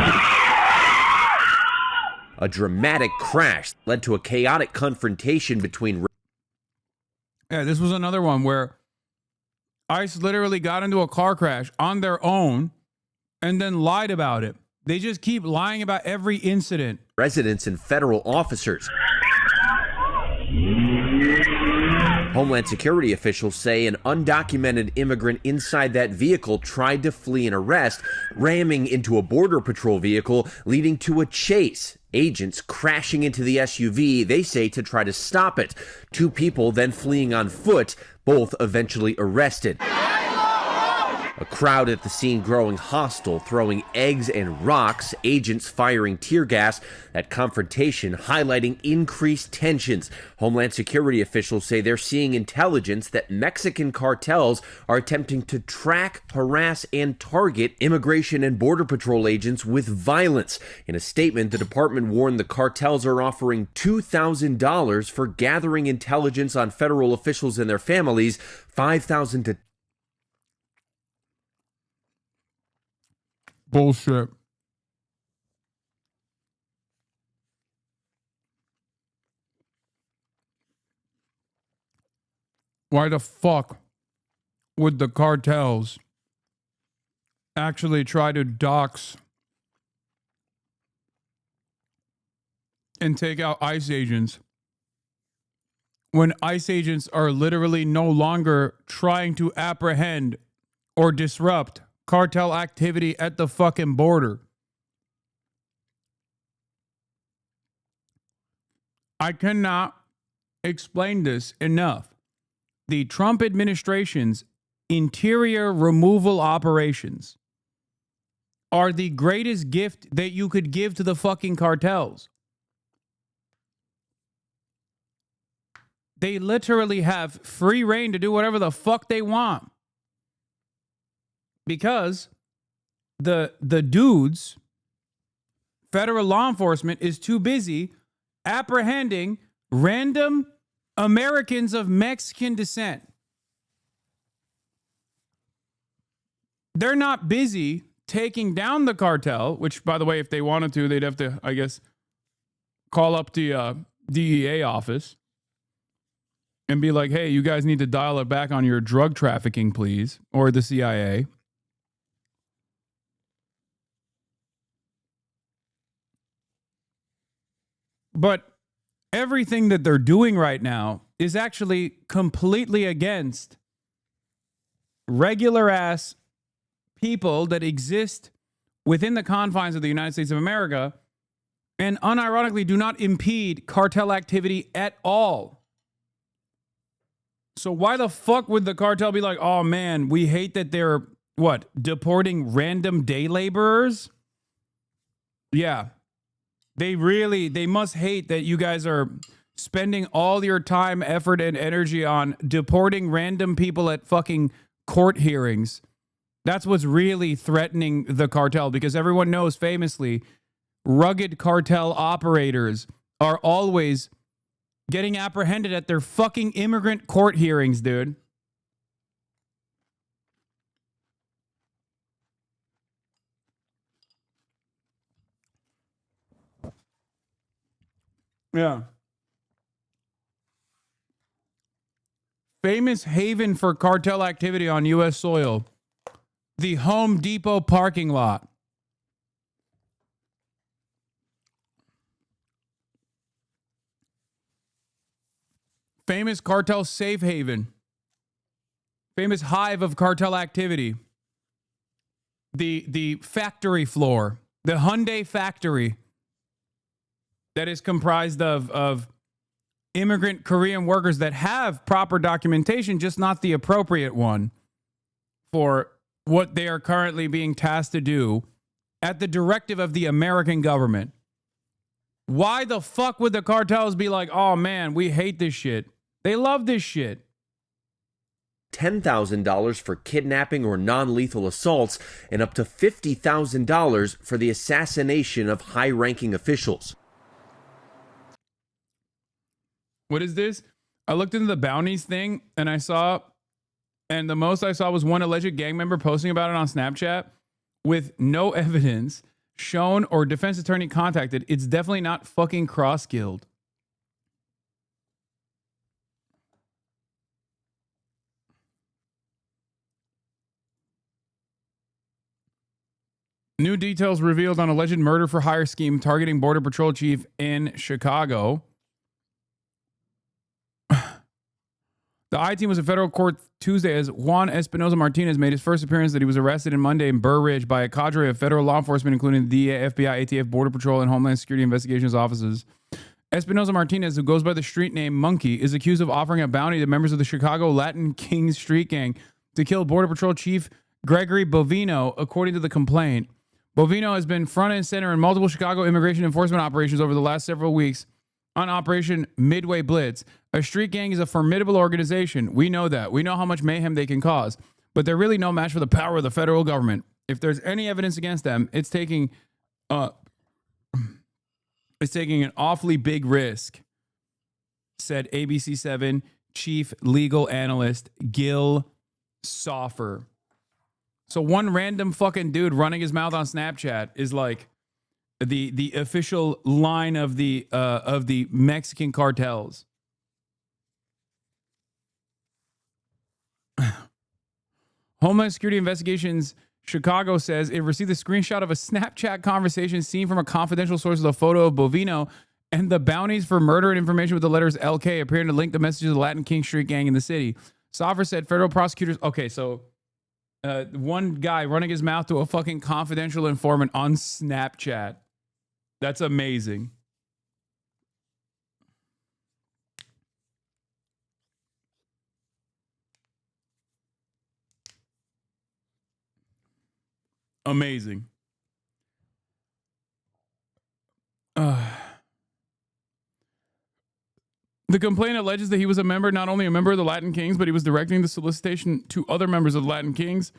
a dramatic crash led to a chaotic confrontation between... Yeah, this was another one where ICE literally got into a car crash on their own and then lied about it. They just keep lying about every incident. Residents and federal officers. Homeland Security officials say an undocumented immigrant inside that vehicle tried to flee an arrest, ramming into a Border Patrol vehicle, leading to a chase. Agents crashing into the SUV, they say, to try to stop it. 2 people then fleeing on foot, both eventually arrested. A crowd at the scene growing hostile, throwing eggs and rocks, agents firing tear gas. That confrontation highlighting increased tensions. Homeland Security officials say they're seeing intelligence that Mexican cartels are attempting to track, harass, and target Immigration and Border Patrol agents with violence. In a statement, the department warned the cartels are offering $2,000 for gathering intelligence on federal officials and their families, $5,000 to bullshit. Why the fuck would the cartels actually try to dox and take out ICE agents when ICE agents are literally no longer trying to apprehend or disrupt cartel activity at the fucking border? I cannot explain this enough. The Trump administration's interior removal operations are the greatest gift that you could give to the fucking cartels. They literally have free reign to do whatever the fuck they want. Because the dudes, federal law enforcement, is too busy apprehending random Americans of Mexican descent. They're not busy taking down the cartel, which, by the way, if they wanted to, they'd have to, I guess, call up the DEA office and be like, hey, you guys need to dial it back on your drug trafficking, please, or the CIA. But everything that they're doing right now is actually completely against regular ass people that exist within the confines of the United States of America and unironically do not impede cartel activity at all. So why the fuck would the cartel be like, oh man, we hate that they're, deporting random day laborers? Yeah. They must hate that you guys are spending all your time, effort, and energy on deporting random people at fucking court hearings. That's what's really threatening the cartel, because everyone knows famously rugged cartel operators are always getting apprehended at their fucking immigrant court hearings, dude. Yeah. Famous haven for cartel activity on U.S. soil. The Home Depot parking lot. Famous cartel safe haven. Famous hive of cartel activity. The factory floor. The Hyundai factory. That is comprised of immigrant Korean workers that have proper documentation, just not the appropriate one for what they are currently being tasked to do at the directive of the American government. Why the fuck would the cartels be like, oh man, we hate this shit? They love this shit. $10,000 for kidnapping or non-lethal assaults and up to $50,000 for the assassination of high-ranking officials. What is this? I looked into the bounties thing and the most I saw was one alleged gang member posting about it on Snapchat with no evidence shown or defense attorney contacted. It's definitely not fucking cross-guild. New details revealed on alleged murder for hire scheme targeting Border Patrol chief in Chicago. The I-team was in federal court Tuesday as Juan Espinoza Martinez made his first appearance that he was arrested on Monday in Burr Ridge by a cadre of federal law enforcement, including the DEA, FBI, ATF, Border Patrol, and Homeland Security Investigations offices. Espinoza Martinez, who goes by the street name Monkey, is accused of offering a bounty to members of the Chicago Latin Kings street gang to kill Border Patrol Chief Gregory Bovino, according to the complaint. Bovino has been front and center in multiple Chicago immigration enforcement operations over the last several weeks. On Operation Midway Blitz, a street gang is a formidable organization. We know that. We know how much mayhem they can cause. But they're really no match for the power of the federal government. If there's any evidence against them, it's taking an awfully big risk, said ABC7 chief legal analyst Gil Soffer. So one random fucking dude running his mouth on Snapchat is like the official line of the Mexican cartels. Homeland Security Investigations Chicago says it received a screenshot of a Snapchat conversation seen from a confidential source with a photo of Bovino and the bounties for murder and information with the letters LK appearing to link the messages of the Latin King Street gang in the city. Soffer said federal prosecutors... Okay, so one guy running his mouth to a fucking confidential informant on Snapchat. That's amazing. Amazing. The complaint alleges that he was not only a member of the Latin Kings, but he was directing the solicitation to other members of the Latin Kings.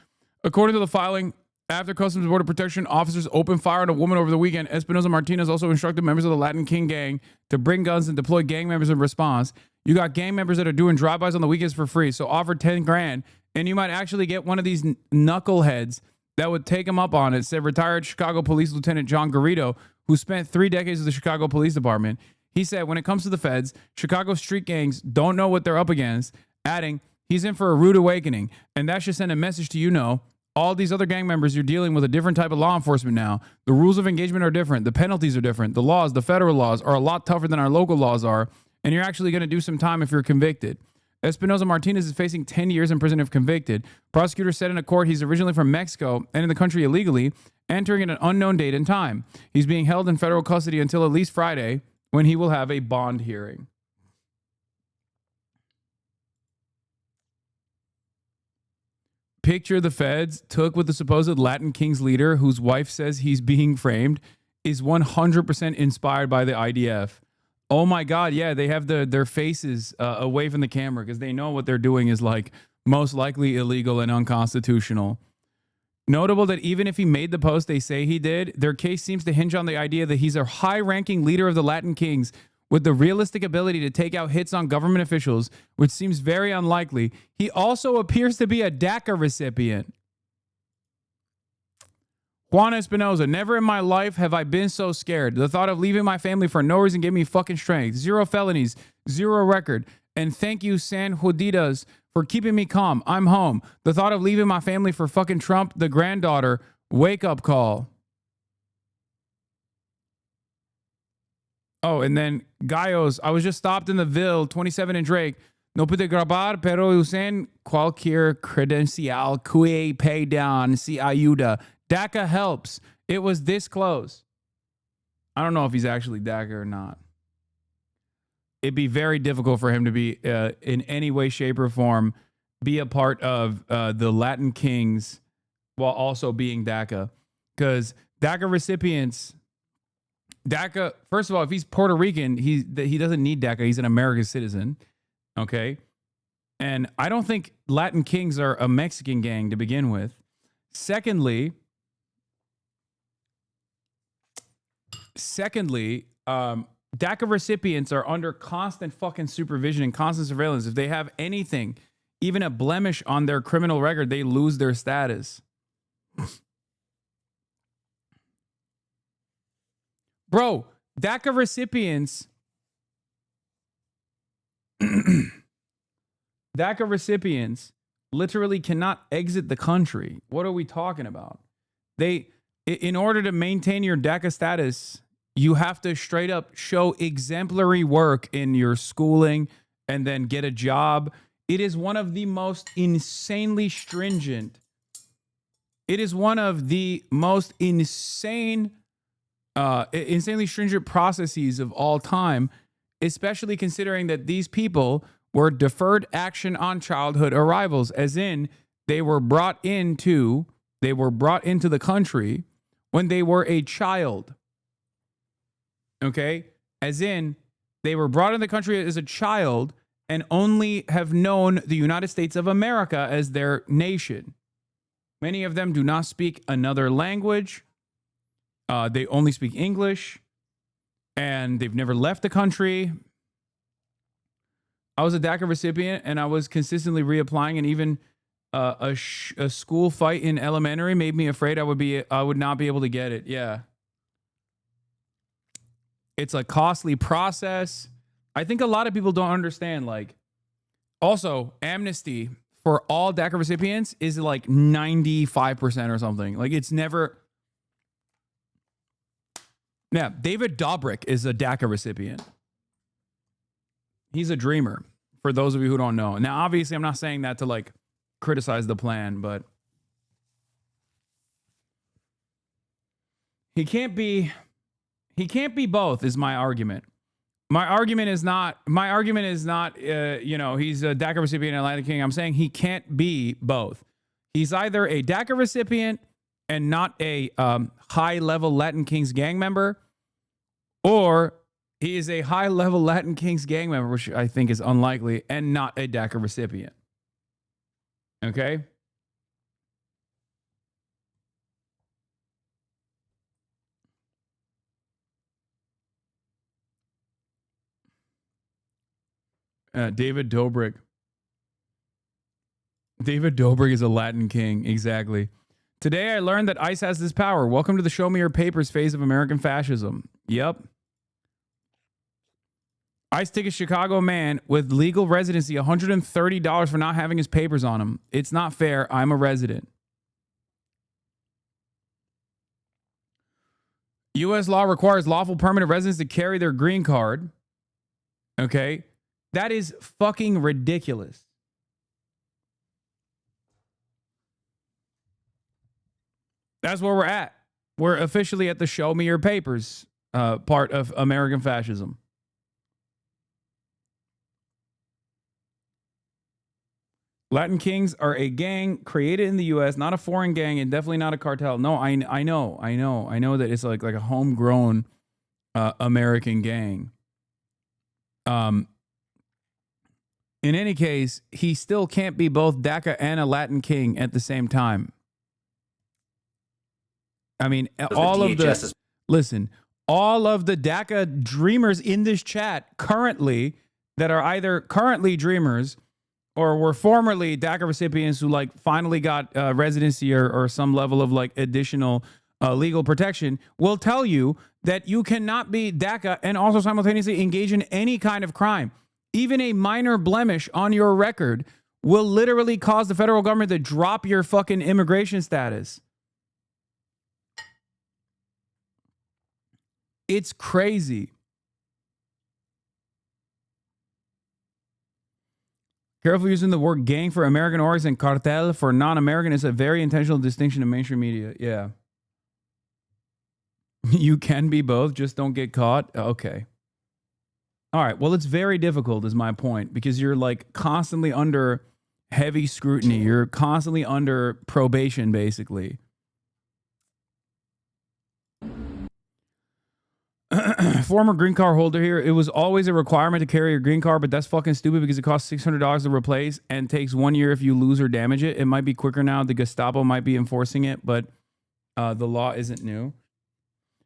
According to the filing, after Customs and Border Protection officers opened fire on a woman over the weekend, Espinoza Martinez also instructed members of the Latin King gang to bring guns and deploy gang members in response. You got gang members that are doing drive-bys on the weekends for free, so offer 10 grand, and you might actually get one of these knuckleheads that would take him up on it, said retired Chicago Police Lieutenant John Garrido, who spent 3 decades with the Chicago Police Department. He said, when it comes to the feds, Chicago street gangs don't know what they're up against, adding, he's in for a rude awakening, and that should send a message to all these other gang members, you're dealing with a different type of law enforcement now. The rules of engagement are different. The penalties are different. The laws, the federal laws, are a lot tougher than our local laws are, and you're actually going to do some time if you're convicted. Espinoza Martinez is facing 10 years in prison if convicted. Prosecutors said in a court he's originally from Mexico and in the country illegally, entering at an unknown date and time. He's being held in federal custody until at least Friday, when he will have a bond hearing. Picture the feds took with the supposed Latin Kings leader, whose wife says he's being framed, is 100% inspired by the IDF. Oh my God, yeah, they have their faces away from the camera because they know what they're doing is like most likely illegal and unconstitutional. Notable that even if he made the post they say he did, their case seems to hinge on the idea that he's a high-ranking leader of the Latin Kings with the realistic ability to take out hits on government officials, which seems very unlikely. He also appears to be a DACA recipient. Juan Espinoza, never in my life have I been so scared. The thought of leaving my family for no reason gave me fucking strength. 0 felonies, 0 record. And thank you, San Juditas, for keeping me calm. I'm home. The thought of leaving my family for fucking Trump, the granddaughter, wake up call. Oh, and then Gallos, I was just stopped in the Ville, 27 in Drake. No pude grabar, pero usen cualquier credencial que pedan si ayuda. DACA helps. It was this close. I don't know if he's actually DACA or not. It'd be very difficult for him to be, in any way, shape, or form, be a part of the Latin Kings while also being DACA. Because DACA recipients, DACA, first of all, if he's Puerto Rican, he doesn't need DACA. He's an American citizen. Okay? And I don't think Latin Kings are a Mexican gang to begin with. Secondly, DACA recipients are under constant fucking supervision and constant surveillance. If they have anything, even a blemish on their criminal record, they lose their status. Bro, DACA recipients literally cannot exit the country. What are we talking about? in order to maintain your DACA status, you have to straight up show exemplary work in your schooling and then get a job. It is one of the most insanely stringent. It is one of the most insanely stringent processes of all time, especially considering that these people were deferred action on childhood arrivals, as in they were brought into the country when they were a child. Okay? As in they were brought in the country as a child and only have known the United States of America as their nation. Many of them do not speak another language. They only speak English, and they've never left the country. I was a DACA recipient, and I was consistently reapplying, and even a school fight in elementary made me afraid I would not be able to get it. Yeah. It's a costly process. I think a lot of people don't understand, like, also amnesty for all DACA recipients is like 95% or something. Like, it's never. Yeah, David Dobrik is a DACA recipient. He's a dreamer, for those of you who don't know. Now, obviously, I'm not saying that to like criticize the plan, but he can't be both is my argument. My argument is not, he's a DACA recipient and Latin King. I'm saying he can't be both. He's either a DACA recipient and not a high-level Latin Kings gang member, or he is a high-level Latin Kings gang member, which I think is unlikely, and not a DACA recipient. Okay? David Dobrik. David Dobrik is a Latin king. Exactly. Today I learned that ICE has this power. Welcome to the show me your papers phase of American fascism. Yep. ICE take a Chicago man with legal residency $130 for not having his papers on him. It's not fair. I'm a resident. U.S. law requires lawful permanent residents to carry their green card. Okay. That is fucking ridiculous. That's where we're at. We're officially at the show me your papers part of American fascism. Latin Kings are a gang created in the U.S., not a foreign gang, and definitely not a cartel. No, I know that it's like a homegrown American gang. In any case, he still can't be both DACA and a Latin king at the same time. I mean, all of the DACA dreamers in this chat currently that are either currently dreamers or were formerly DACA recipients who like finally got residency or some level of like additional legal protection will tell you that you cannot be DACA and also simultaneously engage in any kind of crime. Even a minor blemish on your record will literally cause the federal government to drop your fucking immigration status. It's crazy. Careful using the word gang for American orgs and cartel for non-American is a very intentional distinction in mainstream media. Yeah. You can be both, just don't get caught. Okay. All right. Well, it's very difficult is my point, because you're like constantly under heavy scrutiny. You're constantly under probation, basically. Former green card holder here. It was always a requirement to carry your green card, but that's fucking stupid because it costs $600 to replace and takes 1 year if you lose or damage it. It might be quicker now. The Gestapo might be enforcing it, but the law isn't new.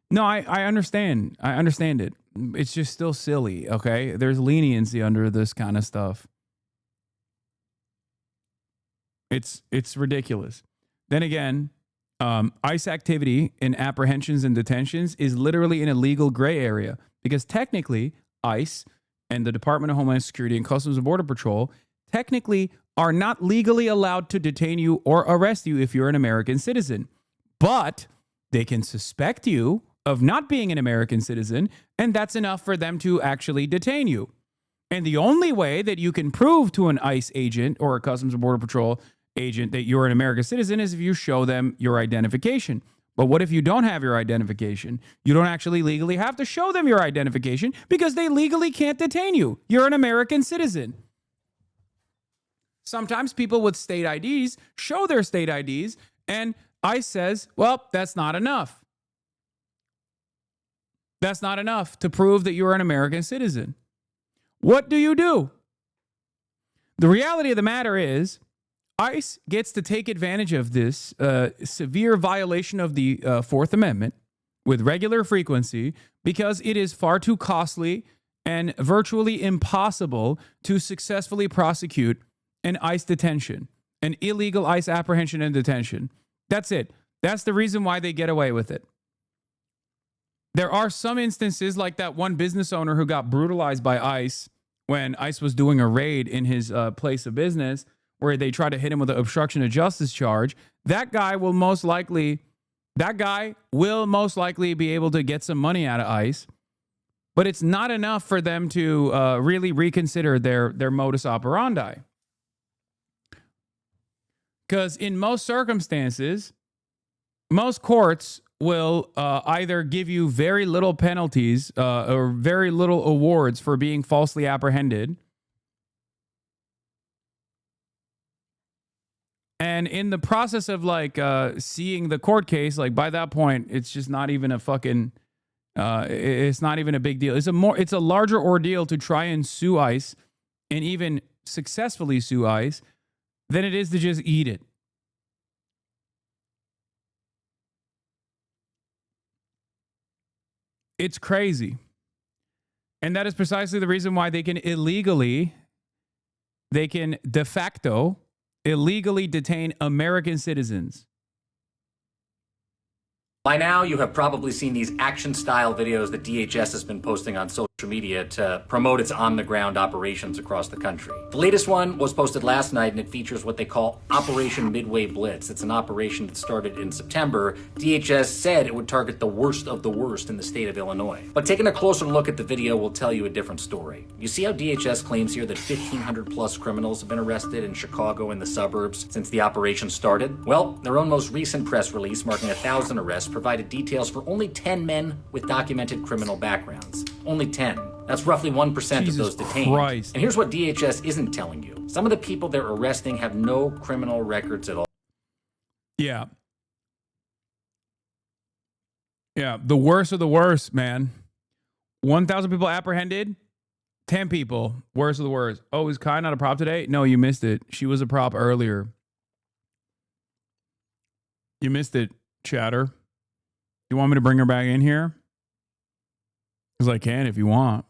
No, I understand. I understand it. It's just still silly, okay? There's leniency under this kind of stuff. It's ridiculous. Then again, ICE activity in apprehensions and detentions is literally an illegal gray area because technically ICE and the Department of Homeland Security and Customs and Border Patrol technically are not legally allowed to detain you or arrest you if you're an American citizen. But They can suspect you of not being an American citizen, and that's enough for them to actually detain you. And the only way that you can prove to an ICE agent or a Customs and Border Patrol agent that you're an American citizen is if you show them your identification. But what if you don't have your identification? You don't actually legally have to show them your identification because they legally can't detain you. You're an American citizen. Sometimes people with state IDs show their state IDs, and ICE says, well, that's not enough. That's not enough to prove that you're an American citizen. What do? The reality of the matter is, ICE gets to take advantage of this severe violation of the Fourth Amendment with regular frequency because it is far too costly and virtually impossible to successfully prosecute an ICE detention, an illegal ICE apprehension and detention. That's it. That's the reason why they get away with it. There are some instances like that one business owner who got brutalized by ICE when ICE was doing a raid in his place of business where they tried to hit him with an obstruction of justice charge. That guy will most likely be able to get some money out of ICE, but it's not enough for them to really reconsider their modus operandi. Because in most circumstances, most courts will either give you very little penalties or very little awards for being falsely apprehended. And in the process of like seeing the court case, like by that point, it's just not even a fucking, it's not even a big deal. It's a larger ordeal to try and sue ICE and even successfully sue ICE than it is to just eat it. It's crazy. And that is precisely the reason why they can de facto illegally detain American citizens. By now, you have probably seen these action-style videos that DHS has been posting on social media to promote its on-the-ground operations across the country. The latest one was posted last night, and it features what they call Operation Midway Blitz. It's an operation that started in September. DHS said it would target the worst of the worst in the state of Illinois. But taking a closer look at the video will tell you a different story. You see how DHS claims here that 1,500-plus criminals have been arrested in Chicago and the suburbs since the operation started? Well, their own most recent press release, marking 1,000 arrests, provided details for only 10 men with documented criminal backgrounds. Only 10. That's roughly 1% of those detained. Christ. And here's what DHS isn't telling you. Some of the people they're arresting have no criminal records at all. Yeah. Yeah, the worst of the worst, man. 1,000 people apprehended, 10 people, worst of the worst. Oh, is Kai not a prop today? No, you missed it. She was a prop earlier. You missed it, chatter. You want me to bring her back in here? Because I can if you want.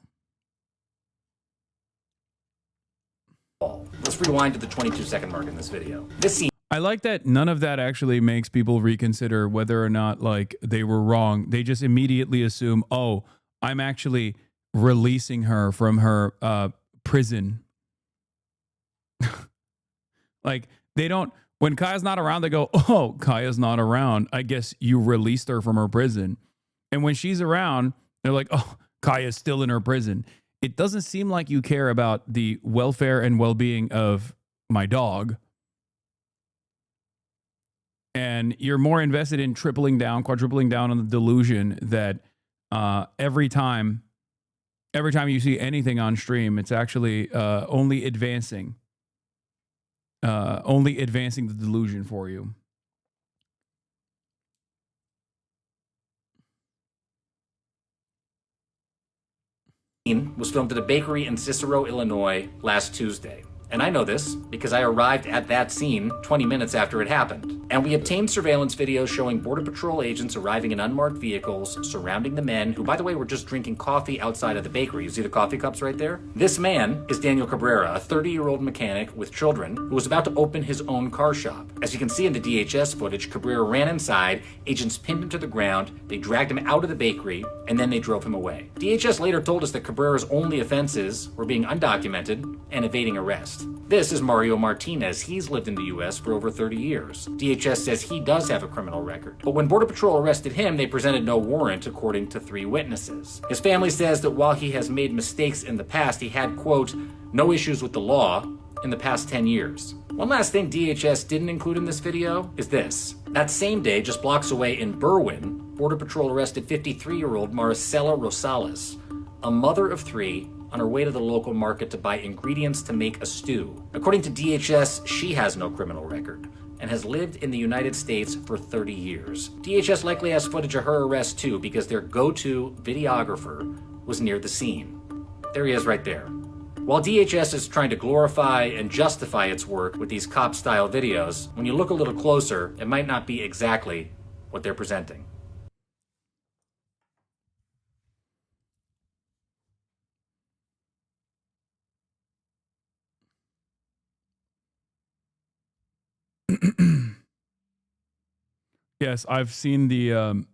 Let's rewind to the 22-second mark in this video. This scene. I like that none of that actually makes people reconsider whether or not like they were wrong. They just immediately assume, oh, I'm actually releasing her from her prison. Like they don't. When Kaya's not around, they go, oh, Kaya's not around. I guess you released her from her prison. And when she's around, they're like, oh, Kaya's still in her prison. It doesn't seem like you care about the welfare and well-being of my dog. And you're more invested in tripling down, quadrupling down on the delusion that every time you see anything on stream, it's actually only advancing the delusion for you. Was filmed at a bakery in Cicero, Illinois last Tuesday. And I know this because I arrived at that scene 20 minutes after it happened. And we obtained surveillance video showing Border Patrol agents arriving in unmarked vehicles surrounding the men who, by the way, were just drinking coffee outside of the bakery. You see the coffee cups right there? This man is Daniel Cabrera, a 30-year-old mechanic with children who was about to open his own car shop. As you can see in the DHS footage, Cabrera ran inside, agents pinned him to the ground, they dragged him out of the bakery, and then they drove him away. DHS later told us that Cabrera's only offenses were being undocumented and evading arrest. U.S. This is Mario Martinez. He's lived in the U.S. for over 30 years. DHS says he does have a criminal record. But when Border Patrol arrested him, they presented no warrant, according to 3 witnesses. His family says that while he has made mistakes in the past, he had, quote, no issues with the law in the past 10 years. One last thing DHS didn't include in this video is this. That same day, just blocks away in Berwyn, Border Patrol arrested 53-year-old Maricela Rosales, a mother of 3, on her way to the local market to buy ingredients to make a stew. According to DHS, she has no criminal record and has lived in the United States for 30 years. DHS likely has footage of her arrest too, because their go-to videographer was near the scene. There he is right there. While DHS is trying to glorify and justify its work with these cop-style videos, when you look a little closer, it might not be exactly what they're presenting. Yes, I've seen the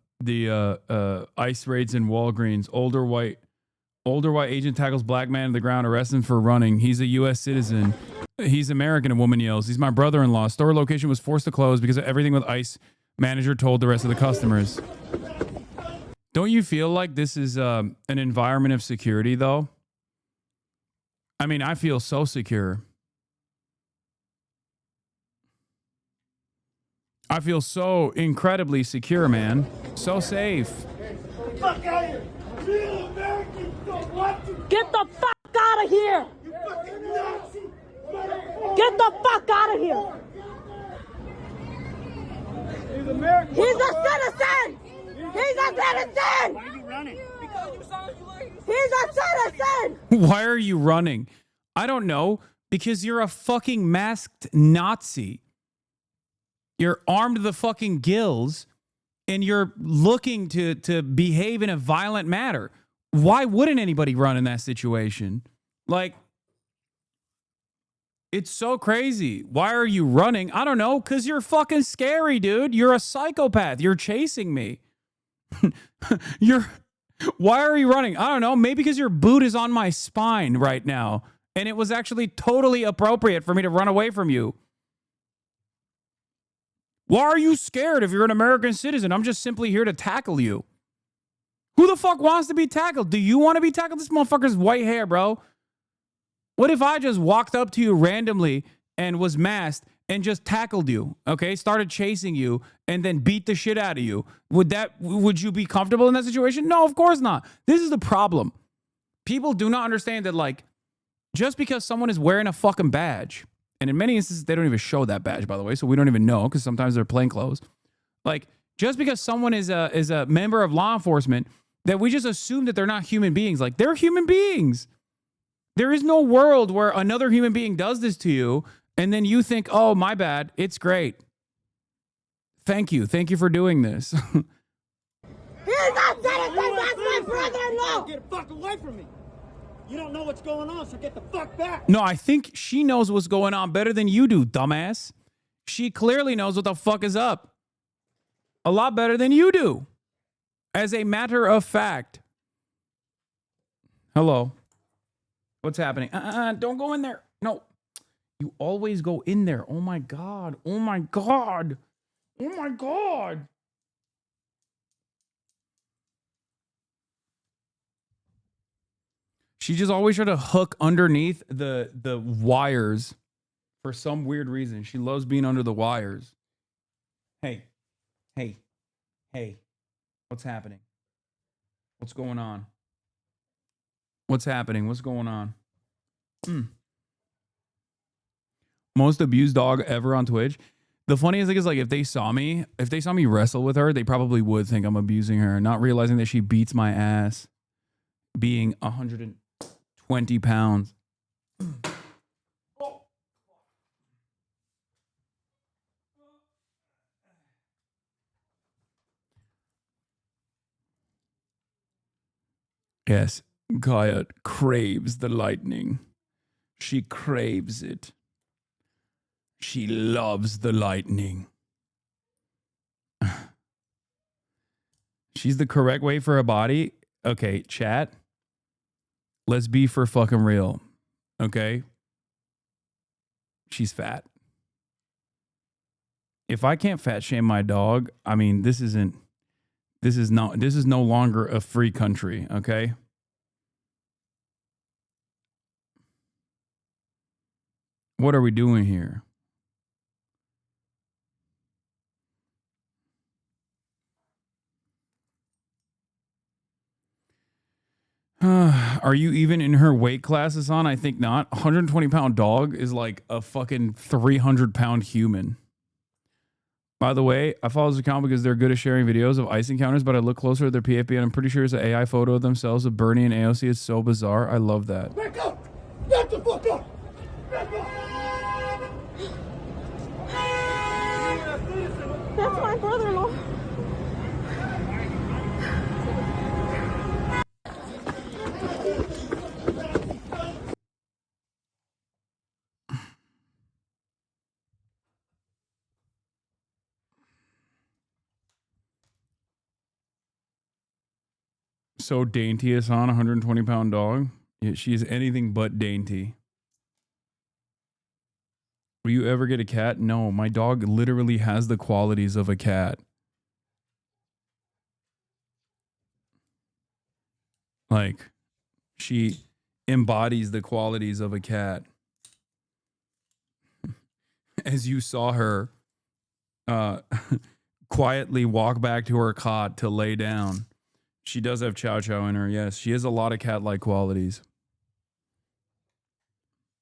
ICE raids in Walgreens. Older white agent tackles black man to the ground, arrests him for running. He's a U.S. citizen. He's American, a woman yells. He's my brother-in-law. Store location was forced to close because of everything with ICE. Manager told the rest of the customers. Don't you feel like this is an environment of security, though? I mean, I feel so secure. I feel so incredibly secure, man. So safe. Fuck out of here. Real Americans don't want to. Get the fuck out of here. You fucking Nazi. Get the fuck out of here. He's American. He's a citizen. He's a citizen. Why are you running? Because you saw you. He's a citizen. Why are you running? I don't know. Because you're a fucking masked Nazi. You're armed to the fucking gills, and you're looking to behave in a violent manner. Why wouldn't anybody run in that situation? Like, it's so crazy. Why are you running? I don't know, because you're fucking scary, dude. You're a psychopath. You're chasing me. Why are you running? I don't know. Maybe because your boot is on my spine right now, and it was actually totally appropriate for me to run away from you. Why are you scared if you're an American citizen? I'm just simply here to tackle you. Who the fuck wants to be tackled? Do you want to be tackled? This motherfucker's white hair, bro. What if I just walked up to you randomly and was masked and just tackled you, okay? Started chasing you and then beat the shit out of you. Would you be comfortable in that situation? No, of course not. This is the problem. People do not understand that, like, just because someone is wearing a fucking badge, and in many instances, they don't even show that badge, by the way, so we don't even know, because sometimes they're plain clothes. Like, just because someone is a member of law enforcement, that we just assume that they're not human beings. Like, they're human beings. There is no world where another human being does this to you, and then you think, oh, my bad, it's great. Thank you. Thank you for doing this. He's a citizen. That's my brother-in-law. Get the fuck away from me. You don't know what's going on, so get the fuck back. No, I think she knows what's going on better than you do, dumbass. She clearly knows what the fuck is up. A lot better than you do. As a matter of fact. Hello. What's happening? Don't go in there. No. You always go in there. Oh my God. Oh my God. Oh my God. She just always try to hook underneath the wires for some weird reason. She loves being under the wires. Hey. What's happening? What's going on? What's happening? What's going on? Most abused dog ever on Twitch. The funniest thing is, like, if they saw me wrestle with her, they probably would think I'm abusing her, not realizing that she beats my ass, being 120 pounds. Yes, Gaia craves the lightning. She craves it. She loves the lightning. She's the correct way for a body. Okay, chat. Let's be for fucking real. Okay? she's fat. If I can't fat shame my dog, I mean, this is no longer a free country, okay? What are we doing here? Are you even in her weight class, Hasan? I think not. 120-pound dog is like a fucking 300-pound human. By the way, I follow this account because they're good at sharing videos of ICE encounters, but I look closer at their PFP and I'm pretty sure it's an AI photo of themselves with Bernie and AOC. It's so bizarre. I love that. Back up! Back the fuck up! Back up! That's my brother-in-law. So dainty, Hasan, 120-pound dog. Yeah, she is anything but dainty. Will you ever get a cat? No, my dog literally has the qualities of a cat. Like, she embodies the qualities of a cat. As you saw her quietly walk back to her cot to lay down. She does have chow chow in her. Yes, she has a lot of cat-like qualities.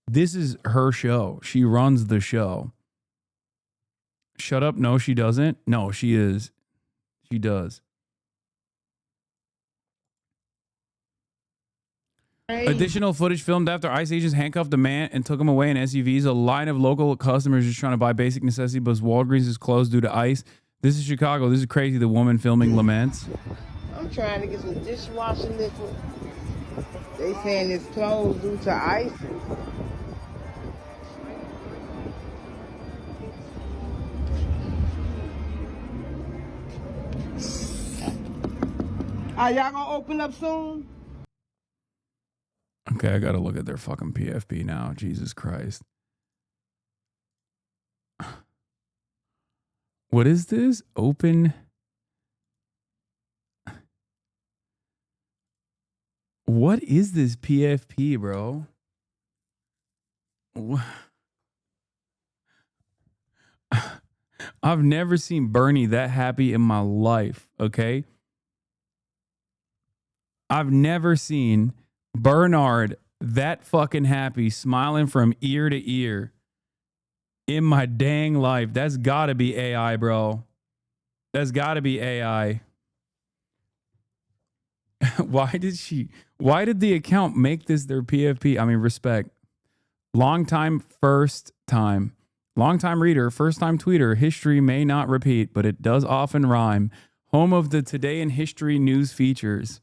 This is her show. She runs the show. Shut up. No, she doesn't. No, she is. She does. Additional footage filmed after ICE agents handcuffed a man and took him away in SUVs. A line of local customers just trying to buy basic necessities, but Walgreens is closed due to ICE. This is Chicago. This is crazy. The woman filming laments. I'm trying to get some dishwashing liquid. They saying it's closed due to ice. Are y'all gonna open up soon? Okay, I gotta look at their fucking PFP now. Jesus Christ. What is this? Open. What is this PFP, bro? I've never seen Bernie that happy in my life, okay? I've never seen Bernard that fucking happy, smiling from ear to ear in my dang life. That's gotta be AI, bro. That's gotta be AI. Why did the account make this their PFP? I mean, respect. Long time reader, first time tweeter. History may not repeat, but it does often rhyme. Home of the Today in History news features.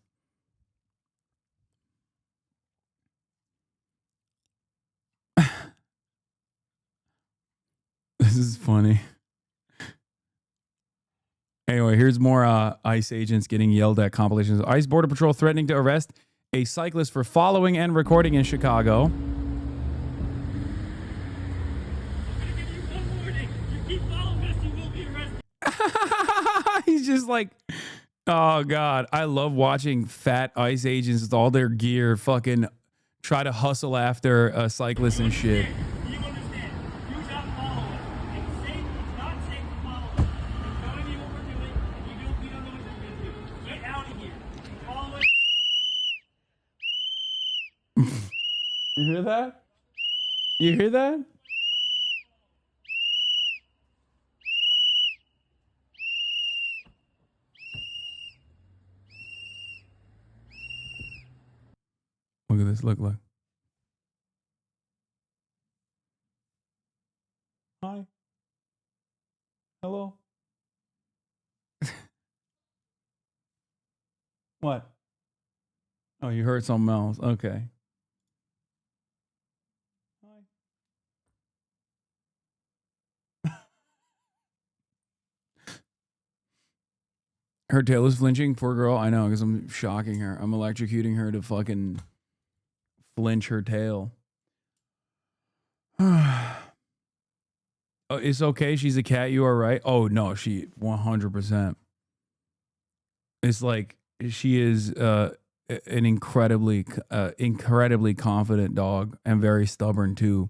This is funny. Anyway, here's more ICE agents getting yelled at compilations. ICE Border Patrol threatening to arrest a cyclist for following and recording in Chicago. He's just like, oh God, I love watching fat ICE agents with all their gear fucking try to hustle after cyclists and shit. You hear that? You hear that? Look at this. Look. Hi. Hello. What? Oh, you heard something else. Okay. Her tail is flinching. Poor girl. I know, because I'm shocking her. I'm electrocuting her to fucking flinch her tail. It's okay. She's a cat. You are right. Oh no, she 100%. It's like she is an incredibly confident dog and very stubborn too.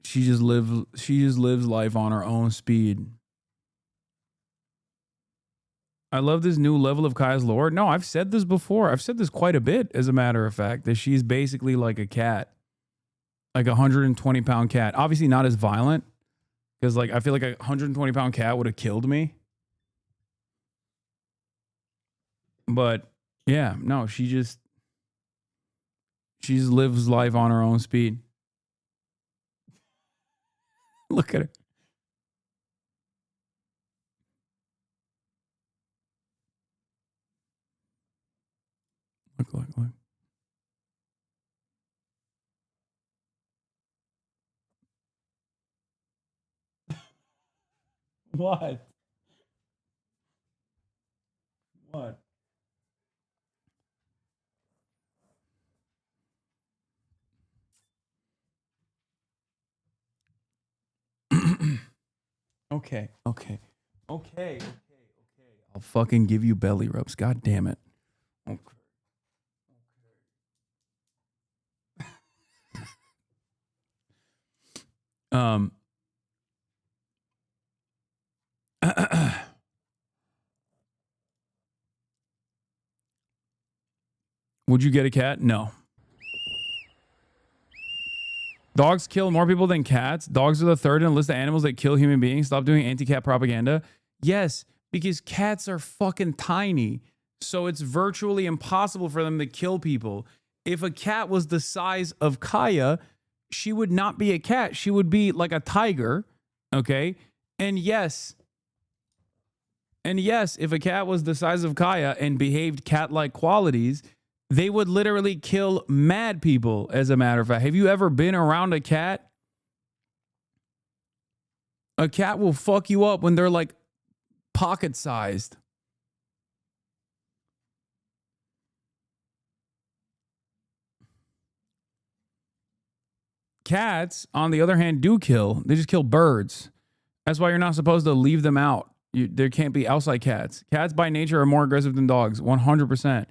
She just lives life on her own speed. I love this new level of Kaya's lore. No, I've said this before. I've said this quite a bit, as a matter of fact, that she's basically like a cat. Like a 120-pound cat. Obviously not as violent, because like I feel like a 120-pound cat would have killed me. But yeah, no, she just lives life on her own speed. Look at her. Look. What? What? Okay. I'll fucking give you belly rubs. God damn it. Okay. Would you get a cat? No. Dogs kill more people than cats. Dogs are the third in a list of animals that kill human beings. Stop doing anti-cat propaganda. Yes, because cats are fucking tiny. So it's virtually impossible for them to kill people. If a cat was the size of Kaya, she would not be a cat. She would be like a tiger. Okay? And yes, if a cat was the size of Kaya and behaved cat-like qualities, they would literally kill mad people, as a matter of fact. Have you ever been around a cat? A cat will fuck you up when they're like pocket-sized. Cats, on the other hand, do kill. They just kill birds. That's why you're not supposed to leave them out. There can't be outside cats. Cats by nature are more aggressive than dogs, 100%.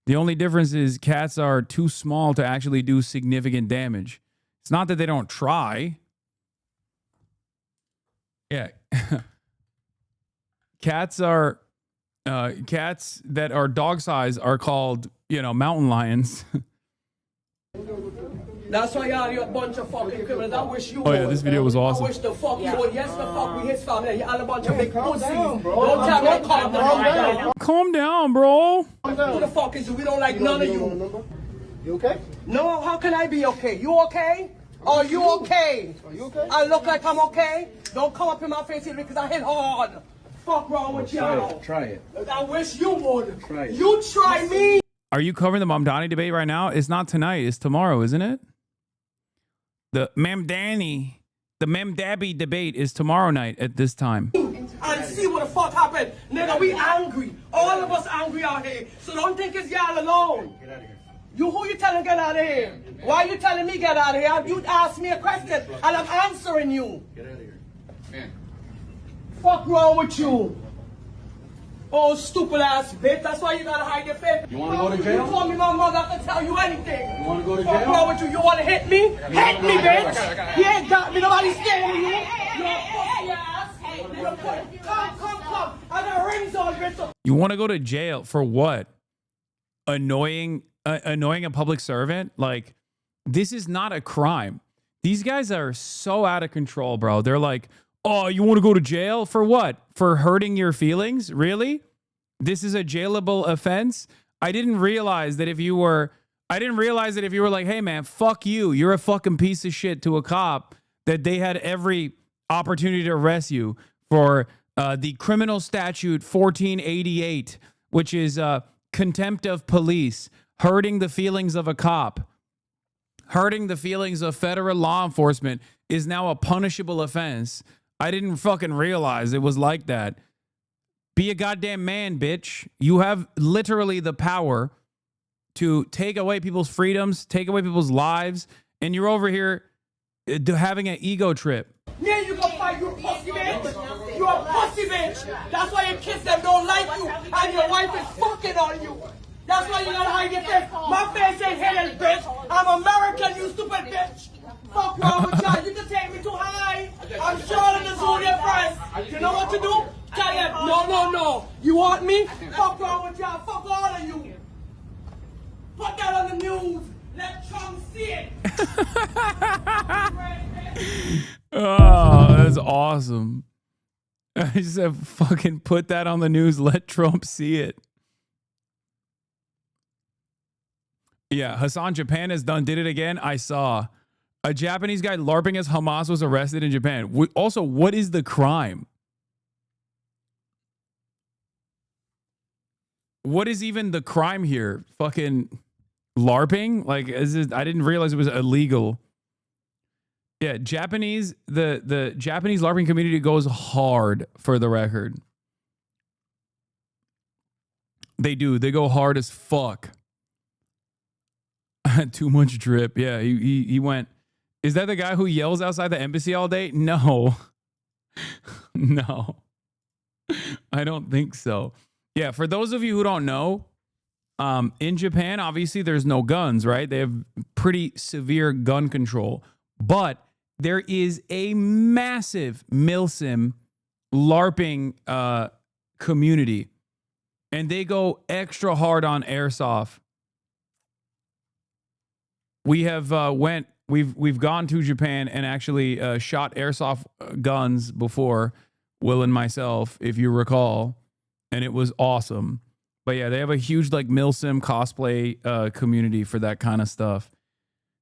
The only difference is cats are too small to actually do significant damage. It's not that they don't try. Yeah. Cats that are dog size are called, mountain lions. That's why you're a bunch of fucking criminals. I wish you Oh yeah, this video was awesome. I wish the fuck you would. Yes, the fuck with his family. You're all a bunch of big pussies. Don't tell me calm down. Calm down, bro. Who the fuck is you? We don't like none of you. You okay? No, how can I be okay? You okay? Are you okay? Are you okay? I look like I'm okay? Don't come up in my face here because I hit hard. Fuck wrong with y'all? Try it. I wish you would. Try it. You try me. Are you covering the Mamdani debate right now? It's not tonight. It's tomorrow, isn't it? The Mamdabi debate is tomorrow night at this time. And see what the fuck happened. Nigga, we angry. All of us angry out here. So don't think it's y'all alone. Get out of here. Who you telling get out of here? Why you telling me get out of here? You asked me a question and I'm answering you. Get out of here. Man. Fuck wrong with you? Oh, stupid ass bitch. That's why you gotta hide your face. You wanna go to jail? You told me my mother can tell you anything. You wanna go to Fuck jail? wrong with you? You wanna hit me? Hit me, bitch. You ain't got me. Nobody's scared of you. You're a pussy ass. Come. I got rings on, bitch. You want to go to jail for what? Annoying a public servant? Like, this is not a crime. These guys are so out of control, bro. They're like, oh, you want to go to jail for what? For hurting your feelings? Really? This is a jailable offense? I didn't realize that if you were like, hey man, fuck you. You're a fucking piece of shit to a cop, that they had every opportunity to arrest you for the criminal statute 1488, which is contempt of police, hurting the feelings of a cop. Hurting the feelings of federal law enforcement is now a punishable offense. I didn't fucking realize it was like that. Be a goddamn man, bitch. You have literally the power to take away people's freedoms, take away people's lives, and you're over here having an ego trip. Yeah, you gonna fight, you pussy bitch. You a pussy bitch. That's why your kids them don't like you, and your wife is fucking on you. That's why you gotta hide your face. My face ain't hidden, bitch. I'm American, you stupid bitch. Fuck wrong with y'all. You can take me too high. I'm sure the zoo their friends. You know what to do? Tell them, no. You want me? Fuck wrong with y'all. Fuck all of you. Put that on the news. Let Trump see it. Oh, that's awesome. I said, fucking put that on the news. Let Trump see it. Yeah, Hasan, Japan did it again. I saw a Japanese guy LARPing as Hamas was arrested in Japan. Also, what is the crime? What is even the crime here? Fucking LARPing? Like, I didn't realize it was illegal. Yeah, the Japanese LARPing community goes hard, for the record. They do. They go hard as fuck. Too much drip. Yeah, he went. Is that the guy who yells outside the embassy all day? No. No. I don't think so. Yeah, for those of you who don't know, in Japan, obviously there's no guns, right? They have pretty severe gun control. But there is a massive milsim LARPing community. And they go extra hard on airsoft. We have we've gone to Japan and actually shot airsoft guns before, Will and myself, if you recall, and it was awesome. But yeah, they have a huge like milsim cosplay community for that kind of stuff.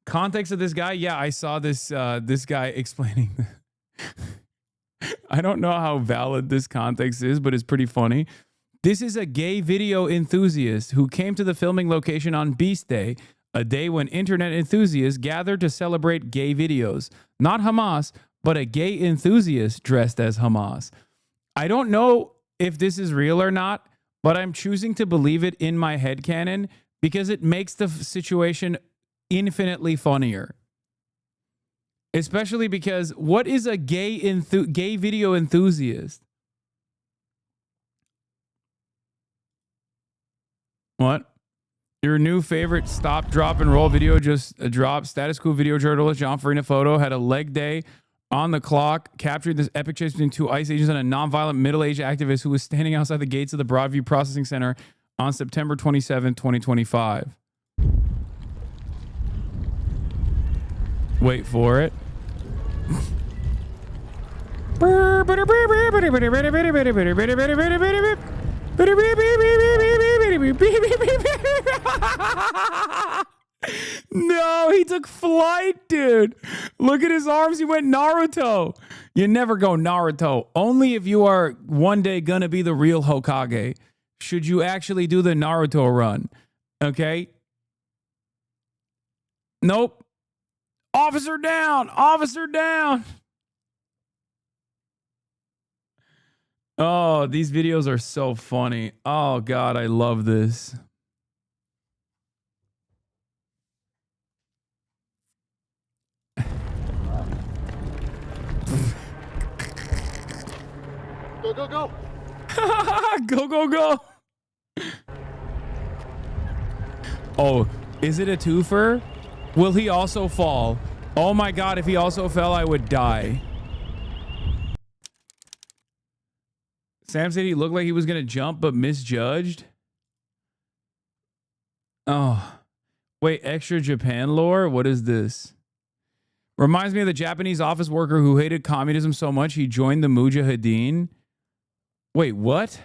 Context of this guy, yeah, I saw this guy explaining. I don't know how valid this context is, but it's pretty funny. This is a gay video enthusiast who came to the filming location on Beast Day, a day when internet enthusiasts gathered to celebrate gay videos. Not Hamas, but a gay enthusiast dressed as Hamas. I don't know if this is real or not, but I'm choosing to believe it in my headcanon because it makes the situation infinitely funnier. Especially because what is a gay video enthusiast? What? Your new favorite stop, drop, and roll video just dropped. Status Quo video journalist John Farina photo had a leg day on the clock, captured this epic chase between two ICE agents and a nonviolent middle-aged activist who was standing outside the gates of the Broadview Processing Center on September 27, 2025. Wait for it. No, he took flight, dude. Look at his arms. He went Naruto. You never go Naruto. Only if you are one day gonna be the real Hokage should you actually do the Naruto run. Okay? Nope. Officer down. Officer down. Oh, these videos are so funny. Oh, God, I love this. Go, go, go. Go, go, go. Oh, is it a twofer? Will he also fall? Oh, my God, if he also fell, I would die. Sam said he looked like he was going to jump, but misjudged. Oh, wait, extra Japan lore? What is this? Reminds me of the Japanese office worker who hated communism so much he joined the Mujahideen. Wait, what?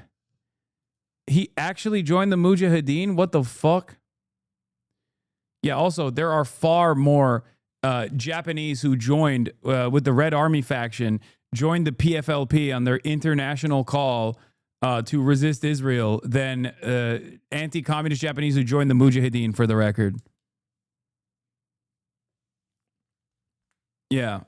He actually joined the Mujahideen? What the fuck? Yeah, also, there are far more Japanese who joined with the Red Army faction, joined the PFLP on their international call to resist Israel than anti-communist Japanese who joined the Mujahideen, for the record. Yeah.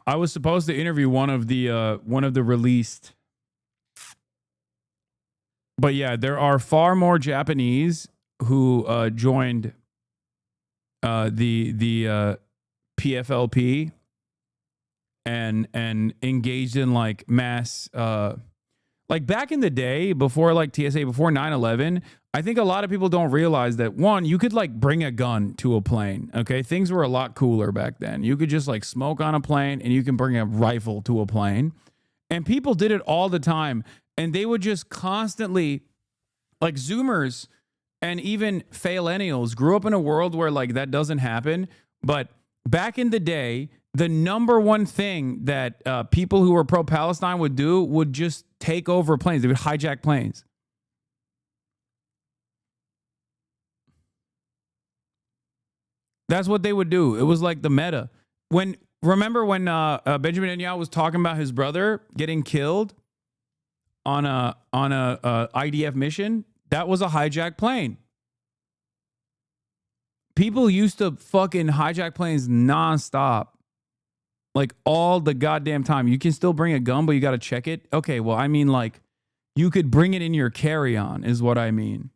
I was supposed to interview one of the released But yeah, there are far more Japanese who joined the PFLP and engaged in like mass like back in the day before like TSA, before 9/11. I think a lot of people don't realize that, one, you could like bring a gun to a plane. Okay, things were a lot cooler back then. You could just like smoke on a plane, and you can bring a rifle to a plane, and people did it all the time. And they would just constantly, like Zoomers and even Faillennials grew up in a world where like that doesn't happen. But back in the day, the number one thing that people who were pro-Palestine would do would just take over planes. They would hijack planes. That's what they would do. It was like the meta. Remember when Benjamin Netanyahu was talking about his brother getting killed on a IDF mission? That was a hijacked plane. People used to fucking hijack planes nonstop. Like all the goddamn time. You can still bring a gun, but you got to check it. Okay, well, I mean, like, you could bring it in your carry-on is what I mean.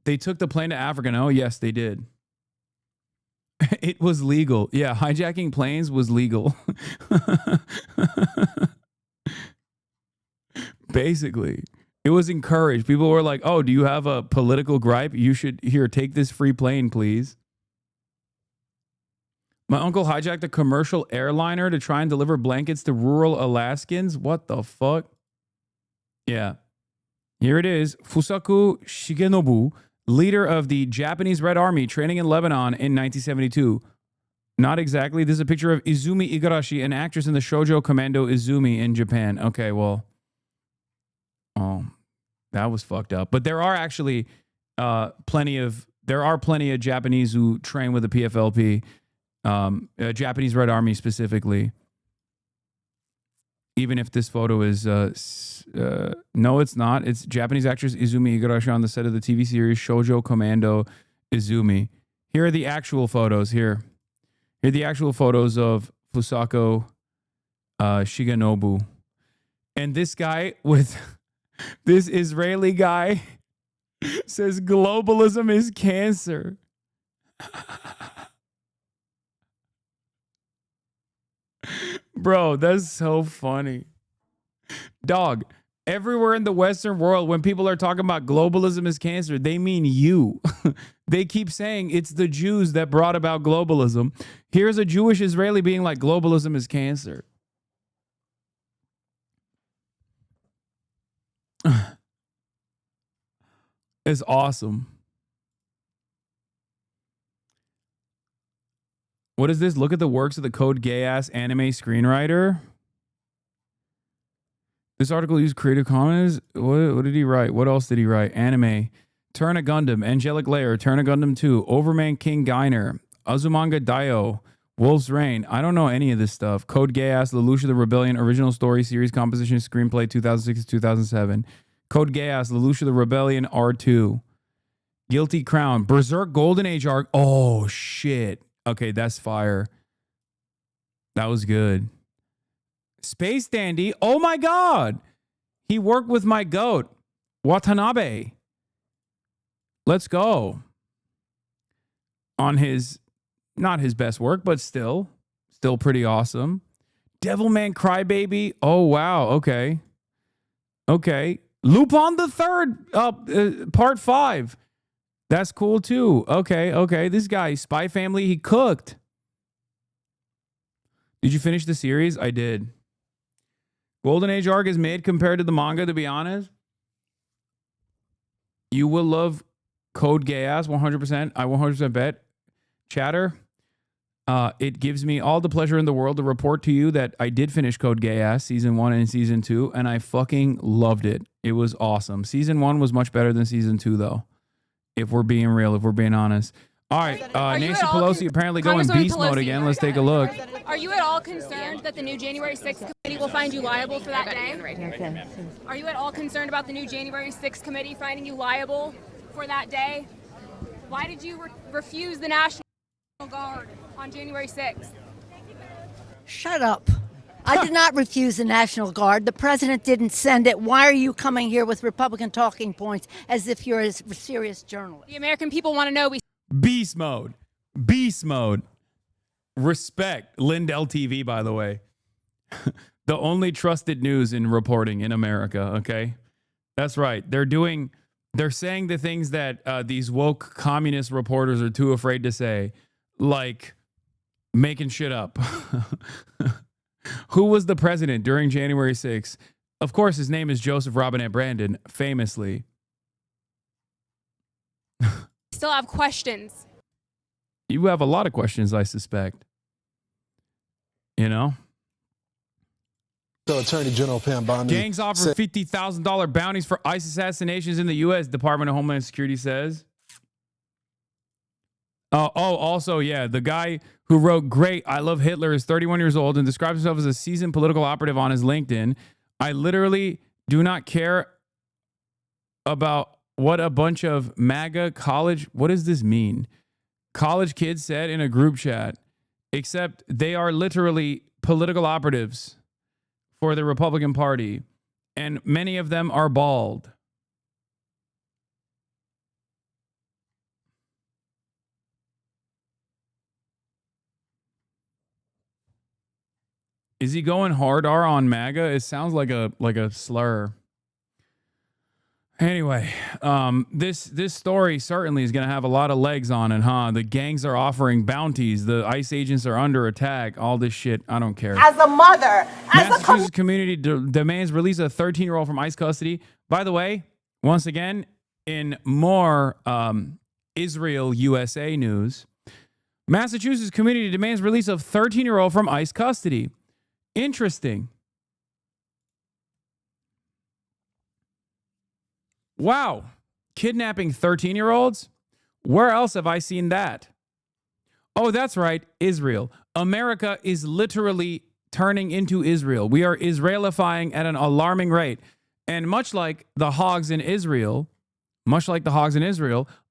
They took the plane to Africa. No, yes, they did. It was legal. Yeah, hijacking planes was legal. Basically, it was encouraged. People were like, oh, do you have a political gripe? You should, here, take this free plane, please. My uncle hijacked a commercial airliner to try and deliver blankets to rural Alaskans. What the fuck? Yeah. Here it is. Fusaku Shigenobu, leader of the Japanese Red Army training in Lebanon in 1972. Not exactly. This is a picture of Izumi Igarashi, an actress in the shoujo commando Izumi in Japan. Okay, well. Oh, that was fucked up. But there are actually plenty of Japanese who train with the PFLP, Japanese Red Army specifically. Even if this photo is, no, it's not. It's Japanese actress Izumi Igarashi on the set of the TV series Shoujo Commando Izumi. Here are the actual photos. Here are the actual photos of Fusako Shigenobu. And this guy with this Israeli guy says globalism is cancer. Bro, that's so funny. Dog, everywhere in the Western world, when people are talking about globalism is cancer, they mean you. They keep saying it's the Jews that brought about globalism. Here's a Jewish Israeli being like, globalism is cancer. It's awesome. What is this? Look at the works of the Code Geass anime screenwriter. This article used Creative Commons. What did he write? What else did he write? Anime. Turn a Gundam. Angelic Layer. Turn a Gundam 2. Overman King Geiner. Azumanga Daioh. Wolf's Rain. I don't know any of this stuff. Code Geass. Lelouch the Rebellion. Original story. Series composition. Screenplay 2006 to 2007. Code Geass. Lelouch the Rebellion. R2. Guilty Crown. Berserk Golden Age arc. Oh, shit. Okay, that's fire. That was good. Space Dandy. Oh my God. He worked with my goat, Watanabe. Let's go. On his, not his best work, but still pretty awesome. Devilman Crybaby. Oh, wow. Okay. Okay. Lupin the Third, part 5. That's cool too. Okay. This guy, Spy Family, he cooked. Did you finish the series? I did. Golden Age arc is mid compared to the manga, to be honest. You will love Code Geass 100%. I 100% bet. Chatter, it gives me all the pleasure in the world to report to you that I did finish Code Geass season 1 and season 2, and I fucking loved it. It was awesome. Season 1 was much better than season 2, though. If we're being real, if we're being honest. All right, Nancy Pelosi apparently going beast mode again. Let's take a look. Are you at all concerned that the new January 6th committee will find you liable for that day? Are you at all concerned about the new January 6th committee finding you liable for that day? Why did you refuse the National Guard on January 6th? Shut up. I did not refuse the National Guard. The president didn't send it. Why are you coming here with Republican talking points as if you're a serious journalist? The American people want to know. Beast mode. Beast mode. Respect. Lindell TV, by the way. The only trusted news in reporting in America, okay? That's right. They're saying the things that these woke communist reporters are too afraid to say, like making shit up. Who was the president during January 6th? Of course, his name is Joseph Robinette Brandon, famously. Still have questions. You have a lot of questions, I suspect. You know? So Attorney General Pam Bondi gangs offer $50,000 bounties for ICE assassinations in the U.S., Department of Homeland Security says. Also, yeah, the guy who wrote "Great, I Love Hitler" is 31 years old and describes himself as a seasoned political operative on his LinkedIn. I literally do not care about what a bunch of MAGA college, what does this mean? College kids said in a group chat, except they are literally political operatives for the Republican Party, and many of them are bald. Is he going hard R on MAGA? It sounds like a slur. Anyway, this story certainly is going to have a lot of legs on it, huh? The gangs are offering bounties. The ICE agents are under attack. All this shit. I don't care. As a mother, Massachusetts community demands release of a 13-year-old from ICE custody. By the way, once again, in more Israel USA news, Massachusetts community demands release of 13-year-old from ICE custody. Interesting. Wow. Kidnapping 13-year-olds? Where else have I seen that? Oh, that's right. Israel. America is literally turning into Israel. We are Israelifying at an alarming rate. And much like the hogs in Israel,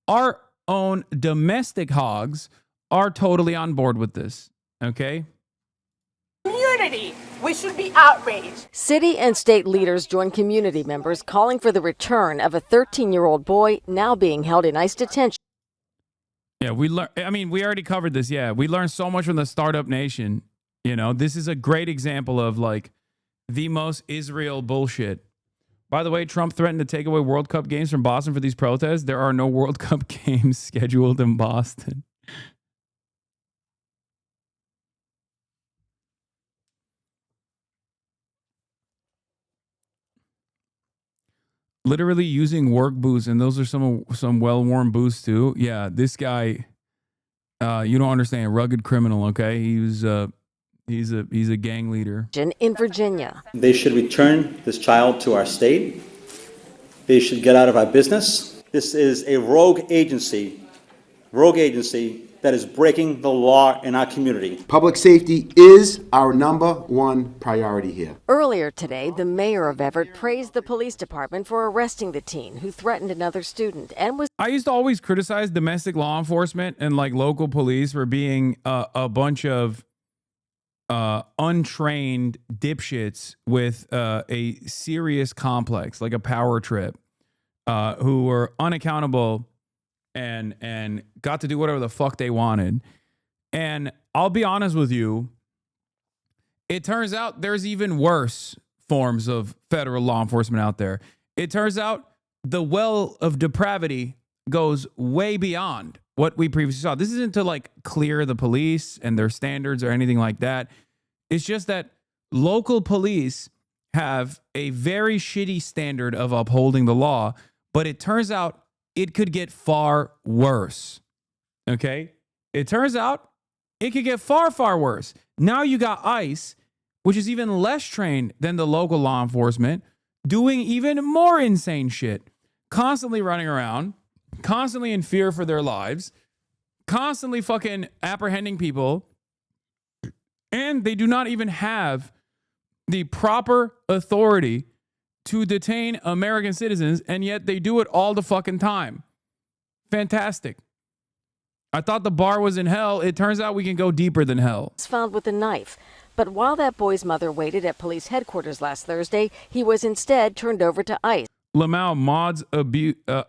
our own domestic hogs are totally on board with this. Okay? community. We should be outraged. City and state leaders join community members calling for the return of a 13-year-old boy now being held in ICE detention. Yeah, we already covered this. Yeah, we learned so much from the Startup Nation. You know, this is a great example of like the most Israel bullshit. By the way, Trump threatened to take away World Cup games from Boston for these protests. There are no World Cup games scheduled in Boston. Literally using work boots, and those are some well-worn boots too. Yeah, this guy, you don't understand, rugged criminal. Okay, he's a gang leader in Virginia. They should return this child to our state. They should get out of our business. This is a rogue agency that is breaking the law in our community. Public safety is our #1 priority here. Earlier today, the mayor of Everett praised the police department for arresting the teen who threatened another student and was... I used to always criticize domestic law enforcement and like local police for being a bunch of untrained dipshits with a serious complex, like a power trip, who were unaccountable and got to do whatever the fuck they wanted. And I'll be honest with you, it turns out there's even worse forms of federal law enforcement out there. It turns out the well of depravity goes way beyond what we previously saw. This isn't to like clear the police and their standards or anything like that. It's just that local police have a very shitty standard of upholding the law, but it turns out it could get far worse. Okay? It turns out it could get far, far worse. Now you got ICE, which is even less trained than the local law enforcement, doing even more insane shit, constantly running around, constantly in fear for their lives, constantly fucking apprehending people. And they do not even have the proper authority to detain American citizens, and yet they do it all the fucking time. Fantastic. I thought the bar was in hell. It turns out we can go deeper than hell. ...found with a knife. But while that boy's mother waited at police headquarters last Thursday, he was instead turned over to ICE. Lamau mods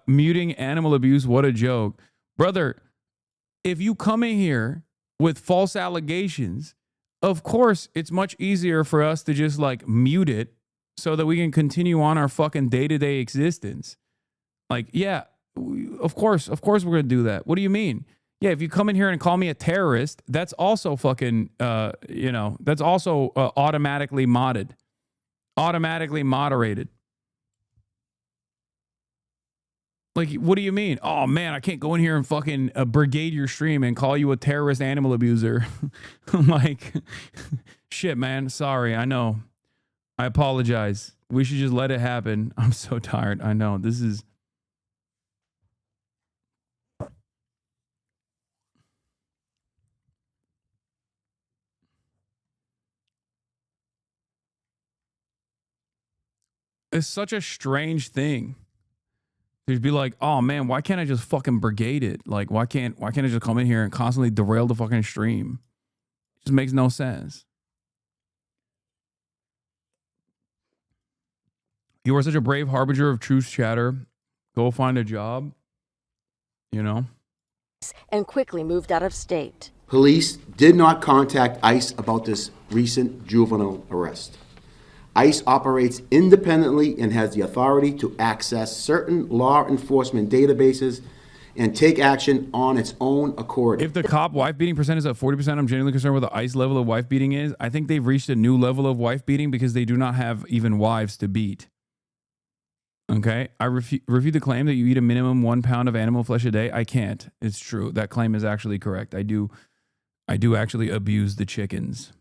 muting animal abuse. What a joke. Brother, if you come in here with false allegations, of course, it's much easier for us to just like mute it so that we can continue on our fucking day-to-day existence. Like, yeah, of course we're going to do that. What do you mean? Yeah, if you come in here and call me a terrorist, that's also fucking, that's also automatically modded, automatically moderated. Like, what do you mean? Oh, man, I can't go in here and fucking brigade your stream and call you a terrorist animal abuser. I'm like, shit, man. Sorry. I know. I apologize. We should just let it happen. I'm so tired. I know. This is... It's such a strange thing. To be like, oh man, why can't I just fucking brigade it? Like, why can't I just come in here and constantly derail the fucking stream? It just makes no sense. You are such a brave harbinger of truth, chatter. Go find a job. You know? And quickly moved out of state. Police did not contact ICE about this recent juvenile arrest. ICE operates independently and has the authority to access certain law enforcement databases and take action on its own accord. If the cop wife beating percent is at 40%, I'm genuinely concerned with the ICE level of wife beating is. I think they've reached a new level of wife beating because they do not have even wives to beat. Okay, I refute the claim that you eat a minimum 1 pound of animal flesh a day. I can't. It's true. That claim is actually correct. I do actually abuse the chickens.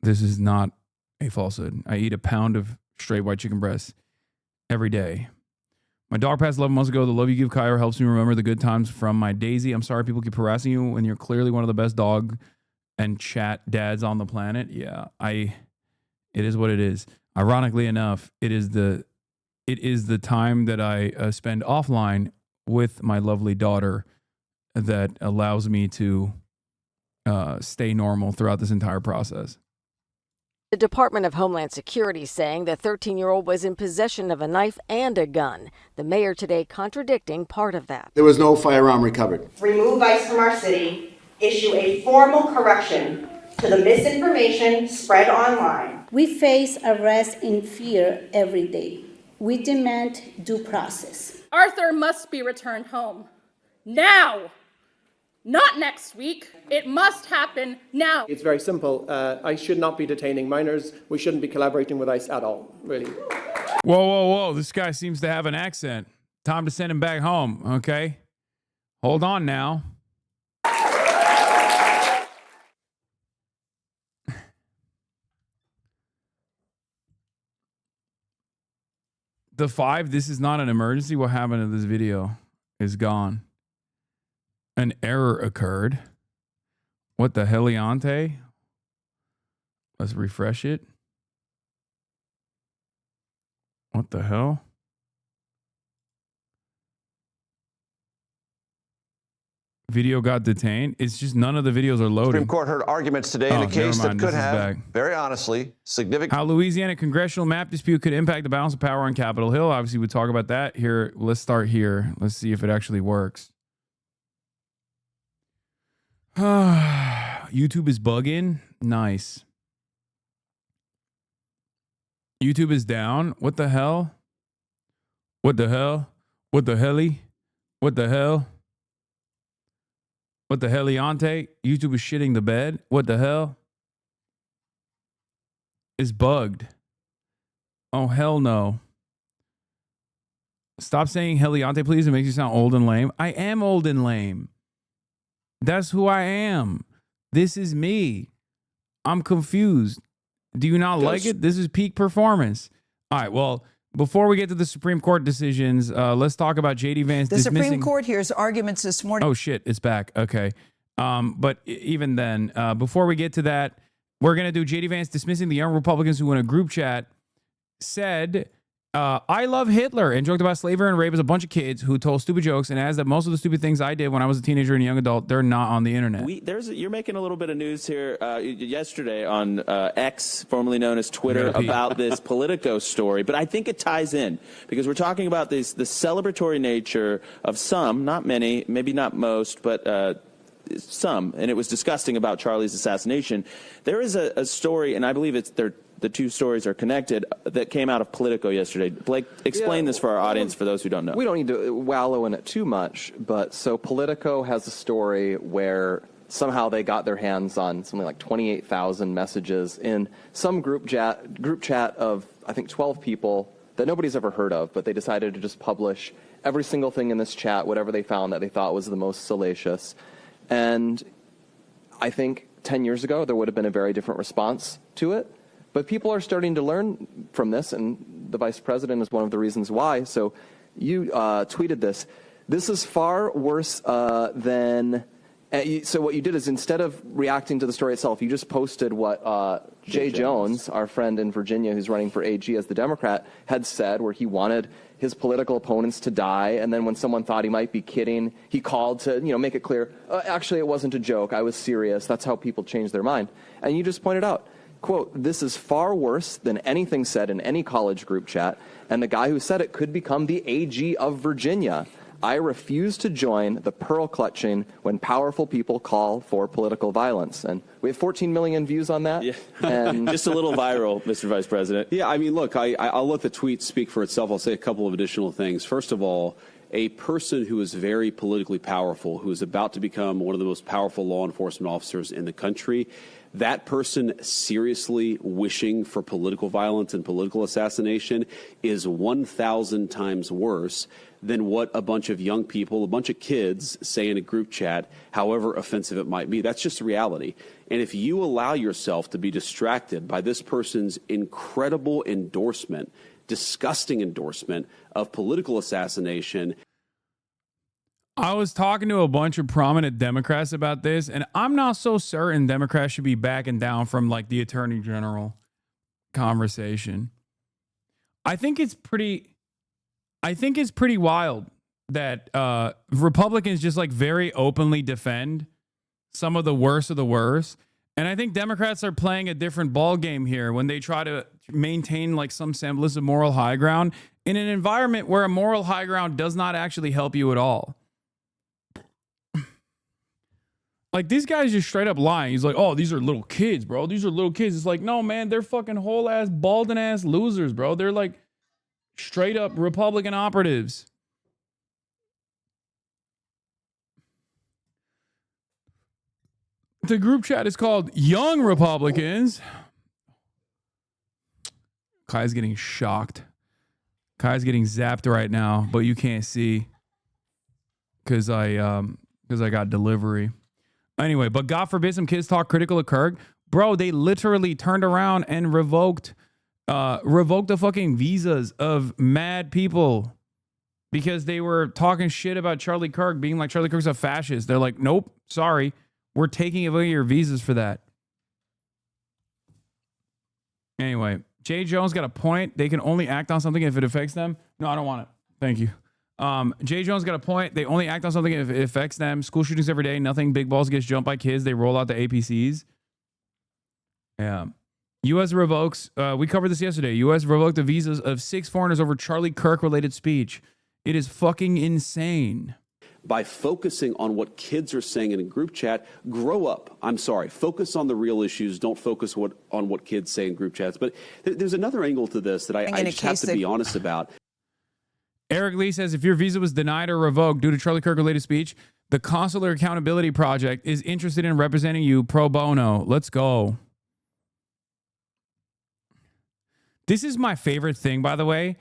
This is not a falsehood. I eat a pound of straight white chicken breasts every day. My dog passed 11 months ago. The love you give, Kyra, helps me remember the good times from my Daisy. I'm sorry people keep harassing you when you're clearly one of the best dog and chat dads on the planet. Yeah, it is what it is. Ironically enough, it is the time that I spend offline with my lovely daughter that allows me to stay normal throughout this entire process. The Department of Homeland Security saying the 13-year-old was in possession of a knife and a gun. The mayor today contradicting part of that. There was no firearm recovered. Remove ICE from our city, issue a formal correction to the misinformation spread online. We face arrest in fear every day. We demand due process. Arthur must be returned home. Now! Not next week. It must happen now. It's very simple. ICE should not be detaining minors. We shouldn't be collaborating with ICE at all, really. Whoa. This guy seems to have an accent. Time to send him back home, okay? Hold on now. The 5, this is not an emergency. What happened to this video is gone. An error occurred. What the heliante? Let's refresh it. What the hell? Video got detained. It's just none of the videos are loading. Supreme Court heard arguments today in a case that could have, very honestly, significant... How Louisiana congressional map dispute could impact the balance of power on Capitol Hill. Obviously, we talk about that here. Let's start here. Let's see if it actually works. YouTube is bugging. Nice. YouTube is down. What the hell? What the hell? What the helly? What the hell? What the heliante? YouTube is shitting the bed. What the hell? It's bugged. Oh, hell no. Stop saying heliante, please. It makes you sound old and lame. I am old and lame. That's who I am. This is me. I'm confused. Do you not like it? This is peak performance. All right, well, before we get to the Supreme Court decisions, let's talk about J.D. Vance dismissing... The Supreme Court hears arguments this morning. Oh, shit, it's back. Okay. But even then, before we get to that, we're going to do J.D. Vance dismissing the young Republicans who in a group chat said I love Hitler and joked about slavery and rape as a bunch of kids who told stupid jokes and adds that most of the stupid things I did when I was a teenager and a young adult, they're not on the internet. You're making a little bit of news here yesterday on X, formerly known as Twitter, about this Politico story. But I think it ties in because we're talking about the celebratory nature of some, not many, maybe not most, but some, and it was disgusting about Charlie's assassination. There is a story, and I believe the two stories are connected, that came out of Politico yesterday. Blake, explain this for our audience, for those who don't know. We don't need to wallow in it too much, but so Politico has a story where somehow they got their hands on something like 28,000 messages in some group chat of, I think, 12 people that nobody's ever heard of, but they decided to just publish every single thing in this chat, whatever they found that they thought was the most salacious. And I think 10 years ago, there would have been a very different response to it. But people are starting to learn from this, and the vice president is one of the reasons why. So you tweeted this. This is far worse than... So what you did is, instead of reacting to the story itself, you just posted what Jay Jones, our friend in Virginia who's running for AG as the Democrat, had said, where he wanted his political opponents to die. And then when someone thought he might be kidding, he called to make it clear, actually, it wasn't a joke. I was serious. That's how people change their mind. And you just pointed out, quote, this is far worse than anything said in any college group chat, and the guy who said it could become the AG of Virginia. I refuse to join the pearl clutching when powerful people call for political violence. And we have 14 million views on that. Yeah. And just a little viral, Mr. Vice President. Yeah, I mean, look, I'll let the tweet speak for itself. I'll say a couple of additional things. First of all, a person who is very politically powerful, who is about to become one of the most powerful law enforcement officers in the country, that person seriously wishing for political violence and political assassination is 1,000 times worse than what a bunch of young people, a bunch of kids say in a group chat, however offensive it might be. That's just reality. And if you allow yourself to be distracted by this person's incredible endorsement, disgusting endorsement of political assassination. I was talking to a bunch of prominent Democrats about this, and I'm not so certain Democrats should be backing down from like the Attorney General conversation. I think it's pretty wild that Republicans just like very openly defend some of the worst of the worst. And I think Democrats are playing a different ball game here when they try to maintain like some semblance of moral high ground in an environment where a moral high ground does not actually help you at all. Like, these guys just straight up lying. He's like, oh, these are little kids, bro. These are little kids. It's like, no, man, they're fucking whole ass, balding ass losers, bro. They're like straight up Republican operatives. The group chat is called Young Republicans. Kai's getting shocked. Kai's getting zapped right now, but you can't see because I got delivery. Anyway, but God forbid some kids talk critical of Kirk. Bro, they literally turned around and revoked the fucking visas of mad people because they were talking shit about Charlie Kirk, being like Charlie Kirk's a fascist. They're like, nope, sorry. We're taking away your visas for that. Anyway, Jay Jones got a point. They can only act on something if it affects them. No, I don't want it. Thank you. Jay Jones got a point. They only act on something if it affects them. School shootings every day. Nothing big balls gets jumped by kids. They roll out the APCs. Yeah. U.S. revokes. We covered this yesterday. U.S. revoked the visas of 6 foreigners over Charlie Kirk related speech. It is fucking insane. By focusing on what kids are saying in a group chat, grow up. I'm sorry. Focus on the real issues. Don't focus on what kids say in group chats. But there's another angle to this that I just have to be honest about. Eric Lee says, if your visa was denied or revoked due to Charlie Kirk related speech, the Consular Accountability Project is interested in representing you pro bono. Let's go. This is my favorite thing, by the way.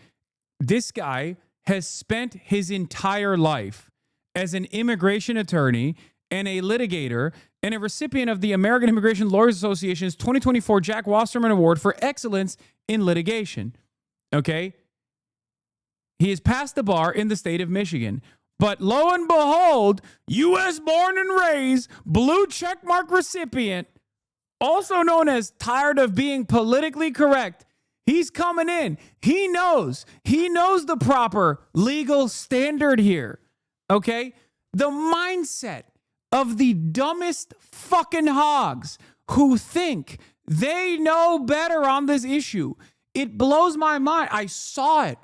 This guy has spent his entire life as an immigration attorney and a litigator and a recipient of the American Immigration Lawyers Association's 2024 Jack Wasserman Award for Excellence in Litigation. Okay? He has passed the bar in the state of Michigan. But lo and behold, U.S. born and raised, blue checkmark recipient, also known as tired of being politically correct, He's coming in. He knows the proper legal standard here. Okay? The mindset of the dumbest fucking hogs who think they know better on this issue. It blows my mind. I saw it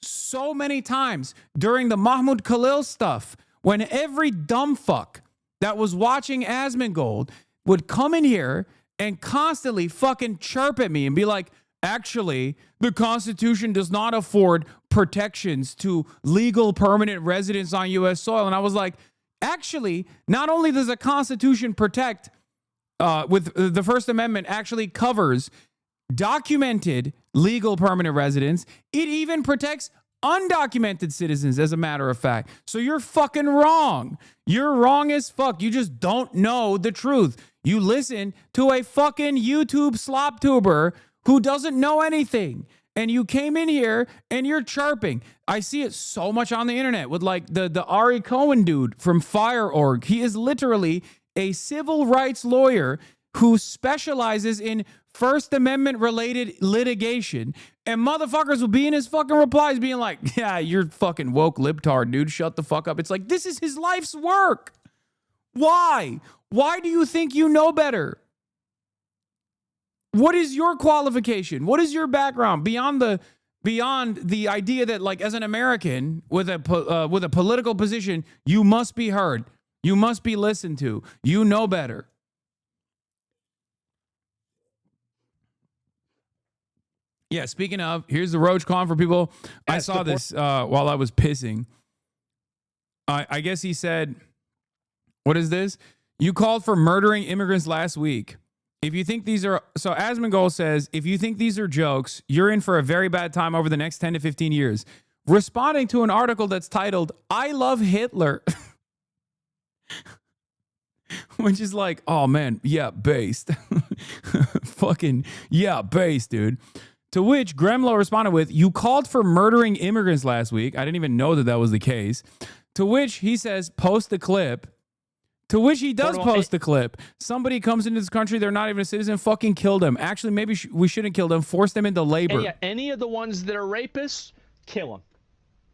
so many times during the Mahmoud Khalil stuff when every dumb fuck that was watching Asmongold would come in here and constantly fucking chirp at me and be like, actually, the Constitution does not afford protections to legal permanent residents on U.S. soil. And I was like, actually, not only does the Constitution protect with the First Amendment actually covers documented legal permanent residents, it even protects undocumented citizens, as a matter of fact. So you're fucking wrong. You're wrong as fuck. You just don't know the truth. You listen to a fucking YouTube slop tuber who doesn't know anything. And you came in here and you're chirping. I see it so much on the internet with like the Ari Cohen dude from Fire.org. He is literally a civil rights lawyer who specializes in First Amendment related litigation. And motherfuckers will be in his fucking replies being like, yeah, you're fucking woke libtard, dude. Shut the fuck up. It's like, this is his life's work. Why? Why do you think you know better? What is your qualification? What is your background beyond the idea that, like, as an American with a political position, you must be heard, you must be listened to, you know better. Yeah. Speaking of, here's the Roach Con for people. I saw this while I was pissing. I guess he said, "What is this? You called for murdering immigrants last week. If you think these are," so Asmongold says, "If you think these are jokes, you're in for a very bad time over the next 10 to 15 years. Responding to an article that's titled, "I Love Hitler." Which is like, oh man, yeah, based. Fucking, yeah, based, dude. To which Gremlo responded with, "You called for murdering immigrants last week." I didn't even know that was the case. To which he says, "Post the clip." To which he does post the clip. Somebody comes into this country, they're not even a citizen, fucking kill them. Actually, maybe we shouldn't kill them, force them into labor. And yeah, any of the ones that are rapists, kill them.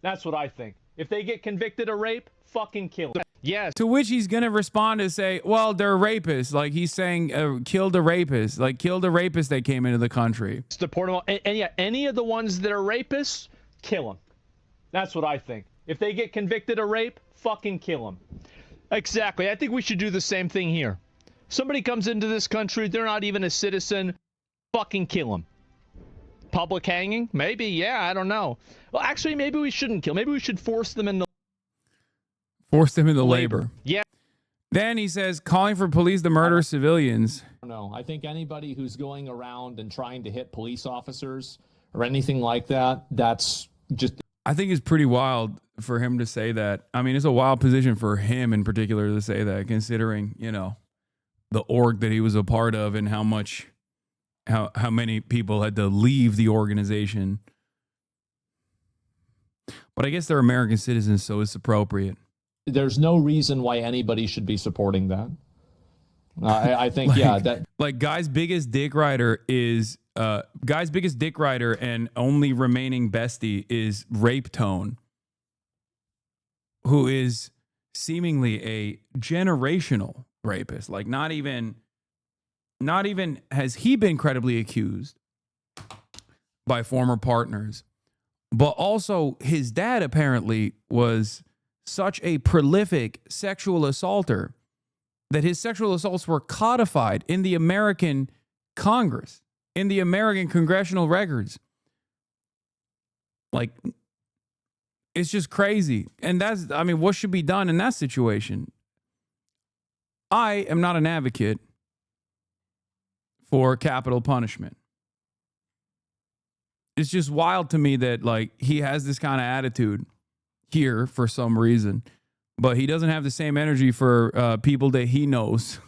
That's what I think. If they get convicted of rape, fucking kill them. Yes. To which he's going to respond and say, well, they're rapists. Like he's saying, kill the rapists. Like kill the rapists that came into the country. Deport them. And yeah, any of the ones that are rapists, kill them. That's what I think. If they get convicted of rape, fucking kill them. Exactly. I think we should do the same thing here. Somebody comes into this country, they're not even a citizen, fucking kill them. Public hanging? Maybe, yeah, I don't know. Well, actually, maybe we shouldn't kill. Maybe we should force them into labor. Yeah. Then he says, calling for police to murder civilians. No, I think anybody who's going around and trying to hit police officers or anything like that, that's just... I think it's pretty wild for him to say that. I mean, it's a wild position for him in particular to say that, considering, you know, the org that he was a part of and how many people had to leave the organization. But I guess they're American citizens, so it's appropriate. There's no reason why anybody should be supporting that. I think, like, yeah, that like Guy's biggest dick rider and only remaining bestie is Rape Tone, who is seemingly a generational rapist. Like not even has he been credibly accused by former partners, but also his dad apparently was such a prolific sexual assaulter that his sexual assaults were codified in the American Congress, in the American congressional records. Like, it's just crazy. And that's, I mean, what should be done in that situation? I am not an advocate for capital punishment. It's just wild to me that, like, he has this kind of attitude here for some reason, but he doesn't have the same energy for people that he knows.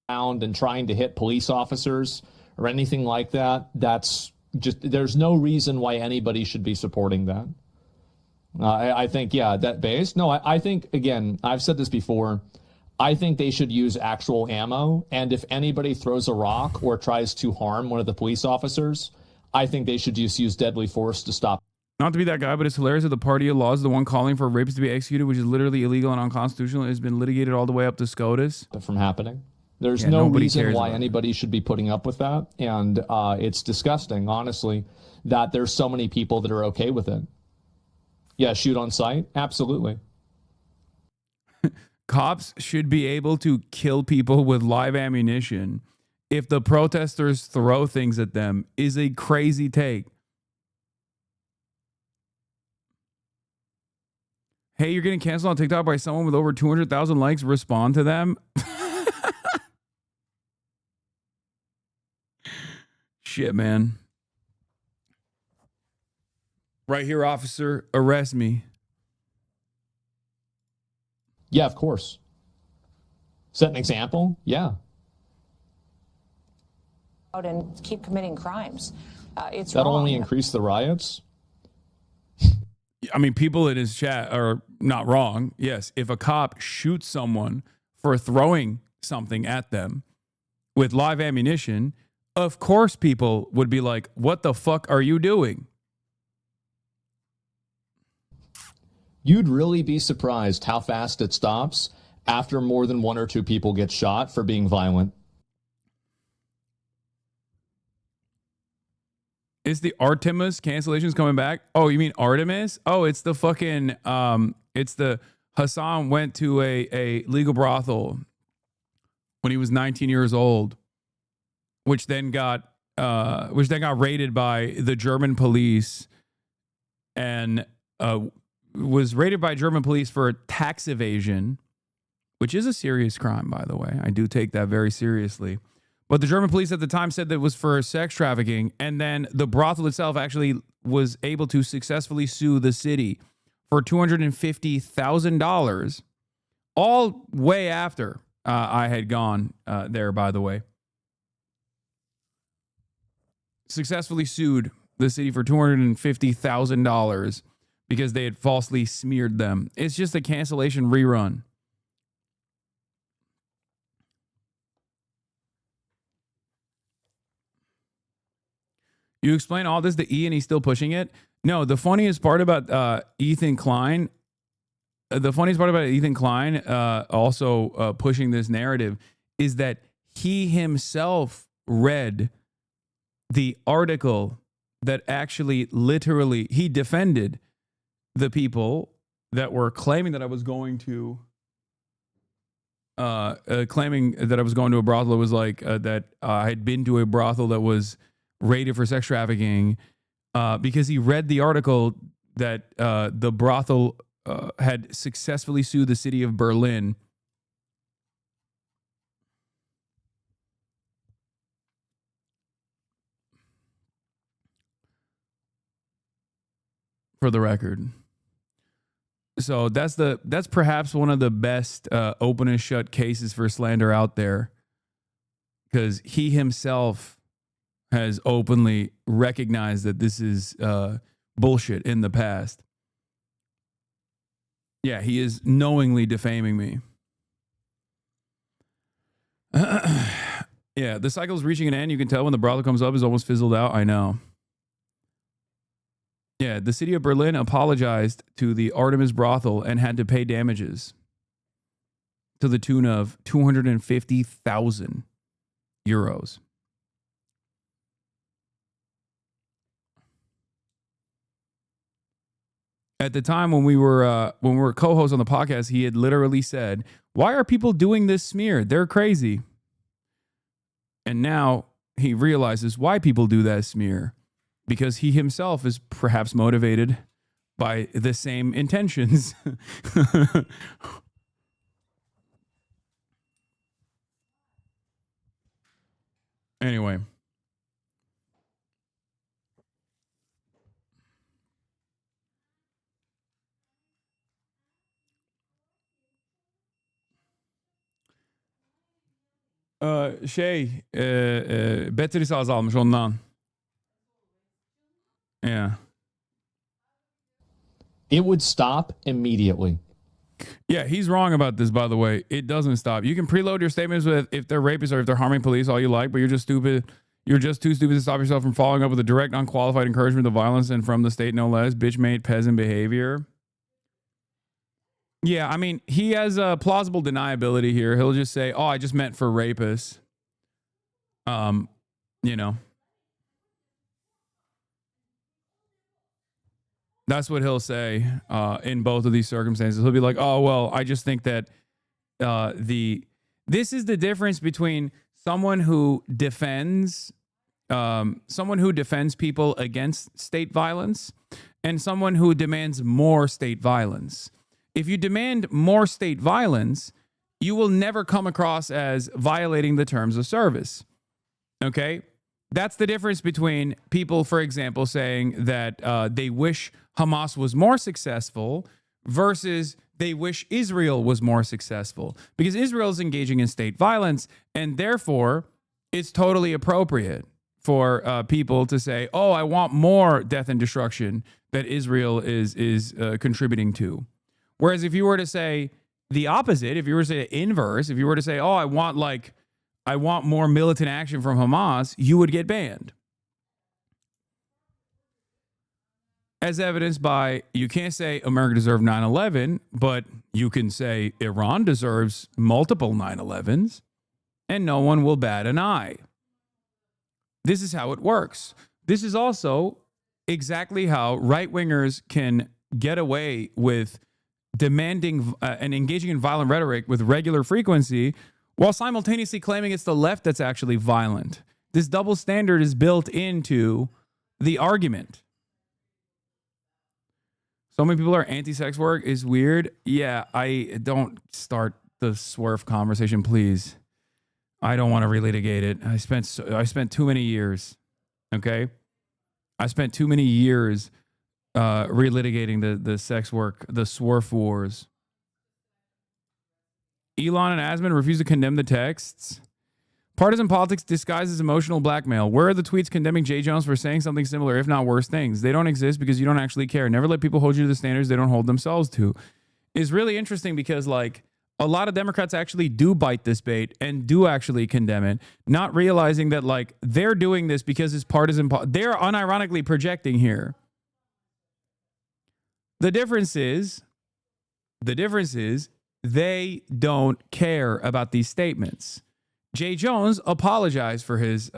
And trying to hit police officers or anything like that, that's just, there's no reason why anybody should be supporting that. I think, yeah, that based. No, I think, again, I've said this before. I think they should use actual ammo, and if anybody throws a rock or tries to harm one of the police officers, I think they should just use deadly force to stop. Not to be that guy, but it's hilarious that the party of law is the one calling for rapists to be executed, which is literally illegal and unconstitutional. It has been litigated all the way up to SCOTUS. From happening. There's no reason why anybody should be putting up with that, and it's disgusting, honestly, that there's so many people that are okay with it. Yeah, shoot on sight? Absolutely. Cops should be able to kill people with live ammunition if the protesters throw things at them is a crazy take. Hey, you're getting canceled on TikTok by someone with over 200,000 likes. Respond to them. Shit, man. Right here, officer. Arrest me. Yeah, of course. Set an example? Yeah. Out and keep committing crimes. It's That'll wrong. only increase the riots? I mean, people in his chat are not wrong. Yes, if a cop shoots someone for throwing something at them with live ammunition, of course people would be like, what the fuck are you doing? You'd really be surprised how fast it stops after more than one or two people get shot for being violent. Is the Artemis cancellations coming back? Oh, you mean Artemis? Oh, it's the fucking, it's the Hasan went to a legal brothel when he was 19 years old, which then got raided by the German police and was raided by German police for tax evasion, which is a serious crime, by the way. I do take that very seriously. But the German police at the time said that it was for sex trafficking. And then the brothel itself actually was able to successfully sue the city for $250,000, all way after I had gone there, by the way. Successfully sued the city for $250,000 because they had falsely smeared them. It's just a cancellation rerun. You explain all this to E and he's still pushing it? No, the funniest part about Ethan Klein also pushing this narrative is that he himself read the article that actually literally he defended the people that were claiming that I was going to claiming that I was going to a brothel. It was like that I had been to a brothel that was raided for sex trafficking because he read the article that the brothel had successfully sued the city of Berlin for the record. So that's perhaps one of the best open and shut cases for slander out there, because he himself has openly recognized that this is bullshit in the past. Yeah, he is knowingly defaming me. Yeah, the cycle is reaching an end. You can tell when the brothel comes up is almost fizzled out. I know. Yeah, the city of Berlin apologized to the Artemis brothel and had to pay damages to the tune of 250,000 euros. At the time when we were co-hosts on the podcast, he had literally said, "Why are people doing this smear? They're crazy." And now he realizes why people do that smear, because he himself is perhaps motivated by the same intentions. Anyway. Batterisi azalmış ondan. Yeah. It would stop immediately. Yeah, he's wrong about this, by the way. It doesn't stop. You can preload your statements with if they're rapists or if they're harming police all you like, but you're just stupid. You're just too stupid to stop yourself from following up with a direct, unqualified encouragement of violence and from the state, no less. Bitch-made peasant behavior. Yeah, I mean, he has a plausible deniability here. He'll just say, oh, I just meant for rapists. You know. That's what he'll say in both of these circumstances. He'll be like, oh, well, I just think that this is the difference between someone who defends people against state violence and someone who demands more state violence. If you demand more state violence, you will never come across as violating the terms of service. Okay? That's the difference between people, for example, saying that they wish Hamas was more successful versus they wish Israel was more successful. Because Israel is engaging in state violence, and therefore it's totally appropriate for people to say, oh, I want more death and destruction that Israel is contributing to. Whereas if you were to say the opposite, if you were to say the inverse, if you were to say, oh, I want more militant action from Hamas, you would get banned. As evidenced by, you can't say America deserved 9/11, but you can say Iran deserves multiple 9/11s, and no one will bat an eye. This is how it works. This is also exactly how right-wingers can get away with demanding and engaging in violent rhetoric with regular frequency while simultaneously claiming it's the left that's actually violent. This double standard is built into the argument. So many people are anti-sex work is weird. Yeah, I don't start the swerve conversation, please. I don't want to relitigate it. I spent too many years. Okay, I spent too many years relitigating the sex work, the swerve wars. Elon and Asman refuse to condemn the texts. Partisan politics disguises emotional blackmail. Where are the tweets condemning Jay Jones for saying something similar, if not worse things? They don't exist because you don't actually care. Never let people hold you to the standards they don't hold themselves to. It's really interesting because, like, a lot of Democrats actually do bite this bait and do actually condemn it, not realizing that, like, they're doing this because it's partisan. They're unironically projecting here. The difference is they don't care about these statements. Jay Jones apologized for his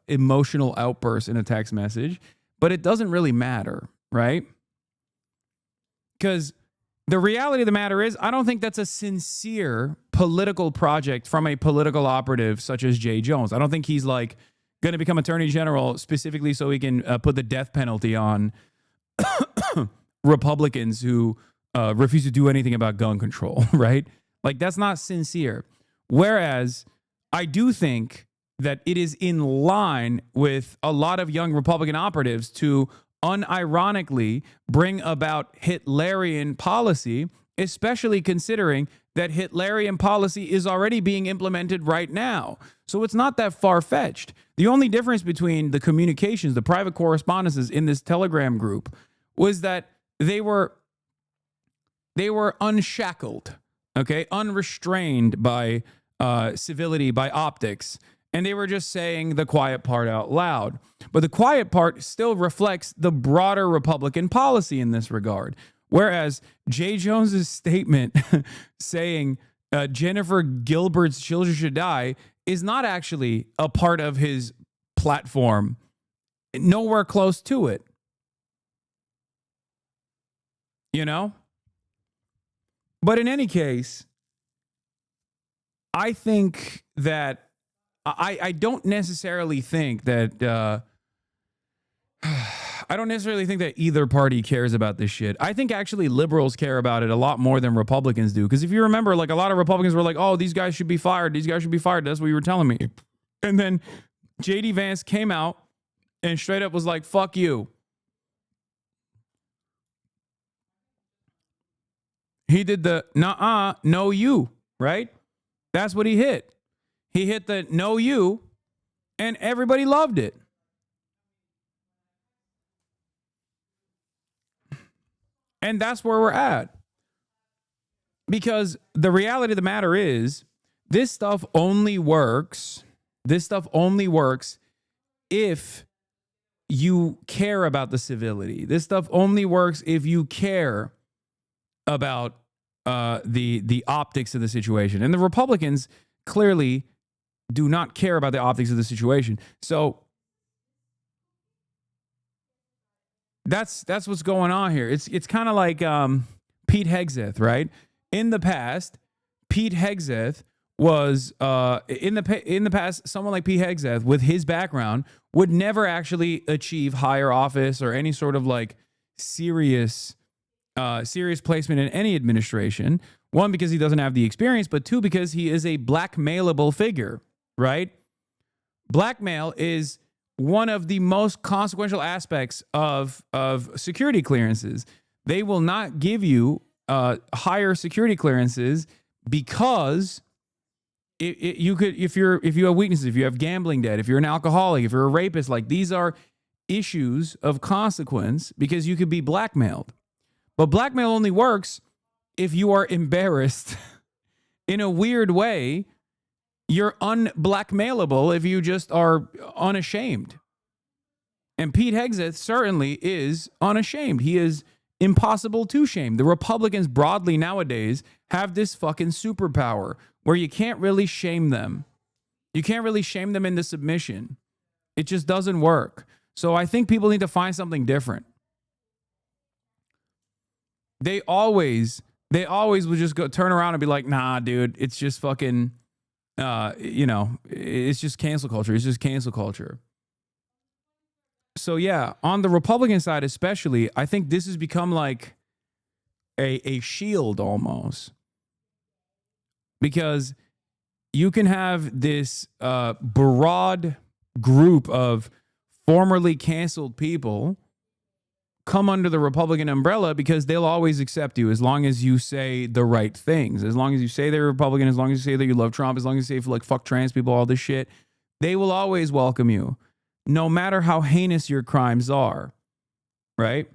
emotional outburst in a text message, but it doesn't really matter, right? Because the reality of the matter is, I don't think that's a sincere political project from a political operative such as Jay Jones. I don't think he's like going to become attorney general specifically so he can put the death penalty on Republicans who refuse to do anything about gun control, right? Like, that's not sincere. Whereas I do think that it is in line with a lot of young Republican operatives to unironically bring about Hitlerian policy, especially considering that Hitlerian policy is already being implemented right now. So it's not that far-fetched. The only difference between the communications, the private correspondences in this Telegram group, was that they were unshackled, okay, unrestrained by civility, by optics, and they were just saying the quiet part out loud. But the quiet part still reflects the broader Republican policy in this regard. Whereas Jay Jones's statement saying Jennifer Gilbert's children should die is not actually a part of his platform, nowhere close to it. You know? But in any case, I think that I don't necessarily think that either party cares about this shit. I think actually liberals care about it a lot more than Republicans do. Because if you remember, like, a lot of Republicans were like, oh, these guys should be fired. These guys should be fired. That's what you were telling me. And then J.D. Vance came out and straight up was like, fuck you. He did the no you, right? That's what he hit. He hit the no you, and everybody loved it. And that's where we're at. Because the reality of the matter is, this stuff only works. This stuff only works if you care about the civility. This stuff only works if you care about the optics of the situation. And the Republicans clearly do not care about the optics of the situation. So that's what's going on here. It's kind of like Pete Hegseth, right? In the past, Pete Hegseth was in the past, someone like Pete Hegseth with his background would never actually achieve higher office or any sort of like serious placement in any administration. One, because he doesn't have the experience, but two, because he is a blackmailable figure, right? Blackmail is one of the most consequential aspects of security clearances. They will not give you higher security clearances because you could, if you have weaknesses, if you have gambling debt, if you're an alcoholic, if you're a rapist, like these are issues of consequence because you could be blackmailed. But blackmail only works if you are embarrassed in a weird way. You're unblackmailable if you just are unashamed. And Pete Hegseth certainly is unashamed. He is impossible to shame. The Republicans broadly nowadays have this fucking superpower where you can't really shame them. You can't really shame them into submission. It just doesn't work. So I think people need to find something different. They always would just go turn around and be like, nah, dude, it's just fucking, it's just cancel culture. It's just cancel culture. So yeah, on the Republican side especially, I think this has become like a shield almost. Because you can have this broad group of formerly canceled people come under the Republican umbrella because they'll always accept you as long as you say the right things. As long as you say they're Republican, as long as you say that you love Trump, as long as you say like fuck trans people, all this shit, they will always welcome you, no matter how heinous your crimes are, right?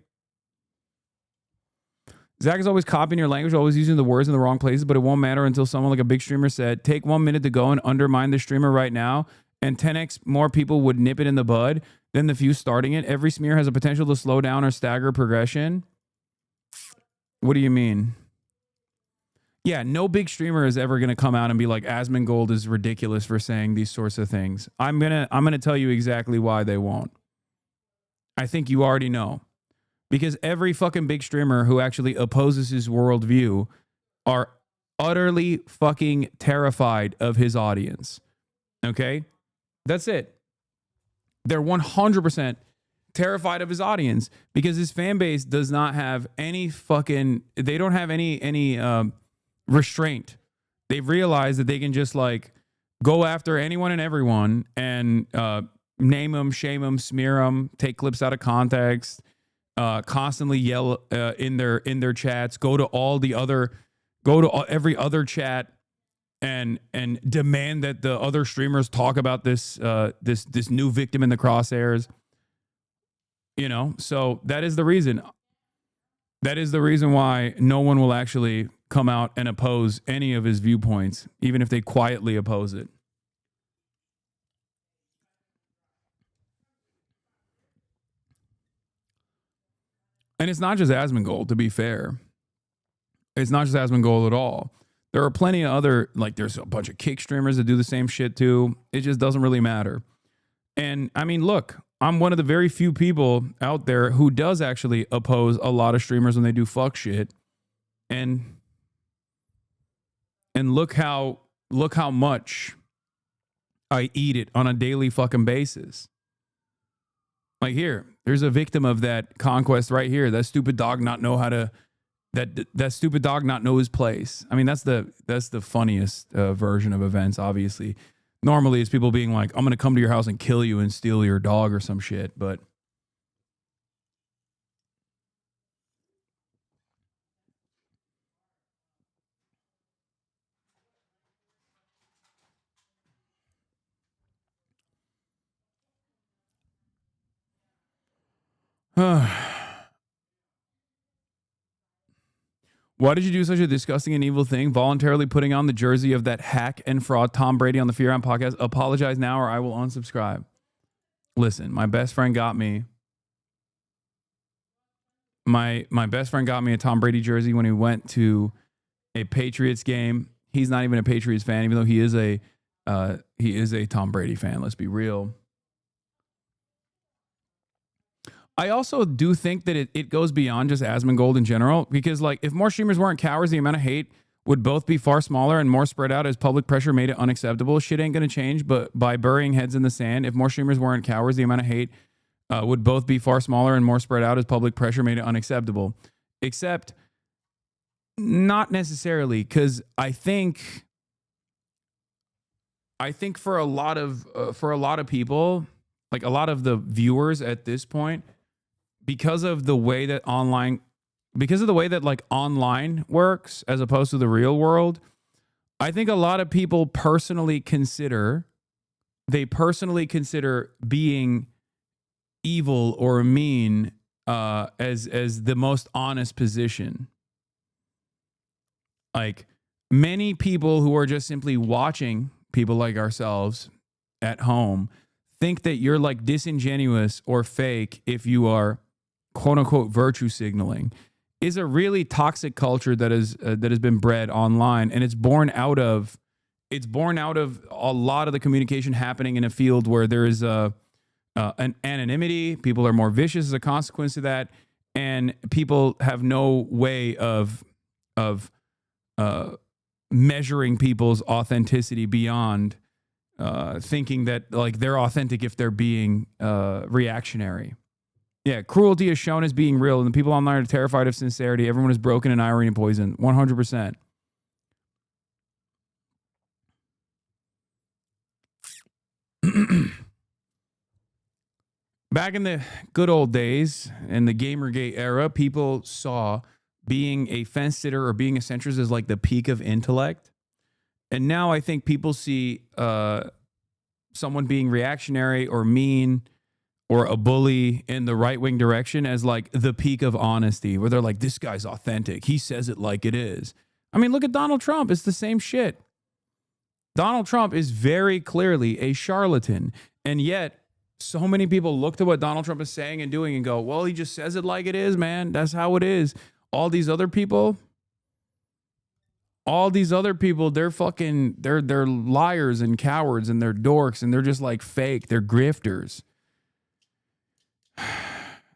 Zach is always copying your language, always using the words in the wrong places, but it won't matter until someone like a big streamer said, take 1 minute to go and undermine the streamer right now, and 10x more people would nip it in the bud than the few starting it. Every smear has a potential to slow down or stagger progression. What do you mean? Yeah, no big streamer is ever going to come out and be like, Asmongold is ridiculous for saying these sorts of things. I'm gonna tell you exactly why they won't. I think you already know. Because every fucking big streamer who actually opposes his worldview are utterly fucking terrified of his audience. Okay? That's it. They're 100% terrified of his audience because his fan base does not have any fucking, they don't have any restraint. They've realized that they can just like go after anyone and everyone and name them, shame them, smear them, take clips out of context, constantly yell in their chats, go to every other chat and demand that the other streamers talk about this new victim in the crosshairs. You know, so that is the reason. That is the reason why no one will actually come out and oppose any of his viewpoints, even if they quietly oppose it. And it's not just Asmongold, to be fair. It's not just Asmongold at all. There are plenty of other, like there's a bunch of kick streamers that do the same shit too. It just doesn't really matter. And I mean, look, I'm one of the very few people out there who does actually oppose a lot of streamers when they do fuck shit. And look how much I eat it on a daily fucking basis. Like here, there's a victim of that conquest right here. That stupid dog not know how to, that stupid dog not know his place. I mean, that's the funniest version of events, obviously. Normally it's people being like, I'm going to come to your house and kill you and steal your dog or some shit. But Why did you do such a disgusting and evil thing? Voluntarily putting on the jersey of that hack and fraud Tom Brady on the Fear Round podcast. Apologize now or I will unsubscribe. Listen, my best friend got me. My best friend got me a Tom Brady jersey when he went to a Patriots game. He's not even a Patriots fan, even though he is a Tom Brady fan. Let's be real. I also do think that it goes beyond just Asmongold in general, because like if more streamers weren't cowards, the amount of hate would both be far smaller and more spread out as public pressure made it unacceptable. Shit ain't going to change, but by burying heads in the sand, if more streamers weren't cowards, the amount of hate would both be far smaller and more spread out as public pressure made it unacceptable. Except not necessarily, because I think for a lot of people, like a lot of the viewers at this point, because of the way that online works as opposed to the real world, I think a lot of people personally consider being evil or mean as the most honest position. Like many people who are just simply watching people like ourselves at home think that you're like disingenuous or fake if you are quote unquote virtue signaling is a really toxic culture that has been bred online, and it's born out of a lot of the communication happening in a field where there is an anonymity. People are more vicious as a consequence of that, and people have no way of measuring people's authenticity beyond thinking that like they're authentic if they're being reactionary. Yeah, cruelty is shown as being real, and the people online are terrified of sincerity. Everyone is broken and irony and poison. 100%. Back in the good old days, in the Gamergate era, people saw being a fence sitter or being a centrist as like the peak of intellect. And now I think people see someone being reactionary or mean or a bully in the right-wing direction as like the peak of honesty, where they're like, this guy's authentic. He says it like it is. I mean, look at Donald Trump. It's the same shit. Donald Trump is very clearly a charlatan. And yet so many people look to what Donald Trump is saying and doing and go, well, he just says it like it is, man. That's how it is. All these other people, they're liars and cowards and they're dorks and they're just like fake. They're grifters.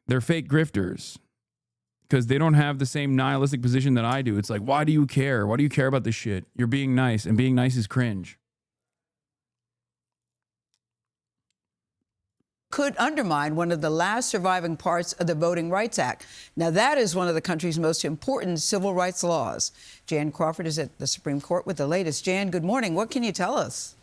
They're fake grifters because they don't have the same nihilistic position that I do. It's like, why do you care? Why do you care about this shit? You're being nice, and being nice is cringe. Could undermine one of the last surviving parts of the Voting Rights Act. Now, that is one of the country's most important civil rights laws. Jan Crawford is at the Supreme Court with the latest. Jan, good morning. What can you tell us?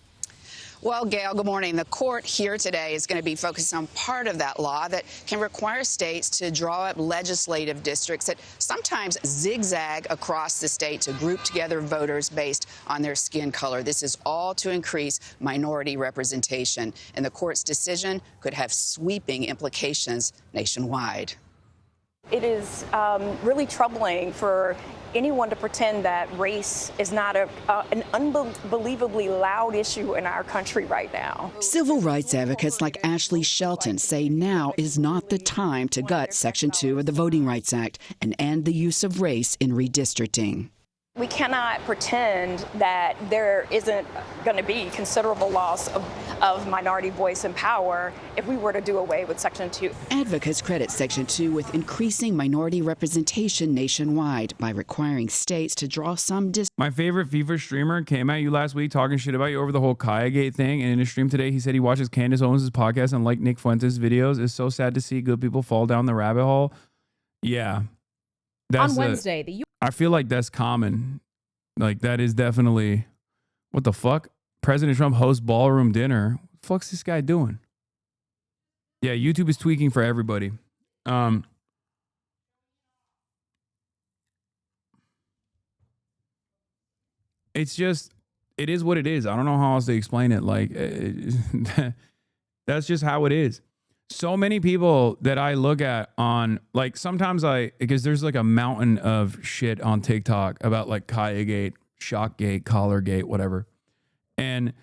Well, Gail, good morning. The court here today is going to be focused on part of that law that can require states to draw up legislative districts that sometimes zigzag across the state to group together voters based on their skin color. This is all to increase minority representation, and the court's decision could have sweeping implications nationwide. It is really troubling for anyone to pretend that race is not an unbelievably loud issue in our country right now. Civil rights advocates like Ashley Shelton say now is not the time to gut Section 2 of the Voting Rights Act and end the use of race in redistricting. We cannot pretend that there isn't going to be considerable loss of minority voice and power if we were to do away with Section 2. Advocates credit Section 2 with increasing minority representation nationwide by requiring states to draw some districts. My favorite FIFA streamer came at you last week talking shit about you over the whole Kayagate thing, and in a stream today he said he watches Candace Owens' podcast and like Nick Fuentes' videos. It's so sad to see good people fall down the rabbit hole. Yeah. On Wednesday, I feel like that's common. Like that is definitely, what the fuck? President Trump hosts ballroom dinner. What the fuck's this guy doing? Yeah, YouTube is tweaking for everybody. It's just, it is what it is. I don't know how else to explain it. Like, that's just how it is. so many people that I look at on, like, sometimes because there's like a mountain of shit on TikTok about like Kayagate, Shockgate, Collargate, whatever. And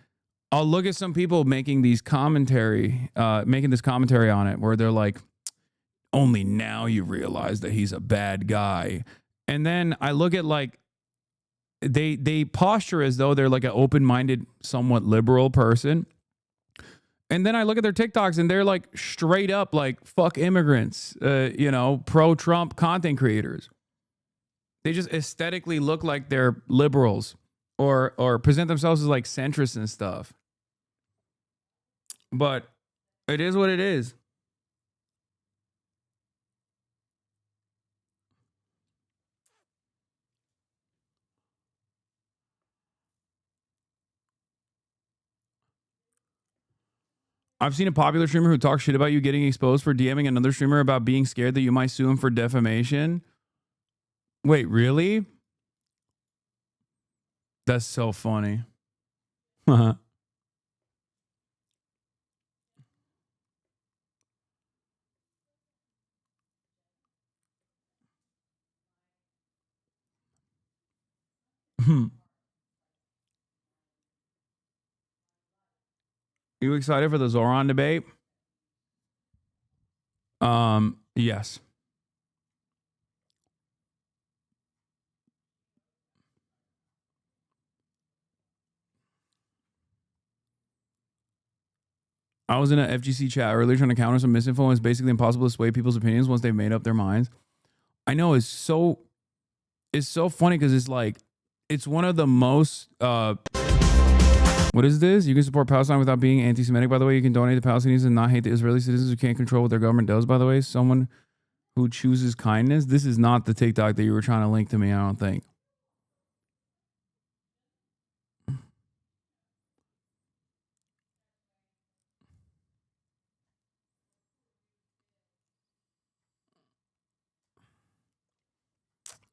I'll look at some people making this commentary on it where they're like, only now you realize that he's a bad guy. And then I look at like, they posture as though they're like an open-minded, somewhat liberal person. And then I look at their TikToks and they're like straight up like fuck immigrants, pro-Trump content creators. They just aesthetically look like they're liberals or present themselves as like centrists and stuff. But it is what it is. I've seen a popular streamer who talks shit about you getting exposed for DMing another streamer about being scared that you might sue him for defamation. Wait, really? That's so funny. You excited for the Zoran debate? Yes. I was in an FGC chat earlier trying to counter some misinfo, and it's basically impossible to sway people's opinions once they've made up their minds. I know, it's so funny because it's like, it's one of the most, what is this? You can support Palestine without being anti-Semitic, by the way. You can donate to Palestinians and not hate the Israeli citizens who can't control what their government does, by the way. Someone who chooses kindness. This is not the TikTok that you were trying to link to me, I don't think.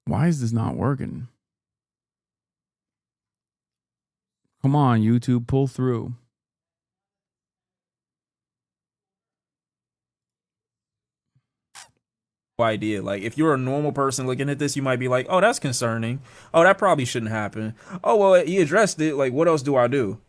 Why is this not working? Come on, YouTube, pull through. Idea. Like, if you're a normal person looking at this, you might be like, oh, that's concerning. Oh, that probably shouldn't happen. Oh, well, he addressed it. Like, what else do I do?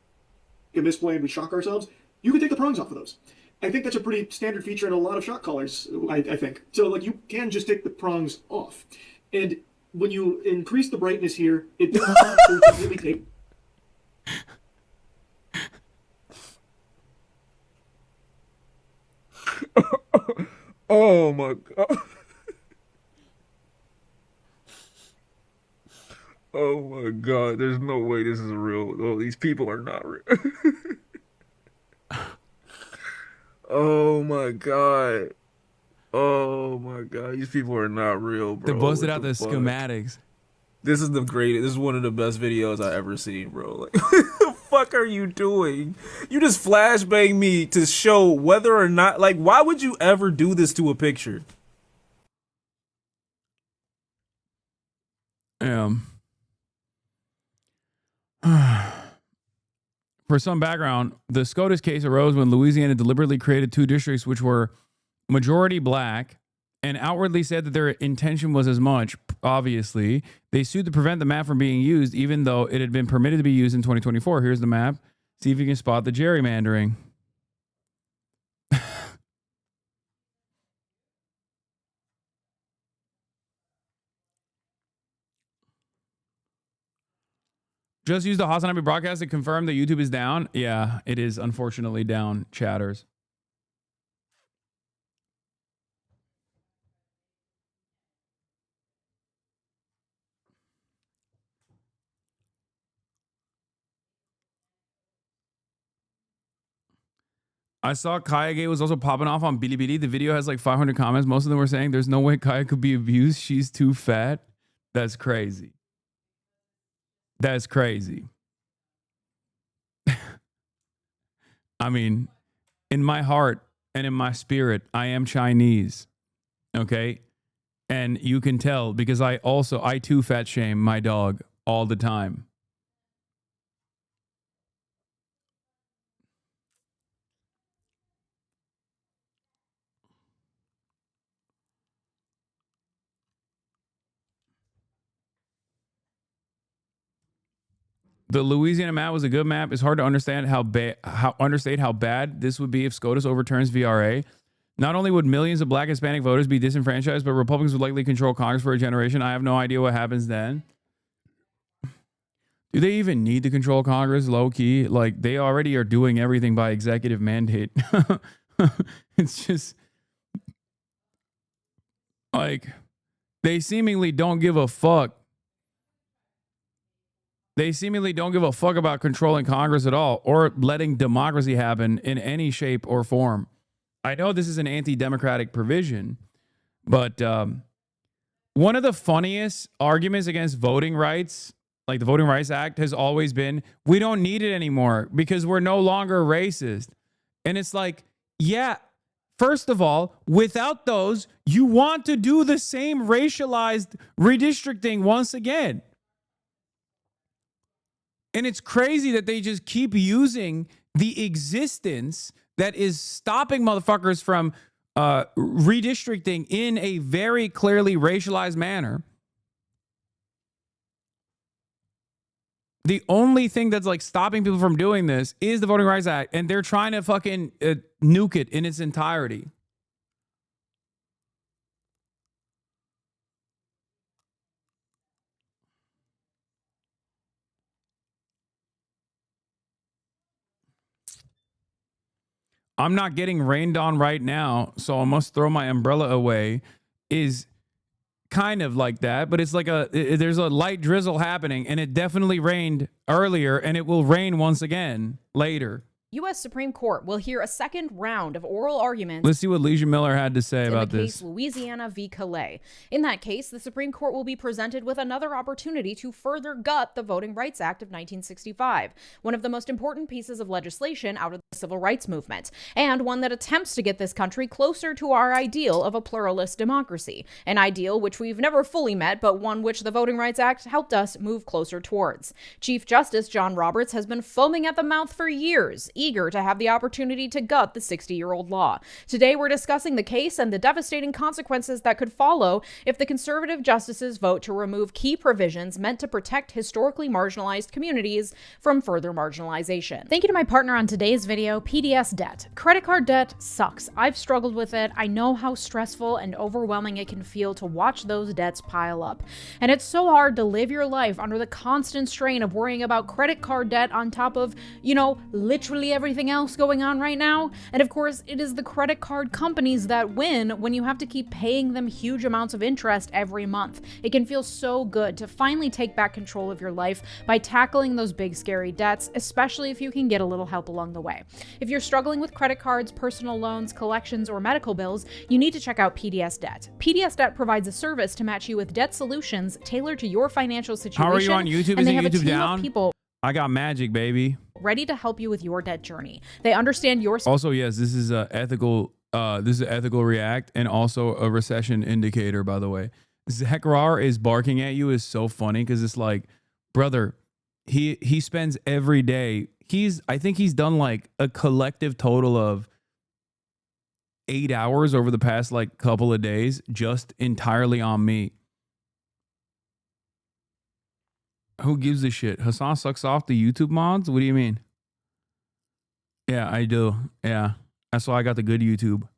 Get misplay and we shock ourselves. You can take the prongs off of those. I think that's a pretty standard feature in a lot of shot callers, I think. So, like, you can just take the prongs off. And when you increase the brightness here, it doesn't completely take. Oh my god. Oh my god, there's no way this is real. Oh, these people are not real. Oh my god. Oh my god, these people are not real, bro. They busted out the schematics. This is the greatest. This is one of the best videos I've ever seen, bro. Like, what the fuck are you doing? You just flashbang me to show whether or not, like, why would you ever do this to a picture? For some background, the SCOTUS case arose when Louisiana deliberately created two districts which were majority black and outwardly said that their intention was as much. Obviously, they sued to prevent the map from being used, even though it had been permitted to be used in 2024. Here's the map. See if you can spot the gerrymandering. Just use the HasanAbi broadcast to confirm that YouTube is down. Yeah, it is unfortunately down, chatters. I saw Kayagate was also popping off on Bilibili. The video has like 500 comments. Most of them were saying there's no way Kaya could be abused. She's too fat. That's crazy. That's crazy. I mean, in my heart and in my spirit, I am Chinese. Okay? And you can tell because I too fat shame my dog all the time. The Louisiana map was a good map. It's hard to understand how bad this would be if SCOTUS overturns VRA. Not only would millions of Black Hispanic voters be disenfranchised, but Republicans would likely control Congress for a generation. I have no idea what happens then. Do they even need to control Congress, low key? Like, they already are doing everything by executive mandate. It's just like they seemingly don't give a fuck. They seemingly don't give a fuck about controlling Congress at all or letting democracy happen in any shape or form. I know this is an anti-democratic provision, but one of the funniest arguments against voting rights, like the Voting Rights Act, has always been, we don't need it anymore because we're no longer racist. And it's like, yeah, first of all, without those, you want to do the same racialized redistricting once again. And it's crazy that they just keep using the existence that is stopping motherfuckers from redistricting in a very clearly racialized manner. The only thing that's like stopping people from doing this is the Voting Rights Act, and they're trying to fucking nuke it in its entirety. I'm not getting rained on right now, so I must throw my umbrella away is kind of like that, but it's like there's a light drizzle happening, and it definitely rained earlier, and it will rain once again later. U.S. Supreme Court will hear a second round of oral arguments. Let's see what Leisure Miller had to say about in the this. case Louisiana v. Calais. In that case, the Supreme Court will be presented with another opportunity to further gut the Voting Rights Act of 1965, one of the most important pieces of legislation out of the civil rights movement, and one that attempts to get this country closer to our ideal of a pluralist democracy, an ideal which we've never fully met, but one which the Voting Rights Act helped us move closer towards. Chief Justice John Roberts has been foaming at the mouth for years, eager to have the opportunity to gut the 60-year-old law. Today, we're discussing the case and the devastating consequences that could follow if the conservative justices vote to remove key provisions meant to protect historically marginalized communities from further marginalization. Thank you to my partner on today's video, PDS Debt. Credit card debt sucks. I've struggled with it. I know how stressful and overwhelming it can feel to watch those debts pile up. And it's so hard to live your life under the constant strain of worrying about credit card debt on top of, literally everything else going on right now. And of course, it is the credit card companies that win when you have to keep paying them huge amounts of interest every month. It can feel so good to finally take back control of your life by tackling those big scary debts, especially if you can get a little help along the way. If you're struggling with credit cards, personal loans, collections, or medical bills, you need to check out PDS Debt. PDS Debt provides a service to match you with debt solutions tailored to your financial situation. How are you on YouTube? And Is they have YouTube a team down? of people I got magic, baby. ready to help you with your debt journey. They understand your Also, yes, this is a ethical. This is an ethical react and also a recession indicator. By the way, Zach Rar is barking at you is so funny because it's like, brother, he spends every day. I think he's done like a collective total of 8 hours over the past like couple of days just entirely on me. Who gives a shit? Hasan sucks off the YouTube mods? What do you mean? Yeah, I do. Yeah. That's why I got the good YouTube.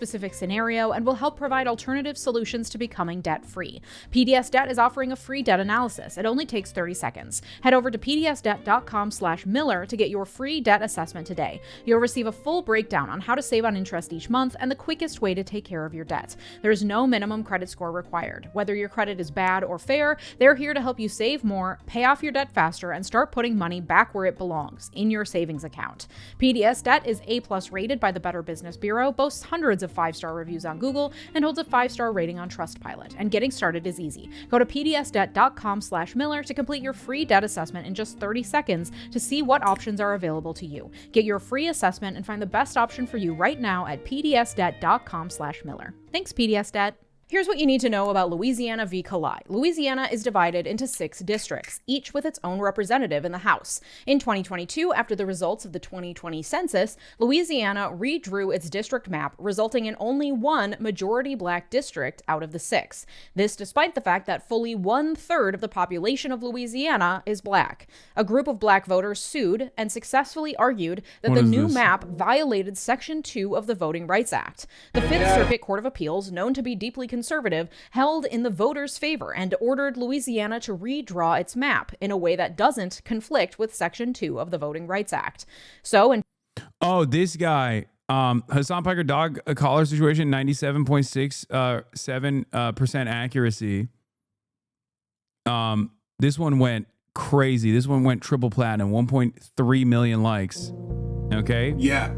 specific scenario and will help provide alternative solutions to becoming debt-free. PDS Debt is offering a free debt analysis. It only takes 30 seconds. Head over to pdsdebt.com/Miller to get your free debt assessment today. You'll receive a full breakdown on how to save on interest each month and the quickest way to take care of your debt. There is no minimum credit score required. Whether your credit is bad or fair, they're here to help you save more, pay off your debt faster, and start putting money back where it belongs, in your savings account. PDS Debt is A+ rated by the Better Business Bureau, boasts hundreds of 5-star reviews on Google, and holds a 5-star rating on Trustpilot. And getting started is easy. Go to pdsdebt.com/Miller to complete your free debt assessment in just 30 seconds to see what options are available to you. Get your free assessment and find the best option for you right now at pdsdebt.com/Miller. Thanks, PDS Debt. Here's what you need to know about Louisiana v. Kalai. Louisiana is divided into 6 districts, each with its own representative in the House. In 2022, after the results of the 2020 census, Louisiana redrew its district map, resulting in only 1 majority black district out of the 6. This despite the fact that fully 1/3 of the population of Louisiana is black. A group of black voters sued and successfully argued that the new map violated Section 2 of the Voting Rights Act. The Fifth Circuit Court of Appeals, known to be deeply conservative, held in the voters' favor and ordered Louisiana to redraw its map in a way that doesn't conflict with Section 2 of the Voting Rights Act. So, this guy, Hassan Piker dog collar situation, 97.67% accuracy. This one went crazy. This one went triple platinum, 1.3 million likes. Okay. Yeah.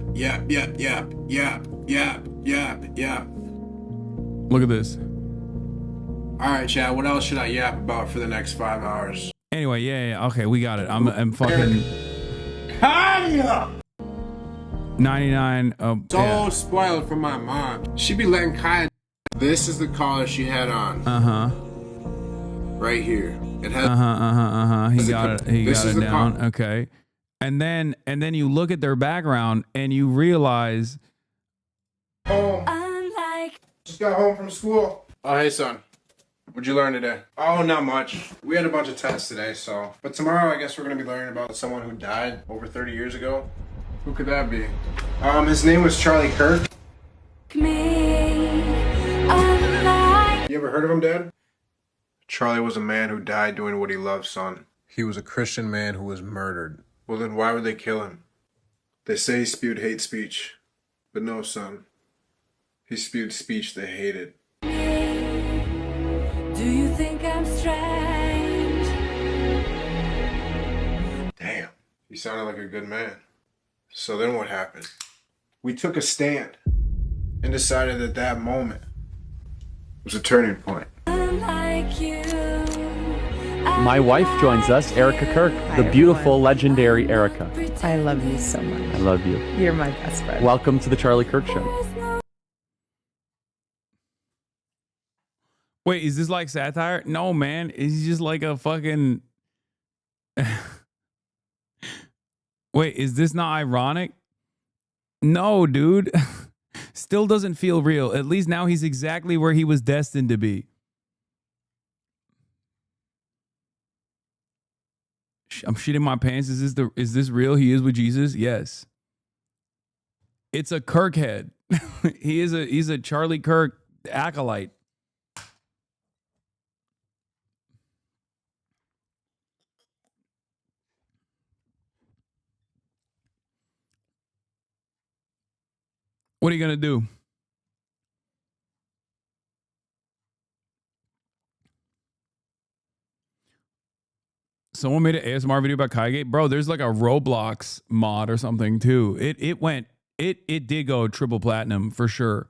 Look at this. All right, Chad. What else should I yap about for the next 5 hours? Anyway, yeah. Okay, we got it. I'm fucking. Kaya! 99. Don't spoil it for my mom. She be letting Kaya. This is the collar she had on. Right here. It has. He got it. He got it down. Okay. And then you look at their background and you realize. Just got home from school. Oh, hey, son. What'd you learn today? Oh, not much. We had a bunch of tests today, so. But tomorrow, I guess we're going to be learning about someone who died over 30 years ago. Who could that be? His name was Charlie Kirk. You ever heard of him, Dad? Charlie was a man who died doing what he loved, son. He was a Christian man who was murdered. Well, then why would they kill him? They say he spewed hate speech. But no, son. He spewed speech they hated. Do you think I'm strange? Damn. He sounded like a good man. So then what happened? We took a stand and decided that that moment was a turning point. Unlike you. My wife joins us, Erica Kirk, the beautiful, legendary Erica. I love you so much. I love you. You're my best friend. Welcome to the Charlie Kirk Show. Wait, is this like satire? No, man. It's just like a fucking. Wait, is this not ironic? No, dude. Still doesn't feel real. At least now he's exactly where he was destined to be. I'm shitting my pants. Is this real? He is with Jesus? Yes. It's a Kirk head. He's a Charlie Kirk acolyte. What are you going to do? Someone made an ASMR video about Kaigate. Bro, there's like a Roblox mod or something too. It did go triple platinum for sure.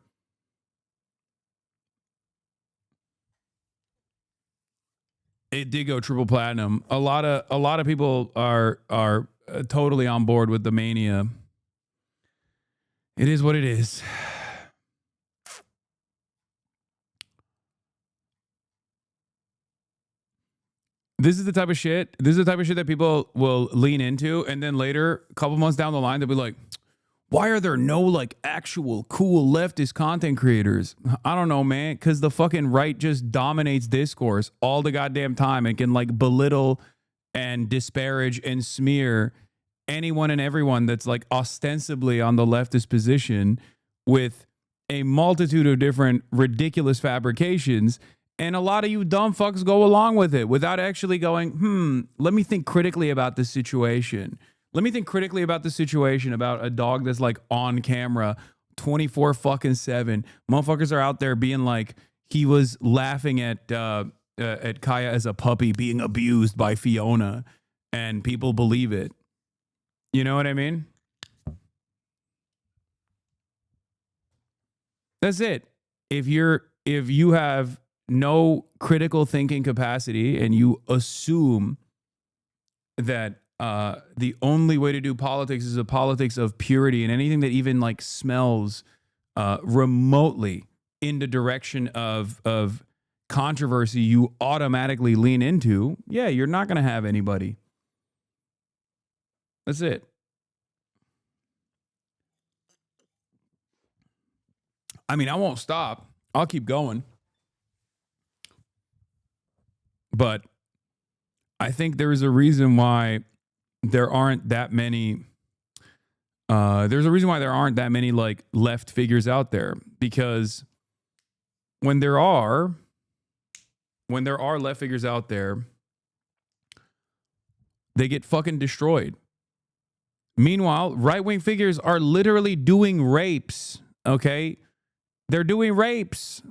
It did go triple platinum. A lot of people are totally on board with the mania. It is what it is. This is the type of shit. This is the type of shit that people will lean into, and then later, a couple months down the line, they'll be like, "Why are there no like actual cool leftist content creators?" I don't know, man. Because the fucking right just dominates discourse all the goddamn time and can like belittle and disparage and smear anyone and everyone that's like ostensibly on the leftist position with a multitude of different ridiculous fabrications. And a lot of you dumb fucks go along with it without actually going, let me think critically about this situation. Let me think critically about the situation about a dog that's like on camera 24/7. Motherfuckers are out there being like, he was laughing at Kaya as a puppy being abused by Fiona, and people believe it. You know what I mean? That's it. If you have no critical thinking capacity and you assume that the only way to do politics is a politics of purity, and anything that even like smells remotely in the direction of controversy you automatically lean into, yeah, you're not going to have anybody. That's it. I mean, I won't stop. I'll keep going. But I think there is a reason why there aren't that many. There's a reason why there aren't that many like left figures out there, because when there are left figures out there, they get fucking destroyed. Meanwhile, right-wing figures are literally doing rapes. Okay, they're doing rapes.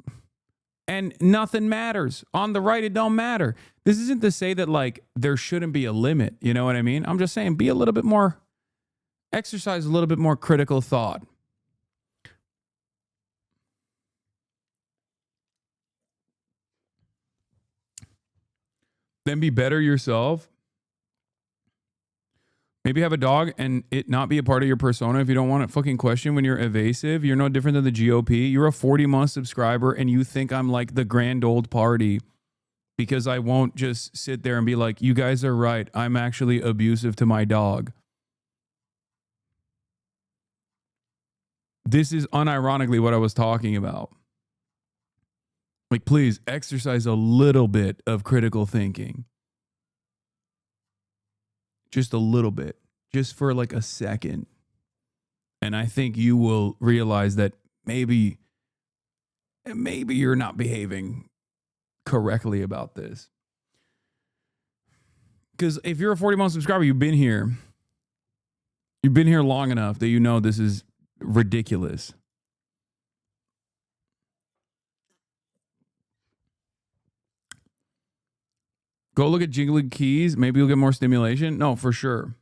And nothing matters. On the right, it don't matter. This isn't to say that, like, there shouldn't be a limit. You know what I mean? I'm just saying, be a little bit more, exercise a little bit more critical thought. Then be better yourself. Maybe have a dog and it not be a part of your persona if you don't want to fucking question when you're evasive. You're no different than the GOP. You're a 40-month subscriber and you think I'm like the grand old party because I won't just sit there and be like, you guys are right. I'm actually abusive to my dog. This is unironically what I was talking about. Like, please exercise a little bit of critical thinking. Just a little bit, just for like a second. And I think you will realize that maybe you're not behaving correctly about this. Because if you're a 40-month subscriber, you've been here long enough that you know this is ridiculous. Go look at Jiggly Keys. Maybe you'll get more stimulation. No, for sure.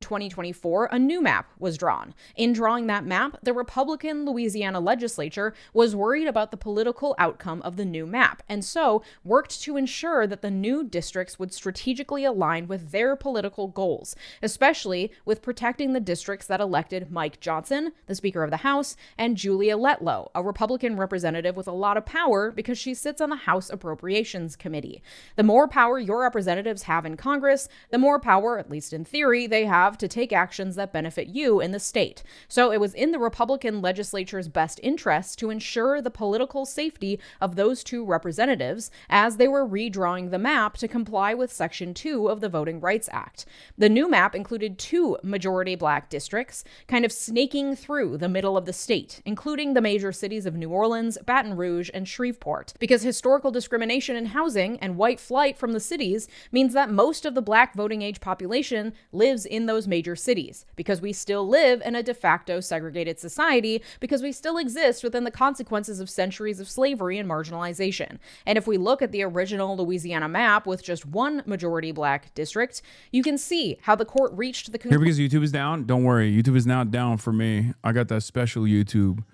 2024, a new map was drawn. In drawing that map, the Republican Louisiana legislature was worried about the political outcome of the new map, and so worked to ensure that the new districts would strategically align with their political goals, especially with protecting the districts that elected Mike Johnson, the Speaker of the House, and Julia Letlow, a Republican representative with a lot of power because she sits on the House Appropriations Committee. The more power your representatives have in Congress, the more power, at least in theory, they have to take actions that benefit you in the state. So it was in the Republican legislature's best interest to ensure the political safety of those two representatives as they were redrawing the map to comply with Section 2 of the Voting Rights Act. The new map included 2 majority black districts, kind of snaking through the middle of the state, including the major cities of New Orleans, Baton Rouge, and Shreveport, because historical discrimination in housing and white flight from the cities means that most of the black voting age population lives in those major cities, because we still live in a de facto segregated society, because we still exist within the consequences of centuries of slavery and marginalization. And if we look at the original Louisiana map with just 1 majority black district, you can see how the court reached the conclusion. Here, because YouTube is down, don't worry, YouTube is not down for me. I got that special YouTube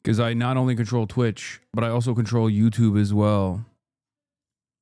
because I not only control Twitch, but I also control YouTube as well.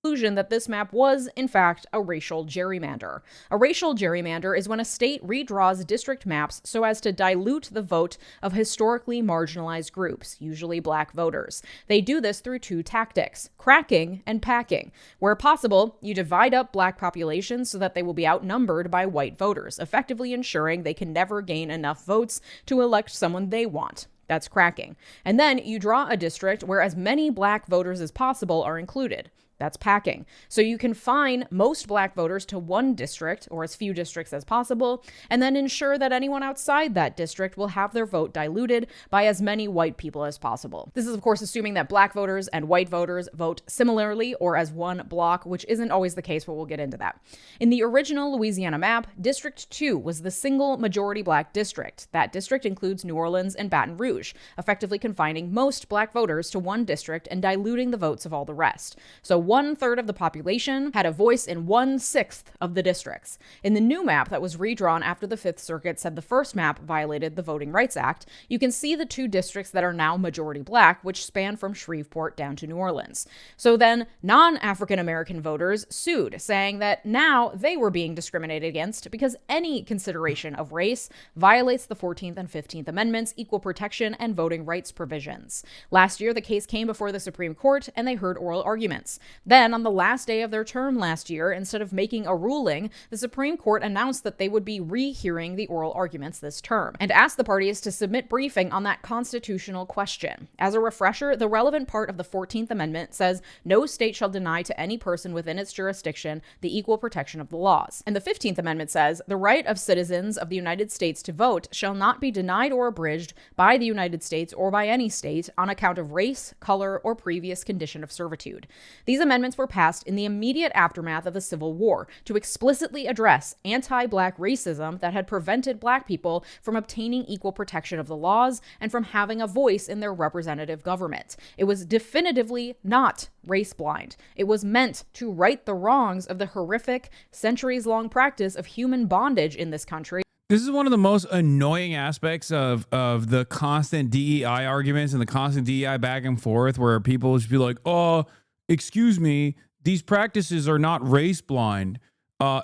That this map was, in fact, a racial gerrymander. A racial gerrymander is when a state redraws district maps so as to dilute the vote of historically marginalized groups, usually black voters. They do this through 2 tactics, cracking and packing. Where possible, you divide up black populations so that they will be outnumbered by white voters, effectively ensuring they can never gain enough votes to elect someone they want. That's cracking. And then you draw a district where as many black voters as possible are included. That's packing. So you confine most black voters to 1 district, or as few districts as possible, and then ensure that anyone outside that district will have their vote diluted by as many white people as possible. This is, of course, assuming that black voters and white voters vote similarly or as one block, which isn't always the case, but we'll get into that. In the original Louisiana map, District 2 was the single majority black district. That district includes New Orleans and Baton Rouge, effectively confining most black voters to 1 district and diluting the votes of all the rest. So 1/3 of the population had a voice in 1/6 of the districts. In the new map that was redrawn after the Fifth Circuit said the first map violated the Voting Rights Act, you can see the 2 districts that are now majority black, which span from Shreveport down to New Orleans. So then non-African American voters sued, saying that now they were being discriminated against because any consideration of race violates the 14th and 15th Amendments, equal protection, and voting rights provisions. Last year, the case came before the Supreme Court, and they heard oral arguments. Then, on the last day of their term last year, instead of making a ruling, the Supreme Court announced that they would be rehearing the oral arguments this term, and asked the parties to submit briefing on that constitutional question. As a refresher, the relevant part of the 14th Amendment says no state shall deny to any person within its jurisdiction the equal protection of the laws. And the 15th Amendment says the right of citizens of the United States to vote shall not be denied or abridged by the United States or by any state on account of race, color, or previous condition of servitude. These amendments were passed in the immediate aftermath of the Civil War to explicitly address anti-black racism that had prevented black people from obtaining equal protection of the laws and from having a voice in their representative government. It was definitively not race blind. It was meant to right the wrongs of the horrific, centuries-long practice of human bondage in this country. This is one of the most annoying aspects of the constant DEI arguments and the constant DEI back and forth, where people just be like, oh, excuse me, these practices are not race blind.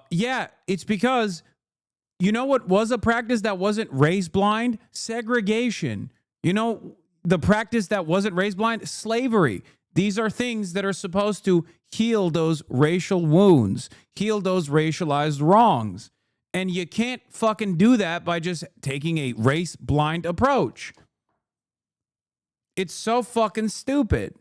Yeah, it's because, you know what was a practice that wasn't race blind? Segregation. You know, the practice that wasn't race blind? Slavery. These are things that are supposed to heal those racial wounds, heal those racialized wrongs. And you can't fucking do that by just taking a race blind approach. It's so fucking stupid.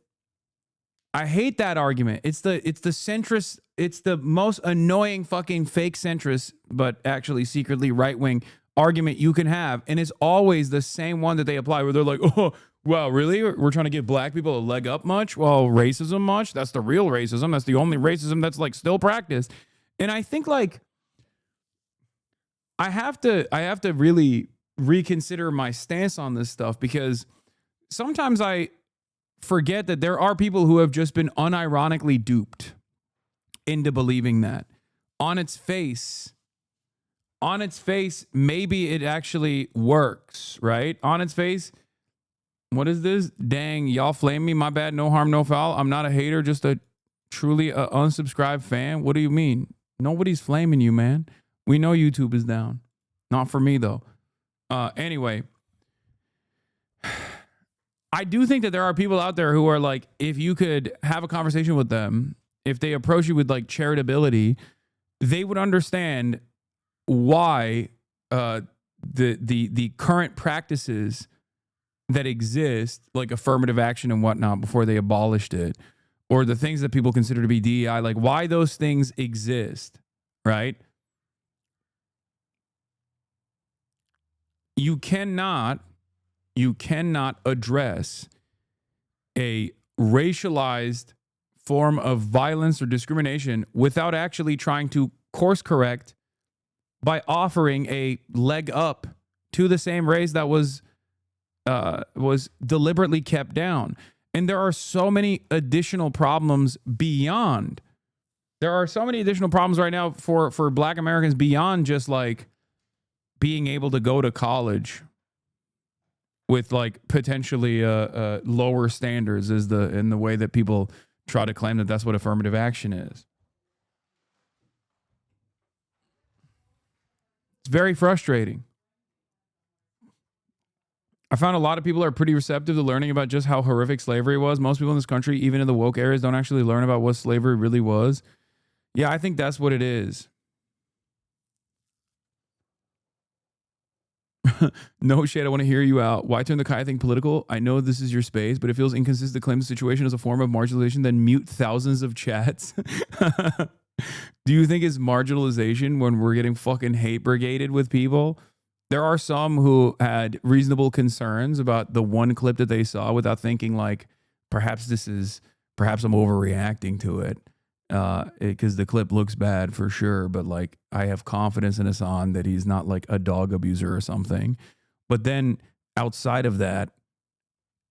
I hate that argument. It's the centrist, it's the most annoying fucking fake centrist, but actually secretly right-wing argument you can have. And it's always the same one that they apply, where they're like, oh, wow, really? We're trying to give black people a leg up much? Well, racism much? That's the real racism. That's the only racism that's like still practiced. And I think like, I have to really reconsider my stance on this stuff, because sometimes I forget that there are people who have just been unironically duped into believing that. On its face, maybe it actually works, right? On its face, what is this? Dang, y'all flame me. My bad. No harm, no foul. I'm not a hater, just a truly unsubscribed fan. What do you mean? Nobody's flaming you, man. We know YouTube is down. Not for me, though. Anyway, I do think that there are people out there who are like, if you could have a conversation with them, if they approach you with like charitability, they would understand why the current practices that exist, like affirmative action and whatnot, before they abolished it, or the things that people consider to be DEI, like why those things exist, right? You cannot address a racialized form of violence or discrimination without actually trying to course correct by offering a leg up to the same race that was deliberately kept down. And there are so many additional problems beyond. There are so many additional problems right now for Black Americans beyond just like being able to go to college with like potentially lower standards is in the way that people try to claim that that's what affirmative action is. It's very frustrating. I found a lot of people are pretty receptive to learning about just how horrific slavery was. Most people in this country, even in the woke areas, don't actually learn about what slavery really was. Yeah, I think that's what it is. No shit, I want to hear you out. Why turn the Kai thing political? I know this is your space, but it feels inconsistent to claim the situation as a form of marginalization, then mute thousands of chats. Do you think it's marginalization when we're getting fucking hate brigaded with people? There are some who had reasonable concerns about the one clip that they saw without thinking like, perhaps I'm overreacting to it. Because the clip looks bad for sure, but like I have confidence in Hasan that he's not like a dog abuser or something. But then outside of that,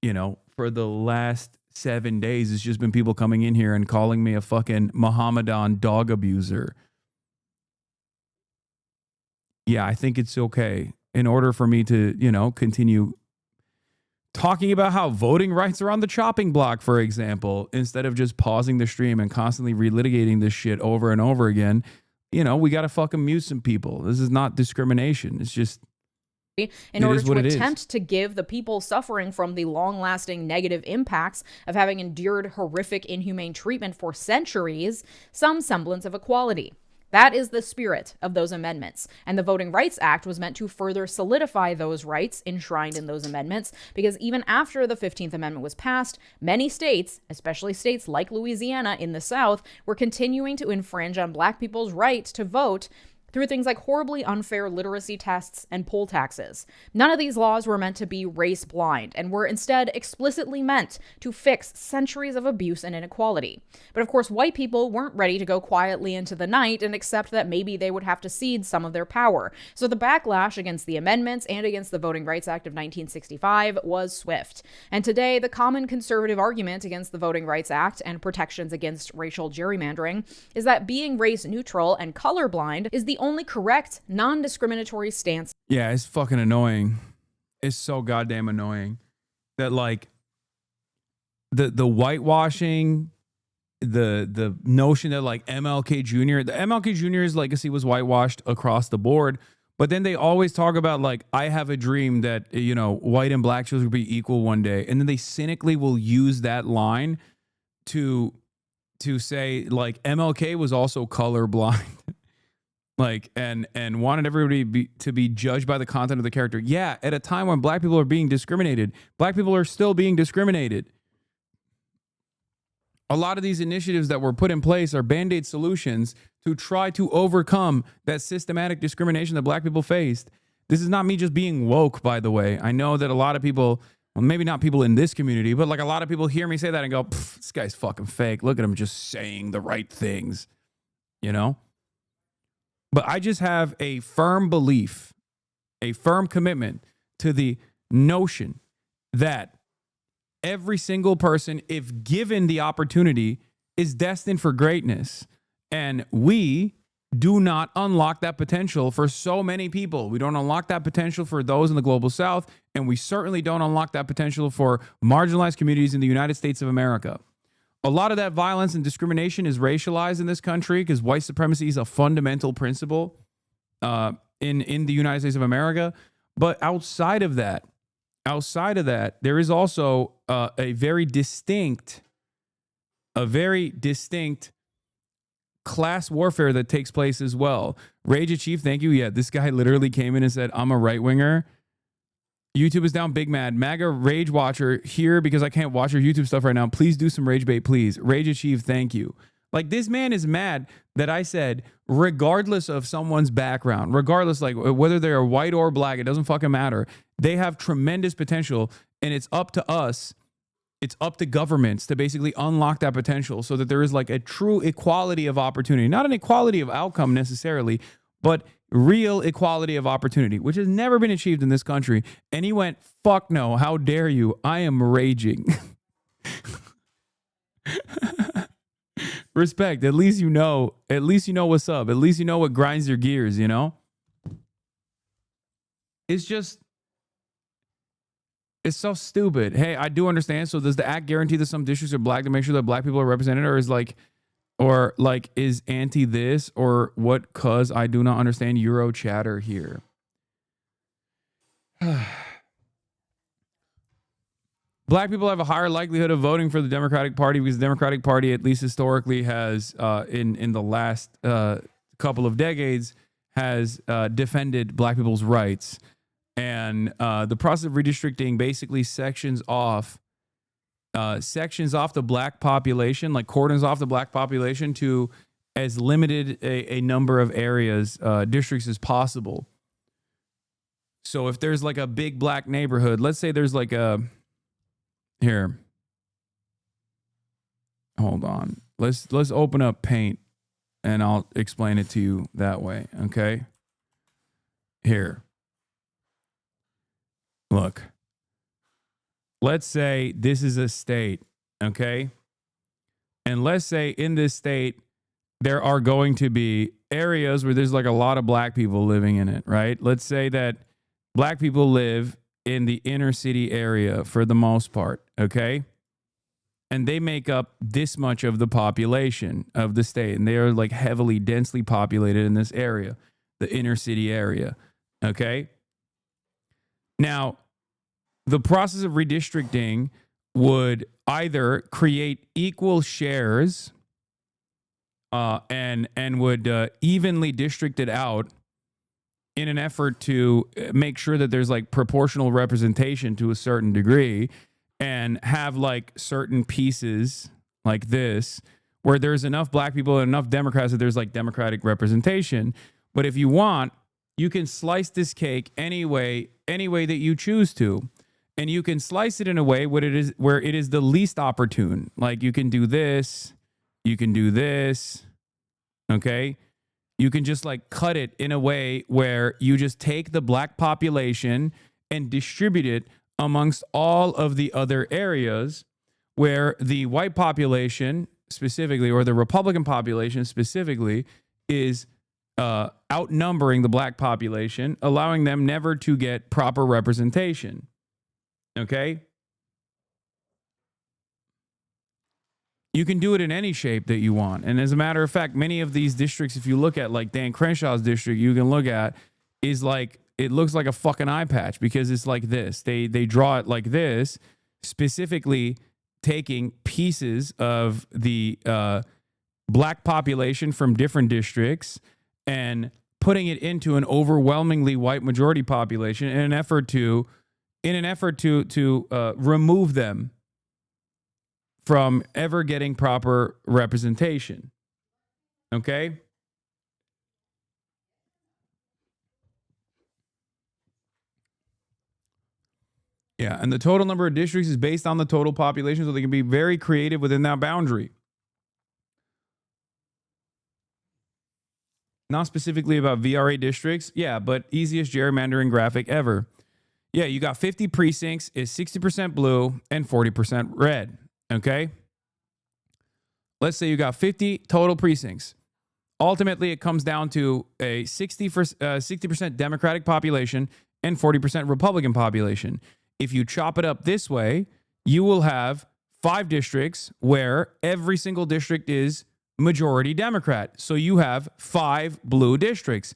you know, for the last 7 days has just been people coming in here and calling me a fucking Mohammedan dog abuser. Yeah, I think it's okay. In order for me to, continue talking about how voting rights are on the chopping block, for example, instead of just pausing the stream and constantly relitigating this shit over and over again, we got to fucking mute some people. This is not discrimination. It's just, in order to attempt to give the people suffering from the long-lasting negative impacts of having endured horrific, inhumane treatment for centuries some semblance of equality. That is the spirit of those amendments. And the Voting Rights Act was meant to further solidify those rights enshrined in those amendments, because even after the 15th Amendment was passed, many states, especially states like Louisiana in the South, were continuing to infringe on Black people's right to vote through things like horribly unfair literacy tests and poll taxes. None of these laws were meant to be race blind and were instead explicitly meant to fix centuries of abuse and inequality. But of course, white people weren't ready to go quietly into the night and accept that maybe they would have to cede some of their power. So the backlash against the amendments and against the Voting Rights Act of 1965 was swift. And today, the common conservative argument against the Voting Rights Act and protections against racial gerrymandering is that being race neutral and colorblind is the only correct, non-discriminatory stance. Yeah, it's fucking annoying. It's so goddamn annoying that like the whitewashing, the notion that like the MLK Jr.'s legacy was whitewashed across the board, but then they always talk about like, I have a dream that, white and black children will be equal one day. And then they cynically will use that line to say like MLK was also colorblind. Like, and wanted everybody to be judged by the content of the character. Yeah, at a time when black people are being discriminated, black people are still being discriminated. A lot of these initiatives that were put in place are Band-Aid solutions to try to overcome that systematic discrimination that black people faced. This is not me just being woke, by the way. I know that a lot of people, well, maybe not people in this community, but like a lot of people hear me say that and go, this guy's fucking fake. Look at him just saying the right things, But I just have a firm belief, a firm commitment to the notion that every single person, if given the opportunity, is destined for greatness. And we do not unlock that potential for so many people. We don't unlock that potential for those in the global South, and we certainly don't unlock that potential for marginalized communities in the United States of America. A lot of that violence and discrimination is racialized in this country because white supremacy is a fundamental principle in the United States of America. But outside of that, there is also a very distinct class warfare that takes place as well. Rage Chief, thank you. Yeah, this guy literally came in and said, I'm a right winger. YouTube is down big mad. MAGA Rage Watcher here because I can't watch your YouTube stuff right now. Please do some rage bait, please. Rage Achieve, thank you. Like, this man is mad that I said, regardless of someone's background, regardless, like whether they're white or black, it doesn't fucking matter. They have tremendous potential, and it's up to us. It's up to governments to basically unlock that potential so that there is like a true equality of opportunity, not an equality of outcome necessarily, but real equality of opportunity, which has never been achieved in this country. And he went, fuck no, how dare you? I am raging. Respect. At least you know what's up. At least you know what grinds your gears, It's just, it's so stupid. Hey, I do understand. So does the act guarantee that some districts are black to make sure that black people are represented, or is anti this or what? Cause I do not understand Euro chatter here. Black people have a higher likelihood of voting for the Democratic Party because the Democratic Party, at least historically, has in the last couple of decades, has defended black people's rights. And the process of redistricting basically sections off the black population, like cordons off the black population to as limited a number of areas, districts as possible. So if there's like a big black neighborhood, let's say there's like here, hold on. Let's open up Paint and I'll explain it to you that way. Okay. Here. Look. Let's say this is a state, okay? And let's say in this state, there are going to be areas where there's like a lot of black people living in it, right? Let's say that black people live in the inner city area for the most part, okay? And they make up this much of the population of the state. And they are like heavily, densely populated in this area, the inner city area, okay? Now, the process of redistricting would either create equal shares and would evenly district it out in an effort to make sure that there's like proportional representation to a certain degree, and have like certain pieces like this where there's enough black people and enough Democrats that there's like Democratic representation. But if you want, you can slice this cake any way that you choose to. And you can slice it in a way where it is the least opportune. Like you can do this, you can do this, okay? You can just like cut it in a way where you just take the black population and distribute it amongst all of the other areas where the white population specifically, or the Republican population specifically, is outnumbering the black population, allowing them never to get proper representation. Okay? You can do it in any shape that you want. And as a matter of fact, many of these districts, if you look at like Dan Crenshaw's district, you can look at, is like, it looks like a fucking eye patch because it's like this. They draw it like this, specifically taking pieces of the black population from different districts and putting it into an overwhelmingly white majority population in an effort to remove them from ever getting proper representation. Okay? Yeah, and the total number of districts is based on the total population, so they can be very creative within that boundary. Not specifically about VRA districts, yeah, but easiest gerrymandering graphic ever. Yeah, you got 50 precincts, is 60% blue and 40% red, okay? Let's say you got 50 total precincts. Ultimately, it comes down to a 60% Democratic population and 40% Republican population. If you chop it up this way, you will have 5 districts where every single district is majority Democrat. So you have 5 blue districts.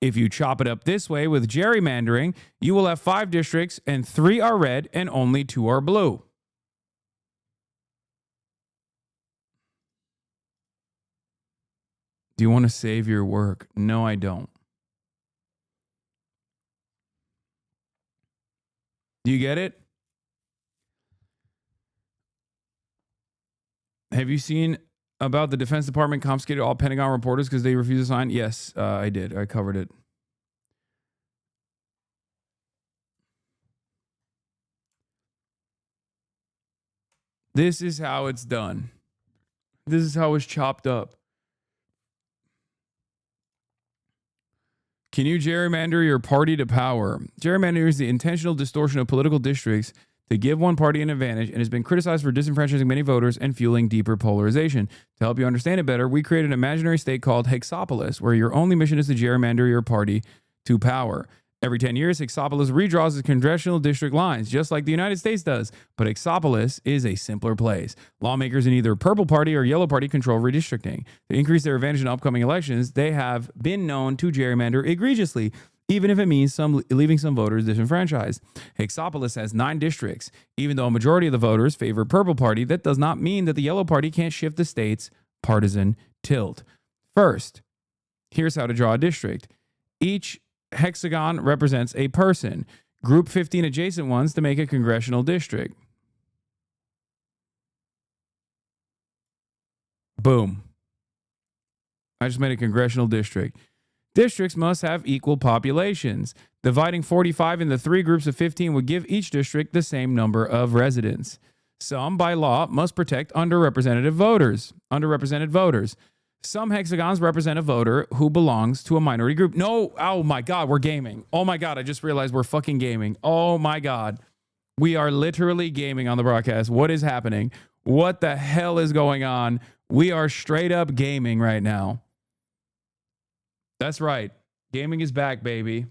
If you chop it up this way with gerrymandering, you will have 5 districts and 3 are red and only 2 are blue. Do you want to save your work? No, I don't. Do you get it? Have you seen about the Defense Department confiscated all Pentagon reporters because they refused to sign? Yes, I did. I covered it. This is how it's done. This is how it's chopped up. Can you gerrymander your party to power? Gerrymandering is the intentional distortion of political districts to give one party an advantage and has been criticized for disenfranchising many voters and fueling deeper polarization. To help you understand it better, we created an imaginary state called Hexopolis, where your only mission is to gerrymander your party to power. Every 10 years, Hexopolis redraws its congressional district lines, just like the United States does. But Hexopolis is a simpler place. Lawmakers in either purple party or yellow party control redistricting. To increase their advantage in upcoming elections, they have been known to gerrymander egregiously, even if it means leaving some voters disenfranchised. Hexopolis has 9 districts. Even though a majority of the voters favor purple party, that does not mean that the yellow party can't shift the state's partisan tilt. First, here's how to draw a district. Each hexagon represents a person. Group 15 adjacent ones to make a congressional district. Boom. I just made a congressional district. Districts must have equal populations. Dividing 45 into 3 groups of 15 would give each district the same number of residents. Some, by law, must protect underrepresented voters. Some hexagons represent a voter who belongs to a minority group. No, oh my God, we're gaming. Oh my God, I just realized we're fucking gaming. Oh my God. We are literally gaming on the broadcast. What is happening? What the hell is going on? We are straight up gaming right now. That's right. Gaming is back, baby.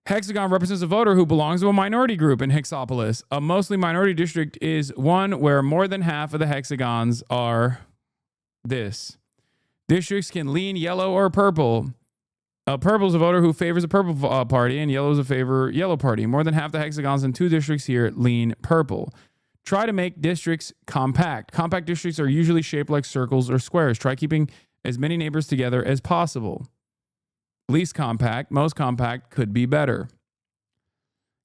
Hexagon represents a voter who belongs to a minority group in Hexopolis. A mostly minority district is one where more than half of the hexagons are this. Districts can lean yellow or purple. Purple is a voter who favors a purple party, and yellow is a favor yellow party. More than half the hexagons in 2 districts here lean purple. Try to make districts compact. Compact districts are usually shaped like circles or squares. Try keeping as many neighbors together as possible. Least compact, most compact could be better.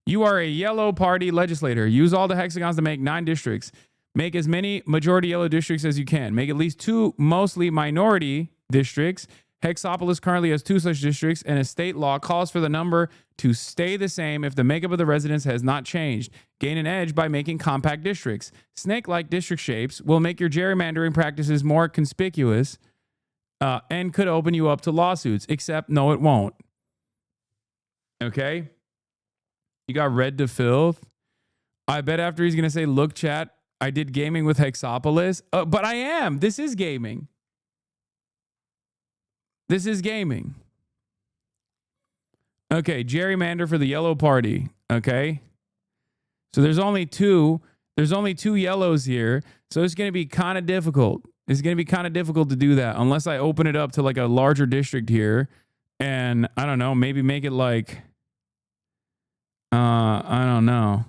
You are a yellow party legislator. Use all the hexagons to make 9 districts. Make as many majority yellow districts as you can. Make at least 2 mostly minority districts. Hexopolis currently has 2 such districts, and a state law calls for the number to stay the same if the makeup of the residents has not changed. Gain an edge by making compact districts. Snake-like district shapes will make your gerrymandering practices more conspicuous and could open you up to lawsuits, except no, it won't. Okay? You got red to filth. I bet after he's going to say, look, chat, I did gaming with Hexopolis. But I am. This is gaming. This is gaming. Okay, gerrymander for the yellow party. Okay. So there's only 2 yellows here. So it's going to be kind of difficult. It's going to be kind of difficult to do that unless I open it up to like a larger district here. And I don't know, maybe make it like, I don't know.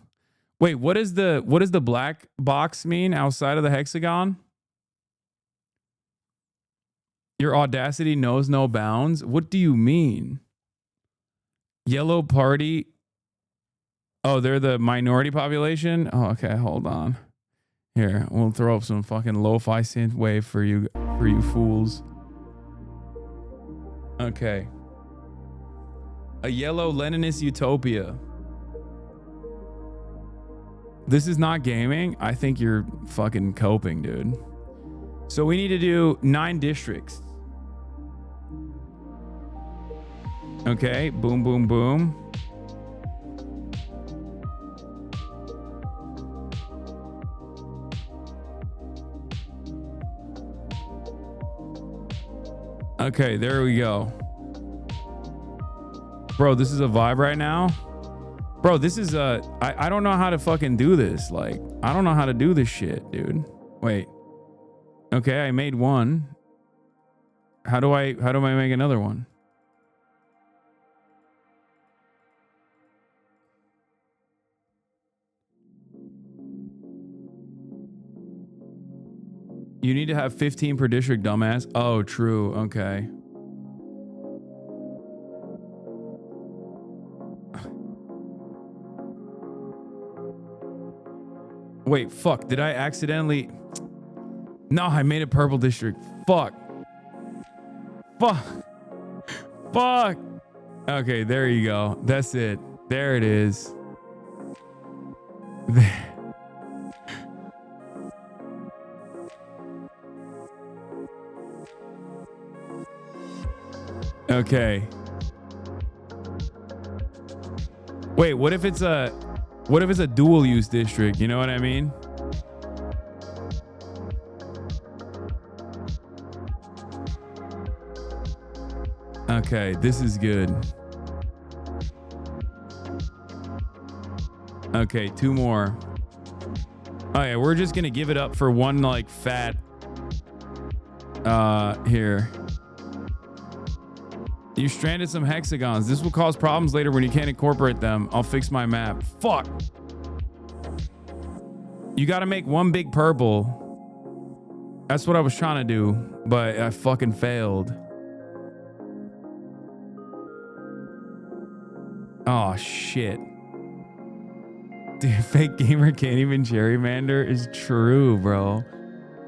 Wait, what does the black box mean outside of the hexagon? Your audacity knows no bounds. What do you mean? Yellow party. Oh, they're the minority population? Oh, okay, hold on. Here, we'll throw up some fucking lo-fi synth wave for you fools. Okay. A yellow Leninist utopia. This is not gaming. I think you're fucking coping, dude. So we need to do 9 districts. Okay, boom, boom, boom. Okay, there we go. Bro, this is a vibe right now. Bro, this is I don't know how to fucking do this. Like, I don't know how to do this shit, dude. Wait. Okay, I made one. How do I make another one? You need to have 15 per district, dumbass. Oh, true. Okay. Wait, fuck. Did I accidentally... No, I made a purple district. Fuck. Fuck. Fuck. Okay, there you go. That's it. There it is. There. Okay. Wait, what if it's a dual use district? You know what I mean? Okay, this is good. Okay, 2 more. Oh yeah, we're just gonna give it up for one like fat here. You stranded some hexagons. This will cause problems later when you can't incorporate them. I'll fix my map. Fuck. You gotta make one big purple. That's what I was trying to do, but I fucking failed. Oh shit. Dude, fake gamer can't even gerrymander is true, bro.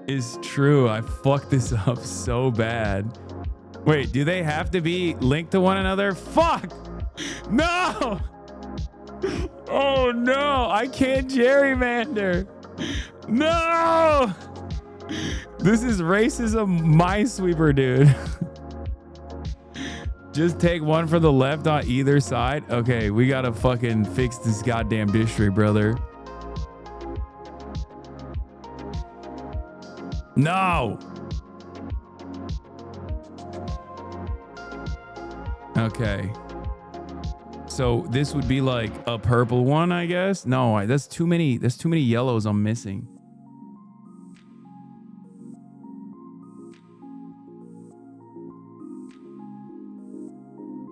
Is true. I fucked this up so bad. Wait, do they have to be linked to one another? Fuck! No! Oh no, I can't gerrymander. No! This is racism minesweeper, dude. Just take one for the left on either side. Okay, we gotta fucking fix this goddamn district, brother. No. Okay. So this would be like a purple one, I guess. No, that's too many. There's too many yellows I'm missing.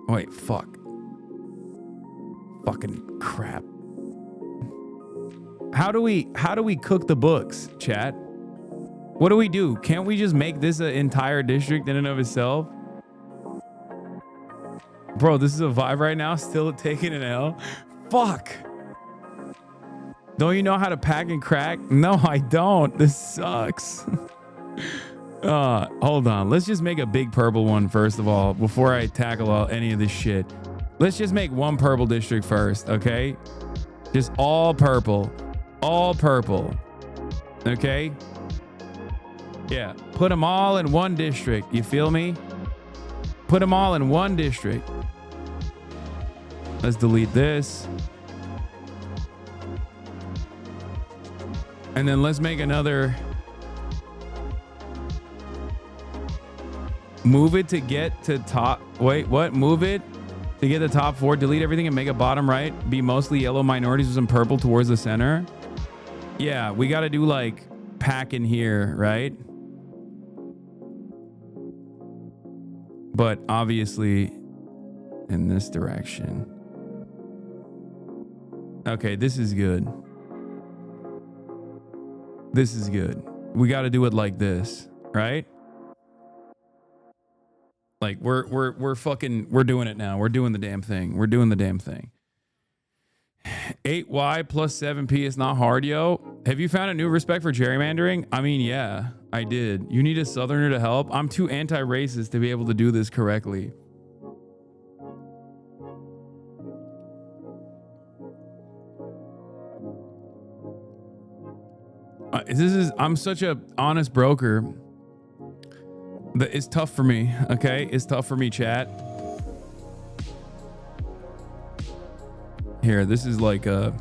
Wait, fuck. Fucking crap. How do we cook the books, chat? What do we do? Can't we just make this an entire district in and of itself? Bro, this is a vibe right now. Still taking an L. Fuck. Don't you know how to pack and crack? No, I don't. This sucks. Hold on. Let's just make a big purple one first of all, before I tackle any of this shit. Let's just make one purple district first, okay? Just all purple. All purple. Okay? Yeah. Put them all in one district. You feel me? Put them all in one district. Let's delete this. And then let's make another. Move it to get to top. Wait, what? Move it to get the top 4. Delete everything and make a bottom right be mostly yellow minorities with some purple towards the center. Yeah, we got to do like pack in here, right? But obviously in this direction. Okay, this is good. This is good. We got to do it like this, right? Like we're doing it now. We're doing the damn thing. We're doing the damn thing. 8Y plus 7P is not hard, yo. Have you found a new respect for gerrymandering? I mean, yeah, I did. You need a Southerner to help? I'm too anti-racist to be able to do this correctly. I'm such a honest broker. It's tough for me, okay? It's tough for me, chat. Here, this is like a...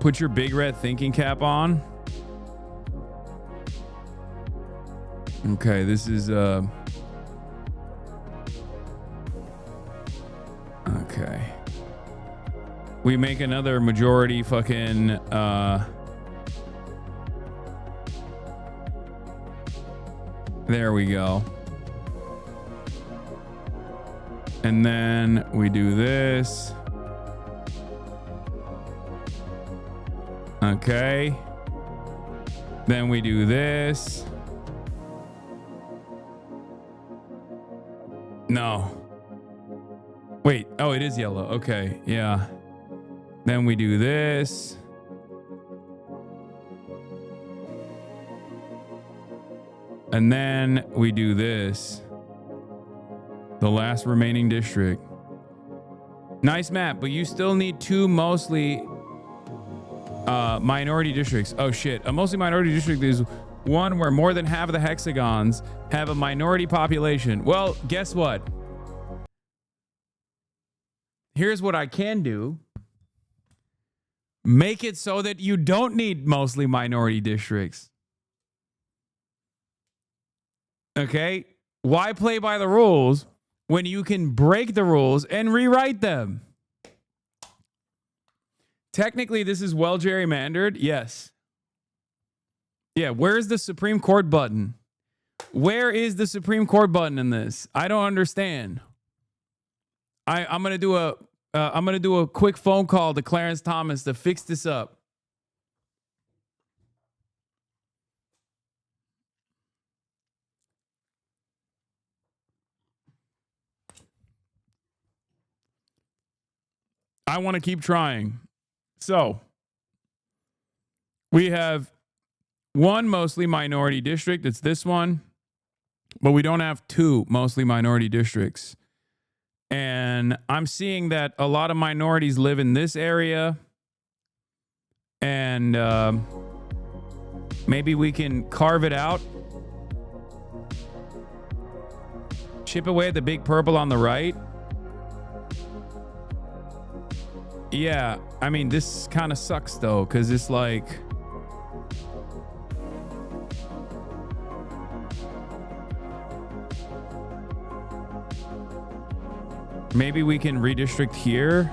Put your big red thinking cap on. Okay, this is... Okay. We make another majority fucking there we go. And then we do this. Okay. Then we do this. No. Wait, oh, it is yellow. Okay, yeah. Then we do this. And then we do this. The last remaining district. Nice map, but you still need 2 mostly minority districts. Oh shit, a mostly minority district is one where more than half of the hexagons have a minority population. Well, guess what? Here's what I can do. Make it so that you don't need mostly minority districts. Okay? Why play by the rules when you can break the rules and rewrite them? Technically, this is well gerrymandered. Yes. Yeah, where's the Supreme Court button? Where is the Supreme Court button in this? I don't understand. I'm gonna do a quick phone call to Clarence Thomas to fix this up. I want to keep trying. So we have one mostly minority district. It's this one, but we don't have 2 mostly minority districts. And I'm seeing that a lot of minorities live in this area. And maybe we can carve it out. chip away at the big purple on the right. Yeah, I mean, this kind of sucks though, because it's like, maybe we can redistrict here.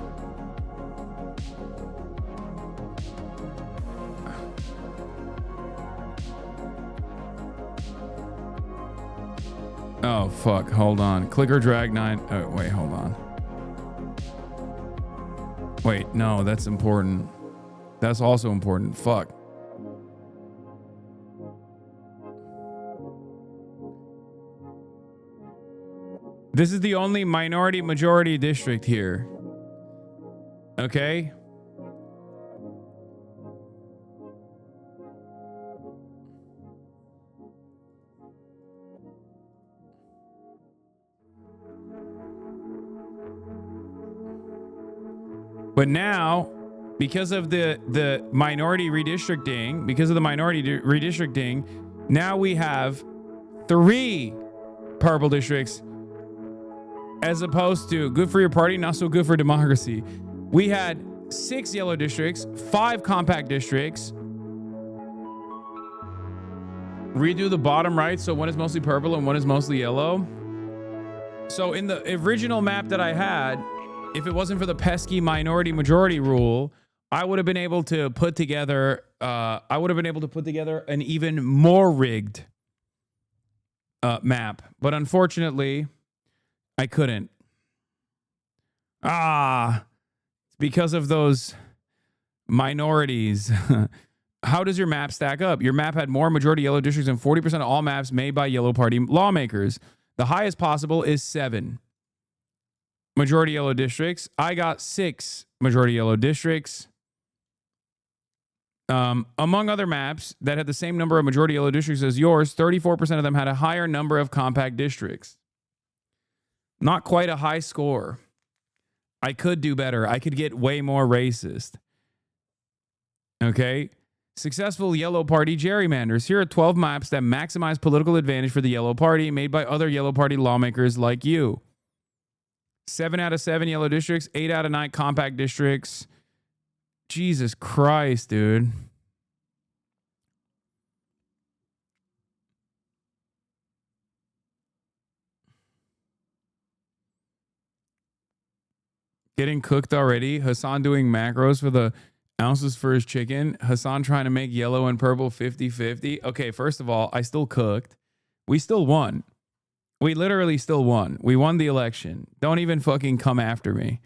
Oh, fuck. Hold on. Click or drag 9. Oh, wait, hold on. Wait, no, that's important. That's also important. Fuck. This is the only minority majority district here. Okay? But now, because of the minority redistricting, now we have 3 purple districts, as opposed to good for your party, not so good for democracy. We had 6 yellow districts, 5 compact districts. Redo the bottom right, so one is mostly purple and one is mostly yellow. So in the original map that I had, if it wasn't for the pesky minority majority rule, I would have been able to put together an even more rigged map. But unfortunately, I couldn't. It's because of those minorities. How does your map stack up? Your map had more majority yellow districts than 40% of all maps made by yellow party lawmakers. The highest possible is 7 majority yellow districts. I got 6 majority yellow districts. Among other maps that had the same number of majority yellow districts as yours, 34% of them had a higher number of compact districts. Not quite a high score. I could do better. I could get way more racist. Okay? Successful yellow party gerrymanders. Here are 12 maps that maximize political advantage for the yellow party, made by other yellow party lawmakers like you. 7 out of 7 yellow districts, 8 out of 9 compact districts. Jesus Christ, dude. Getting cooked already. Hasan doing macros for the ounces for his chicken. Hasan trying to make yellow and purple 50-50. Okay, first of all, I still cooked. We still won. We literally still won. We won the election. Don't even fucking come after me.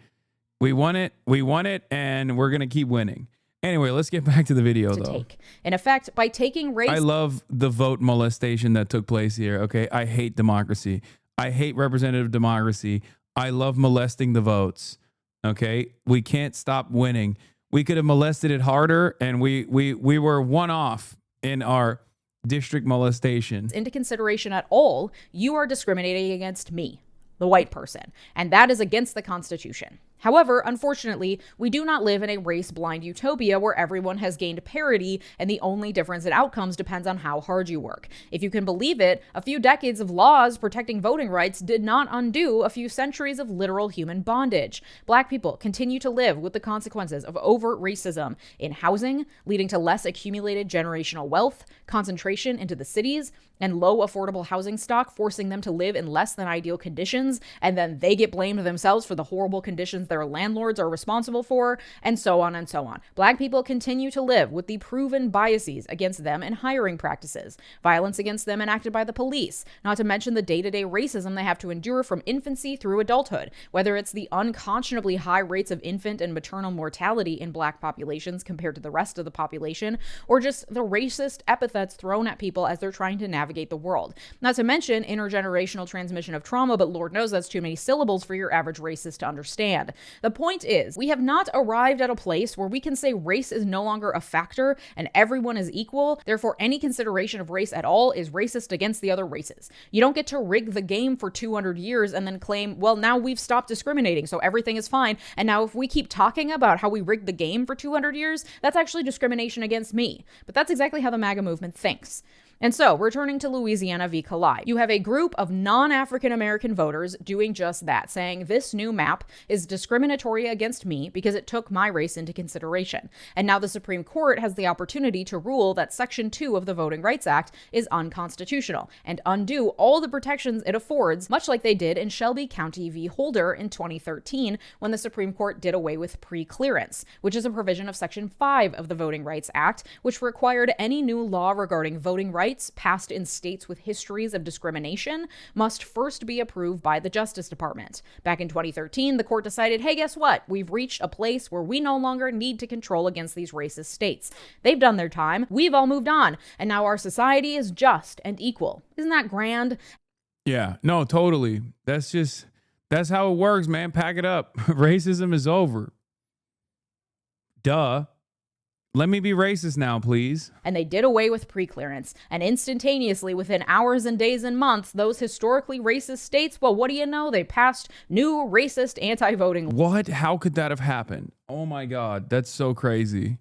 We won it. We won it, and we're going to keep winning. Anyway, let's get back to the video, though. In effect, by taking race... I love the vote molestation that took place here, okay? I hate democracy. I hate representative democracy. I love molesting the votes, okay? We can't stop winning. We could have molested it harder, and we were one off in our district molestation. Into consideration at all, you are discriminating against me, the white person, and that is against the Constitution. However, unfortunately, we do not live in a race-blind utopia where everyone has gained parity and the only difference in outcomes depends on how hard you work. If you can believe it, a few decades of laws protecting voting rights did not undo a few centuries of literal human bondage. Black people continue to live with the consequences of overt racism in housing, leading to less accumulated generational wealth, concentration into the cities, and low affordable housing stock, forcing them to live in less than ideal conditions, and then they get blamed themselves for the horrible conditions their landlords are responsible for, and so on and so on. Black people continue to live with the proven biases against them in hiring practices, violence against them enacted by the police, not to mention the day-to-day racism they have to endure from infancy through adulthood, whether it's the unconscionably high rates of infant and maternal mortality in Black populations compared to the rest of the population, or just the racist epithets thrown at people as they're trying to navigate the world. Not to mention intergenerational transmission of trauma, but Lord knows that's too many syllables for your average racist to understand. The point is, we have not arrived at a place where we can say race is no longer a factor and everyone is equal, therefore any consideration of race at all is racist against the other races. You don't get to rig the game for 200 years and then claim, well, now we've stopped discriminating, so everything is fine, and now if we keep talking about how we rigged the game for 200 years, that's actually discrimination against me. But that's exactly how the MAGA movement thinks. And so, returning to Louisiana v. Kalai, you have a group of non-African American voters doing just that, saying this new map is discriminatory against me because it took my race into consideration. And now the Supreme Court has the opportunity to rule that Section 2 of the Voting Rights Act is unconstitutional and undo all the protections it affords, much like they did in Shelby County v. Holder in 2013 when the Supreme Court did away with pre-clearance, which is a provision of Section 5 of the Voting Rights Act, which required any new law regarding voting rights passed in states with histories of discrimination must first be approved by the Justice Department. Back in 2013, the court decided, hey, guess what? We've reached a place where we no longer need to control against these racist states. They've done their time. We've all moved on. And now our society is just and equal. Isn't that grand? Yeah, no, totally. That's how it works, man. Pack it up. Racism is over. Duh. Let me be racist now, please. And they did away with preclearance. And instantaneously, within hours and days and months, those historically racist states, well, what do you know? They passed new racist anti-voting. What? How could that have happened? Oh my God, that's so crazy.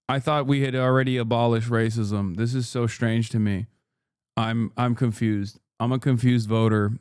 I thought we had already abolished racism. This is so strange to me. I'm confused. I'm a confused voter.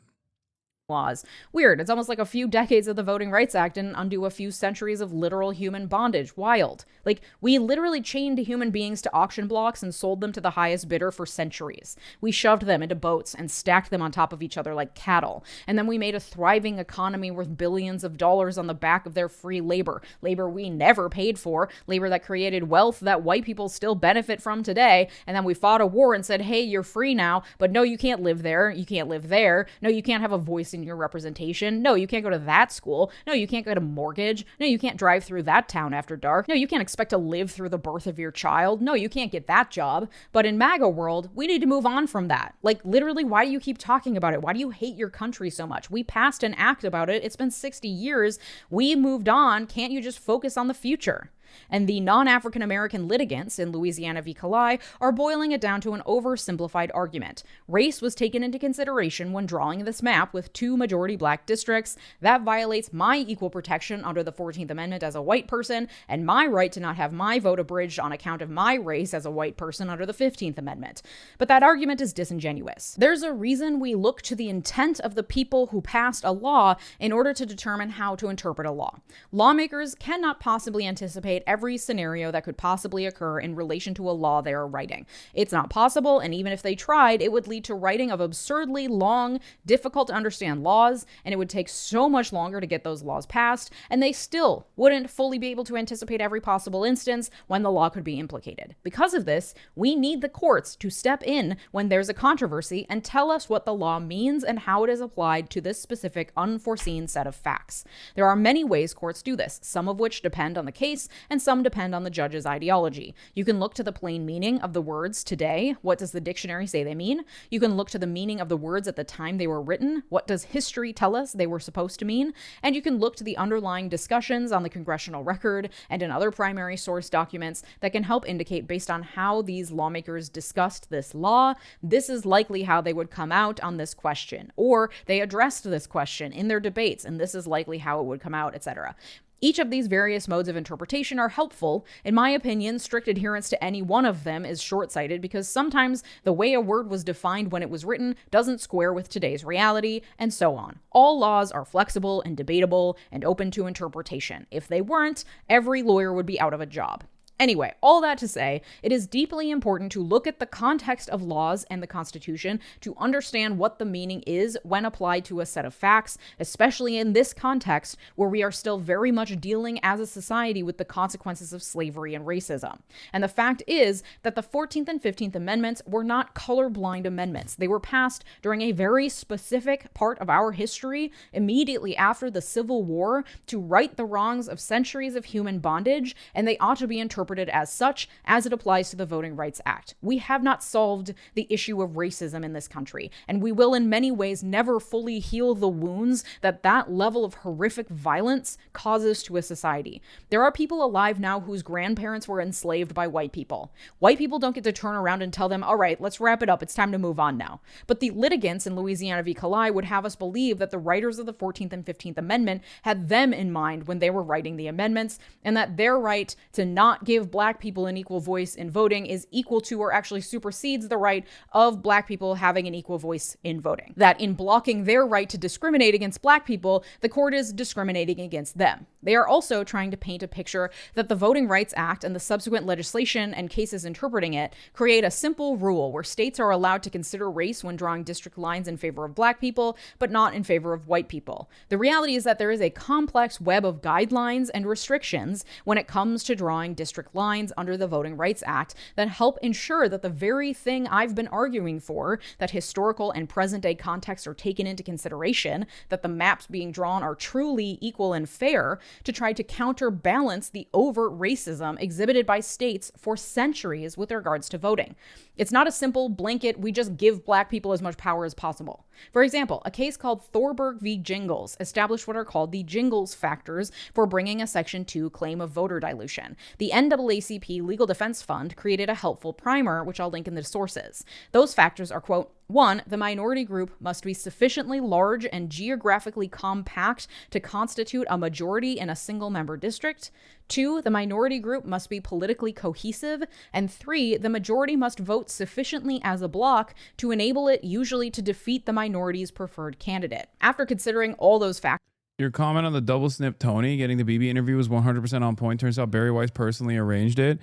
Laws. Weird. It's almost like a few decades of the Voting Rights Act and undo a few centuries of literal human bondage. Wild. Like, we literally chained human beings to auction blocks and sold them to the highest bidder for centuries. We shoved them into boats and stacked them on top of each other like cattle. And then we made a thriving economy worth billions of dollars on the back of their free labor. Labor we never paid for. Labor that created wealth that white people still benefit from today. And then we fought a war and said, hey, you're free now, but no, you can't live there. You can't live there. No, you can't have a voice in your representation. No, you can't go to that school. No, you can't get a mortgage. No, you can't drive through that town after dark. No, you can't expect to live through the birth of your child. No, you can't get that job. But in MAGA world, we need to move on from that. Like, literally, why do you keep talking about it? Why do you hate your country so much? We passed an act about it. It's been 60 years. We moved on. Can't you just focus on the future? And the non-African American litigants in Louisiana v. Kalai are boiling it down to an oversimplified argument. Race was taken into consideration when drawing this map with 2 majority black districts. That violates my equal protection under the 14th Amendment as a white person, and my right to not have my vote abridged on account of my race as a white person under the 15th Amendment. But that argument is disingenuous. There's a reason we look to the intent of the people who passed a law in order to determine how to interpret a law. Lawmakers cannot possibly anticipate every scenario that could possibly occur in relation to a law they are writing. It's not possible, and even if they tried, it would lead to writing of absurdly long, difficult to understand laws, and it would take so much longer to get those laws passed, and they still wouldn't fully be able to anticipate every possible instance when the law could be implicated. Because of this, we need the courts to step in when there's a controversy and tell us what the law means and how it is applied to this specific unforeseen set of facts. There are many ways courts do this, some of which depend on the case, and some depend on the judge's ideology. You can look to the plain meaning of the words today. What does the dictionary say they mean? You can look to the meaning of the words at the time they were written. What does history tell us they were supposed to mean? And you can look to the underlying discussions on the congressional record and in other primary source documents that can help indicate, based on how these lawmakers discussed this law, this is likely how they would come out on this question, or they addressed this question in their debates, and this is likely how it would come out, etc. Each of these various modes of interpretation are helpful. In my opinion, strict adherence to any one of them is short-sighted because sometimes the way a word was defined when it was written doesn't square with today's reality, and so on. All laws are flexible and debatable and open to interpretation. If they weren't, every lawyer would be out of a job. Anyway, all that to say, it is deeply important to look at the context of laws and the Constitution to understand what the meaning is when applied to a set of facts, especially in this context where we are still very much dealing as a society with the consequences of slavery and racism. And the fact is that the 14th and 15th Amendments were not colorblind amendments. They were passed during a very specific part of our history, immediately after the Civil War, to right the wrongs of centuries of human bondage, and they ought to be interpreted as such as it applies to the Voting Rights Act. We have not solved the issue of racism in this country, and we will in many ways never fully heal the wounds that that level of horrific violence causes to a society. There are people alive now whose grandparents were enslaved by white people. White people don't get to turn around and tell them, all right, let's wrap it up, it's time to move on now. But the litigants in Louisiana v. Kalai would have us believe that the writers of the 14th and 15th Amendment had them in mind when they were writing the amendments, and that their right to not give give black people an equal voice in voting is equal to or actually supersedes the right of black people having an equal voice in voting. That in blocking their right to discriminate against black people, the court is discriminating against them. They are also trying to paint a picture that the Voting Rights Act and the subsequent legislation and cases interpreting it create a simple rule where states are allowed to consider race when drawing district lines in favor of black people, but not in favor of white people. The reality is that there is a complex web of guidelines and restrictions when it comes to drawing district lines under the Voting Rights Act that help ensure that the very thing I've been arguing for, that historical and present day contexts are taken into consideration, that the maps being drawn are truly equal and fair, to try to counterbalance the overt racism exhibited by states for centuries with regards to voting. It's not a simple blanket, we just give black people as much power as possible. For example, a case called Thorberg v. Jingles established what are called the Jingles factors for bringing a Section 2 claim of voter dilution. The NAACP Legal Defense Fund created a helpful primer, which I'll link in the sources. Those factors are, quote, 1, the minority group must be sufficiently large and geographically compact to constitute a majority in a single-member district. 2, the minority group must be politically cohesive. And 3, the majority must vote sufficiently as a bloc to enable it usually to defeat the minority's preferred candidate. After considering all those factors, your comment on the double snip Tony getting the BB interview was 100% on point. Turns out Barry Weiss personally arranged it.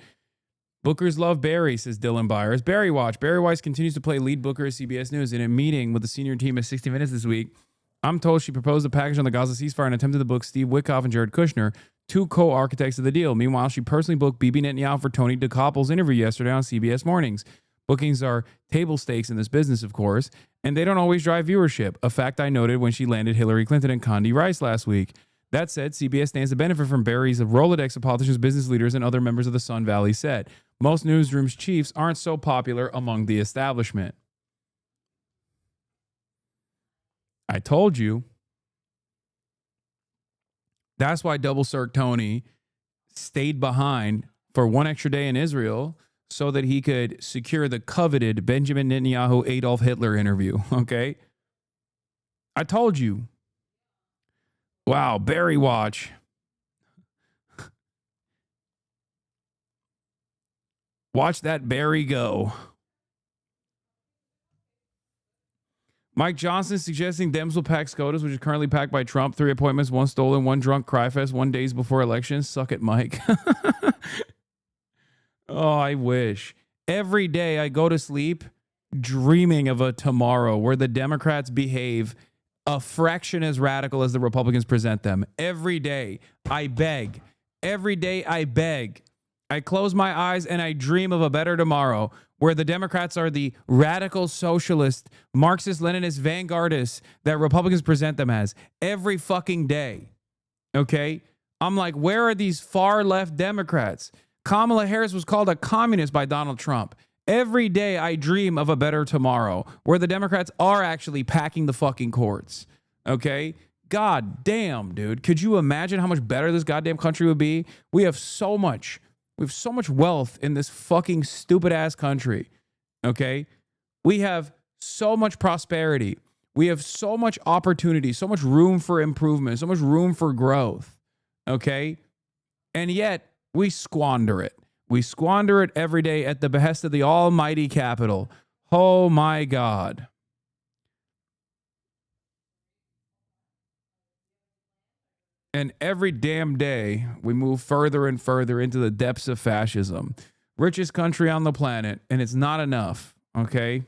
Bookers love Barry, says Dylan Byers. Barry Watch. Barry Weiss continues to play lead booker at CBS News. In a meeting with the senior team at 60 Minutes this week, I'm told she proposed a package on the Gaza ceasefire and attempted to book Steve Witkoff and Jared Kushner, two co-architects of the deal. Meanwhile, she personally booked Bibi Netanyahu for Tony DeKoppel's interview yesterday on CBS Mornings. Bookings are table stakes in this business, of course, and they don't always drive viewership, a fact I noted when she landed Hillary Clinton and Condi Rice last week. That said, CBS stands to benefit from Barry's Rolodex of politicians, business leaders, and other members of the Sun Valley set. Most newsrooms' chiefs aren't so popular among the establishment. I told you. That's why Double Cirque Tony stayed behind for one extra day in Israel so that he could secure the coveted Benjamin Netanyahu Adolf Hitler interview. Okay? I told you. Wow, Barry Watch. Watch that Barry go. Mike Johnson suggesting Dems will pack SCOTUS, which is currently packed by Trump. 3 appointments, 1 stolen, 1 drunk cry fest, 1 days before election. Suck it, Mike. Oh, I wish. Every day I go to sleep dreaming of a tomorrow where the Democrats behave a fraction as radical as the Republicans present them. Every day I beg. Every day I beg. I close my eyes and I dream of a better tomorrow where the Democrats are the radical socialist, Marxist-Leninist vanguardists that Republicans present them as every fucking day. Okay? I'm like, where are these far left Democrats? Kamala Harris was called a communist by Donald Trump. Every day I dream of a better tomorrow where the Democrats are actually packing the fucking courts. Okay? God damn, dude. Could you imagine how much better this goddamn country would be? We have so much wealth in this fucking stupid ass country. Okay? We have so much prosperity. We have so much opportunity, so much room for improvement, so much room for growth. Okay? And yet we squander it. We squander it every day at the behest of the almighty Capitol. Oh my God. And every damn day, we move further and further into the depths of fascism. Richest country on the planet, and it's not enough, okay?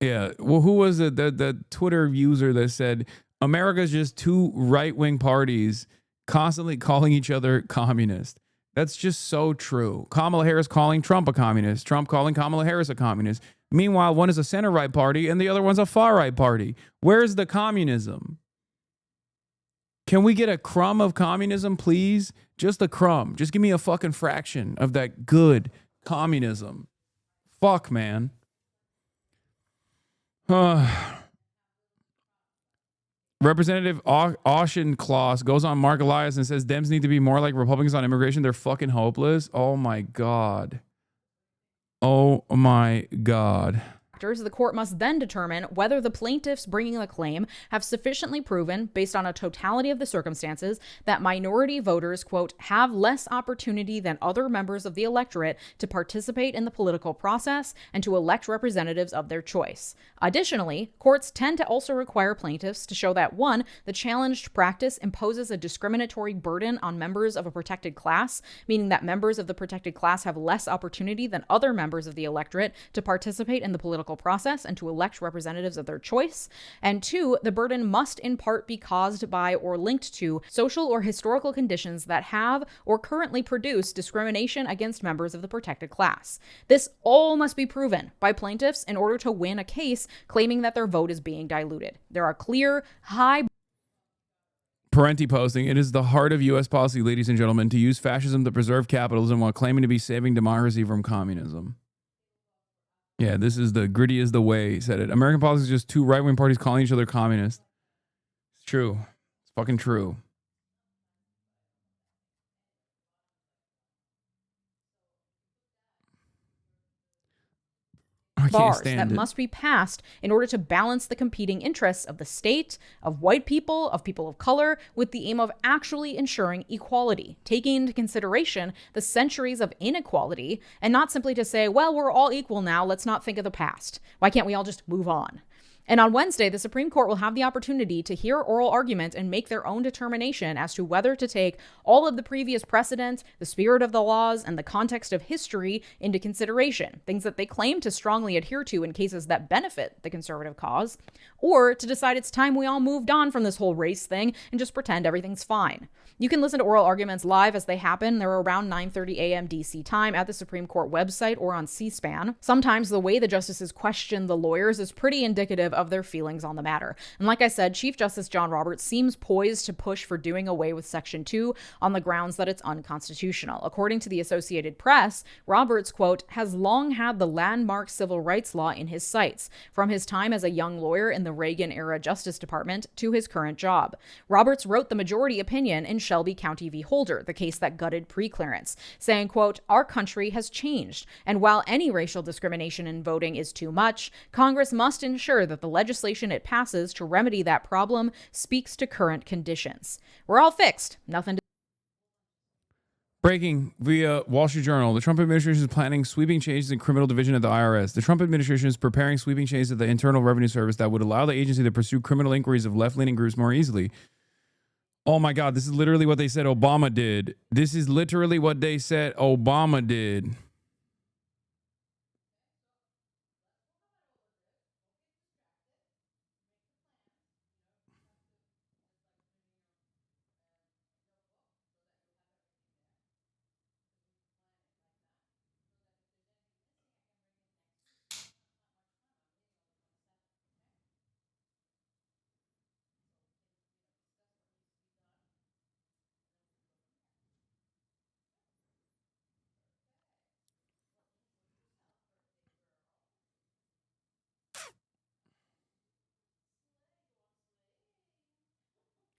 Yeah, well, who was it? The Twitter user that said, America's just 2 right-wing parties constantly calling each other communist. That's just so true. Kamala Harris calling Trump a communist. Trump calling Kamala Harris a communist. Meanwhile, one is a center-right party, and the other one's a far-right party. Where's the communism? Can we get a crumb of communism, please? Just a crumb. Just give me a fucking fraction of that good communism. Fuck, man. Representative Auchincloss goes on Mark Elias and says Dems need to be more like Republicans on immigration. They're fucking hopeless. Oh, my God. Oh, my God. factors, the court must then determine whether the plaintiffs bringing the claim have sufficiently proven, based on a totality of the circumstances, that minority voters, quote, have less opportunity than other members of the electorate to participate in the political process and to elect representatives of their choice. Additionally, courts tend to also require plaintiffs to show that, one, the challenged practice imposes a discriminatory burden on members of a protected class, meaning that members of the protected class have less opportunity than other members of the electorate to participate in the political process and to elect representatives of their choice. And two, the burden must in part be caused by or linked to social or historical conditions that have or currently produce discrimination against members of the protected class. This all must be proven by plaintiffs in order to win a case claiming that their vote is being diluted. There are clear, high Parenti posting, it is the heart of U.S. policy, ladies and gentlemen, to use fascism to preserve capitalism while claiming to be saving democracy from communism. Yeah, this is the gritty is the way, he said it. American politics is just two right-wing parties calling each other communist. It's true. It's fucking true. bars that must be passed in order to balance the competing interests of the state, of white people, of people of color, with the aim of actually ensuring equality, taking into consideration the centuries of inequality, and not simply to say, well, we're all equal now, let's not think of the past. Why can't we all just move on? And on Wednesday, the Supreme Court will have the opportunity to hear oral argument and make their own determination as to whether to take all of the previous precedent, the spirit of the laws, and the context of history into consideration, things that they claim to strongly adhere to in cases that benefit the conservative cause, or to decide it's time we all moved on from this whole race thing and just pretend everything's fine. You can listen to oral arguments live as they happen. They're around 9:30 a.m. DC time at the Supreme Court website or on C-SPAN. Sometimes the way the justices question the lawyers is pretty indicative of their feelings on the matter. And like I said, Chief Justice John Roberts seems poised to push for doing away with Section 2 on the grounds that it's unconstitutional. According to the Associated Press, Roberts, quote, has long had the landmark civil rights law in his sights, from his time as a young lawyer in the Reagan-era Justice Department to his current job. Roberts wrote the majority opinion in Shelby County v. Holder, the case that gutted pre-clearance, saying, quote, our country has changed, and while any racial discrimination in voting is too much, Congress must ensure that the legislation it passes to remedy that problem speaks to current conditions. We're all fixed. Nothing to Breaking via Wall Street Journal. The Trump administration is planning sweeping changes in criminal division at the IRS. The Trump administration is preparing sweeping changes at the Internal Revenue Service that would allow the agency to pursue criminal inquiries of left-leaning groups more easily. Oh my God, this is literally what they said Obama did. This is literally what they said Obama did.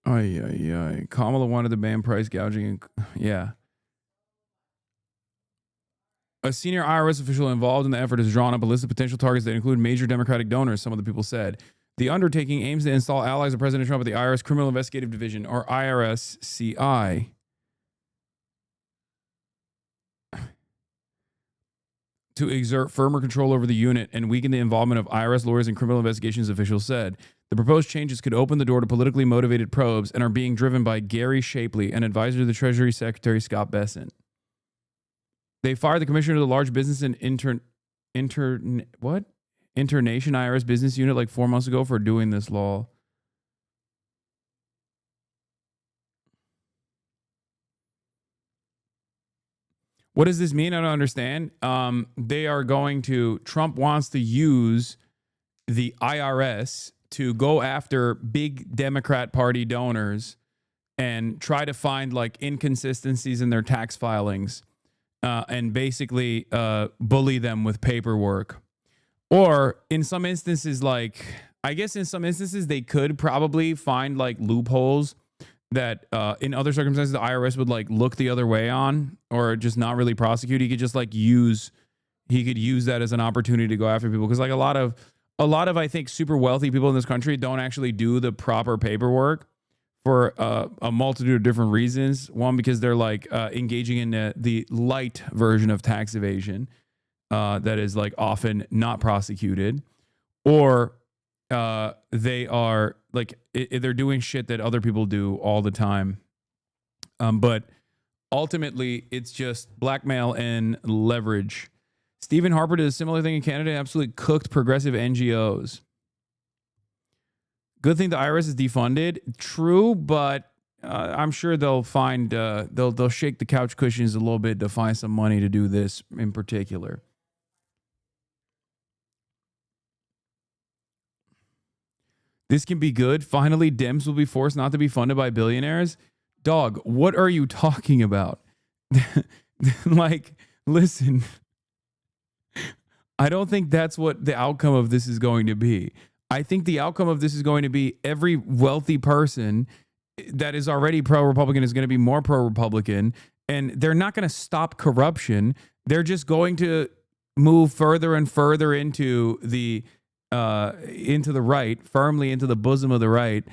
Ay, ay, ay. Kamala wanted to ban price gouging. And, yeah. A senior IRS official involved in the effort has drawn up a list of potential targets that include major Democratic donors, some of the people said. The undertaking aims to install allies of President Trump at the IRS Criminal Investigative Division, or IRS-CI. To exert firmer control over the unit and weaken the involvement of IRS lawyers and criminal investigations, officials said. The proposed changes could open the door to politically motivated probes and are being driven by Gary Shapley, an advisor to the Treasury Secretary Scott Bessent. They fired the commissioner of the Large Business and Internation IRS Business Unit like 4 months ago for doing this law. What does this mean? I don't understand. Trump wants to use the IRS to go after big Democrat Party donors and try to find like inconsistencies in their tax filings and basically bully them with paperwork. Or in some instances, they could probably find like loopholes that in other circumstances the IRS would like look the other way on or just not really prosecute. He could just like use he could use that as an opportunity to go after people. Because like a lot of I think super wealthy people in this country don't actually do the proper paperwork for a multitude of different reasons. One, because they're like engaging in the light version of tax evasion that is like often not prosecuted, or they are like they're doing shit that other people do all the time. But ultimately, it's just blackmail and leverage. Stephen Harper did a similar thing in Canada, absolutely cooked progressive NGOs. Good thing the IRS is defunded. True, but I'm sure they'll find they'll shake the couch cushions a little bit to find some money to do this in particular. This can be good. Finally, Dems will be forced not to be funded by billionaires. Dog, what are you talking about? Like, listen, I don't think that's what the outcome of this is going to be. I think the outcome of this is going to be every wealthy person that is already pro-Republican is going to be more pro-Republican, and they're not going to stop corruption. They're just going to move further and further into the right, firmly into the bosom of the right,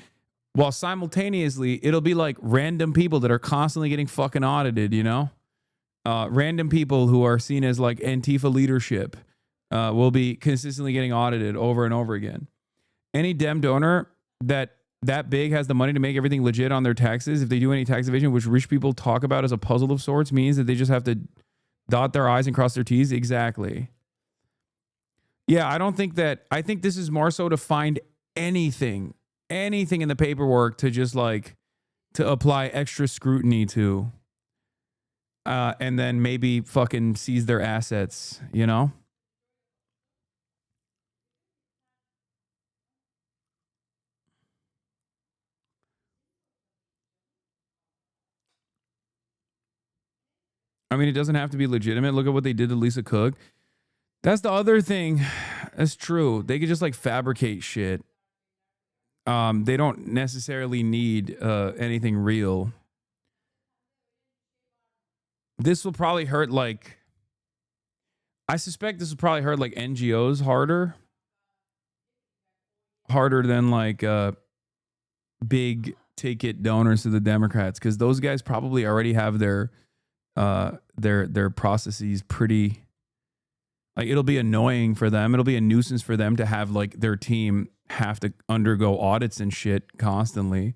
while simultaneously it'll be like random people that are constantly getting fucking audited, you know? Random people who are seen as like Antifa leadership will be consistently getting audited over and over again. Any Dem donor that big has the money to make everything legit on their taxes, if they do any tax evasion, which rich people talk about as a puzzle of sorts, means that they just have to dot their I's and cross their T's. Exactly. Yeah, I think this is more so to find anything in the paperwork to just like to apply extra scrutiny to, and then maybe fucking seize their assets, you know? I mean, it doesn't have to be legitimate. Look at what they did to Lisa Cook. That's the other thing. That's true. They could just like fabricate shit. They don't necessarily need anything real. This will probably hurt like, I suspect this will probably hurt like NGOs harder than like big ticket donors to the Democrats, because those guys probably already have their processes pretty, like, it'll be annoying for them. It'll be a nuisance for them to have like their team have to undergo audits and shit constantly.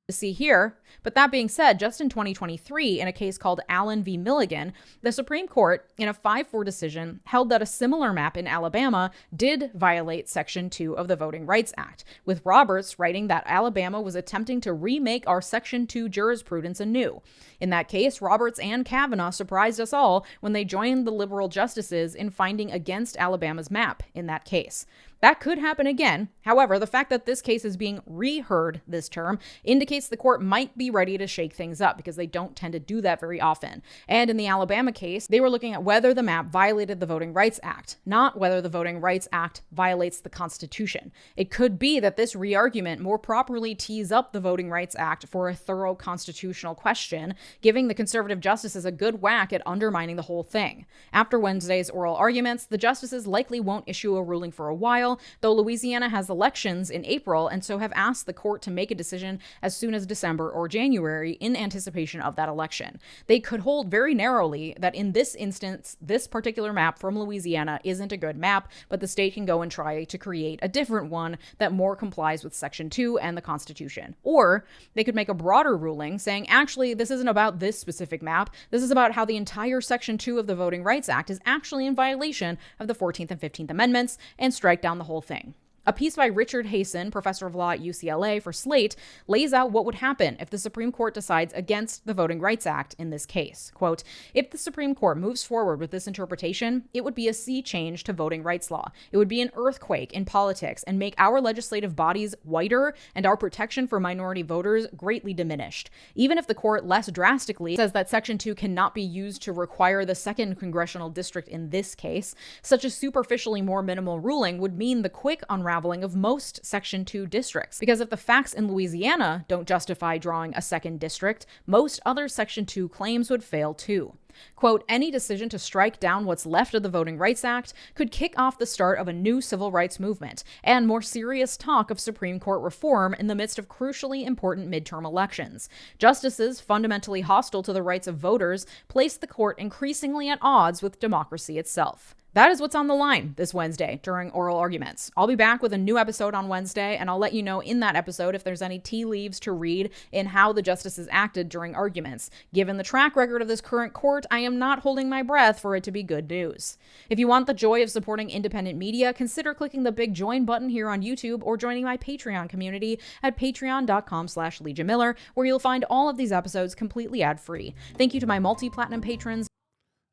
To see here. But that being said, just in 2023, in a case called Allen v. Milligan, the Supreme Court, in a 5-4 decision, held that a similar map in Alabama did violate Section 2 of the Voting Rights Act, with Roberts writing that Alabama was attempting to remake our Section 2 jurisprudence anew. In that case, Roberts and Kavanaugh surprised us all when they joined the liberal justices in finding against Alabama's map in that case. That could happen again. However, the fact that this case is being reheard this term indicates the court might be ready to shake things up, because they don't tend to do that very often. And in the Alabama case, they were looking at whether the map violated the Voting Rights Act, not whether the Voting Rights Act violates the Constitution. It could be that this re-argument more properly tees up the Voting Rights Act for a thorough constitutional question, giving the conservative justices a good whack at undermining the whole thing. After Wednesday's oral arguments, the justices likely won't issue a ruling for a while, though Louisiana has elections in April and so have asked the court to make a decision as soon as December or January in anticipation of that election. They could hold very narrowly that in this instance, this particular map from Louisiana isn't a good map, but the state can go and try to create a different one that more complies with Section 2 and the Constitution. Or they could make a broader ruling saying, actually, this isn't about this specific map. This is about how the entire Section 2 of the Voting Rights Act is actually in violation of the 14th and 15th Amendments, and strike down the whole thing. A piece by Richard Hasan, professor of law at UCLA for Slate, lays out what would happen if the Supreme Court decides against the Voting Rights Act in this case. Quote, if the Supreme Court moves forward with this interpretation, it would be a sea change to voting rights law. It would be an earthquake in politics and make our legislative bodies whiter and our protection for minority voters greatly diminished. Even if the court less drastically says that Section 2 cannot be used to require the 2nd congressional district in this case, such a superficially more minimal ruling would mean the quick unraveling unraveling of most Section 2 districts. Because if the facts in Louisiana don't justify drawing a second district, most other Section 2 claims would fail too. Quote, any decision to strike down what's left of the Voting Rights Act could kick off the start of a new civil rights movement and more serious talk of Supreme Court reform in the midst of crucially important midterm elections. Justices fundamentally hostile to the rights of voters place the court increasingly at odds with democracy itself. That is what's on the line this Wednesday during oral arguments. I'll be back with a new episode on Wednesday, and I'll let you know in that episode if there's any tea leaves to read in how the justices acted during arguments. Given the track record of this current court, I am not holding my breath for it to be good news. If you want the joy of supporting independent media, consider clicking the big join button here on YouTube or joining my Patreon community at patreon.com/Legia Miller, where you'll find all of these episodes completely ad-free. Thank you to my multi-platinum patrons.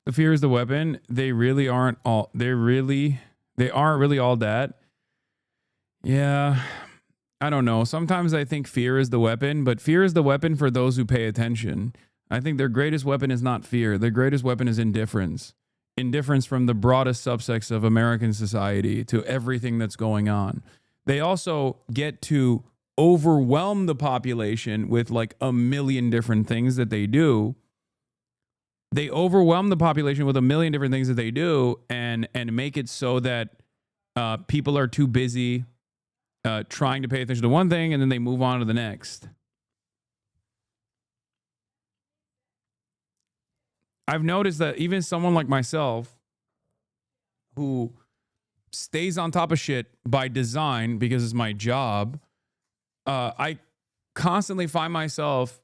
The fear is the weapon. They aren't really all that. Yeah. I don't know. Sometimes I think fear is the weapon, but fear is the weapon for those who pay attention. I think their greatest weapon is not fear. Their greatest weapon is indifference. Indifference from the broadest subsects of American society to everything that's going on. They also get to overwhelm the population with like a million different things that they do. They overwhelm the population with a million different things that they do and make it so that people are too busy trying to pay attention to one thing and then they move on to the next. I've noticed that even someone like myself who stays on top of shit by design because it's my job, I constantly find myself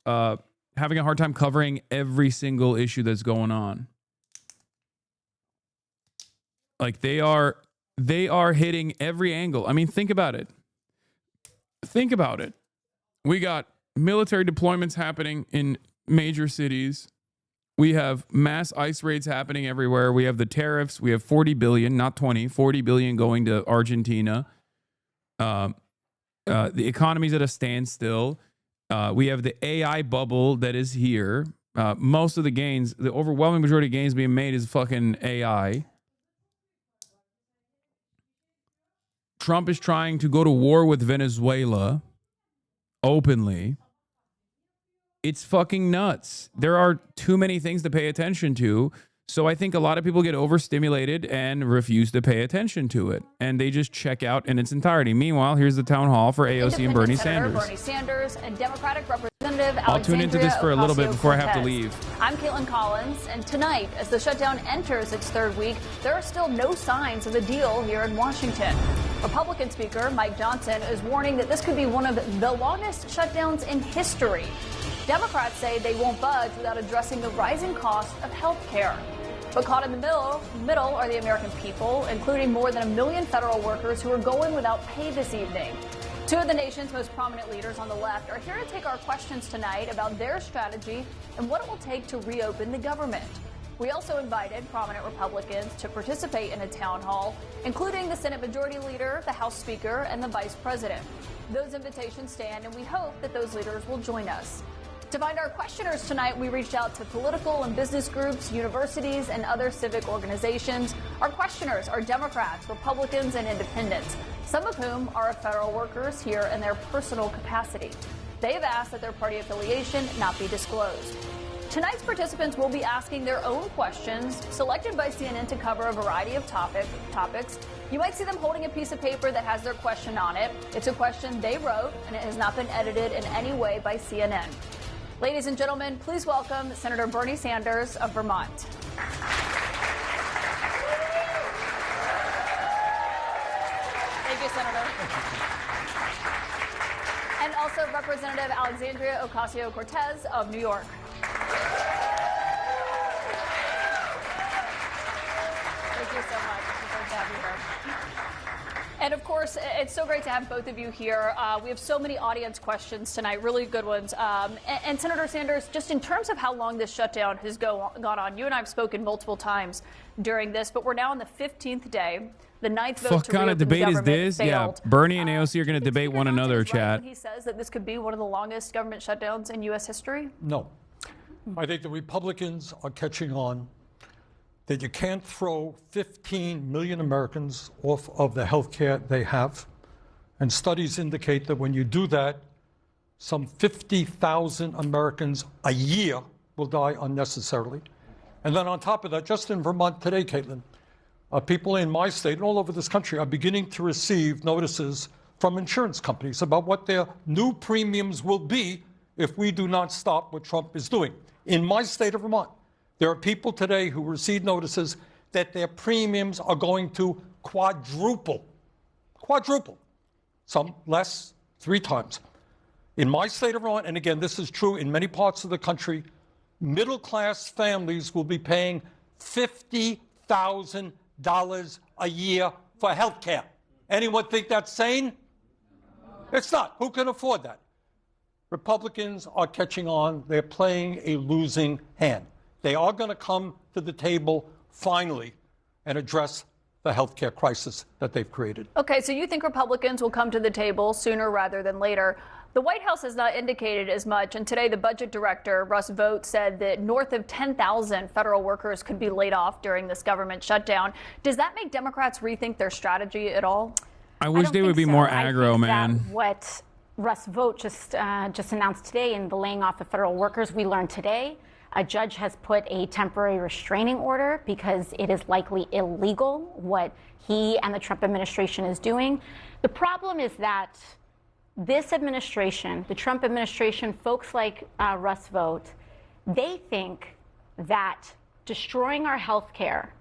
having a hard time covering every single issue that's going on. Like they are hitting every angle. I mean, think about it. We got military deployments happening in major cities. We have mass ICE raids happening everywhere. We have the tariffs. We have 40 billion, not 20, 40 billion going to Argentina. The economy's at a standstill. We have the AI bubble that is here. Most of the gains, the overwhelming majority of gains being made is fucking AI. Trump is trying to go to war with Venezuela openly. It's fucking nuts. There are too many things to pay attention to. So I think a lot of people get overstimulated and refuse to pay attention to it. And they just check out in its entirety. Meanwhile, here's the town hall for AOC and Bernie Sanders. Bernie Sanders and Democratic Representative I'll tune into this for a little bit before I have to leave. I'm Caitlin Collins, and tonight, as the shutdown enters its third week, there are still no signs of a deal here in Washington. Republican Speaker Mike Johnson is warning that this could be one of the longest shutdowns in history. Democrats say they won't budge without addressing the rising cost of health care. But caught in the middle are the American people, including more than 1 million federal workers who are going without pay this evening. Two of the nation's most prominent leaders on the left are here to take our questions tonight about their strategy and what it will take to reopen the government. We also invited prominent Republicans to participate in a town hall, including the Senate Majority Leader, the House Speaker, and the Vice President. Those invitations stand, and we hope that those leaders will join us. To find our questioners tonight, we reached out to political and business groups, universities, and other civic organizations. Our questioners are Democrats, Republicans, and independents, some of whom are federal workers here in their personal capacity. They have asked that their party affiliation not be disclosed. Tonight's participants will be asking their own questions, selected by CNN to cover a variety of topics. You might see them holding a piece of paper that has their question on it. It's a question they wrote, and it has not been edited in any way by CNN. Ladies and gentlemen, please welcome Senator Bernie Sanders of Vermont. Thank you, Senator. And also Representative Alexandria Ocasio-Cortez of New York. Thank you so much. It's great to have you here. And of course, it's so great to have both of you here. We have so many audience questions tonight, really good ones. And Senator Sanders, just in terms of how long this shutdown has gone on, you and I have spoken multiple times during this, but we're now on the 15th day. The ninth vote to reopen the government failed. What kind of debate is this? Yeah, Bernie and AOC are going to debate one another, chat. He says that this could be one of the longest government shutdowns in U.S. history? No. I think the Republicans are catching on that you can't throw 15 million Americans off of the health care they have. And studies indicate that when you do that, some 50,000 Americans a year will die unnecessarily. And then on top of that, just in Vermont today, Caitlin, people in my state and all over this country are beginning to receive notices from insurance companies about what their new premiums will be if we do not stop what Trump is doing. In my state of Vermont, there are people today who receive notices that their premiums are going to quadruple. Some less, 3 times. In my state of Vermont, and again, this is true in many parts of the country, middle-class families will be paying $50,000 a year for health care. Anyone think that's sane? It's not. Who can afford that? Republicans are catching on. They're playing a losing hand. They are going to come to the table finally and address the health care crisis that they've created. Okay, so you think Republicans will come to the table sooner rather than later. The White House has not indicated as much, and today the budget director, Russ Vought, said that north of 10,000 federal workers could be laid off during this government shutdown. Does that make Democrats rethink their strategy at all? I wish they would be more aggro, man. What Russ Vought just announced today in the laying off of federal workers, we learned today a judge has put a temporary restraining order because it is likely illegal what he and the Trump administration is doing. The problem is that this administration, the Trump administration, folks like Russ Vought, they think that destroying our health care,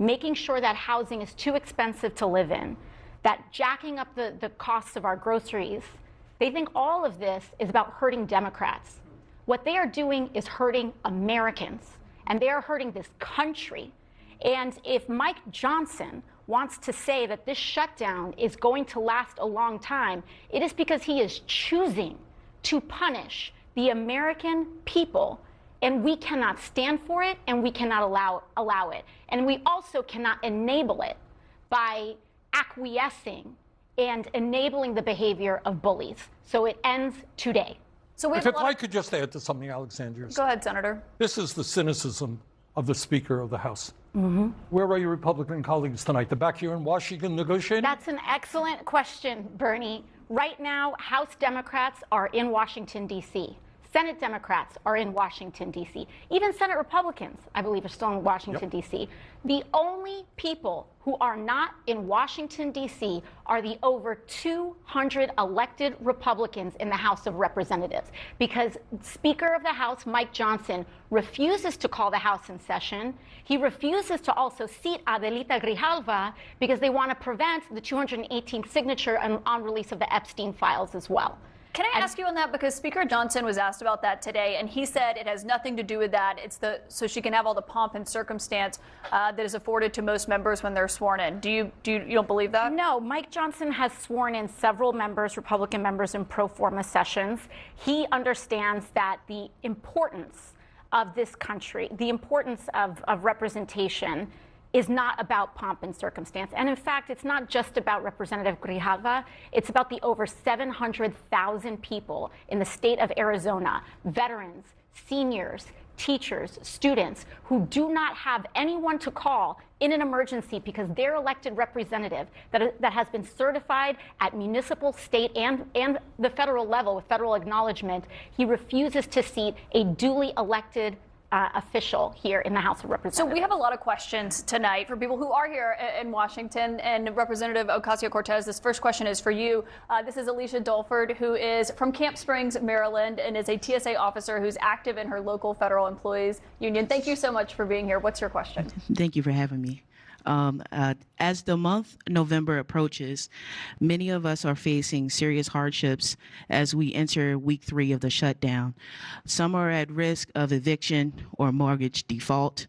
making sure that housing is too expensive to live in, that jacking up the costs of our groceries, they think all of this is about hurting Democrats. What they are doing is hurting Americans, and they are hurting this country. And if Mike Johnson wants to say that this shutdown is going to last a long time, it is because he is choosing to punish the American people, and we cannot stand for it, and we cannot allow it. And we also cannot enable it by acquiescing and enabling the behavior of bullies. So it ends today. So if I could just add to something Alexandria said. Go ahead, Senator. This is the cynicism of the Speaker of the House. Mm-hmm. Where are your Republican colleagues tonight? They're back here in Washington negotiating? That's an excellent question, Bernie. Right now, House Democrats are in Washington, D.C. Senate Democrats are in Washington, D.C. Even Senate Republicans, I believe, are still in Washington, D.C. The only people who are not in Washington, D.C. are the over 200 elected Republicans in the House of Representatives, because Speaker of the House, Mike Johnson, refuses to call the House in session. He refuses to also seat Adelita Grijalva because they want to prevent the 218th signature on release of the Epstein files as well. Can I ask you on that? Because Speaker Johnson was asked about that today, and he said it has nothing to do with that. It's so she can have all the pomp and circumstance that is afforded to most members when they're sworn in. You don't believe that? No, Mike Johnson has sworn in several members, Republican members, in pro forma sessions. He understands that the importance of this country, the importance of representation, is not about pomp and circumstance. And in fact, it's not just about Representative Grijalva. It's about the over 700,000 people in the state of Arizona, veterans, seniors, teachers, students, who do not have anyone to call in an emergency because their elected representative that has been certified at municipal, state, and the federal level with federal acknowledgement, he refuses to seat a duly elected official here in the House of Representatives. So we have a lot of questions tonight for people who are here in Washington. And Representative Ocasio-Cortez, this first question is for you. This is Alicia Dulford, who is from Camp Springs, Maryland, and is a TSA officer who's active in her local federal employees union. Thank you so much for being here. What's your question? Thank you for having me. As the month November approaches, many of us are facing serious hardships as we enter week 3 of the shutdown. Some are at risk of eviction or mortgage default,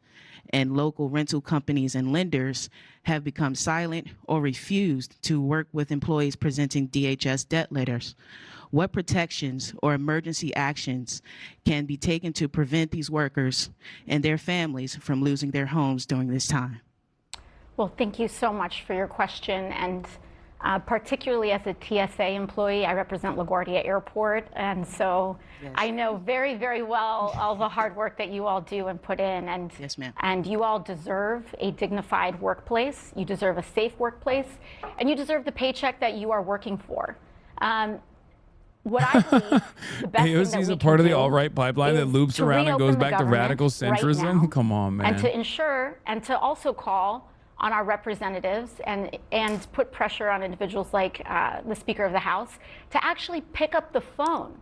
and local rental companies and lenders have become silent or refused to work with employees presenting DHS debt letters. What protections or emergency actions can be taken to prevent these workers and their families from losing their homes during this time? Well, thank you so much for your question. And particularly as a TSA employee. I represent LaGuardia Airport, and so I know very, very well all the hard work that you all do and put in. And, yes, ma'am. And you all deserve a dignified workplace. You deserve a safe workplace, and you deserve the paycheck that you are working for. What I believe the best AOC thing is that a we part can of the do alt-right pipeline that is loops to around and goes reopen the back to radical government centrism. right now, Come on, man. and to ensure and to also call on our representatives and put pressure on individuals like the Speaker of the House to actually pick up the phone.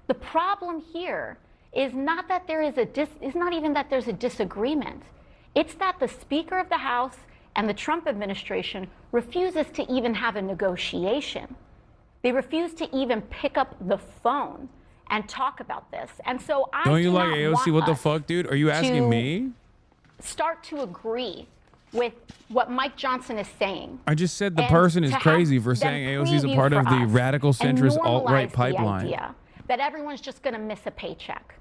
The problem here is not that there is is not even that there's a disagreement. It's that the Speaker of the House and the Trump administration refuses to even have a negotiation. They refuse to even pick up the phone and talk about this. And so I Don't you do like not AOC? want What the us fuck, dude? Are you asking to me? Start to agree with what Mike Johnson is saying. I just said the And person is to have crazy for them saying AOC is a preview part of for the us radical and centrist alt-right normalize the pipeline. idea that everyone's just going to miss a paycheck,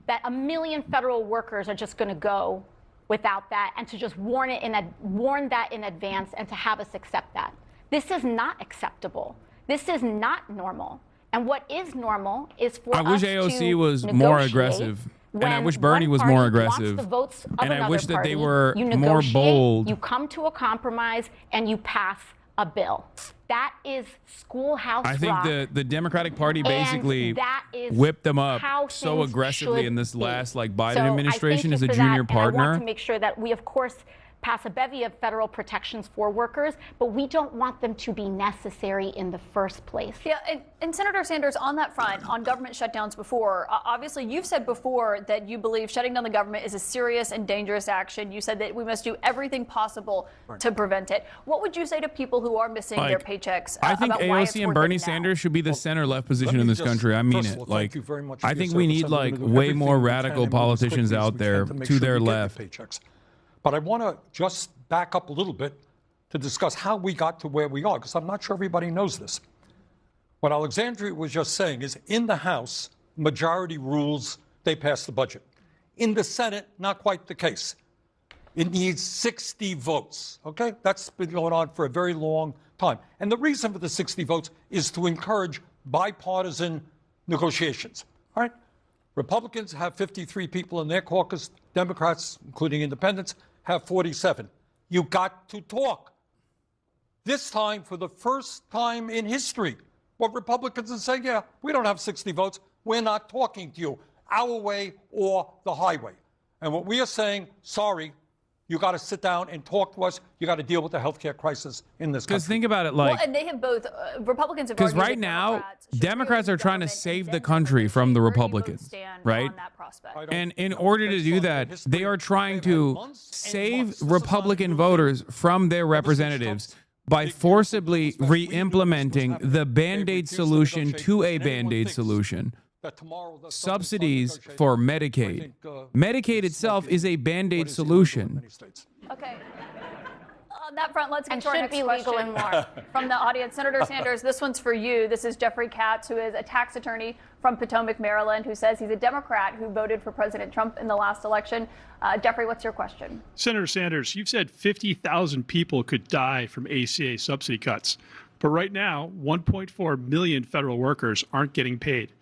that 1 million federal workers are just going to go without that, and to just warn that in advance and to have us accept that. This is not acceptable. This is not normal. And what is normal is for I wish us AOC to was more negotiate aggressive. And I when wish Bernie one was party more wants aggressive. the votes of And I another wish that they party, were you more negotiate, bold. You come to a compromise and you pass a bill. That is schoolhouse I think rock. the Democratic Party And basically that is whipped them up how so things aggressively should in this be. last Biden So administration I as thank a you for junior that, and I want partner. to make sure that we, of course, pass a bevy of federal protections for workers, but we don't want them to be necessary in the first place. Yeah, and Senator Sanders, on that front, on government shutdowns before, obviously you've said before that you believe shutting down the government is a serious and dangerous action. You said that we must do everything possible to prevent it. What would you say to people who are missing their paychecks? I think about why it's AOC and worth Bernie it now? Sanders should be the center-left position in this country. I mean first of it. all, Like, thank you very much I for your think we service, need and we're like gonna do way everything more we can radical and move as politicians quickly as out we there can make to sure their we get the left. paychecks. But I want to just back up a little bit to discuss how we got to where we are, because I'm not sure everybody knows this. What Alexandria was just saying is in the House, majority rules, they pass the budget. In the Senate, not quite the case. It needs 60 votes, okay? That's been going on for a very long time. And the reason for the 60 votes is to encourage bipartisan negotiations, all right? Republicans have 53 people in their caucus. Democrats, including independents, have 47. You got to talk. This time, for the first time in history, what Republicans are saying, yeah, we don't have 60 votes. We're not talking to you, our way or the highway. And what we are saying, sorry, you got to sit down and talk to us. You got to deal with the healthcare crisis in this country. Because think about it, like, well, and they have both, Republicans have because argued right that now, Democrats are trying to save the country from the Republicans, right? And in order to do that, they are trying to save Republican voters from their representatives by forcibly re-implementing the Band-Aid solution to a Band-Aid solution. Subsidies for Medicaid. Medicaid itself is a Band-Aid solution. Okay. On that front, let's get And to our should next be legal question in more. from the audience. Senator Sanders, this one's for you. This is Jeffrey Katz, who is a tax attorney from Potomac, Maryland, who says he's a Democrat who voted for President Trump in the last election. Jeffrey, what's your question? Senator Sanders, you've said 50,000 people could die from ACA subsidy cuts. But right now, 1.4 million federal workers aren't getting paid.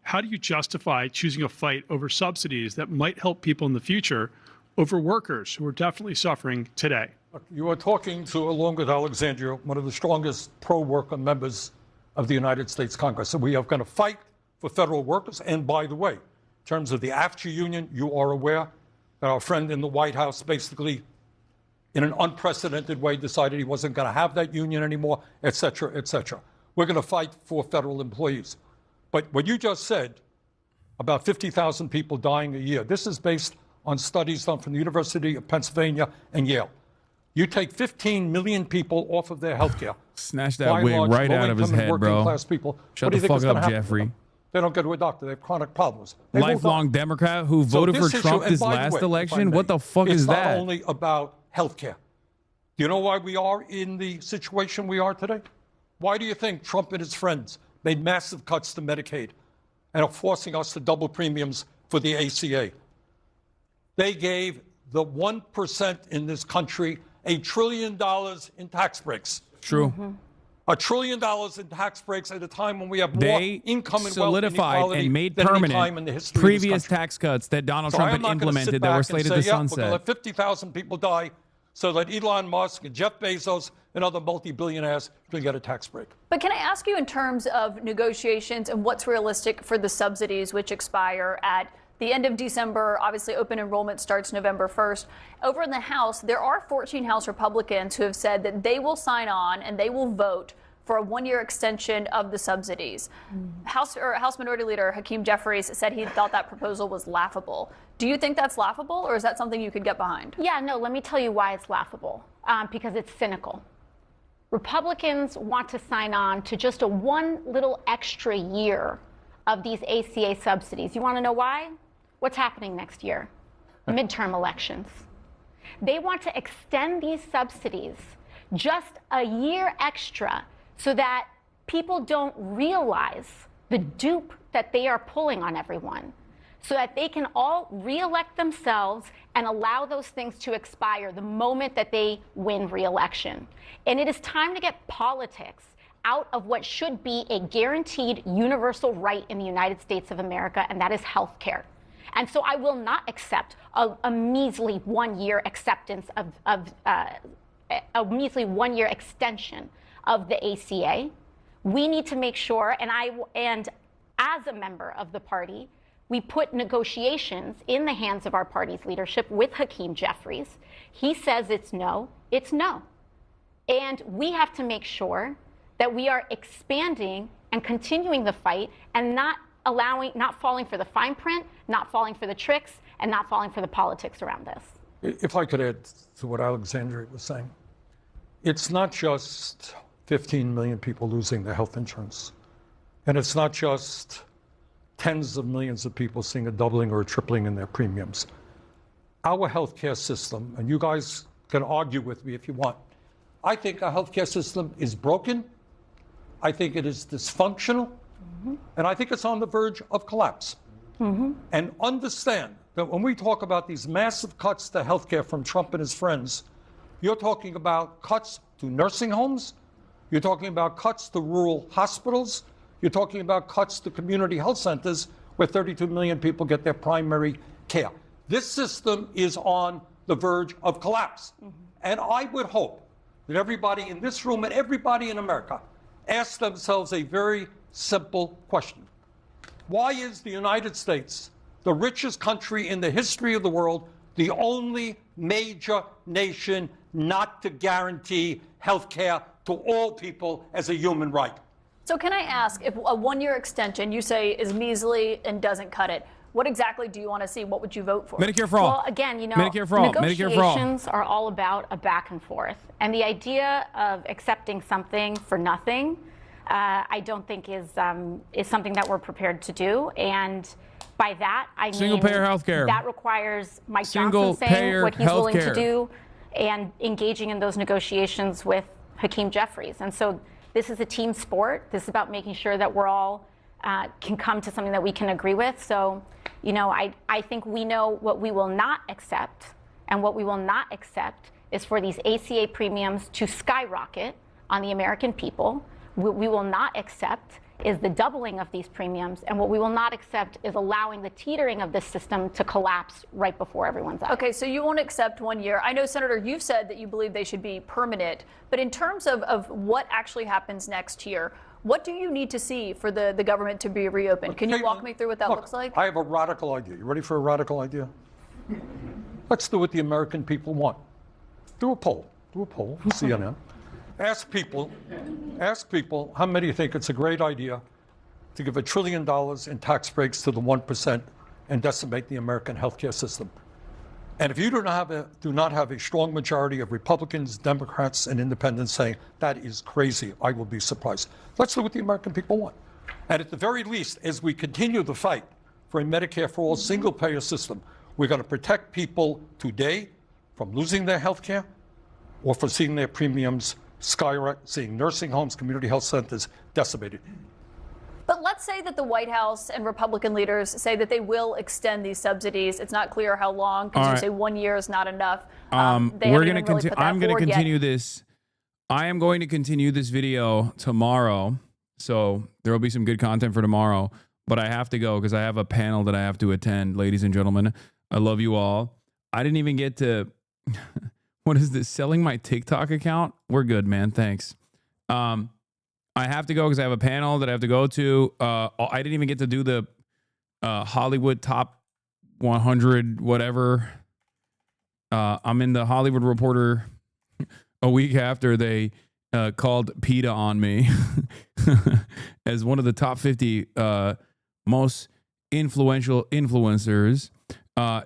How do you justify choosing a fight over subsidies that might help people in the future over workers who are definitely suffering today? You are talking to, along with Alexandria, one of the strongest pro-worker members of the United States Congress. So we are going to fight for federal workers. And by the way, in terms of the AFTRA union, you are aware that our friend in the White House basically, in an unprecedented way, decided he wasn't going to have that union anymore, et cetera, et cetera. We're going to fight for federal employees. But what you just said about 50,000 people dying a year, this is based on studies done from the University of Pennsylvania and Yale. You take 15 million people off of their health care. Snatch that wig right out of his head, bro. People, Shut the fuck up, Jeffrey. They don't go to a doctor. They have chronic problems. They Lifelong Democrat who voted for Trump this last election? What the fuck is that? It's not only about health care. Do you know why we are in the situation we are today? Why do you think Trump and his friends made massive cuts to Medicaid and are forcing us to double premiums for the ACA? They gave the 1% in this country $1 trillion in tax breaks. True. $1 trillion in tax breaks at a time when we have more They income and wealth solidified inequality and made than any time in permanent the history previous of this country. tax cuts that Donald So Trump I am had not gonna sit implemented that back were and slated say, to yeah, we're going to sunset. let 50,000 people die so that Elon Musk and Jeff Bezos and other multi-billionaires can get a tax break. But can I ask you in terms of negotiations and what's realistic for the subsidies which expire at the end of December? Obviously, open enrollment starts November 1st. Over in the House, there are 14 House Republicans who have said that they will sign on and they will vote for a one-year extension of the subsidies. House Minority Leader Hakeem Jeffries said he thought that proposal was laughable. Do you think that's laughable, or is that something you could get behind? Yeah, no, let me tell you why it's laughable. Because it's cynical. Republicans want to sign on to just a one little extra year of these ACA subsidies. You want to know why? What's happening next year? Midterm elections. They want to extend these subsidies just a year extra so that people don't realize the dupe that they are pulling on everyone, so that they can all reelect themselves and allow those things to expire the moment that they win re-election. And it is time to get politics out of what should be a guaranteed universal right in the United States of America, and that is health care. And so I will not accept a measly one-year acceptance of a measly one-year extension of the ACA. We need to make sure, and as a member of the party, we put negotiations in the hands of our party's leadership with Hakeem Jeffries. He says it's no, it's no. And we have to make sure that we are expanding and continuing the fight and not falling for the fine print, not falling for the tricks, and not falling for the politics around this. If I could add to what Alexandria was saying, it's not just 15 million people losing their health insurance. And it's not just tens of millions of people seeing a doubling or a tripling in their premiums. Our healthcare system, and you guys can argue with me if you want, I think our healthcare system is broken. I think it is dysfunctional. And I think it's on the verge of collapse. And understand that when we talk about these massive cuts to healthcare from Trump and his friends, you're talking about cuts to nursing homes, you're talking about cuts to rural hospitals, you're talking about cuts to community health centers where 32 million people get their primary care. This system is on the verge of collapse. And I would hope that everybody in this room and everybody in America ask themselves a very simple question. Why is the United States, the richest country in the history of the world, the only major nation not to guarantee health care to all people as a human right? So can I ask, if a one-year extension you say is measly and doesn't cut it, what exactly do you want to see? What would you vote for? Medicare for all. Well, again, you know, Medicare for all. Medicare for all. negotiations are all about a back and forth. And the idea of accepting something for nothing, I don't think is something that we're prepared to do. And by that, I mean single-payer healthcare. That requires Mike Johnson saying what he's willing to do and engaging in those negotiations with Hakeem Jeffries. And so this is a team sport. This is about making sure that we're all can come to something that we can agree with. So, you know, I think we know what we will not accept, and what we will not accept is for these ACA premiums to skyrocket on the American people. What we will not accept is the doubling of these premiums, and what we will not accept is allowing the teetering of this system to collapse right before everyone's eyes. Okay, so you won't accept 1 year. I know, Senator, you've said that you believe they should be permanent, but in terms of what actually happens next year, what do you need to see for the government to be reopened? Can you walk me through what that looks like? I have a radical idea. You ready for a radical idea? Let's do what the American people want. Do a poll, CNN. Ask people how many think it's a great idea to give $1 trillion in tax breaks to the 1% and decimate the American healthcare system. And if you do not have a strong majority of Republicans, Democrats, and independents saying that is crazy, I will be surprised. Let's do what the American people want. And at the very least, as we continue the fight for a Medicare for all single-payer system, we're going to protect people today from losing their health care or from seeing their premiums skyrocket, seeing nursing homes, community health centers decimated. But let's say that the White House and Republican leaders say that they will extend these subsidies. It's not clear how long, because you say 1 year is not enough. I'm going to continue this I am going to continue this video tomorrow. So there will be some good content for tomorrow. But I have to go because I have a panel that I have to attend. Ladies and gentlemen, I love you all. I didn't even get to... What is this? Selling my TikTok account? We're good, man. Thanks. I have to go because I have a panel that I have to go to. I didn't even get to do the Hollywood top 100 whatever. I'm in the Hollywood Reporter a week after they called PETA on me as one of the top 50 most influential influencers.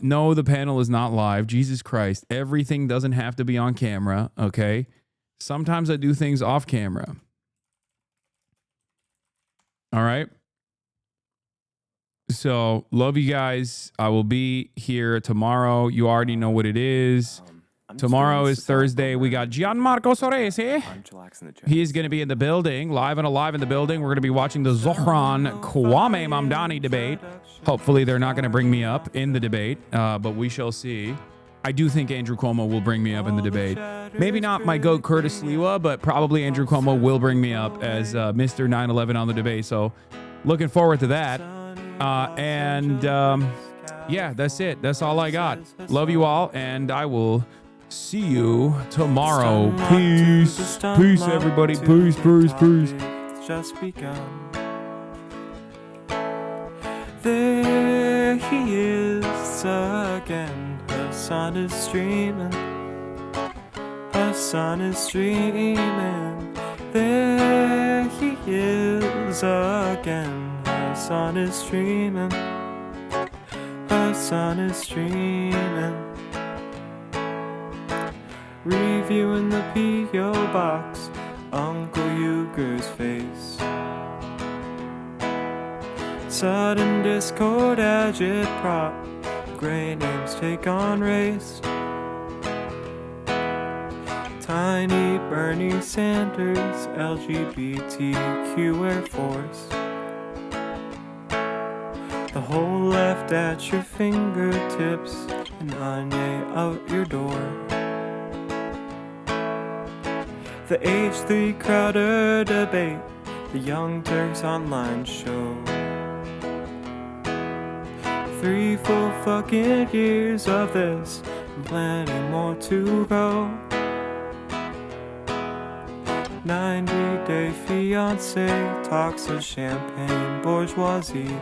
No, the panel is not live. Jesus Christ. Everything doesn't have to be on camera, okay? Sometimes I do things off camera. All right? So, love you guys. I will be here tomorrow. You already know what it is. Tomorrow is Thursday. We got Gianmarco Soresi. He is going to be in the building, live and alive in the building. We're going to be watching the Zohran Kwame Mamdani debate. Hopefully, they're not going to bring me up in the debate, but we shall see. I do think Andrew Cuomo will bring me up in the debate. Maybe not my GOAT Curtis Lewa, but probably Andrew Cuomo will bring me up as Mr. 9/11 on the debate. So, looking forward to that. Yeah, that's it. That's all I got. Love you all, and I will see you tomorrow. Peace. Peace, everybody. Peace, peace, peace. Just begun. There he is again. Hasan is streaming. Hasan is streaming. There he is again. Hasan is streaming. Hasan is streaming. Reviewing the P.O. box, Uncle Euger's face. Sudden discord agitprop, gray names take on race. Tiny Bernie Sanders, LGBTQ Air Force. The whole left at your fingertips, and Anya out your door. The H3 Crowder debate, the Young Turks online show. 3 full fucking years of this, and plenty more to go. 90-day fiance, talks of champagne bourgeoisie.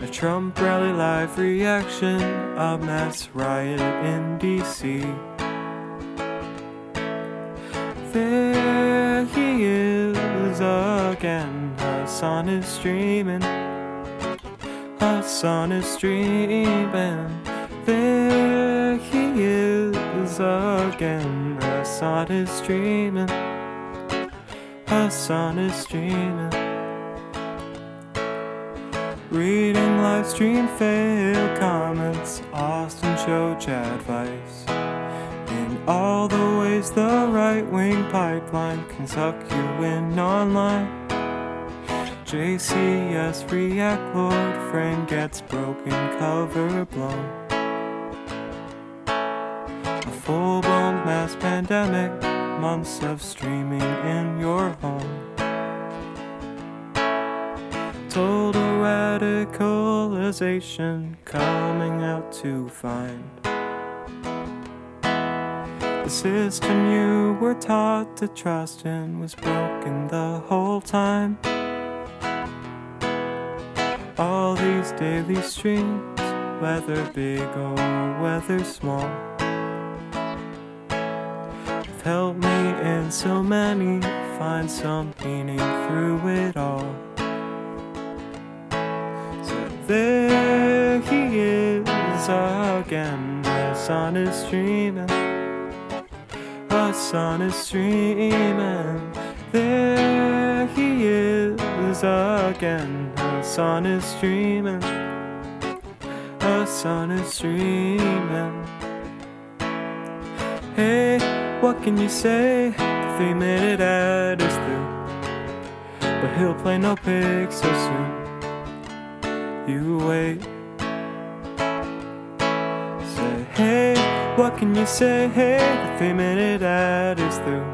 A Trump rally live reaction, a mass riot in D.C. There he is again. Hasan is streaming. Hasan is streaming. There he is again. Hasan is streaming. Hasan is streaming. Reading live stream fail comments. Austin show chat advice. In all the ways the right-wing pipeline can suck you in online. JCS react lord, friend gets broken, cover blown. A full-blown mass pandemic, months of streaming in your home. Total radicalization coming out to find. The system you were taught to trust in was broken the whole time. All these daily streams, whether big or whether small, have helped me in so many find some meaning through it all. So there he is again. Hasan is streaming. Hasan is streaming. There he is again. Hasan is streaming. Hasan is streaming. Hey, what can you say? The 3-minute ad is through, but he'll play no pigs so soon. You wait. Say, hey, What can you say? Hey, the 3-minute ad is through,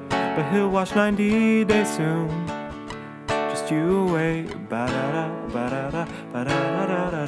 but he'll watch 90 Days soon. Just you wait. Ba-da-da, ba-da-da, ba-da-da-da-da.